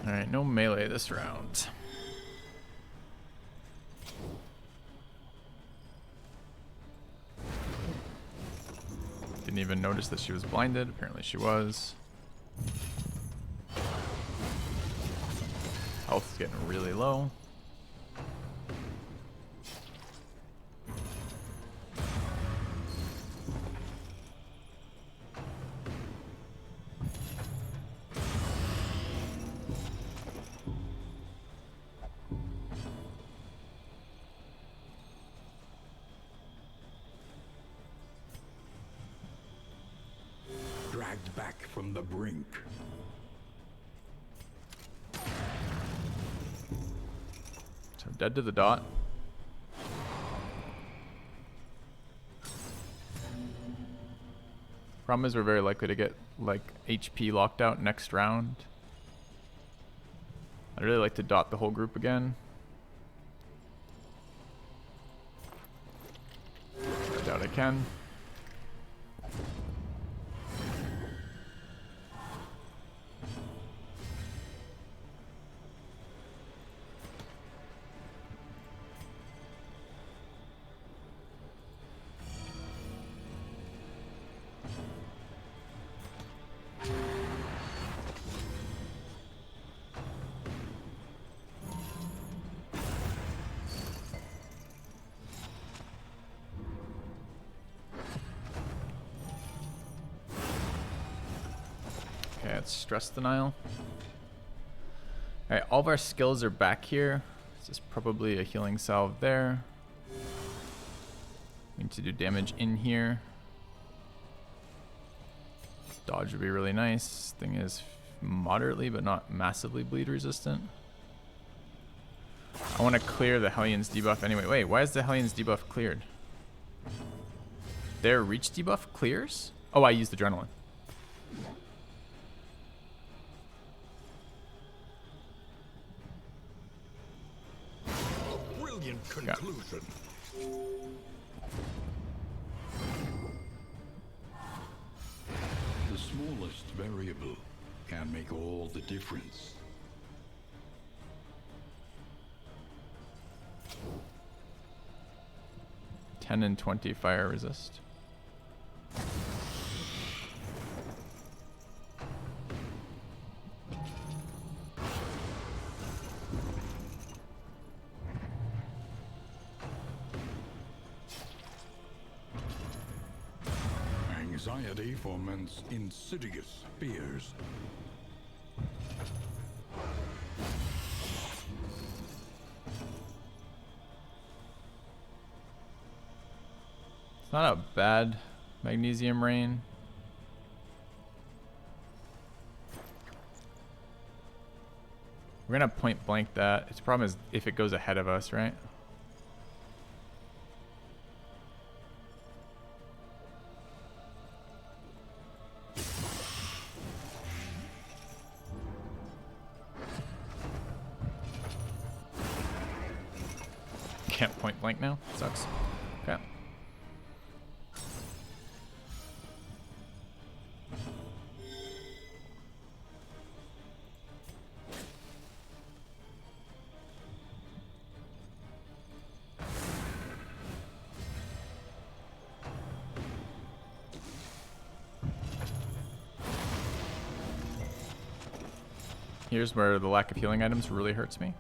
Alright, no melee this round. Didn't even notice that she was blinded. Apparently she was. Health is getting really low. eased back from the brink. So dead to the dot. Problem is we're very likely to get like HP locked out next round. I'd really like to dot the whole group again. I doubt I can. Okay, it's stress denial. Alright, all of our skills are back here. This is probably a healing salve there. We need to do damage in here. Dodge would be really nice. Thing is moderately but not massively bleed resistant. I want to clear the Hellions debuff anyway. Wait, why is the Hellions debuff cleared? Their reach debuff clears? Oh, I used adrenaline. Brilliant conclusion. The smallest variable can make all the difference. Ten and 20 fire resist. Anxiety foments insidious fears. It's not a bad magnesium rain. We're gonna point blank that. Its problem is if it goes ahead of us, right? Can't point blank now. Sucks. Okay. Here's where the lack of healing items really hurts me.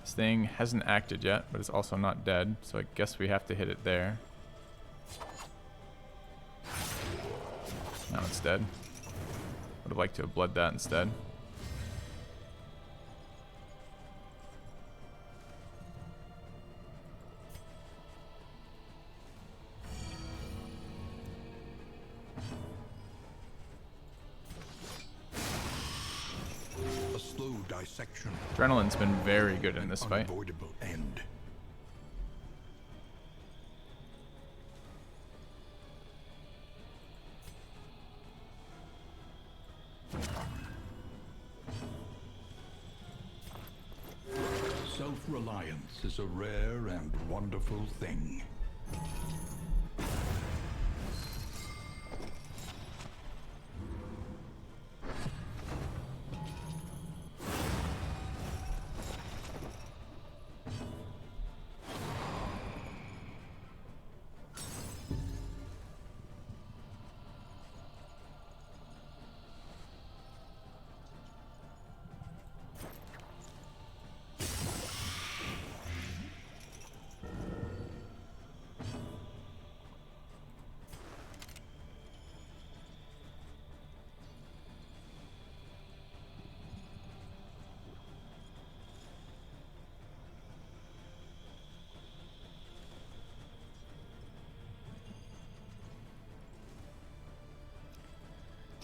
This thing hasn't acted yet, but it's also not dead, so I guess we have to hit it there. Now it's dead. Would have liked to have bled that instead. A slow dissection. Adrenaline's been very good in this fight. Unavoidable end. Self-reliance is a rare and wonderful thing.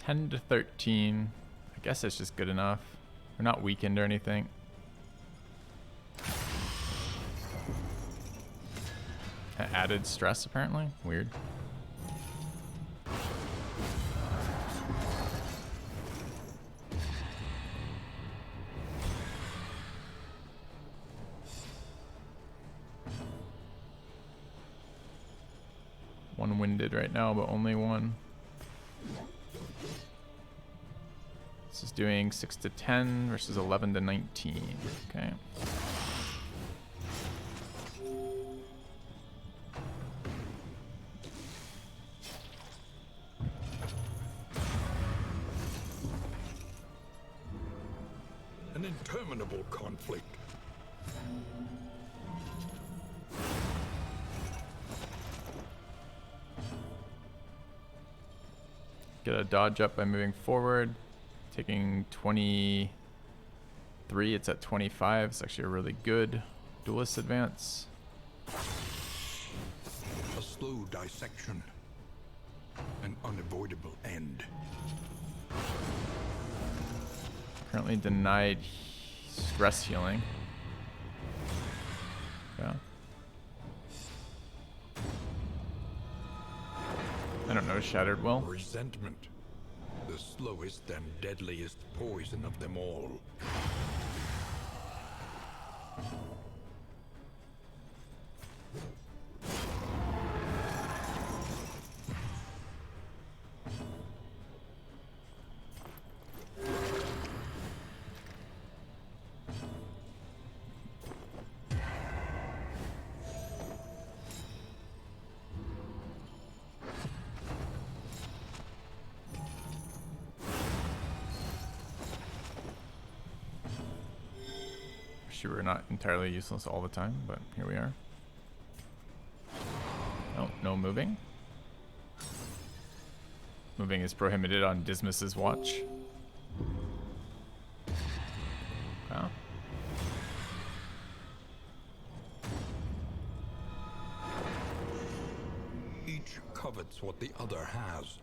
10 to 13. I guess that's just good enough. We're not weakened or anything. Added stress, apparently. Weird. One winded right now, but only one. This is doing 6 to 10 versus 11 to 19. Okay. An interminable conflict. Get a dodge up by moving forward. Taking 23. It's at 25. It's actually a really good duelist advance. A slow dissection. An unavoidable end. Currently denied stress healing. Yeah. I don't know, Shattered Will. Resentment. The slowest and deadliest poison of them all. We're not entirely useless all the time, but here we are. Oh, no moving. Moving is prohibited on Dismas's watch. Wow. Each covets what the other has,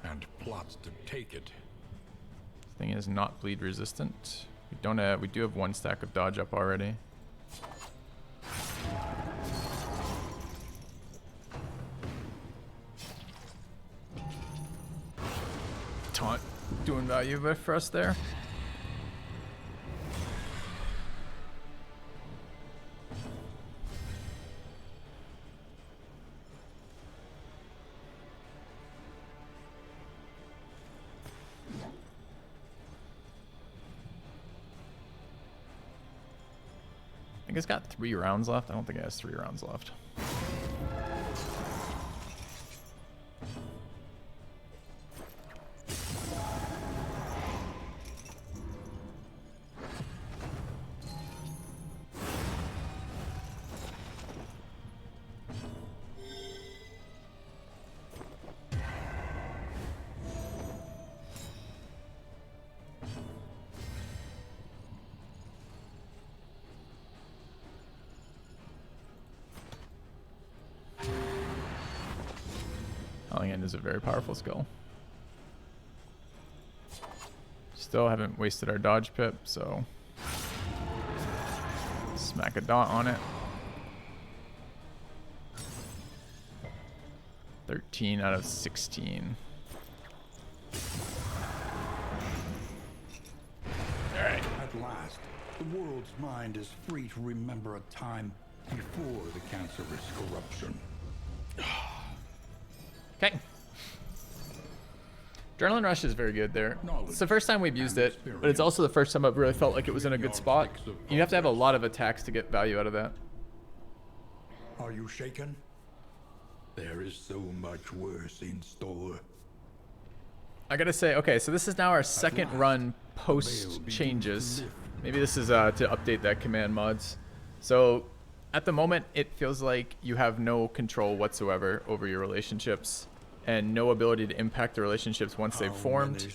and plots to take it. This thing is not bleed resistant. We don't have. We do have one stack of dodge up already. Taunt doing value for us there. I think it's got 3 rounds left. I don't think it has 3 rounds left. Hellion is a very powerful skill. Still haven't wasted our dodge pip, so smack a dot on it. 13 out of 16. Alright. At last, the world's mind is free to remember a time before the cancerous corruption. Okay. Adrenaline Rush is very good there. It's the first time we've used it, but it's also the first time I've really felt like it was in a good spot. You have to have a lot of attacks to get value out of that. Are you shaken? There is so much worse in store. I gotta say, okay, so this is now our second run post changes. Maybe this is to update that command mods. So at the moment, it feels like you have no control whatsoever over your relationships and no ability to impact the relationships once they've formed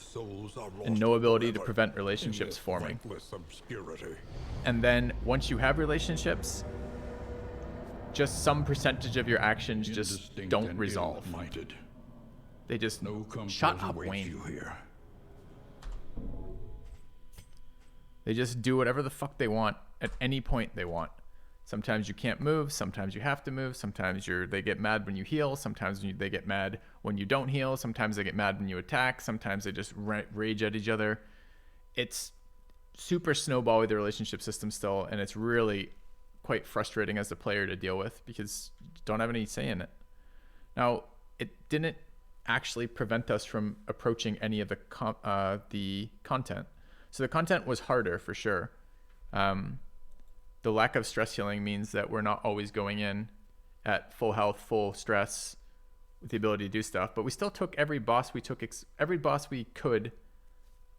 and no ability to prevent relationships forming. And then once you have relationships, just some percentage of your actions just don't resolve. They just No shut comfort up, awaits Wayne. you here. They just do whatever the fuck they want at any point they want. Sometimes you can't move. Sometimes you have to move. Sometimes they get mad when you heal. Sometimes they get mad when you don't heal. Sometimes they get mad when you attack. Sometimes they just rage at each other. It's super snowbally, the relationship system still, and it's really quite frustrating as the player to deal with because you don't have any say in it. Now, it didn't actually prevent us from approaching any of the content. So the content was harder for sure. The lack of stress healing means that we're not always going in at full health, full stress with the ability to do stuff, but we still took every boss we took, every boss we could,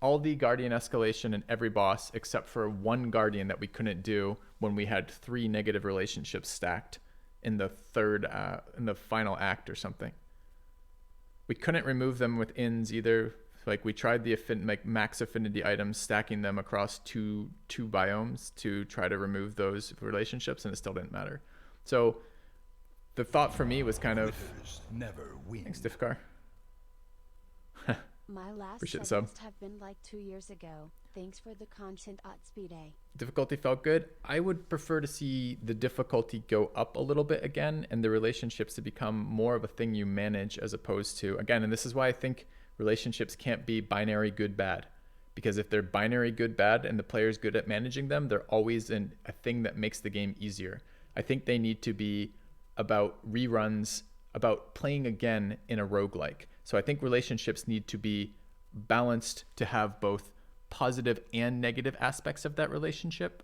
all the guardian escalation and every boss except for one guardian that we couldn't do when we had 3 negative relationships stacked in the in the final act or something. We couldn't remove them with ins either. Like we tried the max affinity items, stacking them across two biomes to try to remove those relationships, and it still didn't matter. So the thought for me was kind of, never win. thanks, Diffcar. My last Appreciate the sub sub. must have been like 2 years ago. Thanks for the content at Speed A. Difficulty felt good. I would prefer to see the difficulty go up a little bit again and the relationships to become more of a thing you manage as opposed to, again, and this is why I think relationships can't be binary good bad, because if they're binary good bad and the player's good at managing them, they're always a thing that makes the game easier. I think they need to be about reruns, about playing again in a roguelike. So I think relationships need to be balanced to have both positive and negative aspects of that relationship.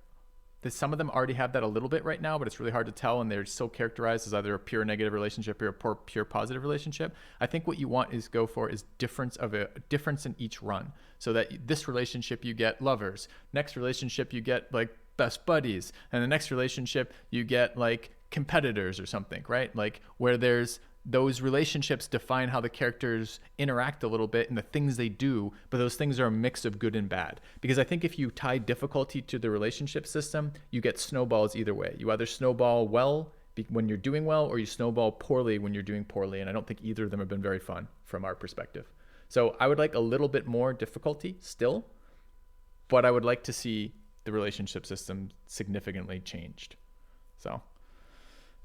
Some of them already have that a little bit right now, but it's really hard to tell, and they're still characterized as either a pure negative relationship or a pure positive relationship. I think what you want is difference in each run, so that this relationship you get lovers, next relationship you get like best buddies, and the next relationship you get like competitors or something, right? Like where there's those relationships define how the characters interact a little bit and the things they do, but those things are a mix of good and bad. Because I think if you tie difficulty to the relationship system, you get snowballs either way. You either snowball well when you're doing well, or you snowball poorly when you're doing poorly. And I don't think either of them have been very fun from our perspective. So I would like a little bit more difficulty still, but I would like to see the relationship system significantly changed. So, all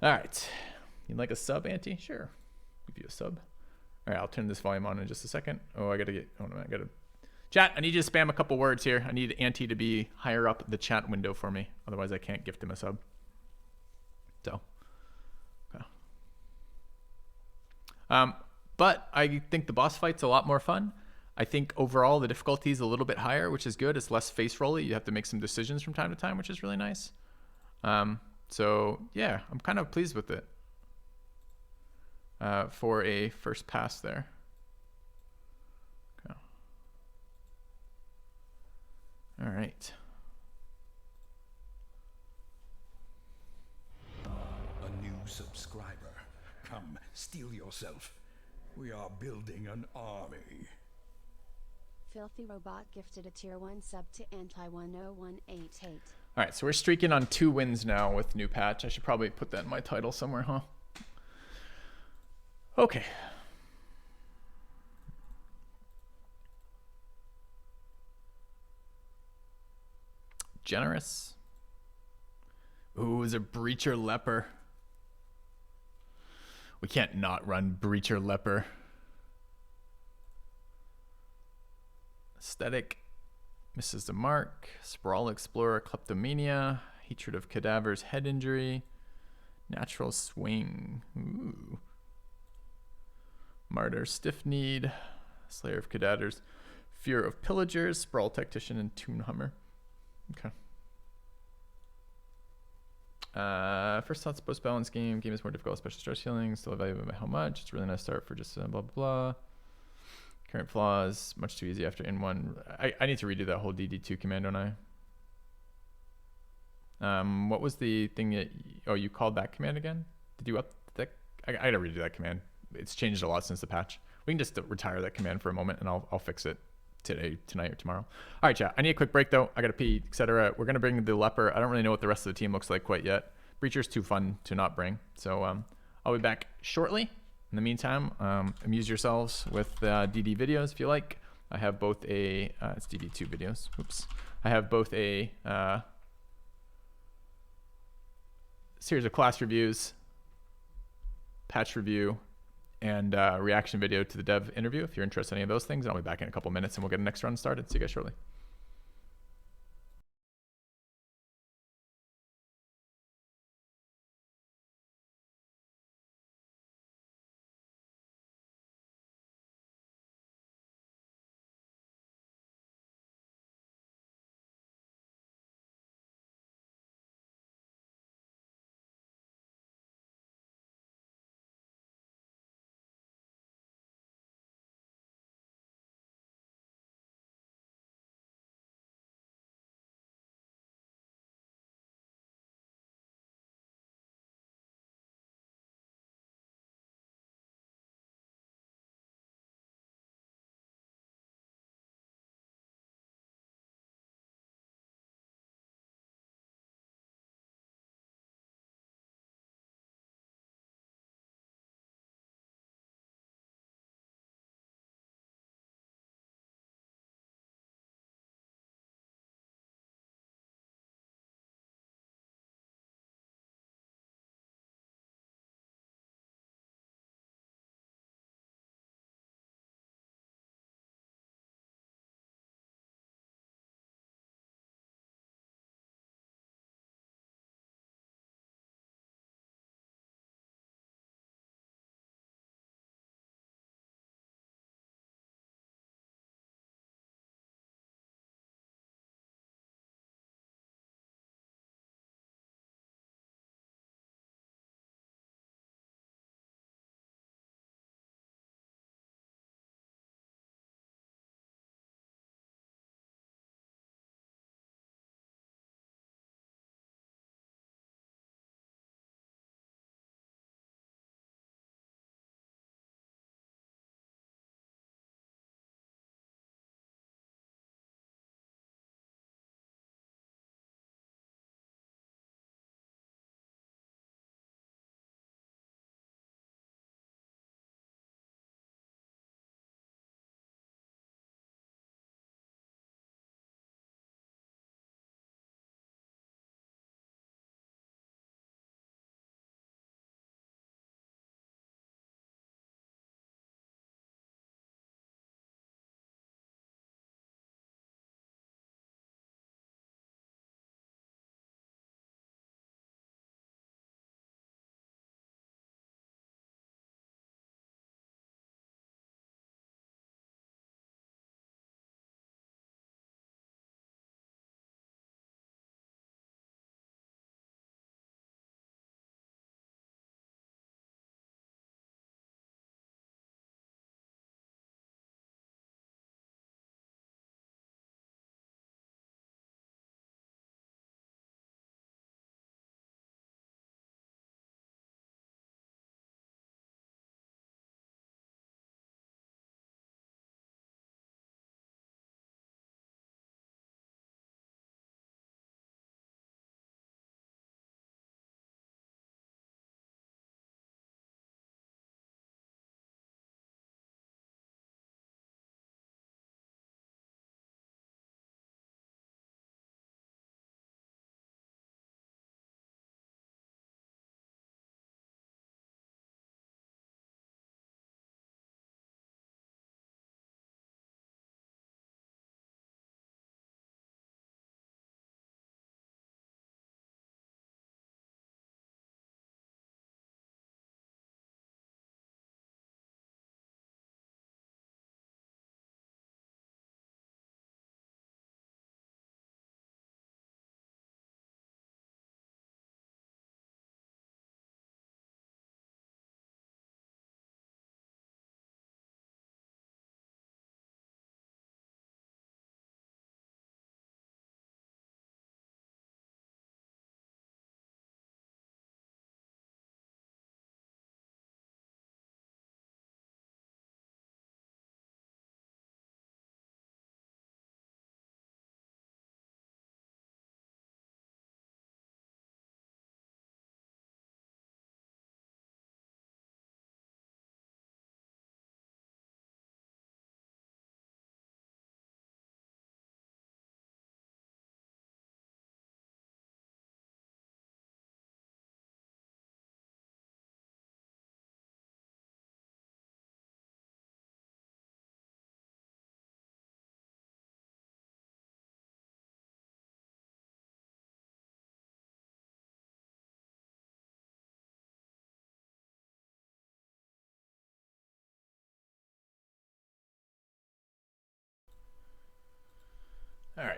right. You'd like a sub, Auntie? Sure. Give you a sub. All right, I'll turn this volume on in just a second. I gotta chat, I need you to spam a couple words here. I need Auntie to be higher up the chat window for me. Otherwise, I can't gift him a sub. So, okay. But I think the boss fight's a lot more fun. I think overall the difficulty is a little bit higher, which is good. It's less face rolly. You have to make some decisions from time to time, which is really nice. So yeah, I'm kind of pleased with it. For a first pass there. Okay. All right. A new subscriber. Come, steel yourself. We are building an army. Filthy Robot gifted a tier 1 sub to Anti10188. All right, so we're streaking on 2 wins now with new patch. I should probably put that in my title somewhere, huh? Okay. Generous. Ooh, is a Breacher Leper. We can't not run Breacher Leper. Aesthetic. Misses the mark. Sprawl Explorer. Kleptomania. Hatred of Cadavers. Head injury. Natural swing. Ooh. Martyr, Stiff Need, Slayer of Cadavers, Fear of Pillagers, Sprawl Tactician, and Toon Hummer. Okay. First thoughts, post balance game. Game is more difficult, special stress healing. Still evaluated by how much. It's a really nice start for just blah, blah, blah. Current flaws, much too easy after in1. I need to redo that whole DD2 command, don't I? What was the thing that, you called that command again? Did you up that? I gotta redo that command. It's changed a lot since the patch. We can just retire that command for a moment and I'll fix it tonight or tomorrow. All right, chat. I need a quick break though. I gotta pee, etc. We're gonna bring the leper. I don't really know what the rest of the team looks like quite yet. Breacher's too fun to not bring. So I'll be back shortly In the meantime, amuse yourselves with DD videos if you like. I have both a, it's DD2 videos, oops. I have both a series of class reviews, patch review, and reaction video to the dev interview if you're interested in any of those things. And I'll be back in a couple minutes and we'll get the next run started. See you guys shortly.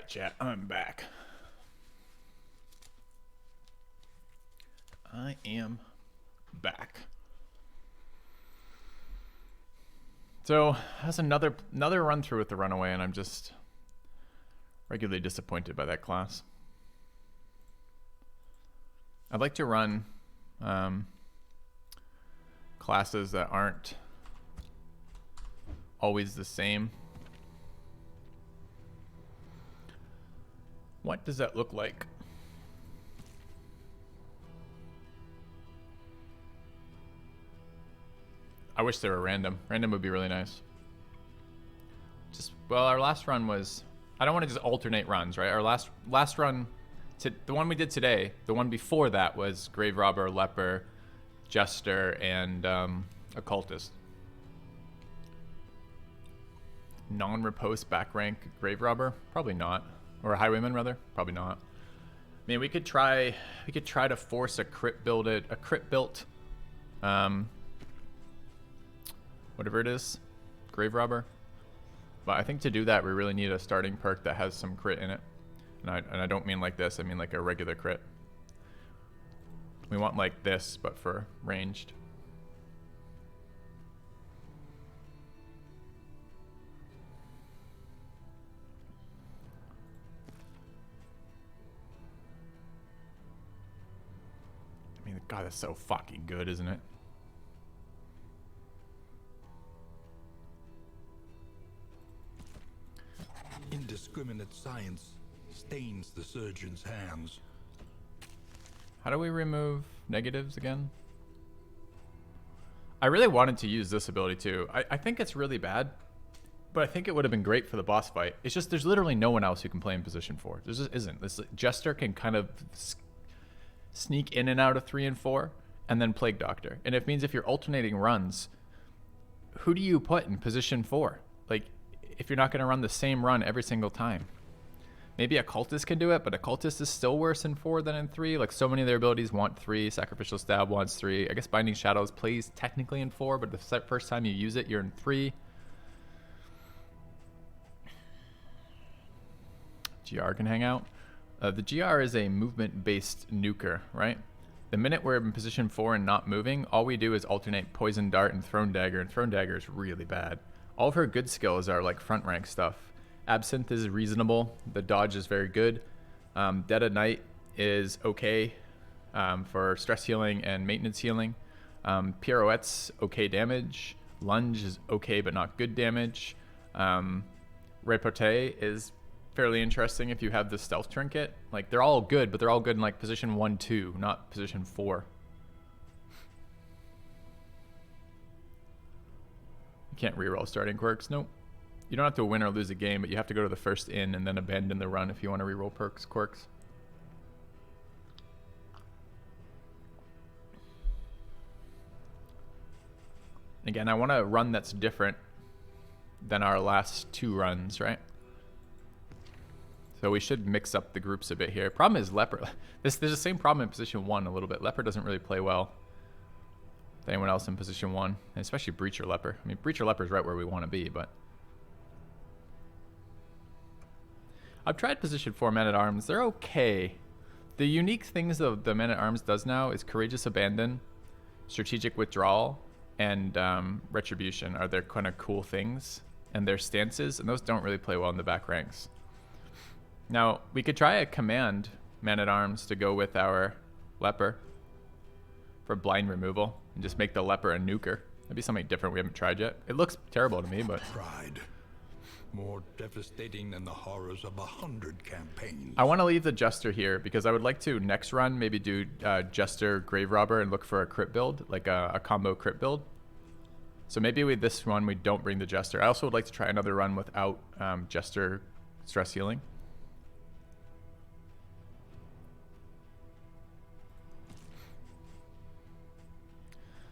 chat. I'm back. I am back. So that's another run through with the runaway, and I'm just regularly disappointed by that class. I'd like to run classes that aren't always the same. What does that look like? I wish they were random. Random would be really nice. Well, our last run was, I don't want to just alternate runs, right? Our last run, the one we did today, the one before that was Grave Robber, Leper, Jester, and Occultist. Non-repose back rank Grave Robber? Probably not. Or a Highwayman, rather? Probably not. I mean, we could try to force a crit built, whatever it is, Grave Robber. But I think to do that, we really need a starting perk that has some crit in it. And I don't mean like this, I mean like a regular crit. We want like this, but for ranged. I mean, God, that's so fucking good, isn't it? Indiscriminate science stains the surgeon's hands. How do we remove negatives again? I really wanted to use this ability too. I think it's really bad, but I think it would have been great for the boss fight. It's just there's literally no one else who can play in position 4. There just isn't. This Jester can kind of sneak in and out of 3 and 4, and then Plague Doctor. And it means if you're alternating runs, who do you put in position 4? Like, if you're not going to run the same run every single time. Maybe Occultist can do it, but Occultist is still worse in 4 than in 3. Like, so many of their abilities want 3. Sacrificial Stab wants 3. I guess Binding Shadows plays technically in 4, but the first time you use it, you're in 3. GR can hang out. The GR is a movement-based nuker, right? The minute we're in position 4 and not moving, all we do is alternate Poison Dart and Throne Dagger, and Throne Dagger is really bad. All of her good skills are like front rank stuff. Absinthe is reasonable. The dodge is very good. Dead of Night is okay for stress healing and maintenance healing. Pirouette's okay damage. Lunge is okay but not good damage. Repartee is fairly interesting if you have the stealth trinket. Like, they're all good, but they're all good in like position 1, 2, not position 4. Can't reroll starting quirks. Nope. You don't have to win or lose a game, but you have to go to the first inn and then abandon the run if you want to reroll quirks. Again, I want a run that's different than our last 2 runs, right? So we should mix up the groups a bit here. Problem is Leper. There's the same problem in position 1 a little bit. Leper doesn't really play well. Anyone else in position 1, and especially Breacher Leper. I mean, Breacher Leper is right where we want to be, but I've tried position 4 Men-at-Arms. They're okay. The unique things that the Men-at-Arms does now is Courageous Abandon, Strategic Withdrawal, and Retribution are their kind of cool things, and their stances, and those don't really play well in the back ranks. Now, we could try a command Man-at-Arms to go with our Leper for blind removal and just make the Leper a nuker. That'd be something different we haven't tried yet. It looks terrible to me, but Pride. More devastating than the horrors of 100 campaigns. I want to leave the Jester here because I would like to next run maybe do Jester Grave Robber and look for a crit build, like a combo crit build. So maybe with this one we don't bring the Jester. I also would like to try another run without Jester stress healing.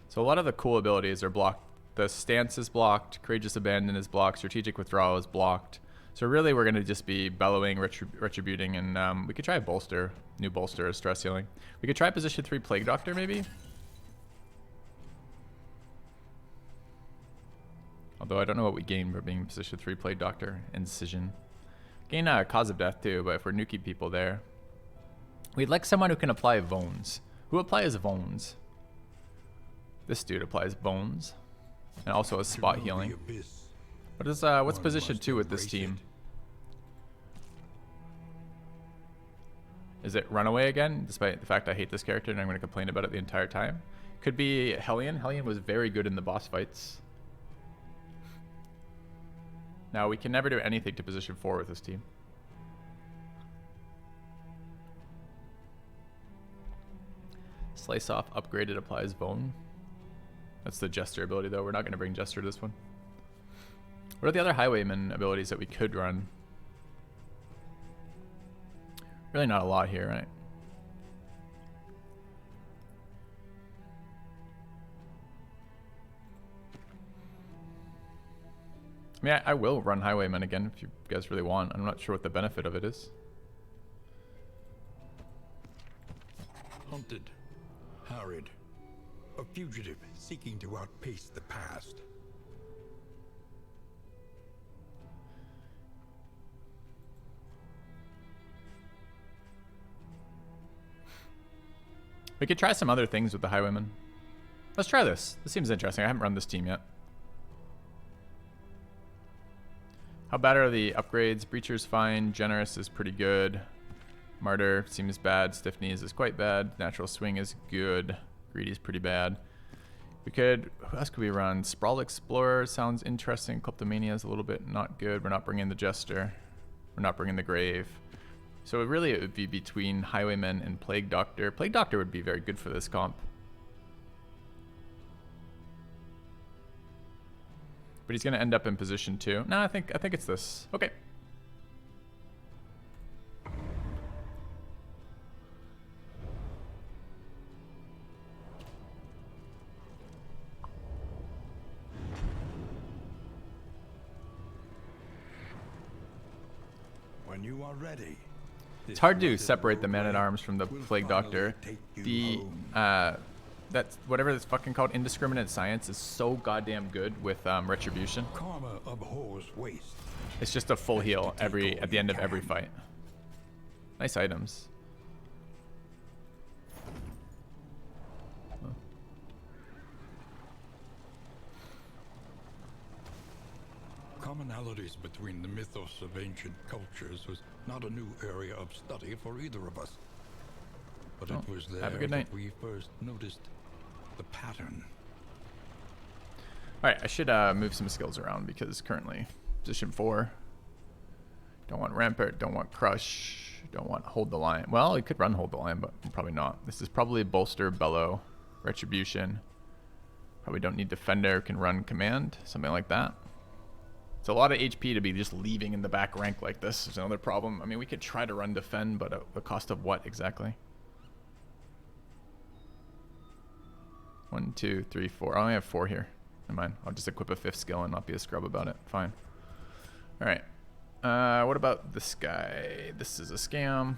So a lot of the cool abilities are blocked. The stance is blocked, Courageous Abandon is blocked, Strategic Withdrawal is blocked. So really we're going to just be bellowing, retributing, and we could try a bolster, new bolster as stress healing. We could try position 3 Plague Doctor maybe. Although I don't know what we gain for being position 3 Plague Doctor. Incision. Gain a cause of death too, but if we're nuking people there. We'd like someone who can apply Vones. Who applies Vones? This dude applies Bones. And also a spot healing. What's position 2 with this team? Is it Runaway again? Despite the fact I hate this character and I'm going to complain about it the entire time. Could be Hellion. Hellion was very good in the boss fights. Now, we can never do anything to position 4 with this team. Slice off, upgraded, applies bone. That's the Jester ability, though. We're not going to bring Jester to this one. What are the other Highwayman abilities that we could run? Really not a lot here, right? I mean, I will run Highwayman again if you guys really want. I'm not sure what the benefit of it is. Hunted, harried, a fugitive seeking to outpace the past. We could try some other things with the Highwayman. Let's try this. This seems interesting. I haven't run this team yet. How bad are the upgrades? Breacher's fine. Generous is pretty good. Martyr seems bad. Stiff Knees is quite bad. Natural Swing is good. Greedy is pretty bad. We could... Who else could we run? Sprawl Explorer sounds interesting. Kleptomania is a little bit not good. We're not bringing the Jester. We're not bringing the Grave. So really it would be between Highwayman and Plague Doctor. Plague Doctor would be very good for this comp. But he's going to end up in position 2. No, I think it's this. Okay. When you are ready. It's hard to separate the Man-at-Arms from the Plague Doctor. The that's whatever it's fucking called, indiscriminate science, is so goddamn good with retribution. Karma abhors waste. It's just a full heal at the end of every fight. Nice items. Commonalities between the mythos of ancient cultures was not a new area of study for either of us. But it was there that we first noticed the pattern. Alright, I should move some skills around because currently, position 4. Don't want Rampart, don't want Crush, don't want Hold the Line. Well, we could run Hold the Line, but probably not. This is probably Bolster, Bellow, Retribution. Probably don't need Defender, can run Command, something like that. It's a lot of HP to be just leaving in the back rank like this is another problem. I mean, we could try to run Defend, but at the cost of what exactly? 1, 2, 3, 4. I only have 4 here. Never mind. I'll just equip a 5th skill and not be a scrub about it. Fine. Alright. What about this guy? This is a scam.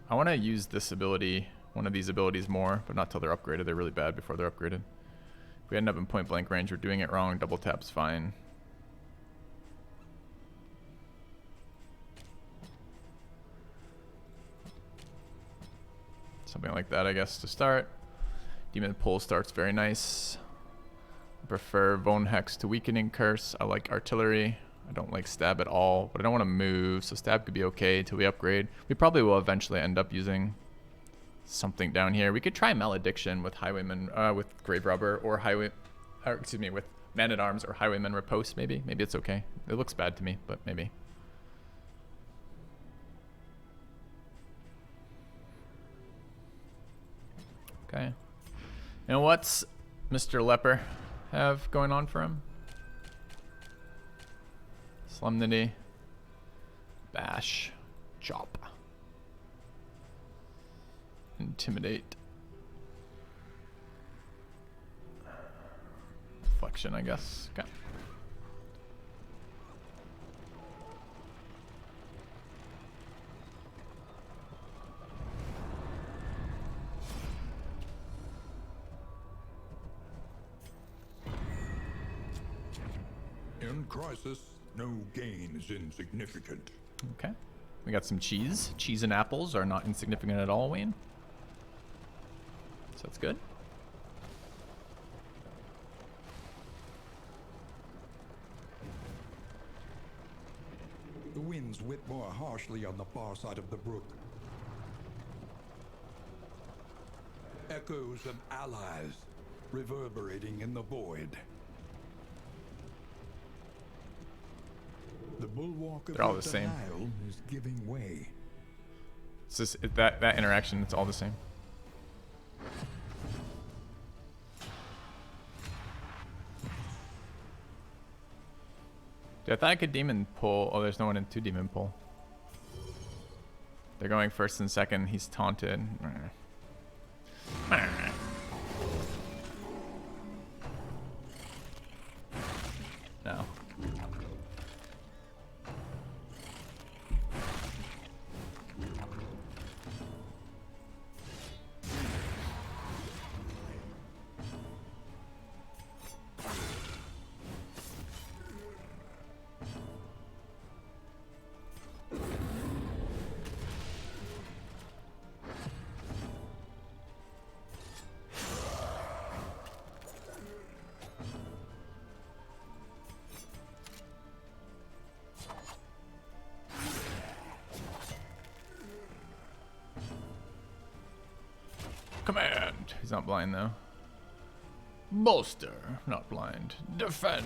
I want to use this ability, one of these abilities more, but not till they're upgraded. They're really bad before they're upgraded. If we end up in point blank range, we're doing it wrong. Double tap's fine. Something like that, I guess, to start. Demon Pull starts very nice. I prefer Bone Hex to Weakening Curse. I like Artillery. I don't like Stab at all, but I don't want to move, so Stab could be okay until we upgrade. We probably will eventually end up using something down here. We could try Malediction with Highwayman, with Grave Robber, or with Man-at-Arms or Highwayman Riposte, maybe. Maybe it's okay. It looks bad to me, but maybe. Okay. And what's Mr. Leper have going on for him? Solemnity. Bash. Chop. Intimidate. Flexion, I guess. Okay. In crisis, no gain is insignificant. Okay. We got some cheese. Cheese and apples are not insignificant at all, Wayne. So that's good. The winds whip more harshly on the far side of the brook. Echoes of allies reverberating in the void. The bulwark of They're all the same. denial is giving way. It's just that interaction. It's all the same. Dude, I thought I could demon pull. Oh, there's no one in 2 demon pull. They're going first and second. He's taunted. No. Command. He's not blind though. Bolster. Not blind. Defend.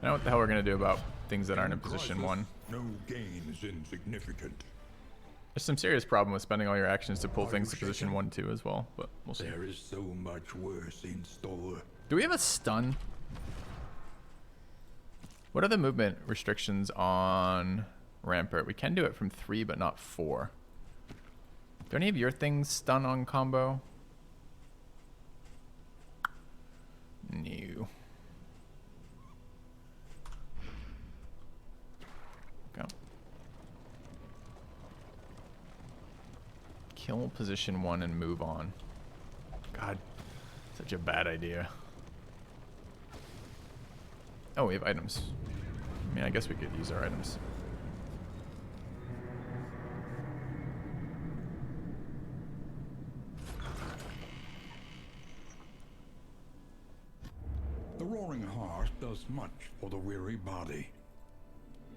I know what the hell we're gonna do about things that aren't in position 1. No gain is insignificant. There's some serious problem with spending all your actions to pull things to position 1 too as well, but we'll see. There is so much worse in store. Do we have a stun? What are the movement restrictions on Rampart? We can do it from 3, but not 4. Do any of your things stun on combo? No. Go. Kill position 1 and move on. God, such a bad idea. Oh, we have items. I mean, I guess we could use our items. The roaring heart does much for the weary body.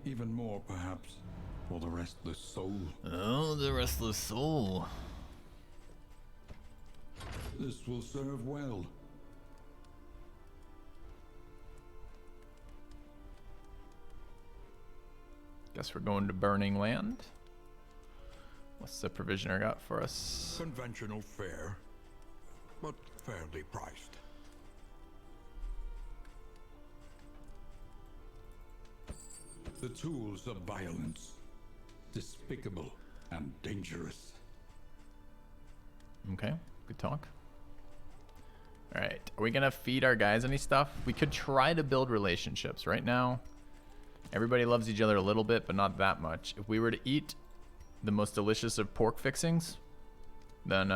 Even more, perhaps, for the restless soul. Oh, the restless soul. This will serve well. Guess we're going to Burning Land. What's the provisioner got for us? Conventional fare, but fairly priced. The tools of violence, despicable and dangerous. Okay, good talk. Alright, are we gonna feed our guys any stuff? We could try to build relationships. Right now, everybody loves each other a little bit, but not that much. If we were to eat the most delicious of pork fixings, then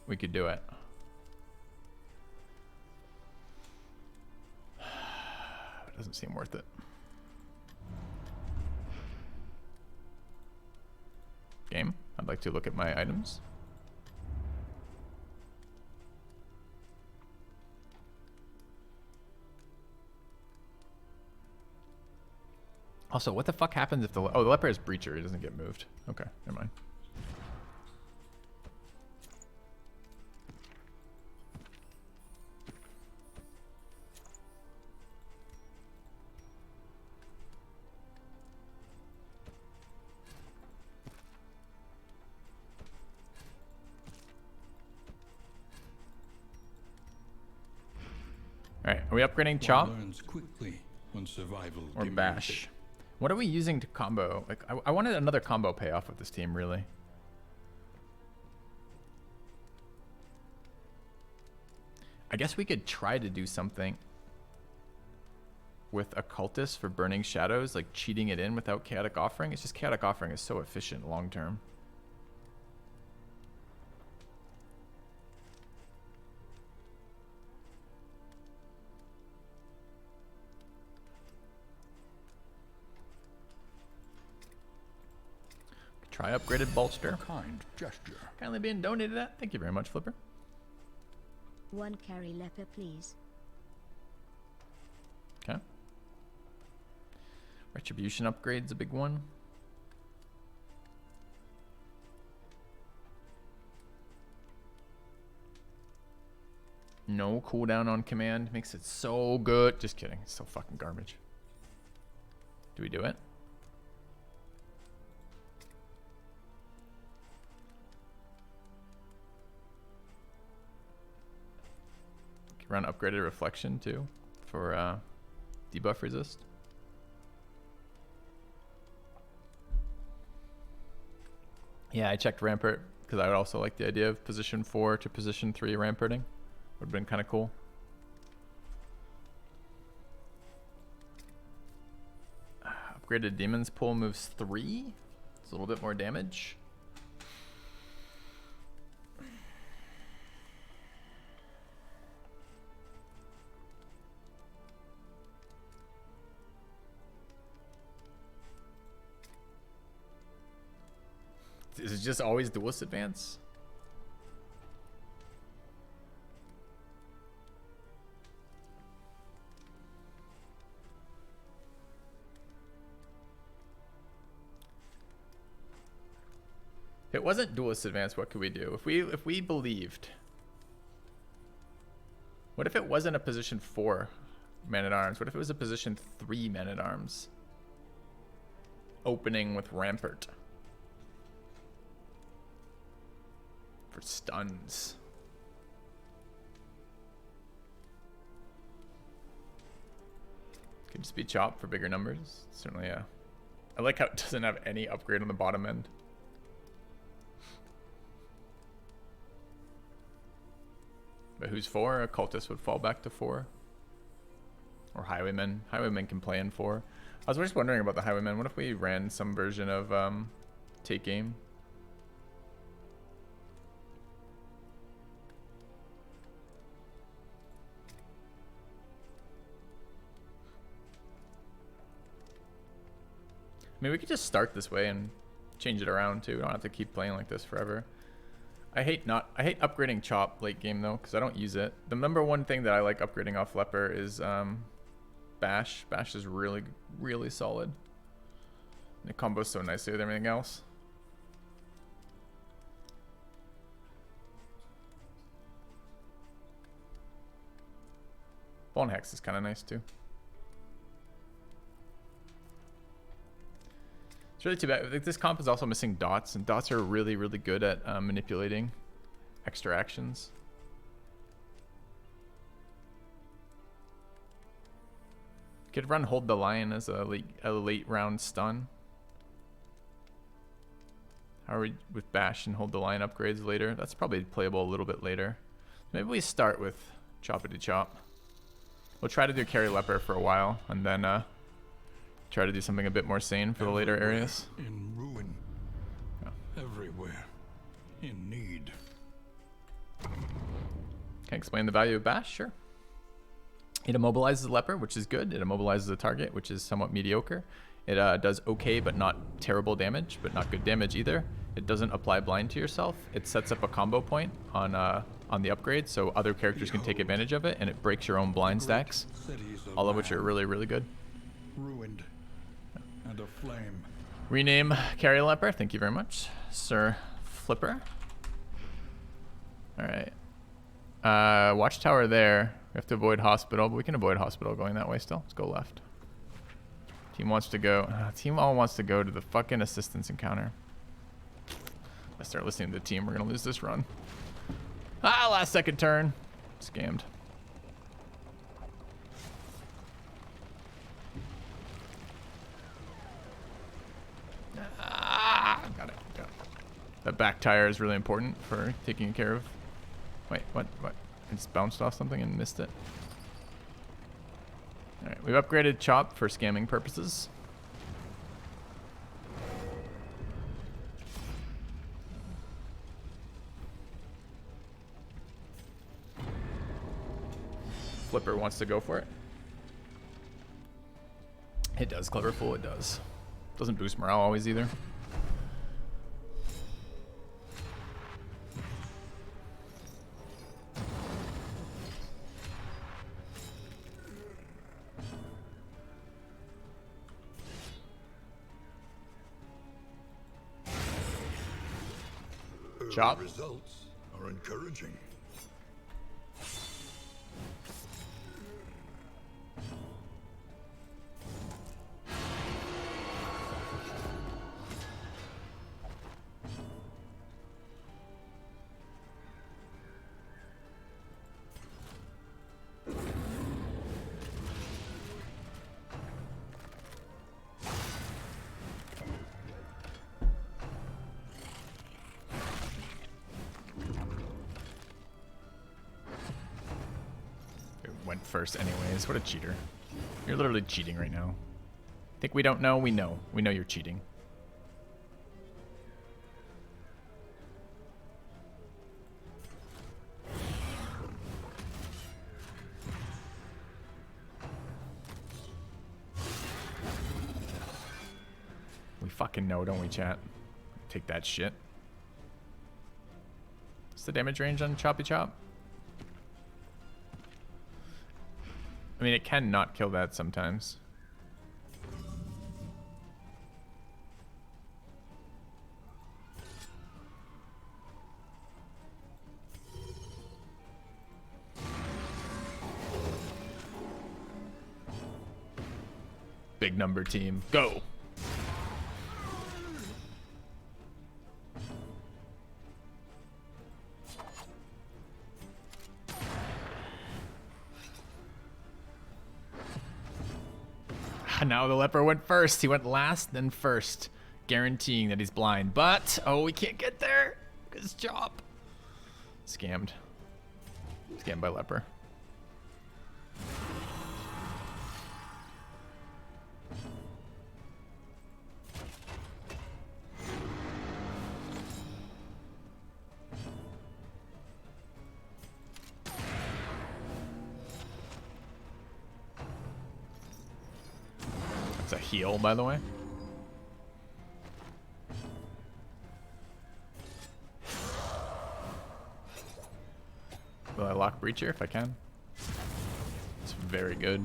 we could do it. It doesn't seem worth it. Game, I'd like to look at my items. Also, what the fuck happens if the leper is breacher? He doesn't get moved. Okay, never mind. All right, are we upgrading Chop Learns quickly when survival or demands Bash? it. What are we using to combo? Like, I wanted another combo payoff with this team, really. I guess we could try to do something with Occultist for Burning Shadows, like cheating it in without Chaotic Offering. It's just Chaotic Offering is so efficient long term. Try upgraded bolster. Kind gesture. Kindly being donated at. Thank you very much, Flipper. 1 carry leper, please. Okay. Retribution upgrade's a big one. No cooldown on command makes it so good. Just kidding. It's so fucking garbage. Do we do it? Can run upgraded reflection too for debuff resist. Yeah, I checked rampart because I would also like the idea of position 4 to position 3 ramparting. Would have been kind of cool. Upgraded Demon's Pull moves 3. It's a little bit more damage. Is it just always duelist advance? If it wasn't duelist advance, what could we do? If we believed. What if it wasn't a position 4 man-at-arms? What if it was a position 3 man-at-arms? Opening with rampart. For stuns. Could just be chop for bigger numbers. Certainly, yeah. I like how it doesn't have any upgrade on the bottom end. But who's 4? A cultist would fall back to 4. Or highwaymen. Highwaymen can play in 4. I was just wondering about the highwaymen. What if we ran some version of take aim? I mean, we could just start this way and change it around too. We don't have to keep playing like this forever. I hate upgrading chop late game though, because I don't use it. The number one thing that I like upgrading off leper is bash. Bash is really, really solid. And it combos so nicely with everything else. Bone Hex is kind of nice too. It's really too bad. Like, this comp is also missing dots, and dots are really, really good at manipulating extra actions. Could run Hold the Lion as a late round stun. How are we with Bash and Hold the Lion upgrades later? That's probably playable a little bit later. Maybe we start with Choppity Chop. We'll try to do Carry Leper for a while, and then try to do something a bit more sane for the later areas. In ruin. Yeah. Everywhere. In need. Can I explain the value of Bash? Sure. It immobilizes the leper, which is good. It immobilizes the target, which is somewhat mediocre. It does okay, but not terrible damage, but not good damage either. It doesn't apply blind to yourself. It sets up a combo point on the upgrade, so other characters can take advantage of it, and it breaks your own blind stacks, all of which are really, really good. Ruined. And aflame. Rename Carry Leper. Thank you very much, Sir Flipper. All right. Watchtower there. We have to avoid hospital, but we can avoid hospital going that way still. Let's go left. Team wants to go. Team all wants to go to the fucking assistance encounter. If I start listening to the team, we're gonna lose this run. Last second turn. Scammed. Got it. That back tire is really important for taking care of. Wait, what? I just bounced off something and missed it. Alright, we've upgraded Chop for scamming purposes. Flipper wants to go for it. It does, Clever Fool, it does. Doesn't boost morale always either. Chop. The results are encouraging. Went first anyways. What a cheater. You're literally cheating right now. Think we don't know? We know. We know you're cheating. We fucking know, don't we, chat? Take that shit. What's the damage range on Choppy Chop? I mean, it can not kill that sometimes. Big number team, go! Now the leper went first. He went last, then first, guaranteeing that he's blind. But, oh, we can't get there. His job. Scammed. Scammed by leper. It's a heal, by the way. Will I lock Breacher if I can? It's very good.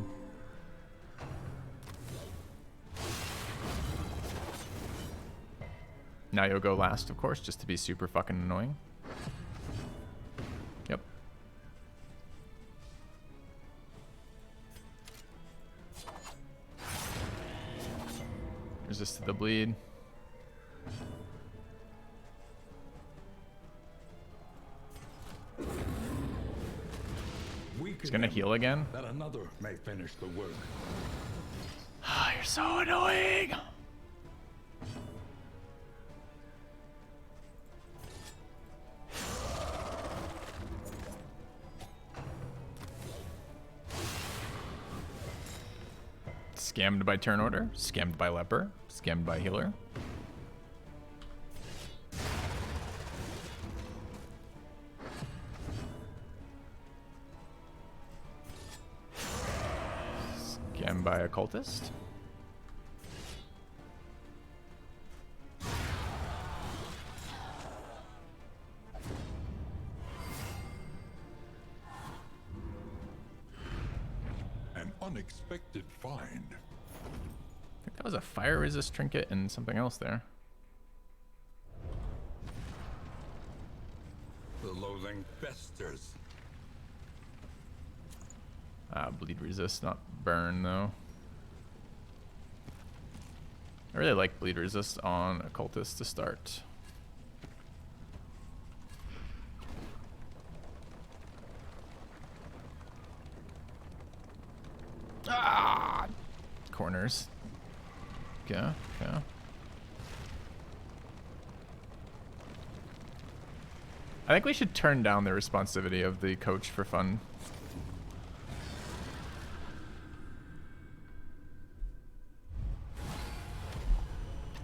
Now you'll go last, of course, just to be super fucking annoying. Yep. Resisted the bleed. He's gonna heal again. That another may finish the work. Ah, you're so annoying. Scammed by turn order, scammed by leper, scammed by healer. Scammed by occultist. An unexpected find. I think that was a fire resist trinket and something else there. The loathing festers. Bleed resist, not burn though. I really like bleed resist on occultist to start. Ah! Corners. Okay, okay. I think we should turn down the responsivity of the coach for fun.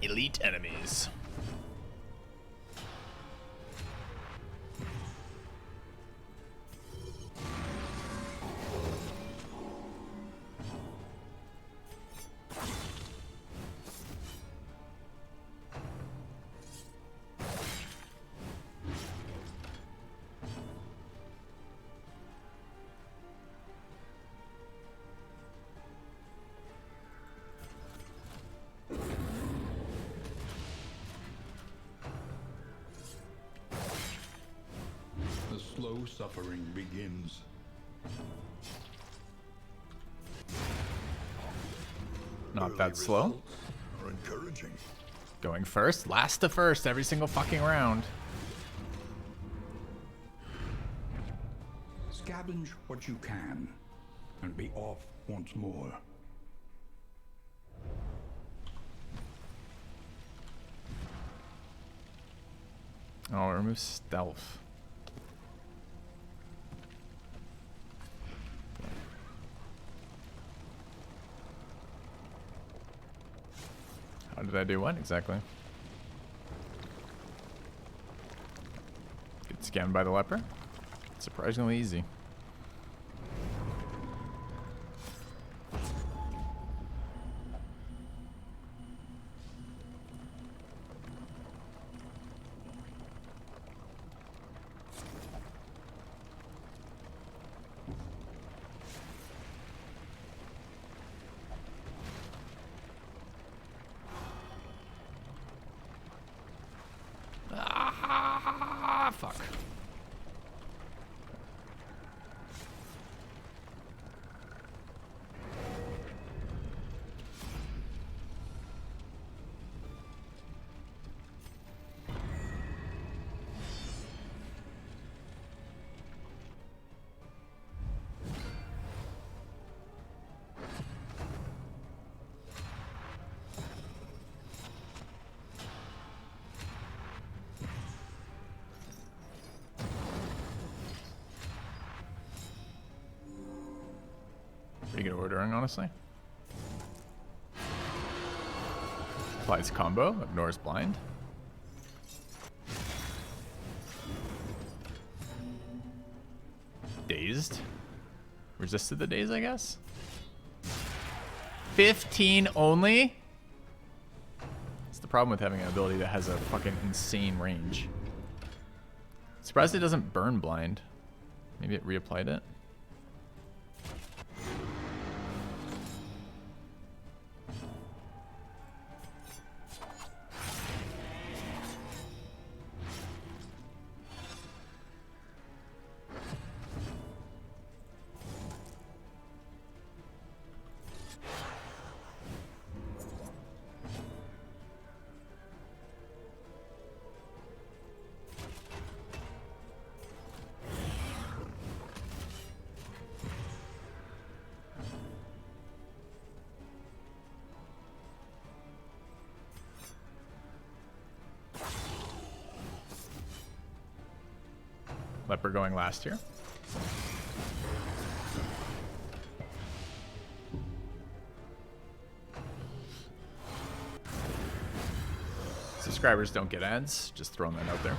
Elite enemies. true suffering begins. Not Early that slow. results are encouraging. Going first, last to first, every single fucking round. Scavenge what you can, and be off once more. Oh, remove stealth. How did I do what exactly? Get scanned by the leper. Surprisingly easy. Ah, fuck. Pretty good ordering, honestly. Applies combo, ignores blind. Dazed. Resisted the daze, I guess. 15 only? That's the problem with having an ability that has a fucking insane range. Surprised it doesn't burn blind. Maybe it reapplied it. Leper going last here. Subscribers don't get ads, just throwing that out there.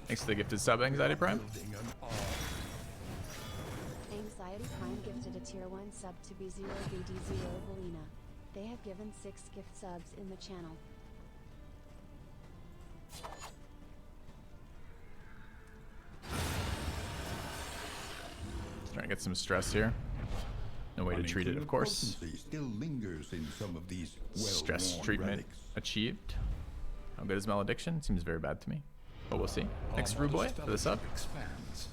Thanks for the gifted sub, Anxiety Prime. Anxiety Prime gifted a tier 1 sub to B0BD0 Belina. They have given 6 gift subs in the channel. Just trying to get some stress here. No way to treat it, of course. Still lingers in some of these Stress well-worn treatment relics. achieved. How good is malediction? Seems very bad to me. But we'll see. Thanks, Rue Boy, for the sub. Expands.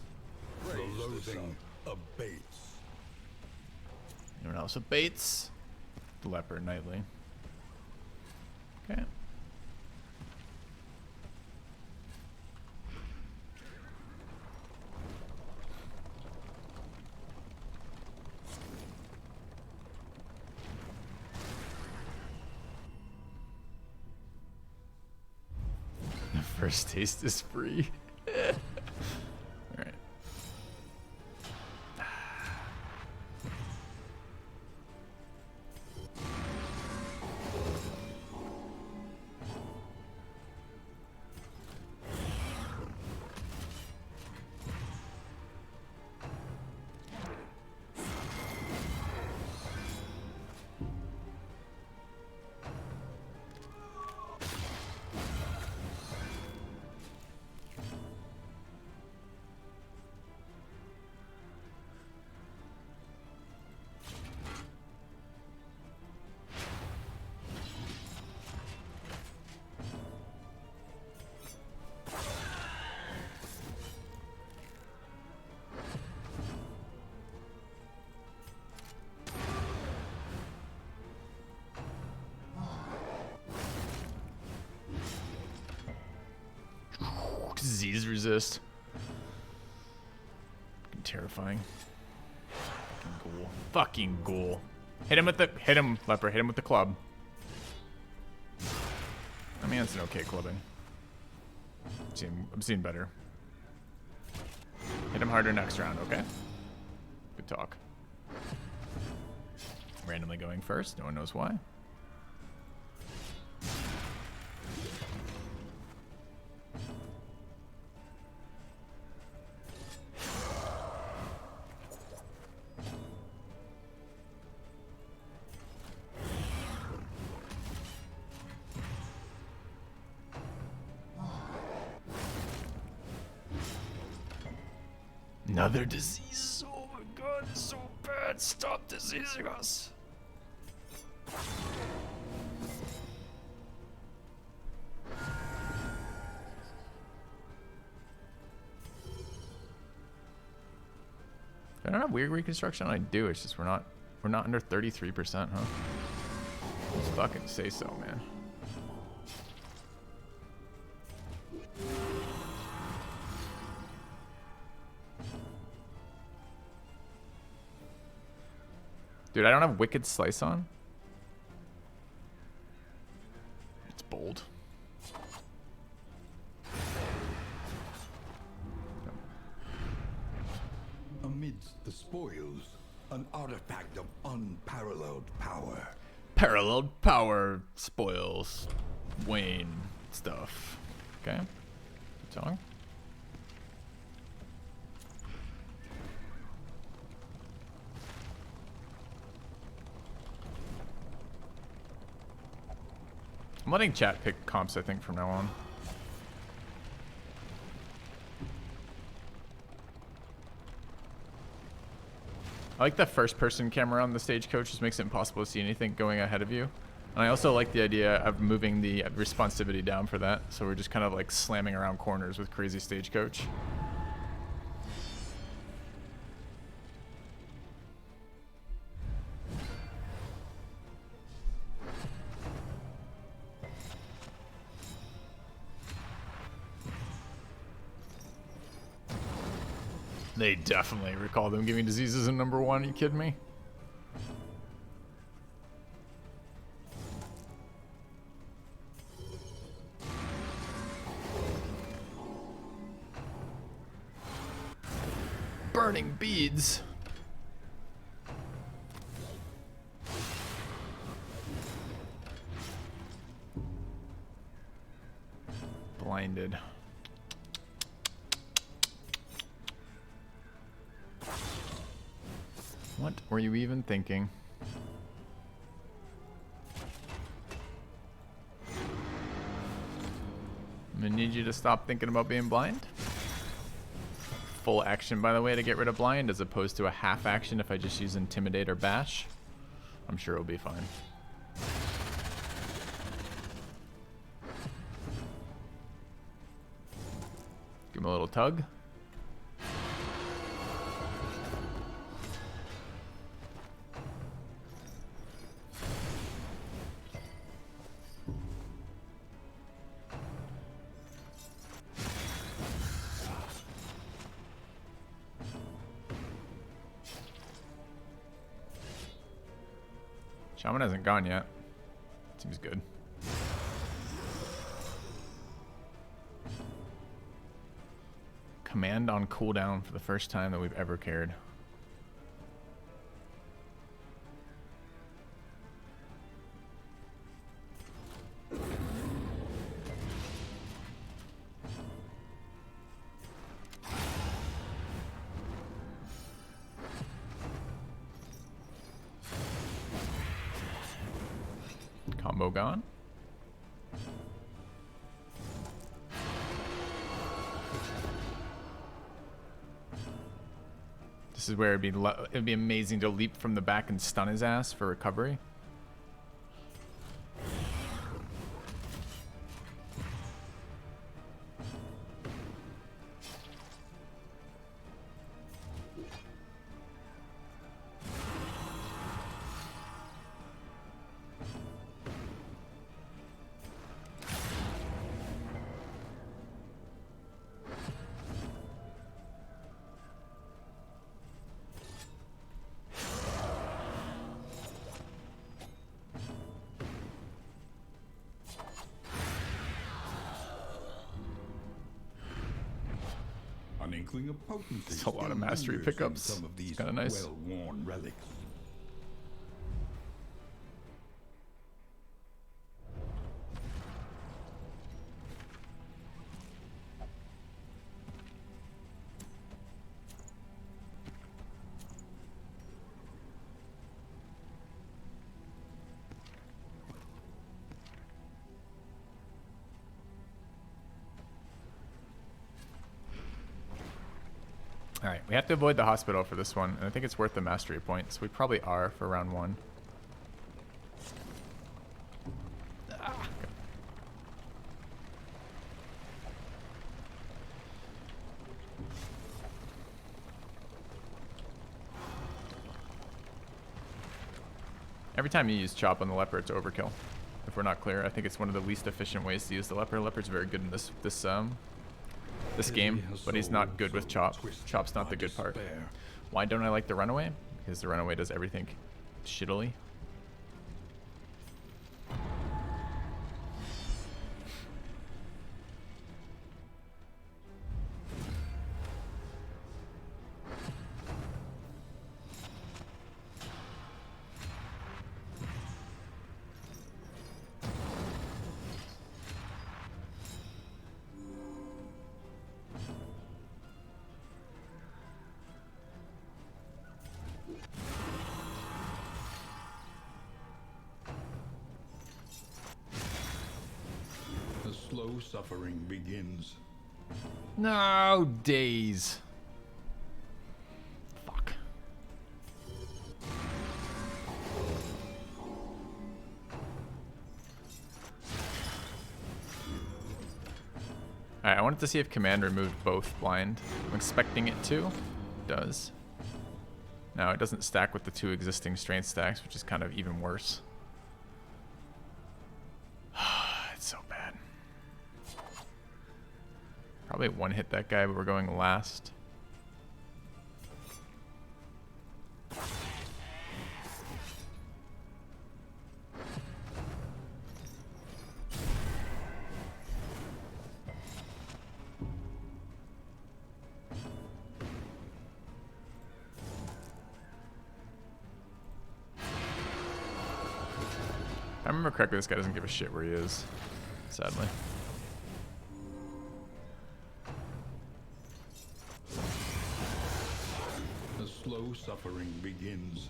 The loathing abates. Anyone else with baits? The leper nightly. Okay. First taste is free. Alright. Disease resist. Fucking terrifying. Fucking ghoul. Fucking ghoul. Hit him leper, hit him with the club. I mean, that's an okay clubbing. I'm seeing better. Hit him harder next round, okay? Good talk. Randomly going first, no one knows why. Another disease. Oh my god, it's so bad. Stop diseasing us. I don't have weird reconstruction. I do. It's just we're not under 33%, huh? Let's fucking say so, man. Dude, I don't have Wicked Slice on. It's bold. Amidst the spoils, an artifact of unparalleled power. Paralleled power spoils Wayne stuff. Okay. Good song. I'm letting chat pick comps, I think, from now on. I like the first-person camera on the stagecoach. Just makes it impossible to see anything going ahead of you. And I also like the idea of moving the responsivity down for that. So we're just kind of like slamming around corners with crazy stagecoach. They definitely recall them giving diseases in number 1. Are you kidding me? Burning beads. Blinded. What were you even thinking? I'm gonna need you to stop thinking about being blind. Full action, by the way, to get rid of blind, as opposed to a half action if I just use intimidate or bash. I'm sure it'll be fine. Give him a little tug. Shaman hasn't gone yet. Seems good. Command on cooldown for the first time that we've ever cared. Combo gone. This is where it'd be amazing to leap from the back and stun his ass for recovery. An inkling of potency. It's a lot of still mastery lingers in pickups. Some of these It's kinda nice. well-worn relics. Alright, we have to avoid the hospital for this one, and I think it's worth the mastery point, so we probably are for round 1. Every time you use chop on the leper, it's overkill. If we're not clear, I think it's one of the least efficient ways to use the leper. Leper's very good in this game, but he's not good with chop. Chop's not the good part. Why don't I like the runaway? Because the runaway does everything shittily. Slow suffering begins. No, days. Fuck. Alright, I wanted to see if command removed both blind. I'm expecting it to. It does. Now, it doesn't stack with the 2 existing strength stacks, which is kind of even worse. It's so bad. Probably one hit that guy, but we're going last. If I remember correctly, this guy doesn't give a shit where he is, sadly. The slow suffering begins.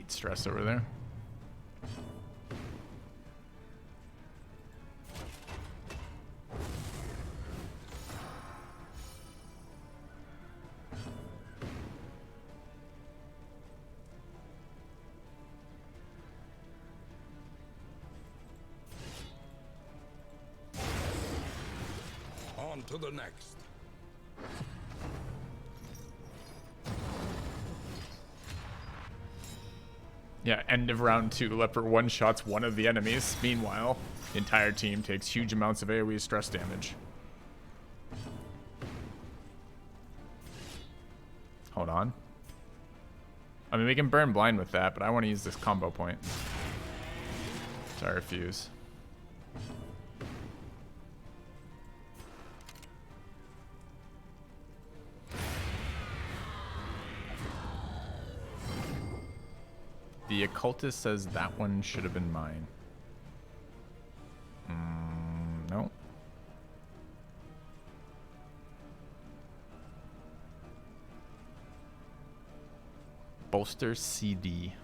Stress over there. On to the next. Yeah, end of round 2. Leper one-shots one of the enemies. Meanwhile, the entire team takes huge amounts of AoE stress damage. Hold on. I mean, we can burn blind with that, but I want to use this combo point. So I refuse. The occultist says that one should have been mine. No. Bolster CD.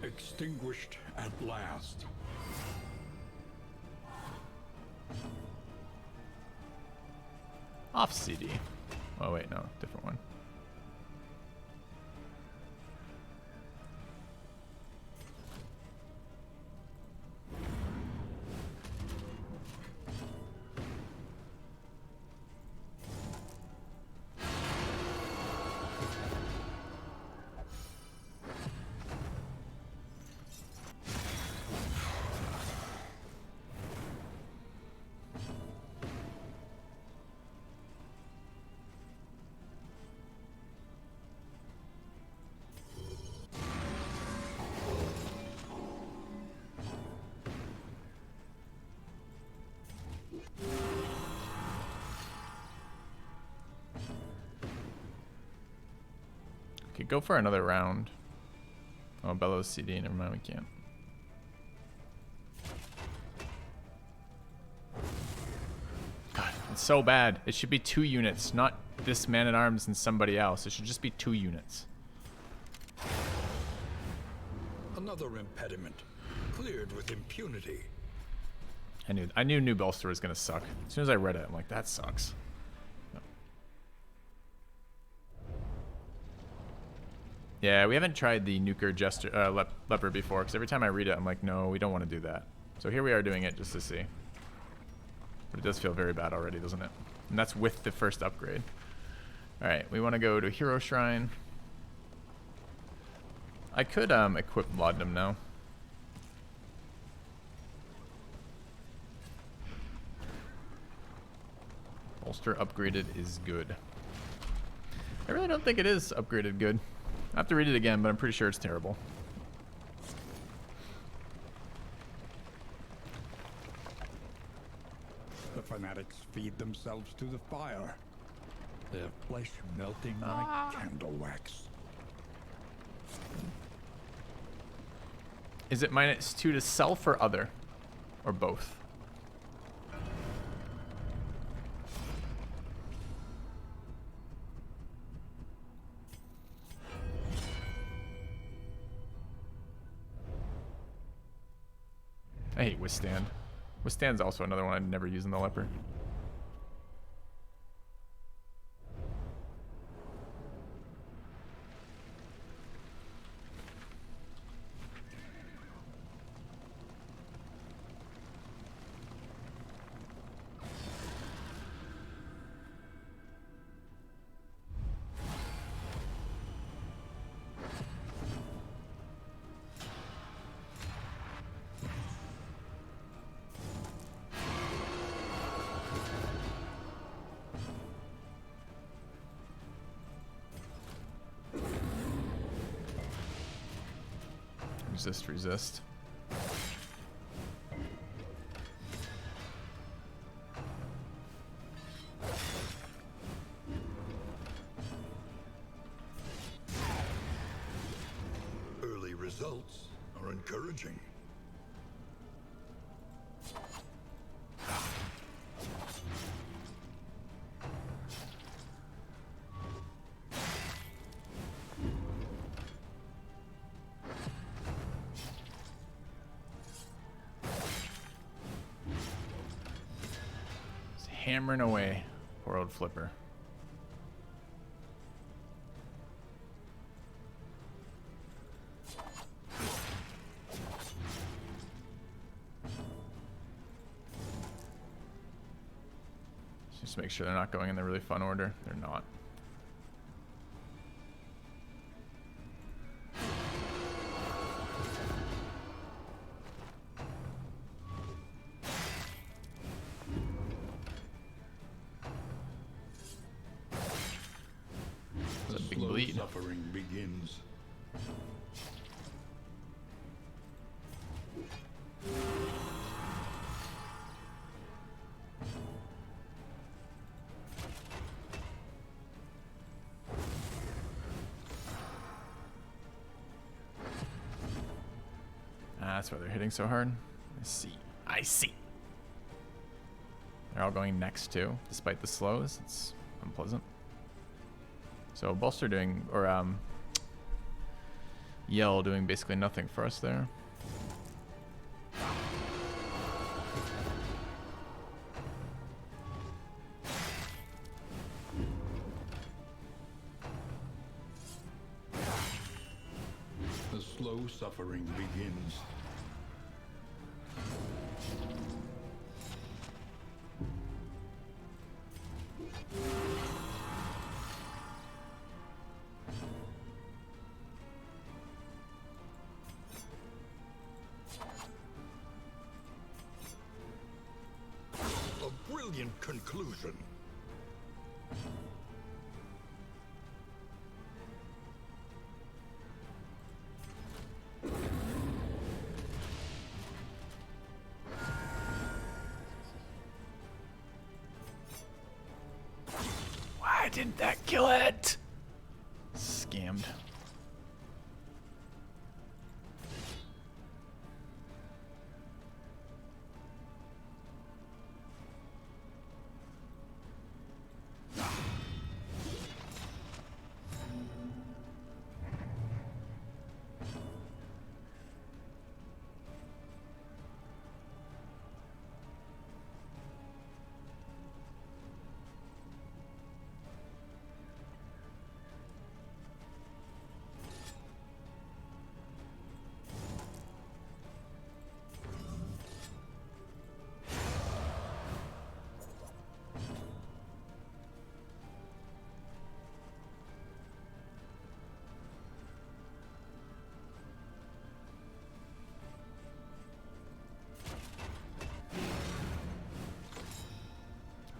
Extinguished at last. Off CD. Oh wait, no, different one. Could go for another round. Oh, Bellows CD. Never mind, we can't. God, it's so bad. It should be 2 units, not this man-at-arms and somebody else. It should just be 2 units. Another impediment, cleared with impunity. I knew New Bolster was gonna suck. As soon as I read it, I'm like, that sucks. Yeah, we haven't tried the Nuker Jester, Leper before, because every time I read it, I'm like, no, we don't want to do that. So here we are doing it just to see. But it does feel very bad already, doesn't it? And that's with the first upgrade. Alright, we want to go to Hero Shrine. I could equip Laudanum now. Bolster upgraded is good. I really don't think it is upgraded good. I have to read it again, but I'm pretty sure it's terrible. The fanatics feed themselves to the fire, their flesh melting like candle wax. Is it -2 to self or other? Or both? I hate Withstand. Withstand's also another one I'd never use in the Leper. Resist, resist. Early results are encouraging. Hammering away. Poor old Flipper. Just make sure they're not going in the really fun order. They're not. bleed. Suffering begins. That's why they're hitting so hard. I see. I see. They're all going next too, despite the slows. It's unpleasant. So Bolster doing, or Yell doing basically nothing for us there. The slow suffering begins. A brilliant conclusion. Why didn't that kill it? Scammed.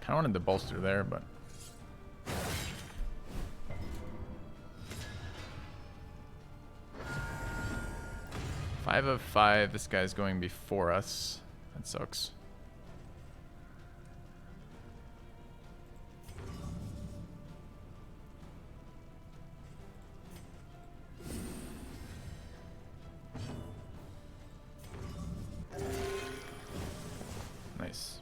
I wanted the bolster there, but 5 of 5. This guy's going before us. That sucks. Nice.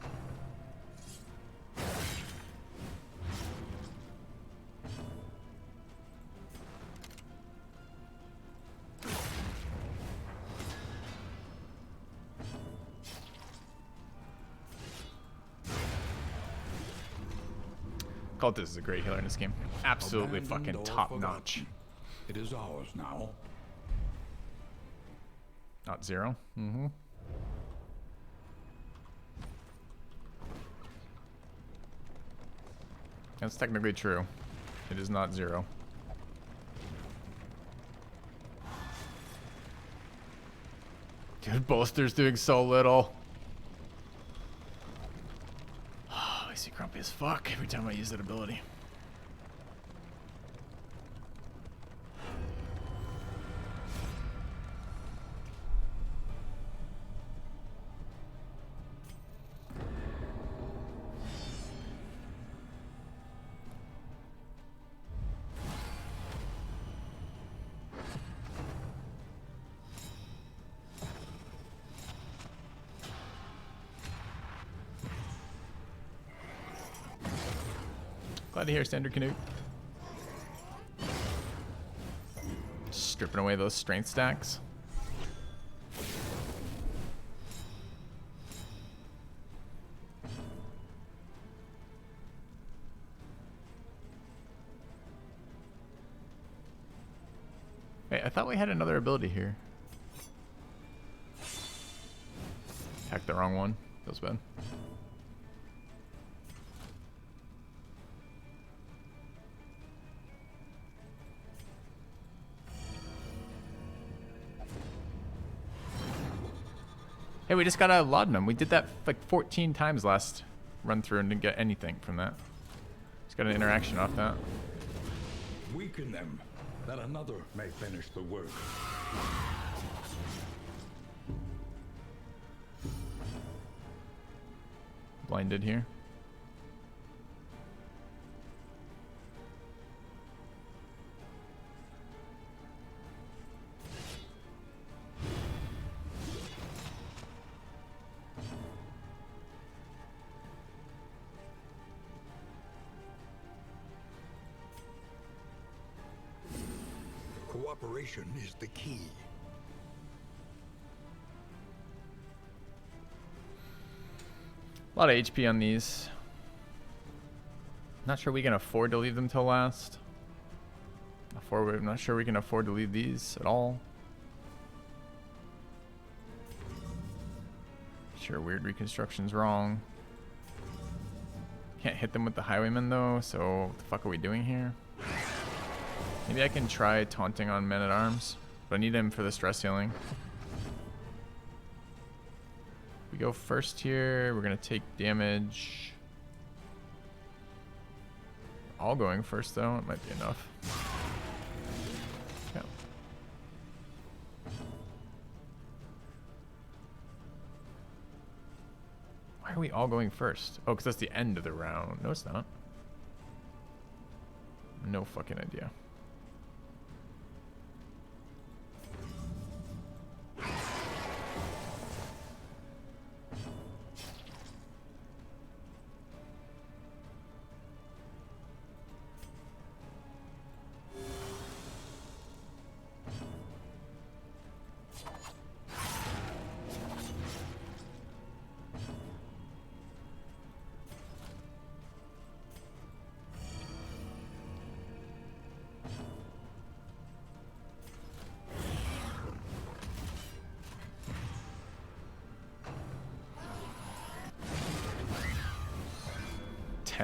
Cultist is a great healer in this game. Absolutely Abandoned fucking or top forgotten. notch. It is ours now. Not 0. Mm-hmm. That's technically true. It is not 0. Dude, Bolster's doing so little. Oh, I see grumpy as fuck every time I use that ability. Glad to hear, Standard Canute. Stripping away those strength stacks. Wait, I thought we had another ability here. Attacked the wrong one. Feels bad. Hey, we just got a laudanum. We did that like 14 times last run through and didn't get anything from that. Just got an interaction off that. Weaken them, that another may finish the work. Blinded here. Cooperation is the key. A lot of HP on these. Not sure we can afford to leave them till last. I'm not sure we can afford to leave these at all. Sure, weird reconstruction's wrong. Can't hit them with the highwaymen though, so what the fuck are we doing here? Maybe I can try taunting on men-at-arms, but I need him for the stress healing. We go first here, we're gonna take damage. All going first though, it might be enough. Yeah. Why are we all going first? Oh, because that's the end of the round. No, it's not. No fucking idea.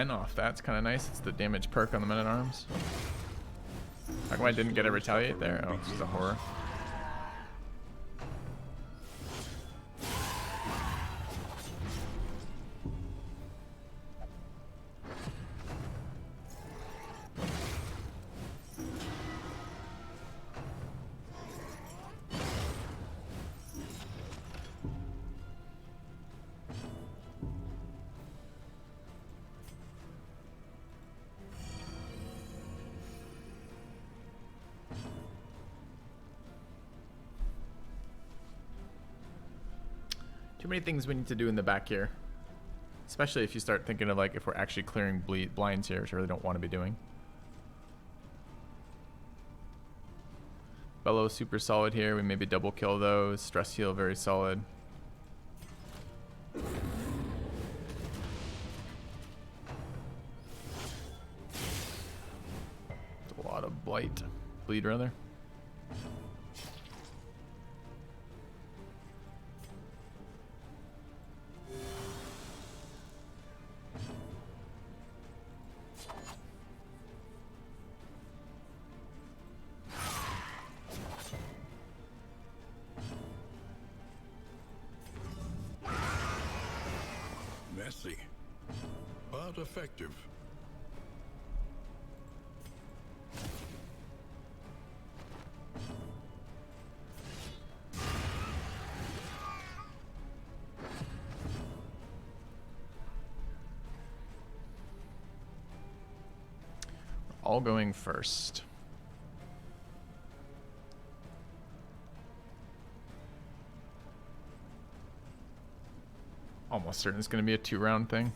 Off that's kind of nice. It's the damage perk on the men-at-arms. How come I didn't get a retaliate there? Oh, this is a horror. Too many things we need to do in the back here. Especially if you start thinking of like if we're actually clearing blinds here, which I really don't want to be doing. Bellow super solid here. We maybe double kill those. Stress heal very solid. A lot of blight. Bleed rather. Messy, but effective. All going first. Almost certain it's going to be a 2-round thing.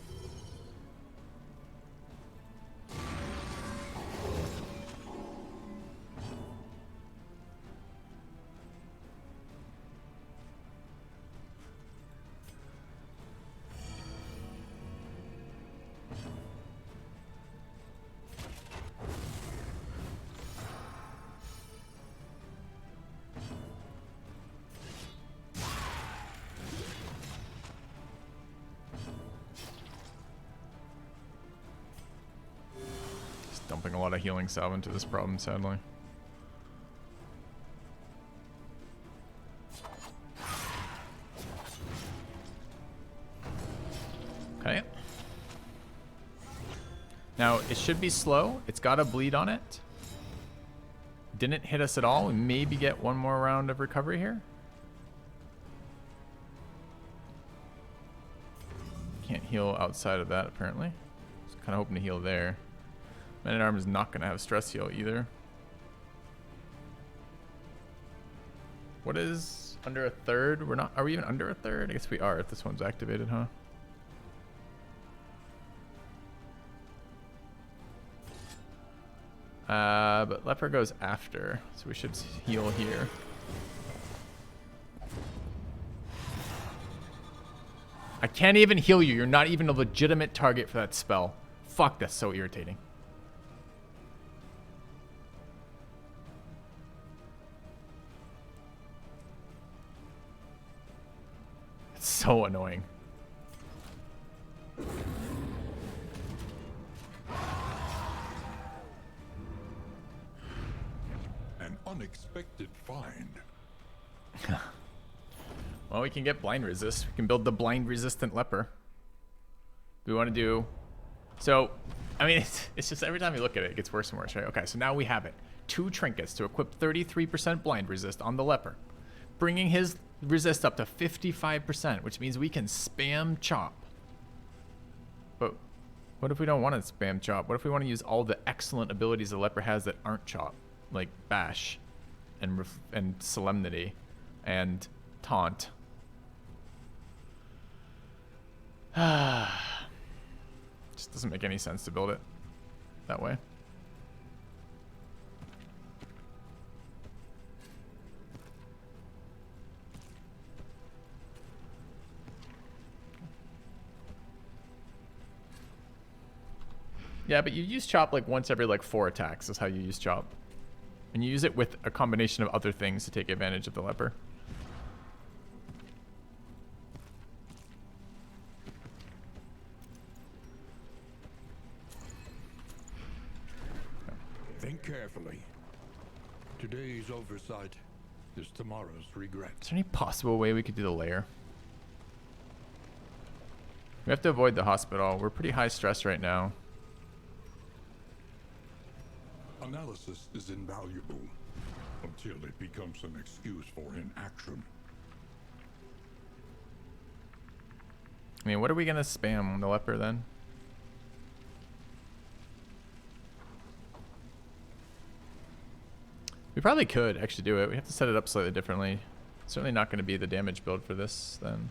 Dumping a lot of healing salve into this problem, sadly. Okay. Now, it should be slow. It's got a bleed on it. didn't hit us at all. We maybe get one more round of recovery here. Can't heal outside of that, apparently. Just kind of hoping to heal there. Man-at-Arms is not going to have stress heal either. What is under a third? We're not. Are we even under a third? I guess we are if this one's activated, huh? But Leper goes after, so we should heal here. I can't even heal you. You're not even a legitimate target for that spell. Fuck, that's so irritating. It's so annoying. An unexpected find. Well, we can get blind resist. We can build the blind resistant leper. We want to do... So, I mean, it's just every time you look at it, it gets worse and worse, right? Okay, so now we have it. 2 trinkets to equip 33% blind resist on the leper. Bringing his resist up to 55%, which means we can spam chop. But what if we don't want to spam chop? What if we want to use all the excellent abilities the leper has that aren't chop? Like bash and solemnity and taunt. Just doesn't make any sense to build it that way. Yeah, but you use chop like once every like 4 attacks is how you use chop. And you use it with a combination of other things to take advantage of the leper. Think carefully. Today's oversight is tomorrow's regret. Is there any possible way we could do the lair? We have to avoid the hospital. We're pretty high stress right now. Analysis is invaluable until it becomes an excuse for inaction. I mean, what are we going to spam the leper then? We probably could actually do it. We have to set it up slightly differently. Certainly not going to be the damage build for this then.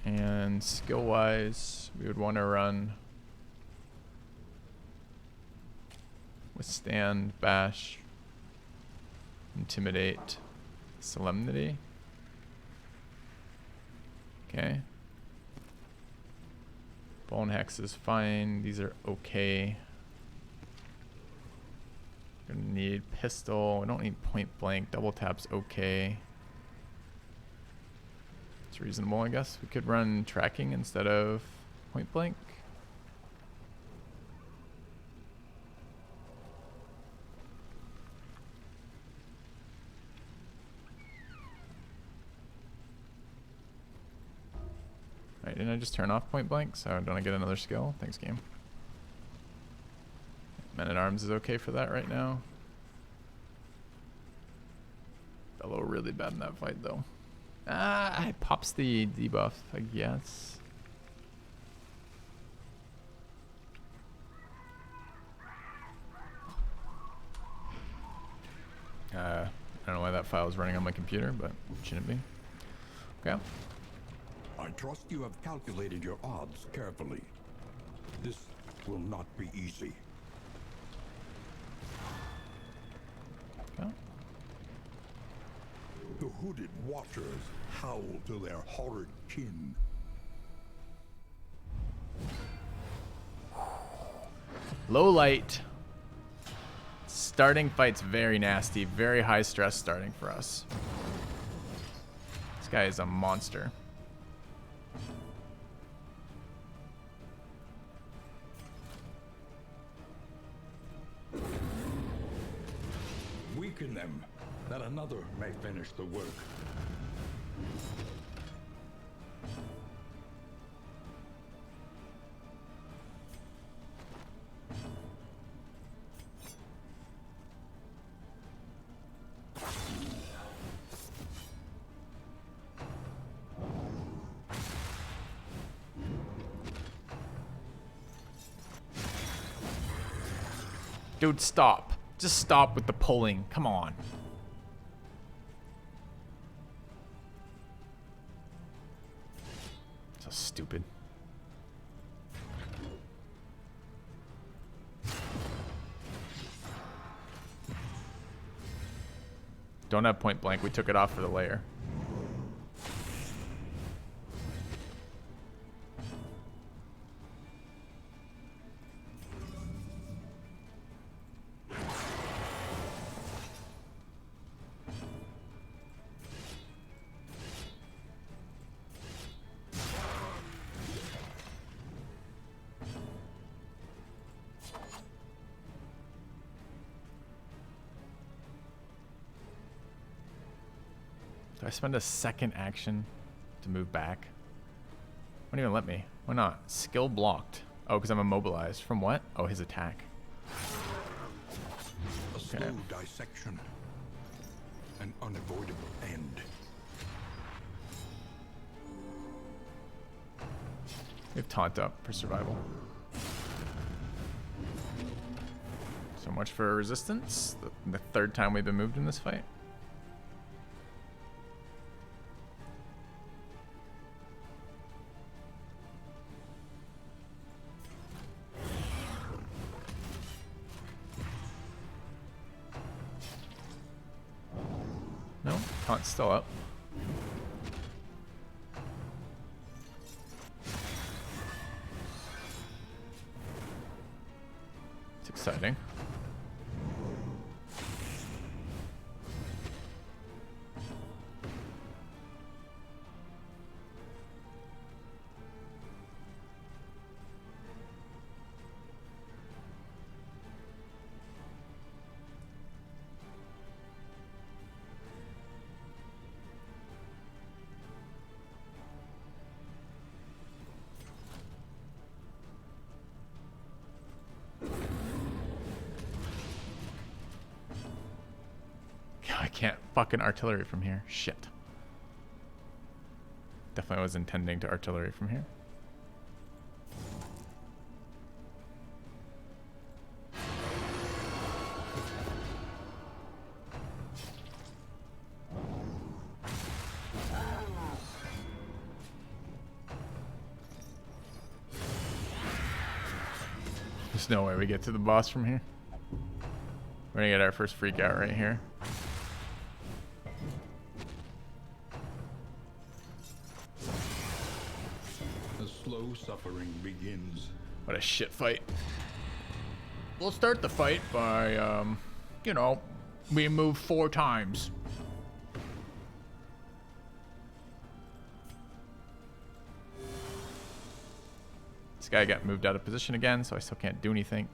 And skill-wise, we would want to run Withstand, Bash, Intimidate, Solemnity. Okay. Bone Hex is fine. These are okay. Gonna need Pistol. We don't need Point Blank. Double Tap's okay. It's reasonable, I guess. We could run Tracking instead of Point Blank. Alright, didn't I just turn off Point Blank? So don't I get another skill? Thanks, game. Man-at-Arms is okay for that right now. Bellow really bad in that fight, though. It pops the debuff, I guess. I don't know why that file is running on my computer, but it shouldn't be. Okay. I trust you have calculated your odds carefully. This will not be easy. Okay. The hooded watchers howl to their horrid kin. Low light. starting fight's very nasty, very high stress starting for us. This guy is a monster. Weaken them, that another may finish the work. Dude, stop. Just stop with the pulling. Come on. So stupid. Don't have point blank. We took it off for the lair. Do I spend a second action to move back? Won't even let me. Why not? Skill blocked. Oh, because I'm immobilized. From what? Oh, his attack. A slow dissection. An unavoidable end. We have taunt up for survival. So much for resistance. The third time we've been moved in this fight. No, taunt's still up. It's exciting. I can't fucking artillery from here. Shit. Definitely was intending to artillery from here. There's no way we get to the boss from here. We're gonna get our first freak out right here. The slow suffering begins. What a shit fight. We'll start the fight by, you know, we move 4 times. This guy got moved out of position again, so I still can't do anything.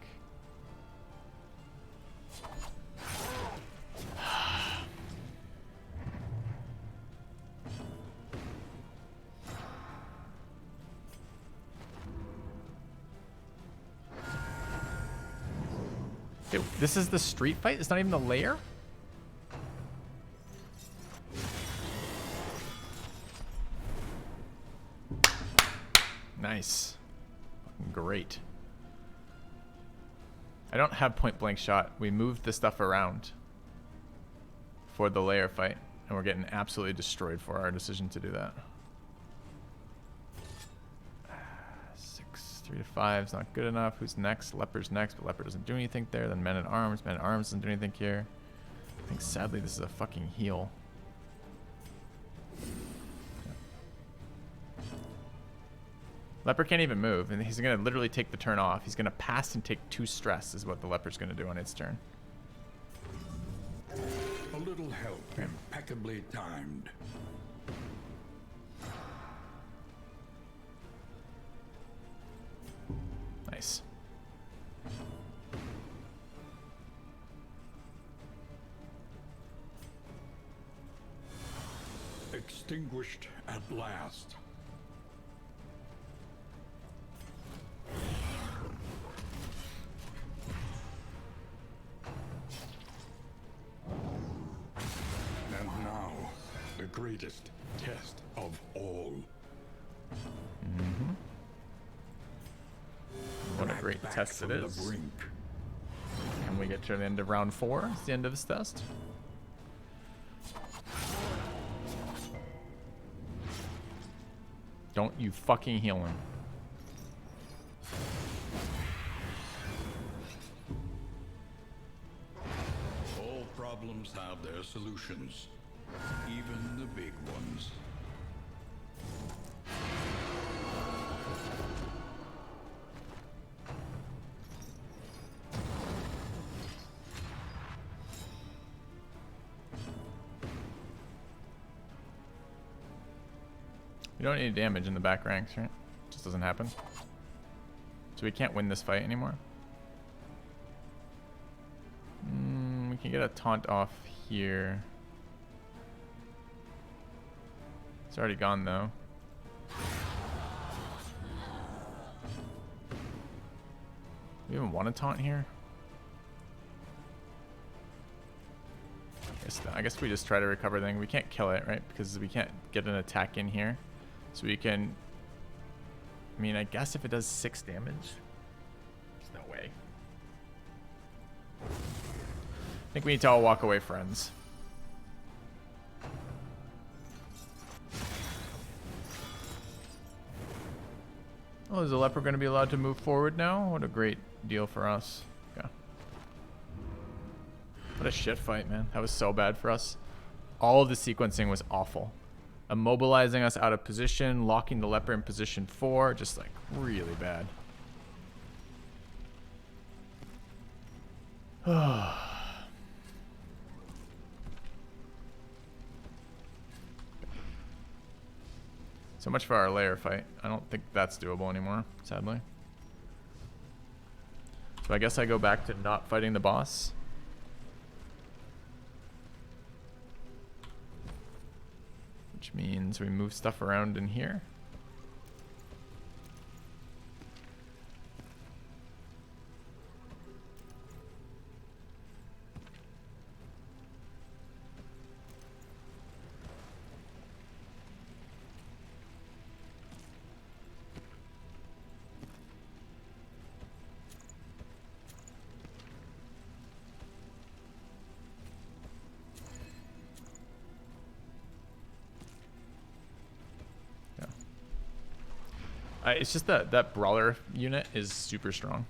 Dude, this is the street fight? It's not even the lair? Nice. Great. I don't have point blank shot. We moved the stuff around for the lair fight, and we're getting absolutely destroyed for our decision to do that. 3 to 5 is not good enough. Who's next? Leper's next, but Leper doesn't do anything there. Then Men at Arms. Men at Arms doesn't do anything here. I think sadly this is a fucking heal. Leper can't even move, and he's gonna literally take the turn off. He's gonna pass and take 2 stress is what the Leper's gonna do on its turn. little help, impeccably timed. Nice. Extinguished at last. And now, the greatest test of all. What a great Back test it from the is. brink. And we get to the end of round 4. It's the end of this test. Don't you fucking heal him. All problems have their solutions, even the big ones. We don't need damage in the back ranks, right? Just doesn't happen. So we can't win this fight anymore. We can get a taunt off here. It's already gone though. We even want a taunt here? I guess we just try to recover thing. We can't kill it, right? Because we can't get an attack in here. So we can... I mean, I guess if it does 6 damage. There's no way. I think we need to all walk away friends. Oh, is the leper going to be allowed to move forward now? What a great deal for us. Okay. What a shit fight, man. That was so bad for us. All of the sequencing was awful. Immobilizing us out of position, locking the leper in position 4, just like really bad. So much for our lair fight. I don't think that's doable anymore, sadly. So I guess I go back to not fighting the boss. Which means we move stuff around in here. It's just that brawler unit is super strong.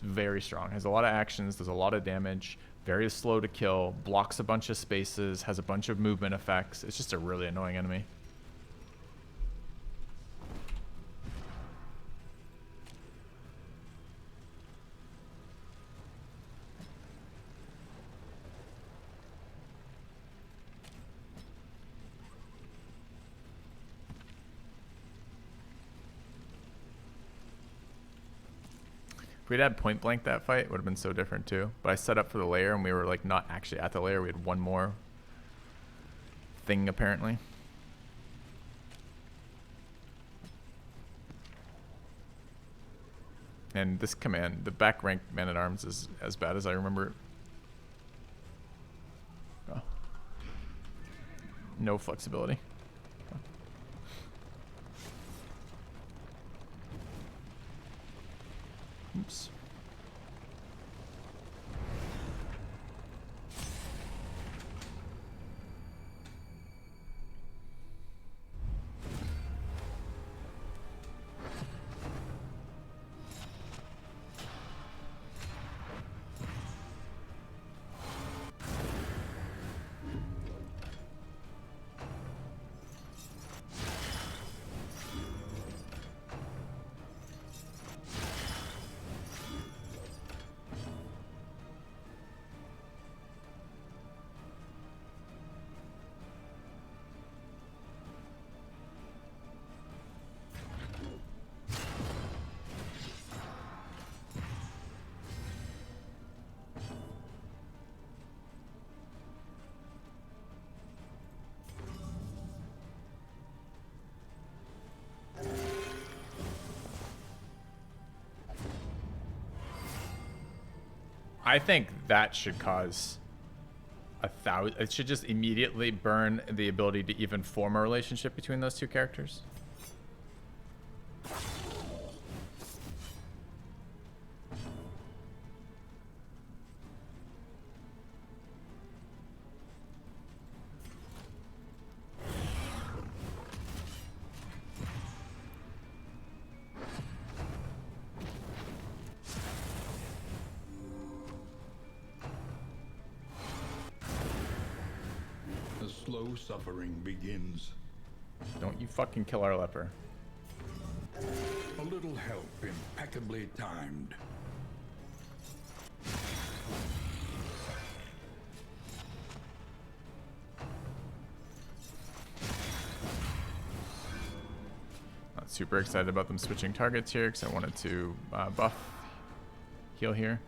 Very strong. Has a lot of actions, does a lot of damage, very slow to kill, blocks a bunch of spaces, has a bunch of movement effects. It's just a really annoying enemy. If we'd had point blank that fight, it would have been so different too. But I set up for the lair and we were like not actually at the lair. We had one more thing apparently. And this command, the back rank man-at-arms is as bad as I remember it. Oh. No flexibility. Oops. I think that should cause 1,000. It should just immediately burn the ability to even form a relationship between those two characters. Slow suffering begins. Don't you fucking kill our leper. A little help impeccably timed. Not super excited about them switching targets here because I wanted to buff heal here.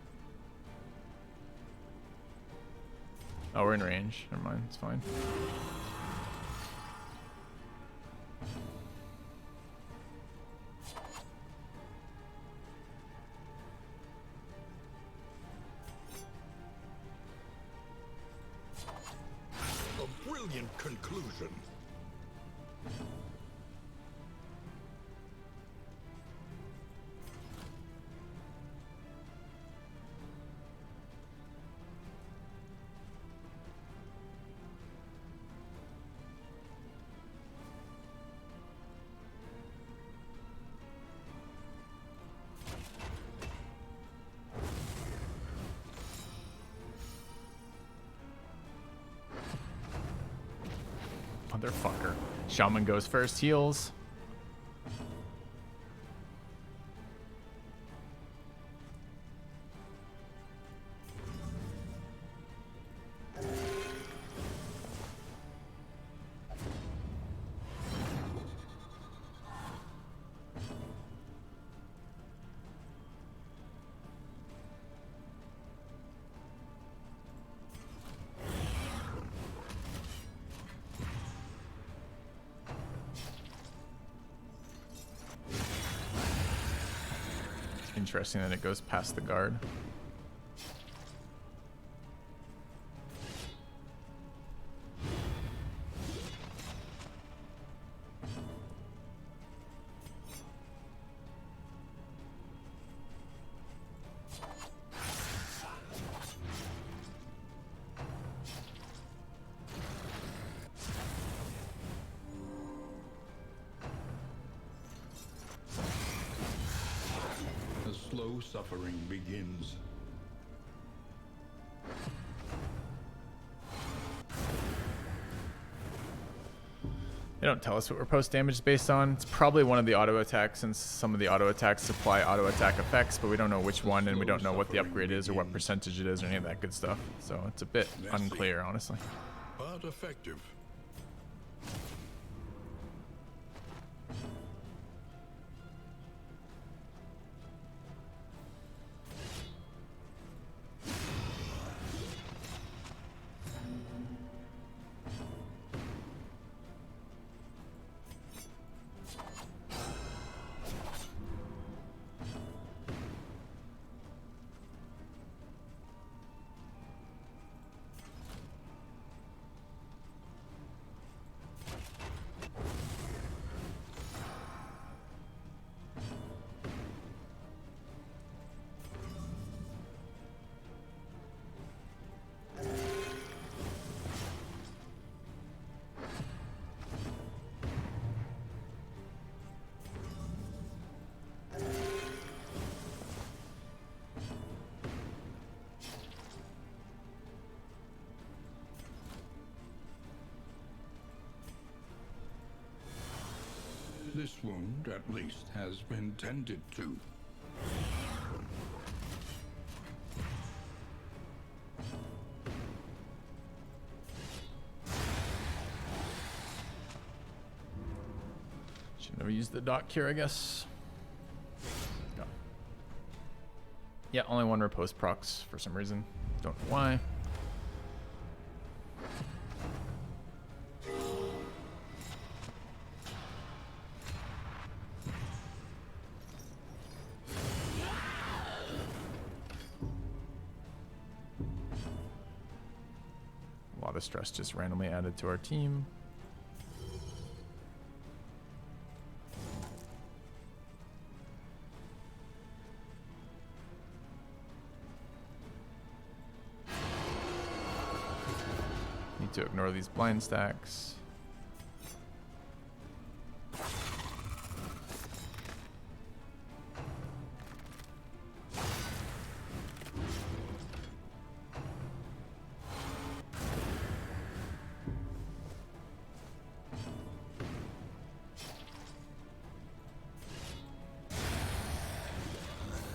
Oh, we're in range. Never mind. It's fine. A brilliant conclusion. Motherfucker. Shaman goes first, heals. Interesting that it goes past the guard. Slow suffering begins. They don't tell us what repulse damage is based on. It's probably one of the auto attacks, since some of the auto attacks supply auto attack effects, but we don't know which one, and we don't know what the upgrade is or what percentage it is or any of that good stuff. So it's a bit unclear, honestly. But effective. This wound, at least, has been tended to. Should never use the dock here, I guess. Go. Yeah, only one riposte procs for some reason. Don't know why. Oh, the stress just randomly added to our team. Need to ignore these blind stacks.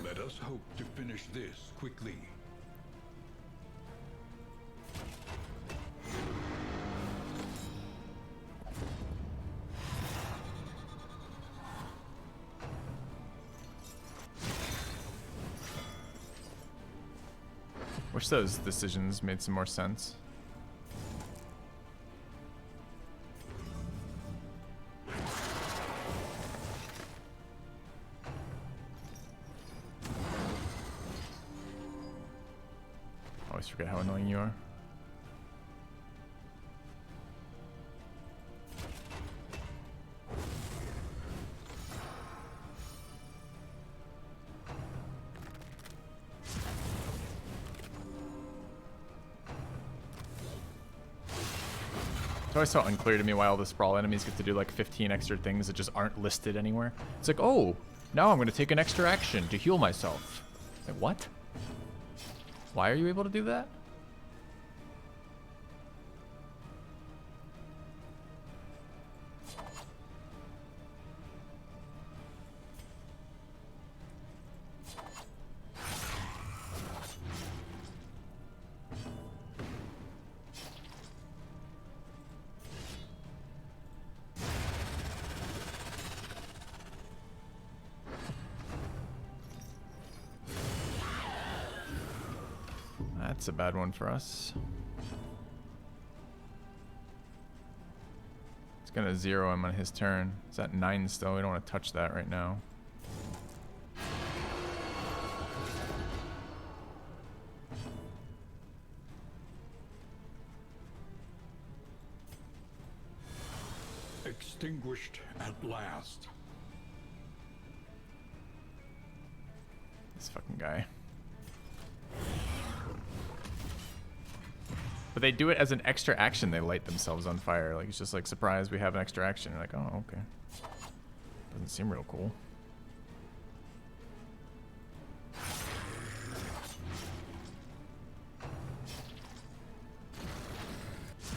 Let us hope to finish this quickly. Wish those decisions made some more sense. Always forget how annoying you are. It's always so unclear to me why all the sprawl enemies get to do like 15 extra things that just aren't listed anywhere. It's like, oh, now I'm going to take an extra action to heal myself. Like, what? Why are you able to do that? That's a bad one for us. It's gonna zero him on his turn. It's at 9 still. We don't want to touch that right now. Extinguished at last. This fucking guy. But they do it as an extra action. They light themselves on fire. Like, it's just like, surprise, we have an extra action. You're like, oh, okay. Doesn't seem real cool.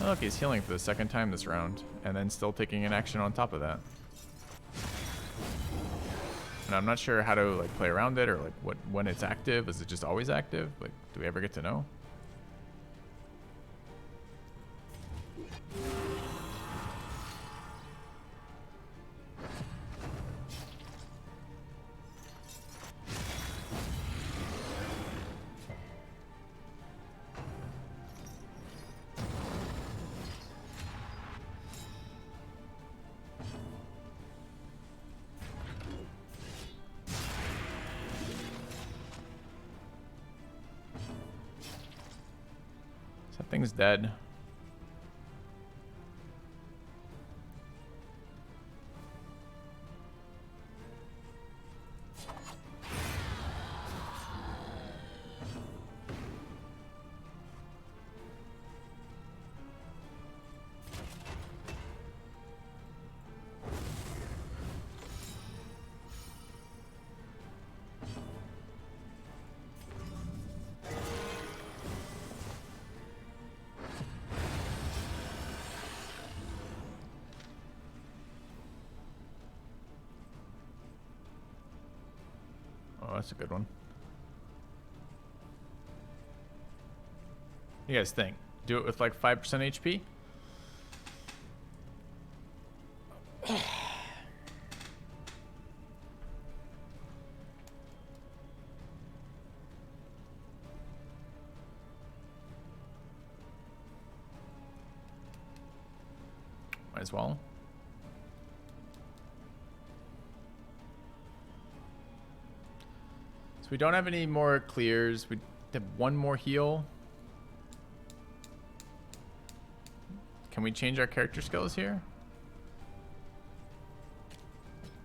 Oh, look, he's healing for the second time this round. And then still taking an action on top of that. And I'm not sure how to like play around it or like when it's active. Is it just always active? Like, do we ever get to know? That thing's dead. Oh, that's a good one. You guys think? Do it with like 5% HP? Might as well. We don't have any more clears. We have one more heal. Can we change our character skills here?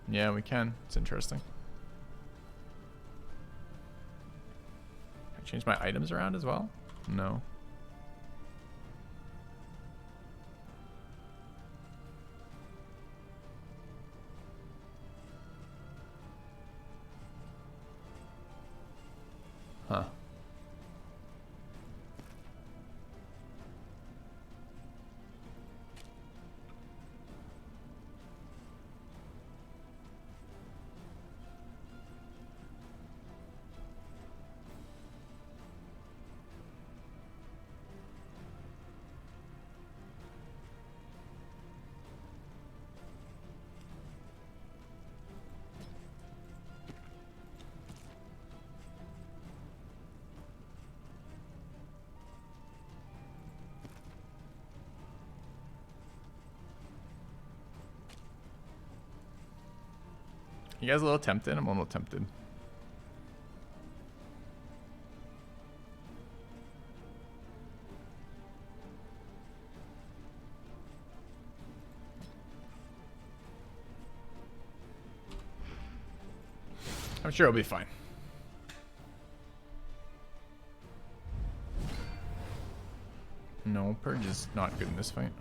Yeah, we can. It's interesting. Can I change my items around as well? No. Huh. You guys a little tempted? I'm a little tempted. I'm sure it'll be fine. No, Purge is not good in this fight.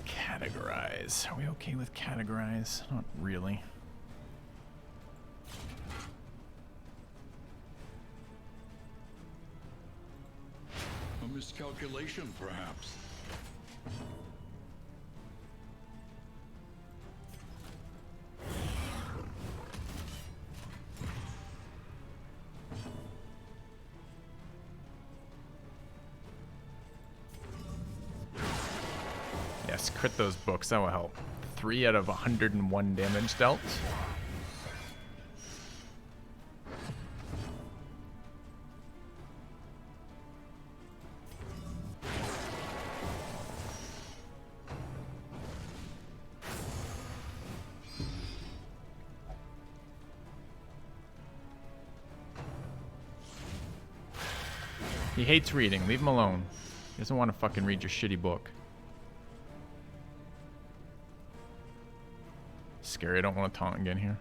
Categorize. Are we okay with categorize? Not really. A miscalculation, perhaps. Yes, crit those books. That will help. 3 out of 101 damage dealt. He hates reading. Leave him alone. He doesn't want to fucking read your shitty book. Scary. I don't want to taunt again here.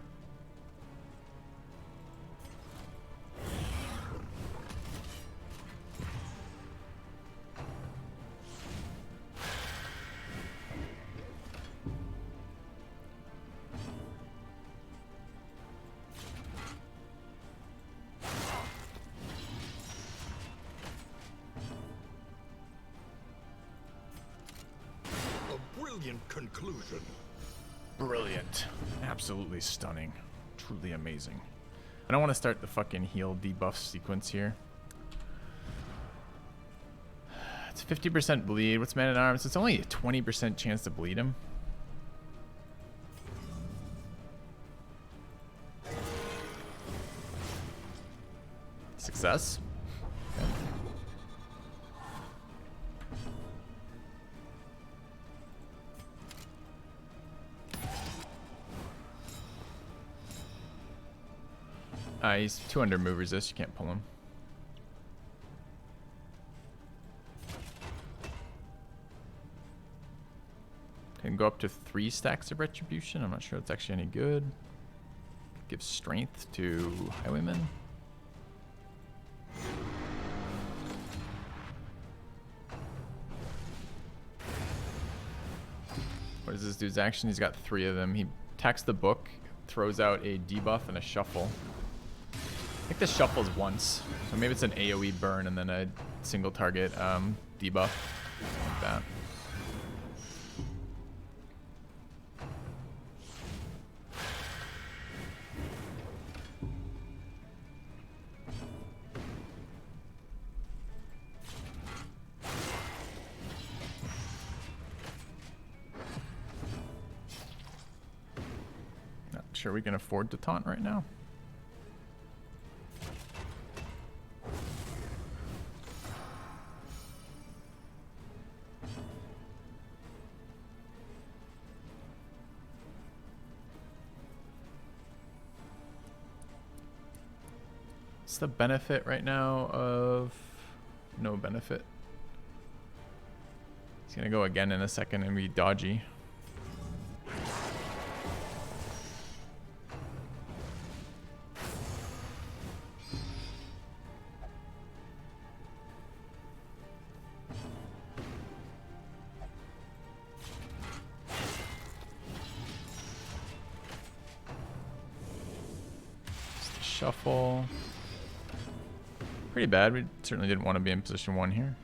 A brilliant conclusion. Brilliant. Absolutely stunning. Truly amazing. I don't want to start the fucking heal debuff sequence here. It's 50% bleed. What's Man at Arms? It's only a 20% chance to bleed him. Success. Okay. He's 2 under move resist. You can't pull him. Can go up to 3 stacks of retribution. I'm not sure it's actually any good. Gives strength to Highwayman. What is this dude's action? He's got 3 of them. He attacks the book, throws out a debuff and a shuffle. I think the shuffle's once, so maybe it's an AoE burn and then a single target debuff, like that. sure we can afford to taunt right now. What's the benefit right now of no benefit? He's gonna go again in a second and be dodgy. Just a shuffle. Pretty bad. We certainly didn't want to be in position 1 here.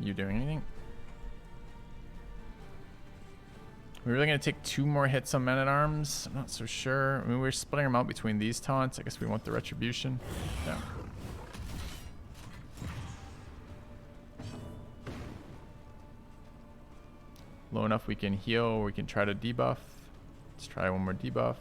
You doing anything? We're really gonna take 2 more hits on men-at-arms. I'm not so sure. I mean, we're splitting them out between these taunts. I guess we want the retribution. Yeah. Low enough we can heal. We can try to debuff. Let's try one more debuff.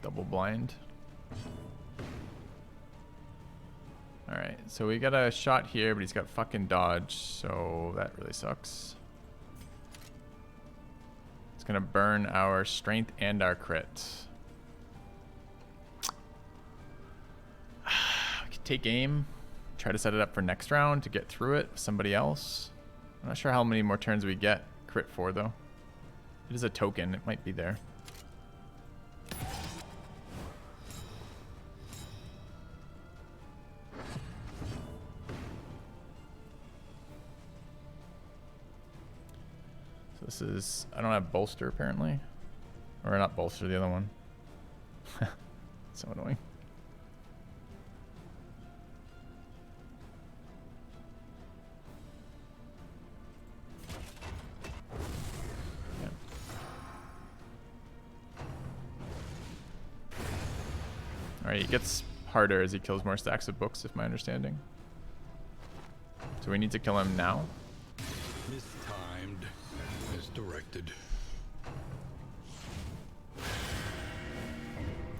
Double blind. Alright, so we got a shot here, but he's got fucking dodge, so that really sucks. It's gonna burn our strength and our crit. We could take aim, try to set it up for next round to get through it with somebody else. I'm not sure how many more turns we get crit for, though. It is a token, it might be there. This is, I don't have bolster apparently. Or not bolster, the other one. So annoying. Yeah. Alright, it gets harder as he kills more stacks of books, if my understanding. So we need to kill him now. Mistimed. Misdirected.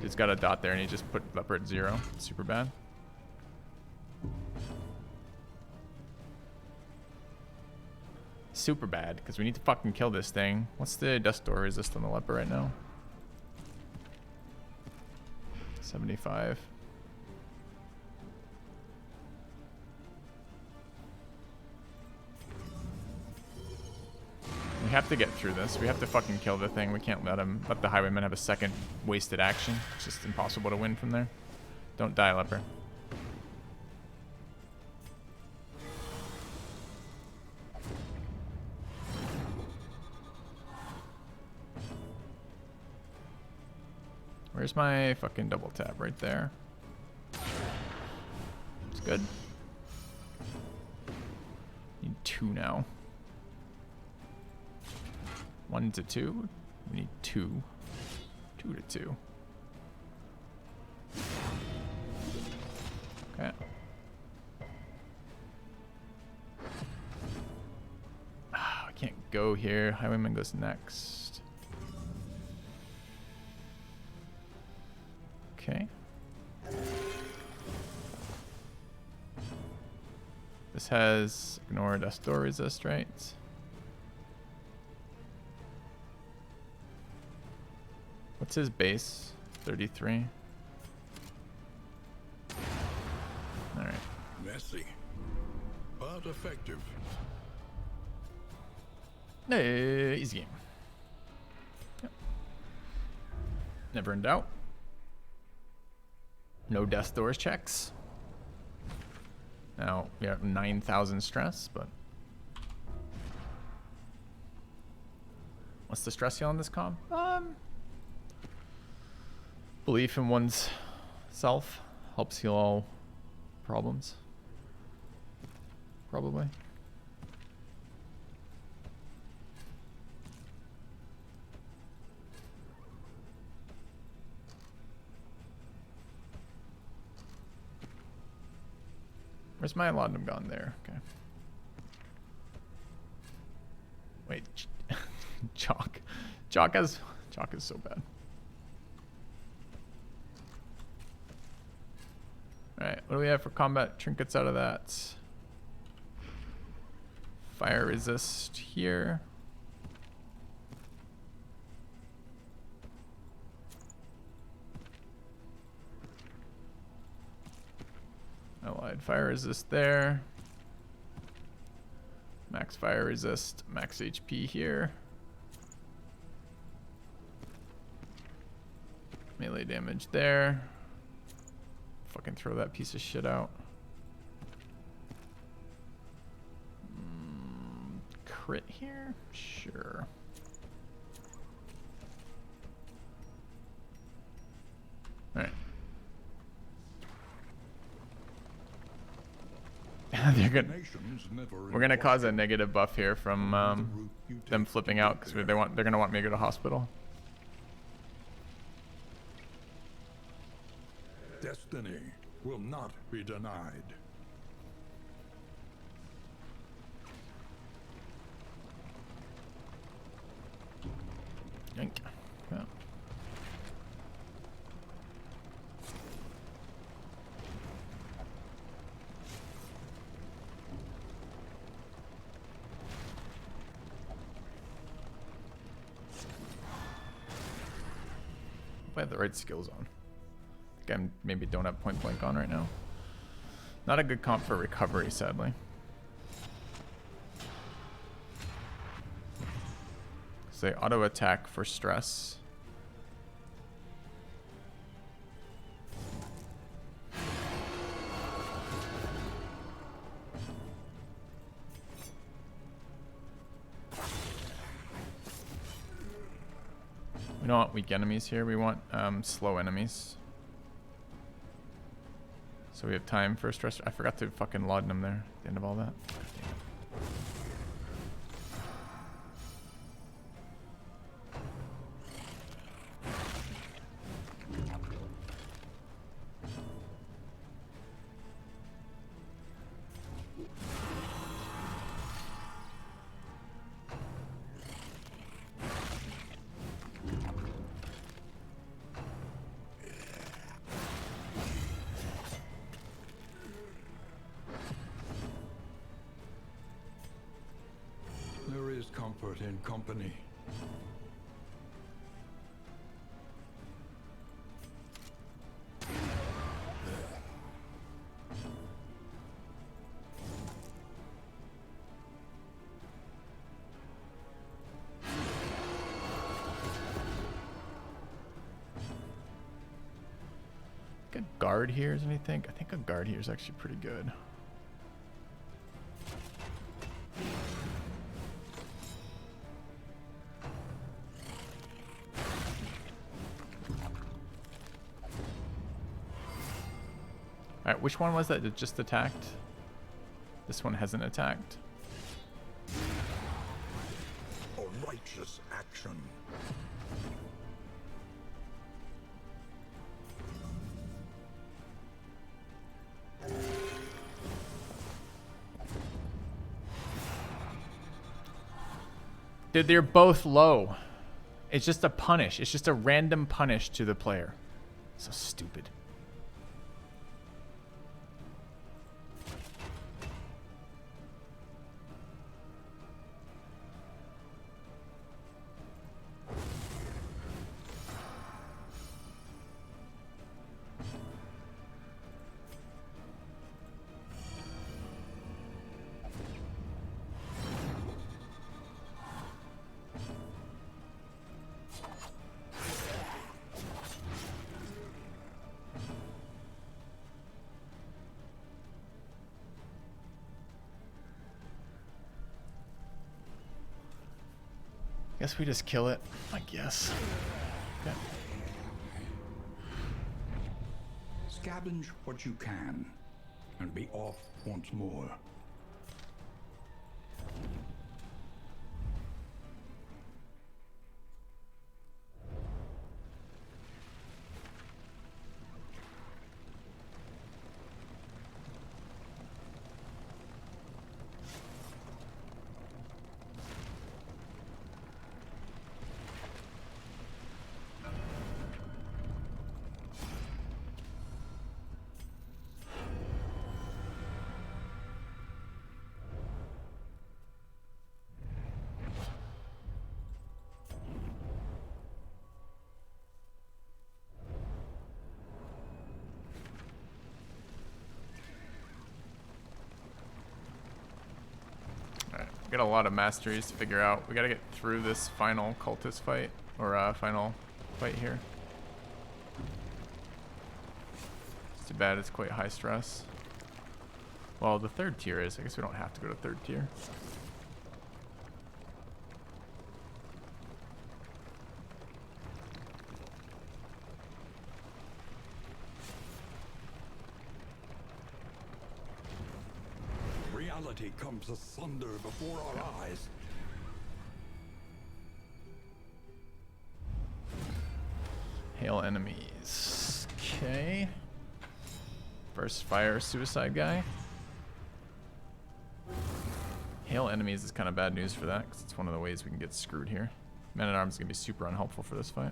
He's got a dot there and he just put leper at 0. Super bad. Super bad, because we need to fucking kill this thing. What's the dust door resist on the leper right now? 75. We have to get through this. We have to fucking kill the thing. We can't let the highwayman have a second wasted action. It's just impossible to win from there. Don't die, leper. Where's my fucking double tap? Right there. It's good. Need 2 now. 1 to 2. We need 2. 2 to 2. Okay. I can't go here. Highwayman goes next. Okay. This has ignore dust door resist, right? What's his base? 33. Alright. Messy, but effective. Hey, easy game. Yep. Never in doubt. No death doors checks. Now we have 9,000 stress, but what's the stress heal on this comp? Belief in one's self helps heal all problems. Probably. Where's my laudanum gone? There. Okay. Wait. Chalk. Chalk is so bad. Alright, what do we have for combat trinkets out of that? Fire resist here. Allied fire resist there. Max fire resist, max HP here. Melee damage there. Fucking throw that piece of shit out. Crit here? Sure. Alright. We're gonna cause a negative buff here from them flipping out because they're gonna want me to go to hospital. Destiny will not be denied. Yank. Yeah. If I have the right skills on. I think I maybe don't have point blank on right now. Not a good comp for recovery, sadly. So they auto attack for stress. We don't want weak enemies here. We want slow enemies. So we have time for a stress. I forgot to fucking laudanum there at the end of all that. There is comfort in company. A guard here is anything? I think a guard here is actually pretty good. Alright, which one was that that just attacked? This one hasn't attacked. A righteous action. Dude, they're both low. It's just a punish. It's just a random punish to the player. So stupid. Guess we just kill it, I guess. Okay. Scavenge what you can, and be off once more. Got a lot of masteries to figure out. We gotta get through this final cultist fight, or final fight here. It's too bad it's quite high stress. Well, the third tier is. I guess we don't have to go to third tier. Reality comes asunder before our eyes. Hail enemies. Okay. First fire suicide guy. Hail enemies is kind of bad news for that, because it's one of the ways we can get screwed here. Man-at-Arms is going to be super unhelpful for this fight.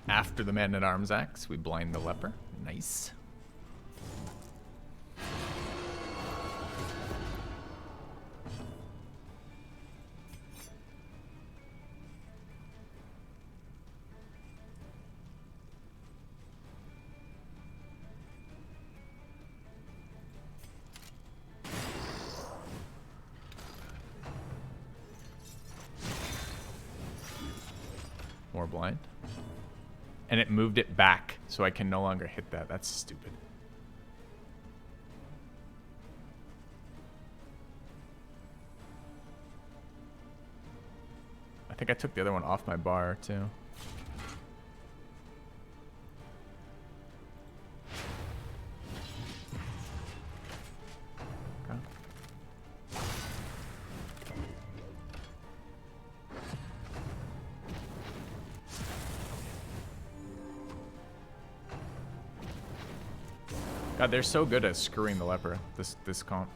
After the Man-at-Arms axe, we blind the leper. Nice. More blind. And it moved it back, so I can no longer hit that. That's stupid. I think I took the other one off my bar, too. Okay. God, they're so good at screwing the leper, this comp.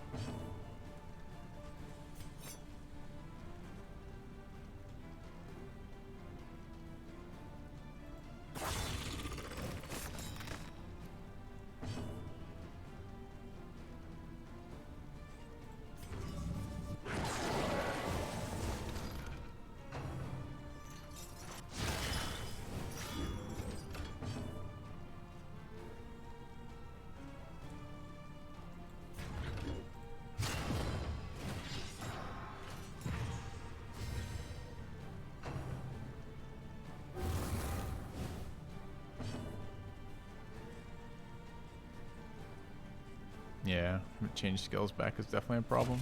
Yeah, change skills back is definitely a problem.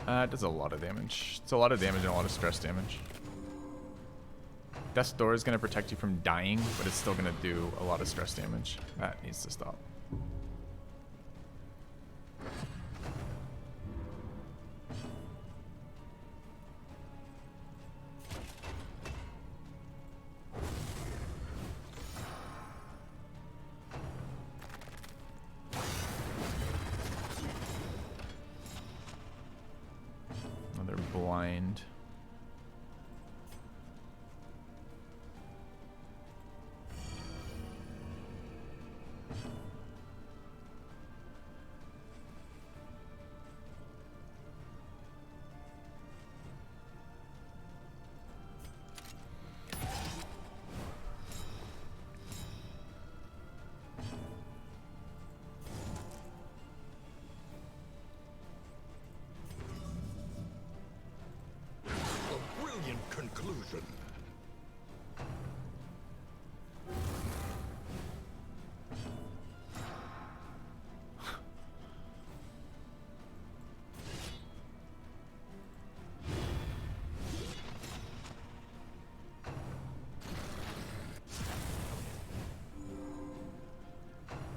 It does a lot of damage. It's a lot of damage and a lot of stress damage. Death's Door is going to protect you from dying, but it's still going to do a lot of stress damage. That needs to stop. Another blind. conclusion.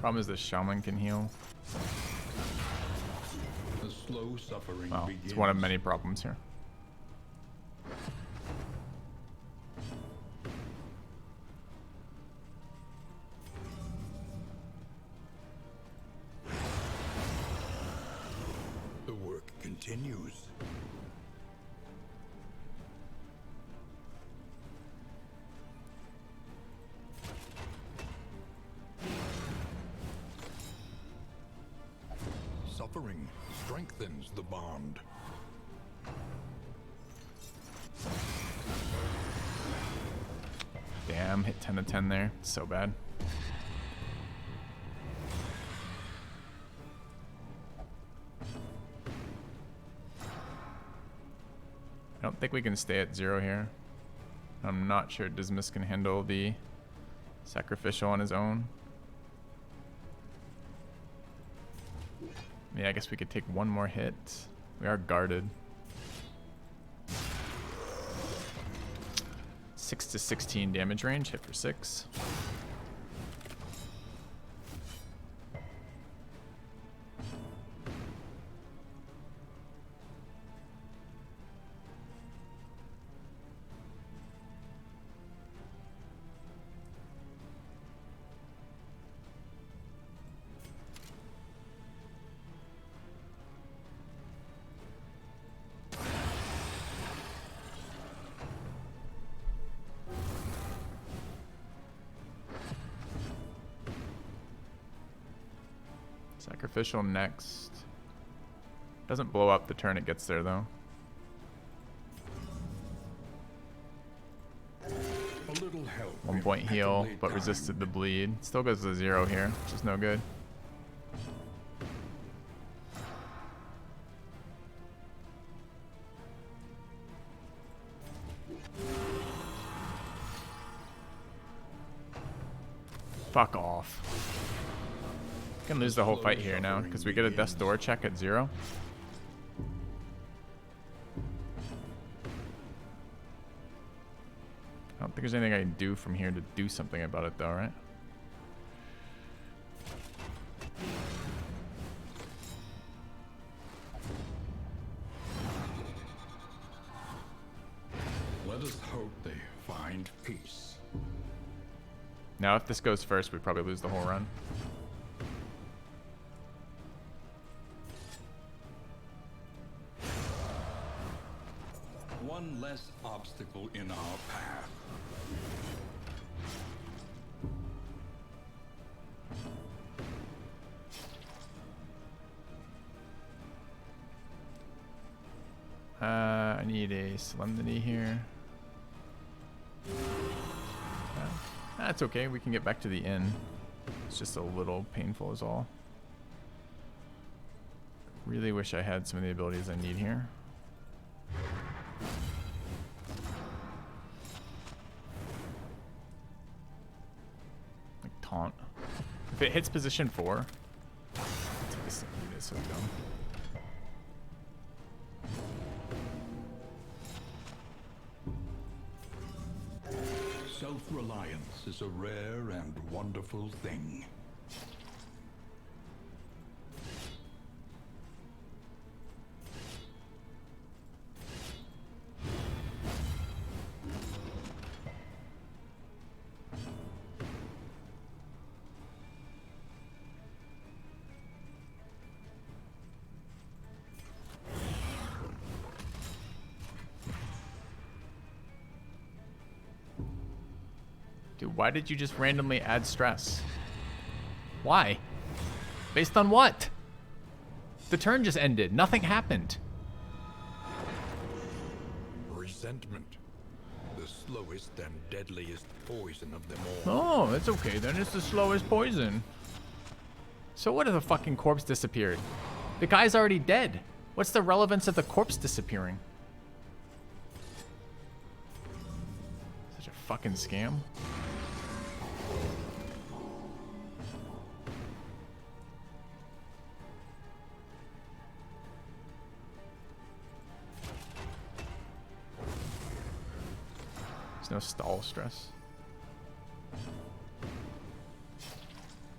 Problem is the shaman can heal. The slow suffering Well, begins. it's one of many problems here. The work continues. Suffering strengthens the bond. Damn, hit 10 to 10 there. So bad. I don't think we can stay at 0 here. I'm not sure Dismas can handle the sacrificial on his own. Yeah, I guess we could take one more hit. We are guarded. 6 to 16 damage range, hit for 6. Sacrificial next. Doesn't blow up the turn it gets there though. A little help. 1 point heal, impeccably but timed. resisted the bleed. Still goes to 0 here, which is no good. Fuck off. Can lose the whole fight here now because we get a death's door check at 0. I don't think there's anything I can do from here to do something about it though, right? Let us hope they find peace. Now if this goes first, we probably lose the whole run. One less obstacle in our path. I need a solemnity here. That's okay, we can get back to the inn. It's just a little painful is all. Really wish I had some of the abilities I need here. Like taunt. If it hits position 4, this is so dumb. Self-reliance is a rare and wonderful thing. Dude, why did you just randomly add stress? Why? Based on what? The turn just ended. Nothing happened. Resentment. The slowest and deadliest poison of them all. Oh, it's okay then. It's the slowest poison. So what if the fucking corpse disappeared? The guy's already dead. What's the relevance of the corpse disappearing? fucking scam? There's no stall stress.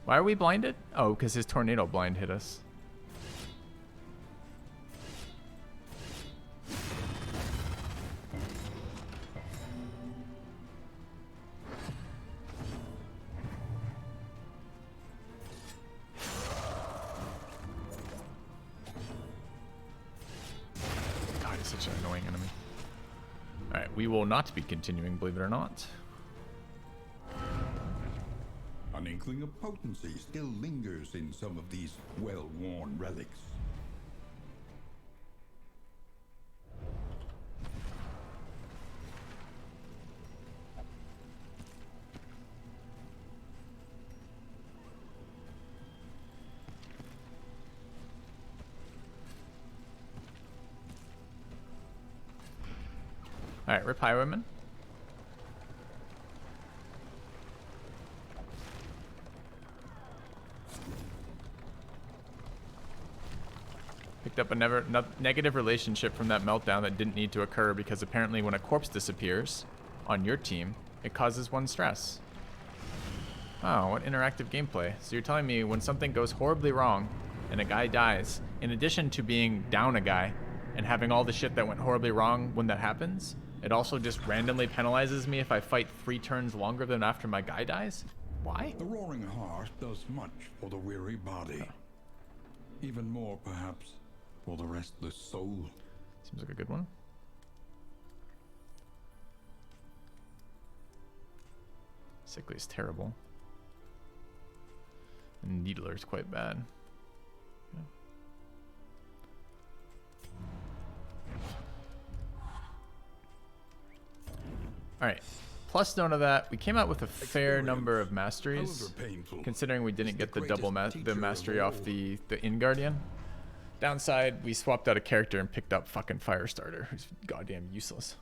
Why are we blinded? Oh, because his tornado blind hit us. God, he's such an annoying enemy. Alright, we will not be continuing, believe it or not. An inkling of potency still lingers in some of these well-worn relics. Alright, rip highwayman. Picked up a negative relationship from that meltdown that didn't need to occur because apparently when a corpse disappears on your team, it causes one stress. Oh, what interactive gameplay. So you're telling me when something goes horribly wrong and a guy dies, in addition to being down a guy and having all the shit that went horribly wrong when that happens, it also just randomly penalizes me if I fight 3 turns longer than after my guy dies? Why? The roaring heart does much for the weary body. Even more, perhaps, for the restless soul. Seems like a good one. Sickly is terrible. And Needler is quite bad. Yeah. Alright. Plus note of that, we came out with a fair number of masteries, considering we didn't get the double mastery off the In Guardian. Downside, we swapped out a character and picked up fucking Firestarter, who's goddamn useless.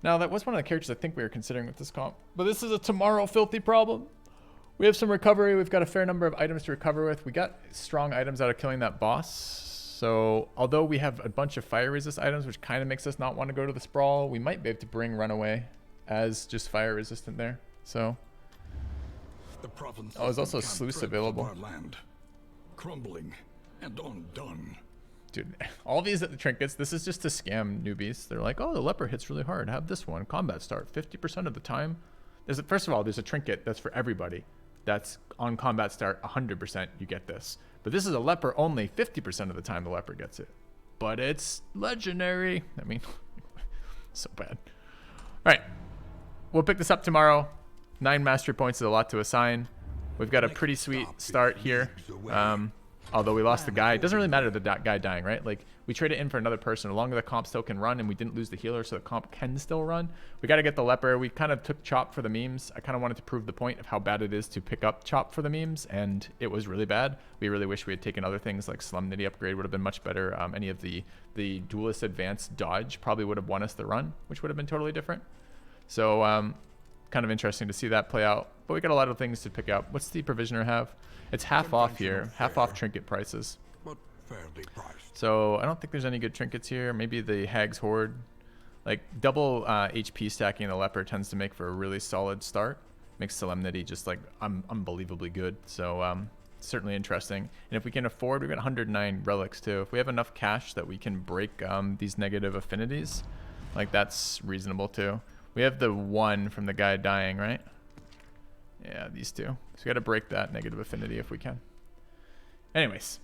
Now, that was one of the characters I think we were considering with this comp, but this is a tomorrow filthy problem. We have some recovery. We've got a fair number of items to recover with. We got strong items out of killing that boss. So, although we have a bunch of fire resist items, which kind of makes us not want to go to the sprawl, we might be able to bring Runaway as just fire resistant there. So, there's also a sluice available. Land, crumbling and undone. Dude, all these trinkets, this is just to scam newbies. They're like, oh, the leper hits really hard. Have this one. Combat start 50% of the time. First of all, there's a trinket that's for everybody. That's on combat start 100%. You get this. But this is a leper only 50% of the time the leper gets it. But it's legendary. I mean, so bad. All right. We'll pick this up tomorrow. 9 mastery points is a lot to assign. We've got a pretty sweet start here. Although we lost the guy. It doesn't really matter the guy dying, right? Like, we traded in for another person. As long as the comp still can run and we didn't lose the healer, so the comp can still run. We got to get the leper. We kind of took Chop for the memes. I kind of wanted to prove the point of how bad it is to pick up Chop for the memes, and it was really bad. We really wish we had taken other things like Solemnity upgrade would have been much better. Any of the Duelist Advanced dodge probably would have won us the run, which would have been totally different. So, kind of interesting to see that play out. But we got a lot of things to pick up. What's the Provisioner have? It's half off here, half off trinket prices. But fairly priced. So I don't think there's any good trinkets here. Maybe the Hag's Horde. Like double HP stacking the leper tends to make for a really solid start. Makes Solemnity just like unbelievably good. So certainly interesting. And if we can afford, we've got 109 relics too. If we have enough cash that we can break these negative affinities, like that's reasonable too. We have the 1 from the guy dying, right? Yeah, these 2. So we got to break that negative affinity if we can. Anyways,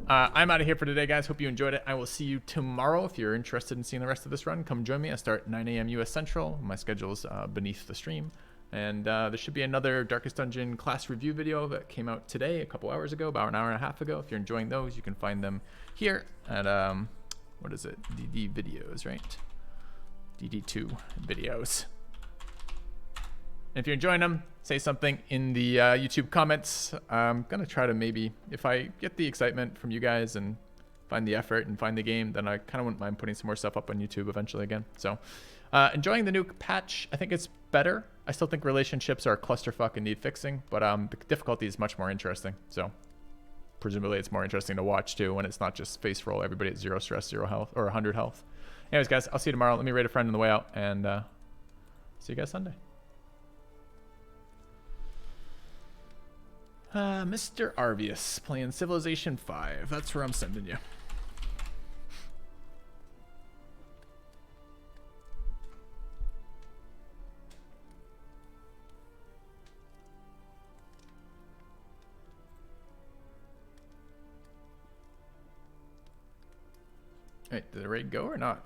I'm out of here for today, guys. Hope you enjoyed it. I will see you tomorrow. If you're interested in seeing the rest of this run, come join me. I start 9 a.m. US Central. My schedule is beneath the stream. And there should be another Darkest Dungeon class review video that came out today, a couple hours ago, about an hour and a half ago. If you're enjoying those, you can find them here at, what is it? DD videos, right? DD2 videos. And if you're enjoying them, say something in the YouTube comments. I'm going to try to maybe, if I get the excitement from you guys and find the effort and find the game, then I kind of wouldn't mind putting some more stuff up on YouTube eventually again. So enjoying the new patch. I think it's better. I still think relationships are a clusterfuck and need fixing, but the difficulty is much more interesting. So presumably it's more interesting to watch too when it's not just face roll everybody at 0 stress, 0 health, or 100 health. Anyways, guys, I'll see you tomorrow. Let me raid a friend on the way out, and see you guys Sunday. Mr. Arvius playing Civilization 5. That's where I'm sending you. Wait, did the raid go or not?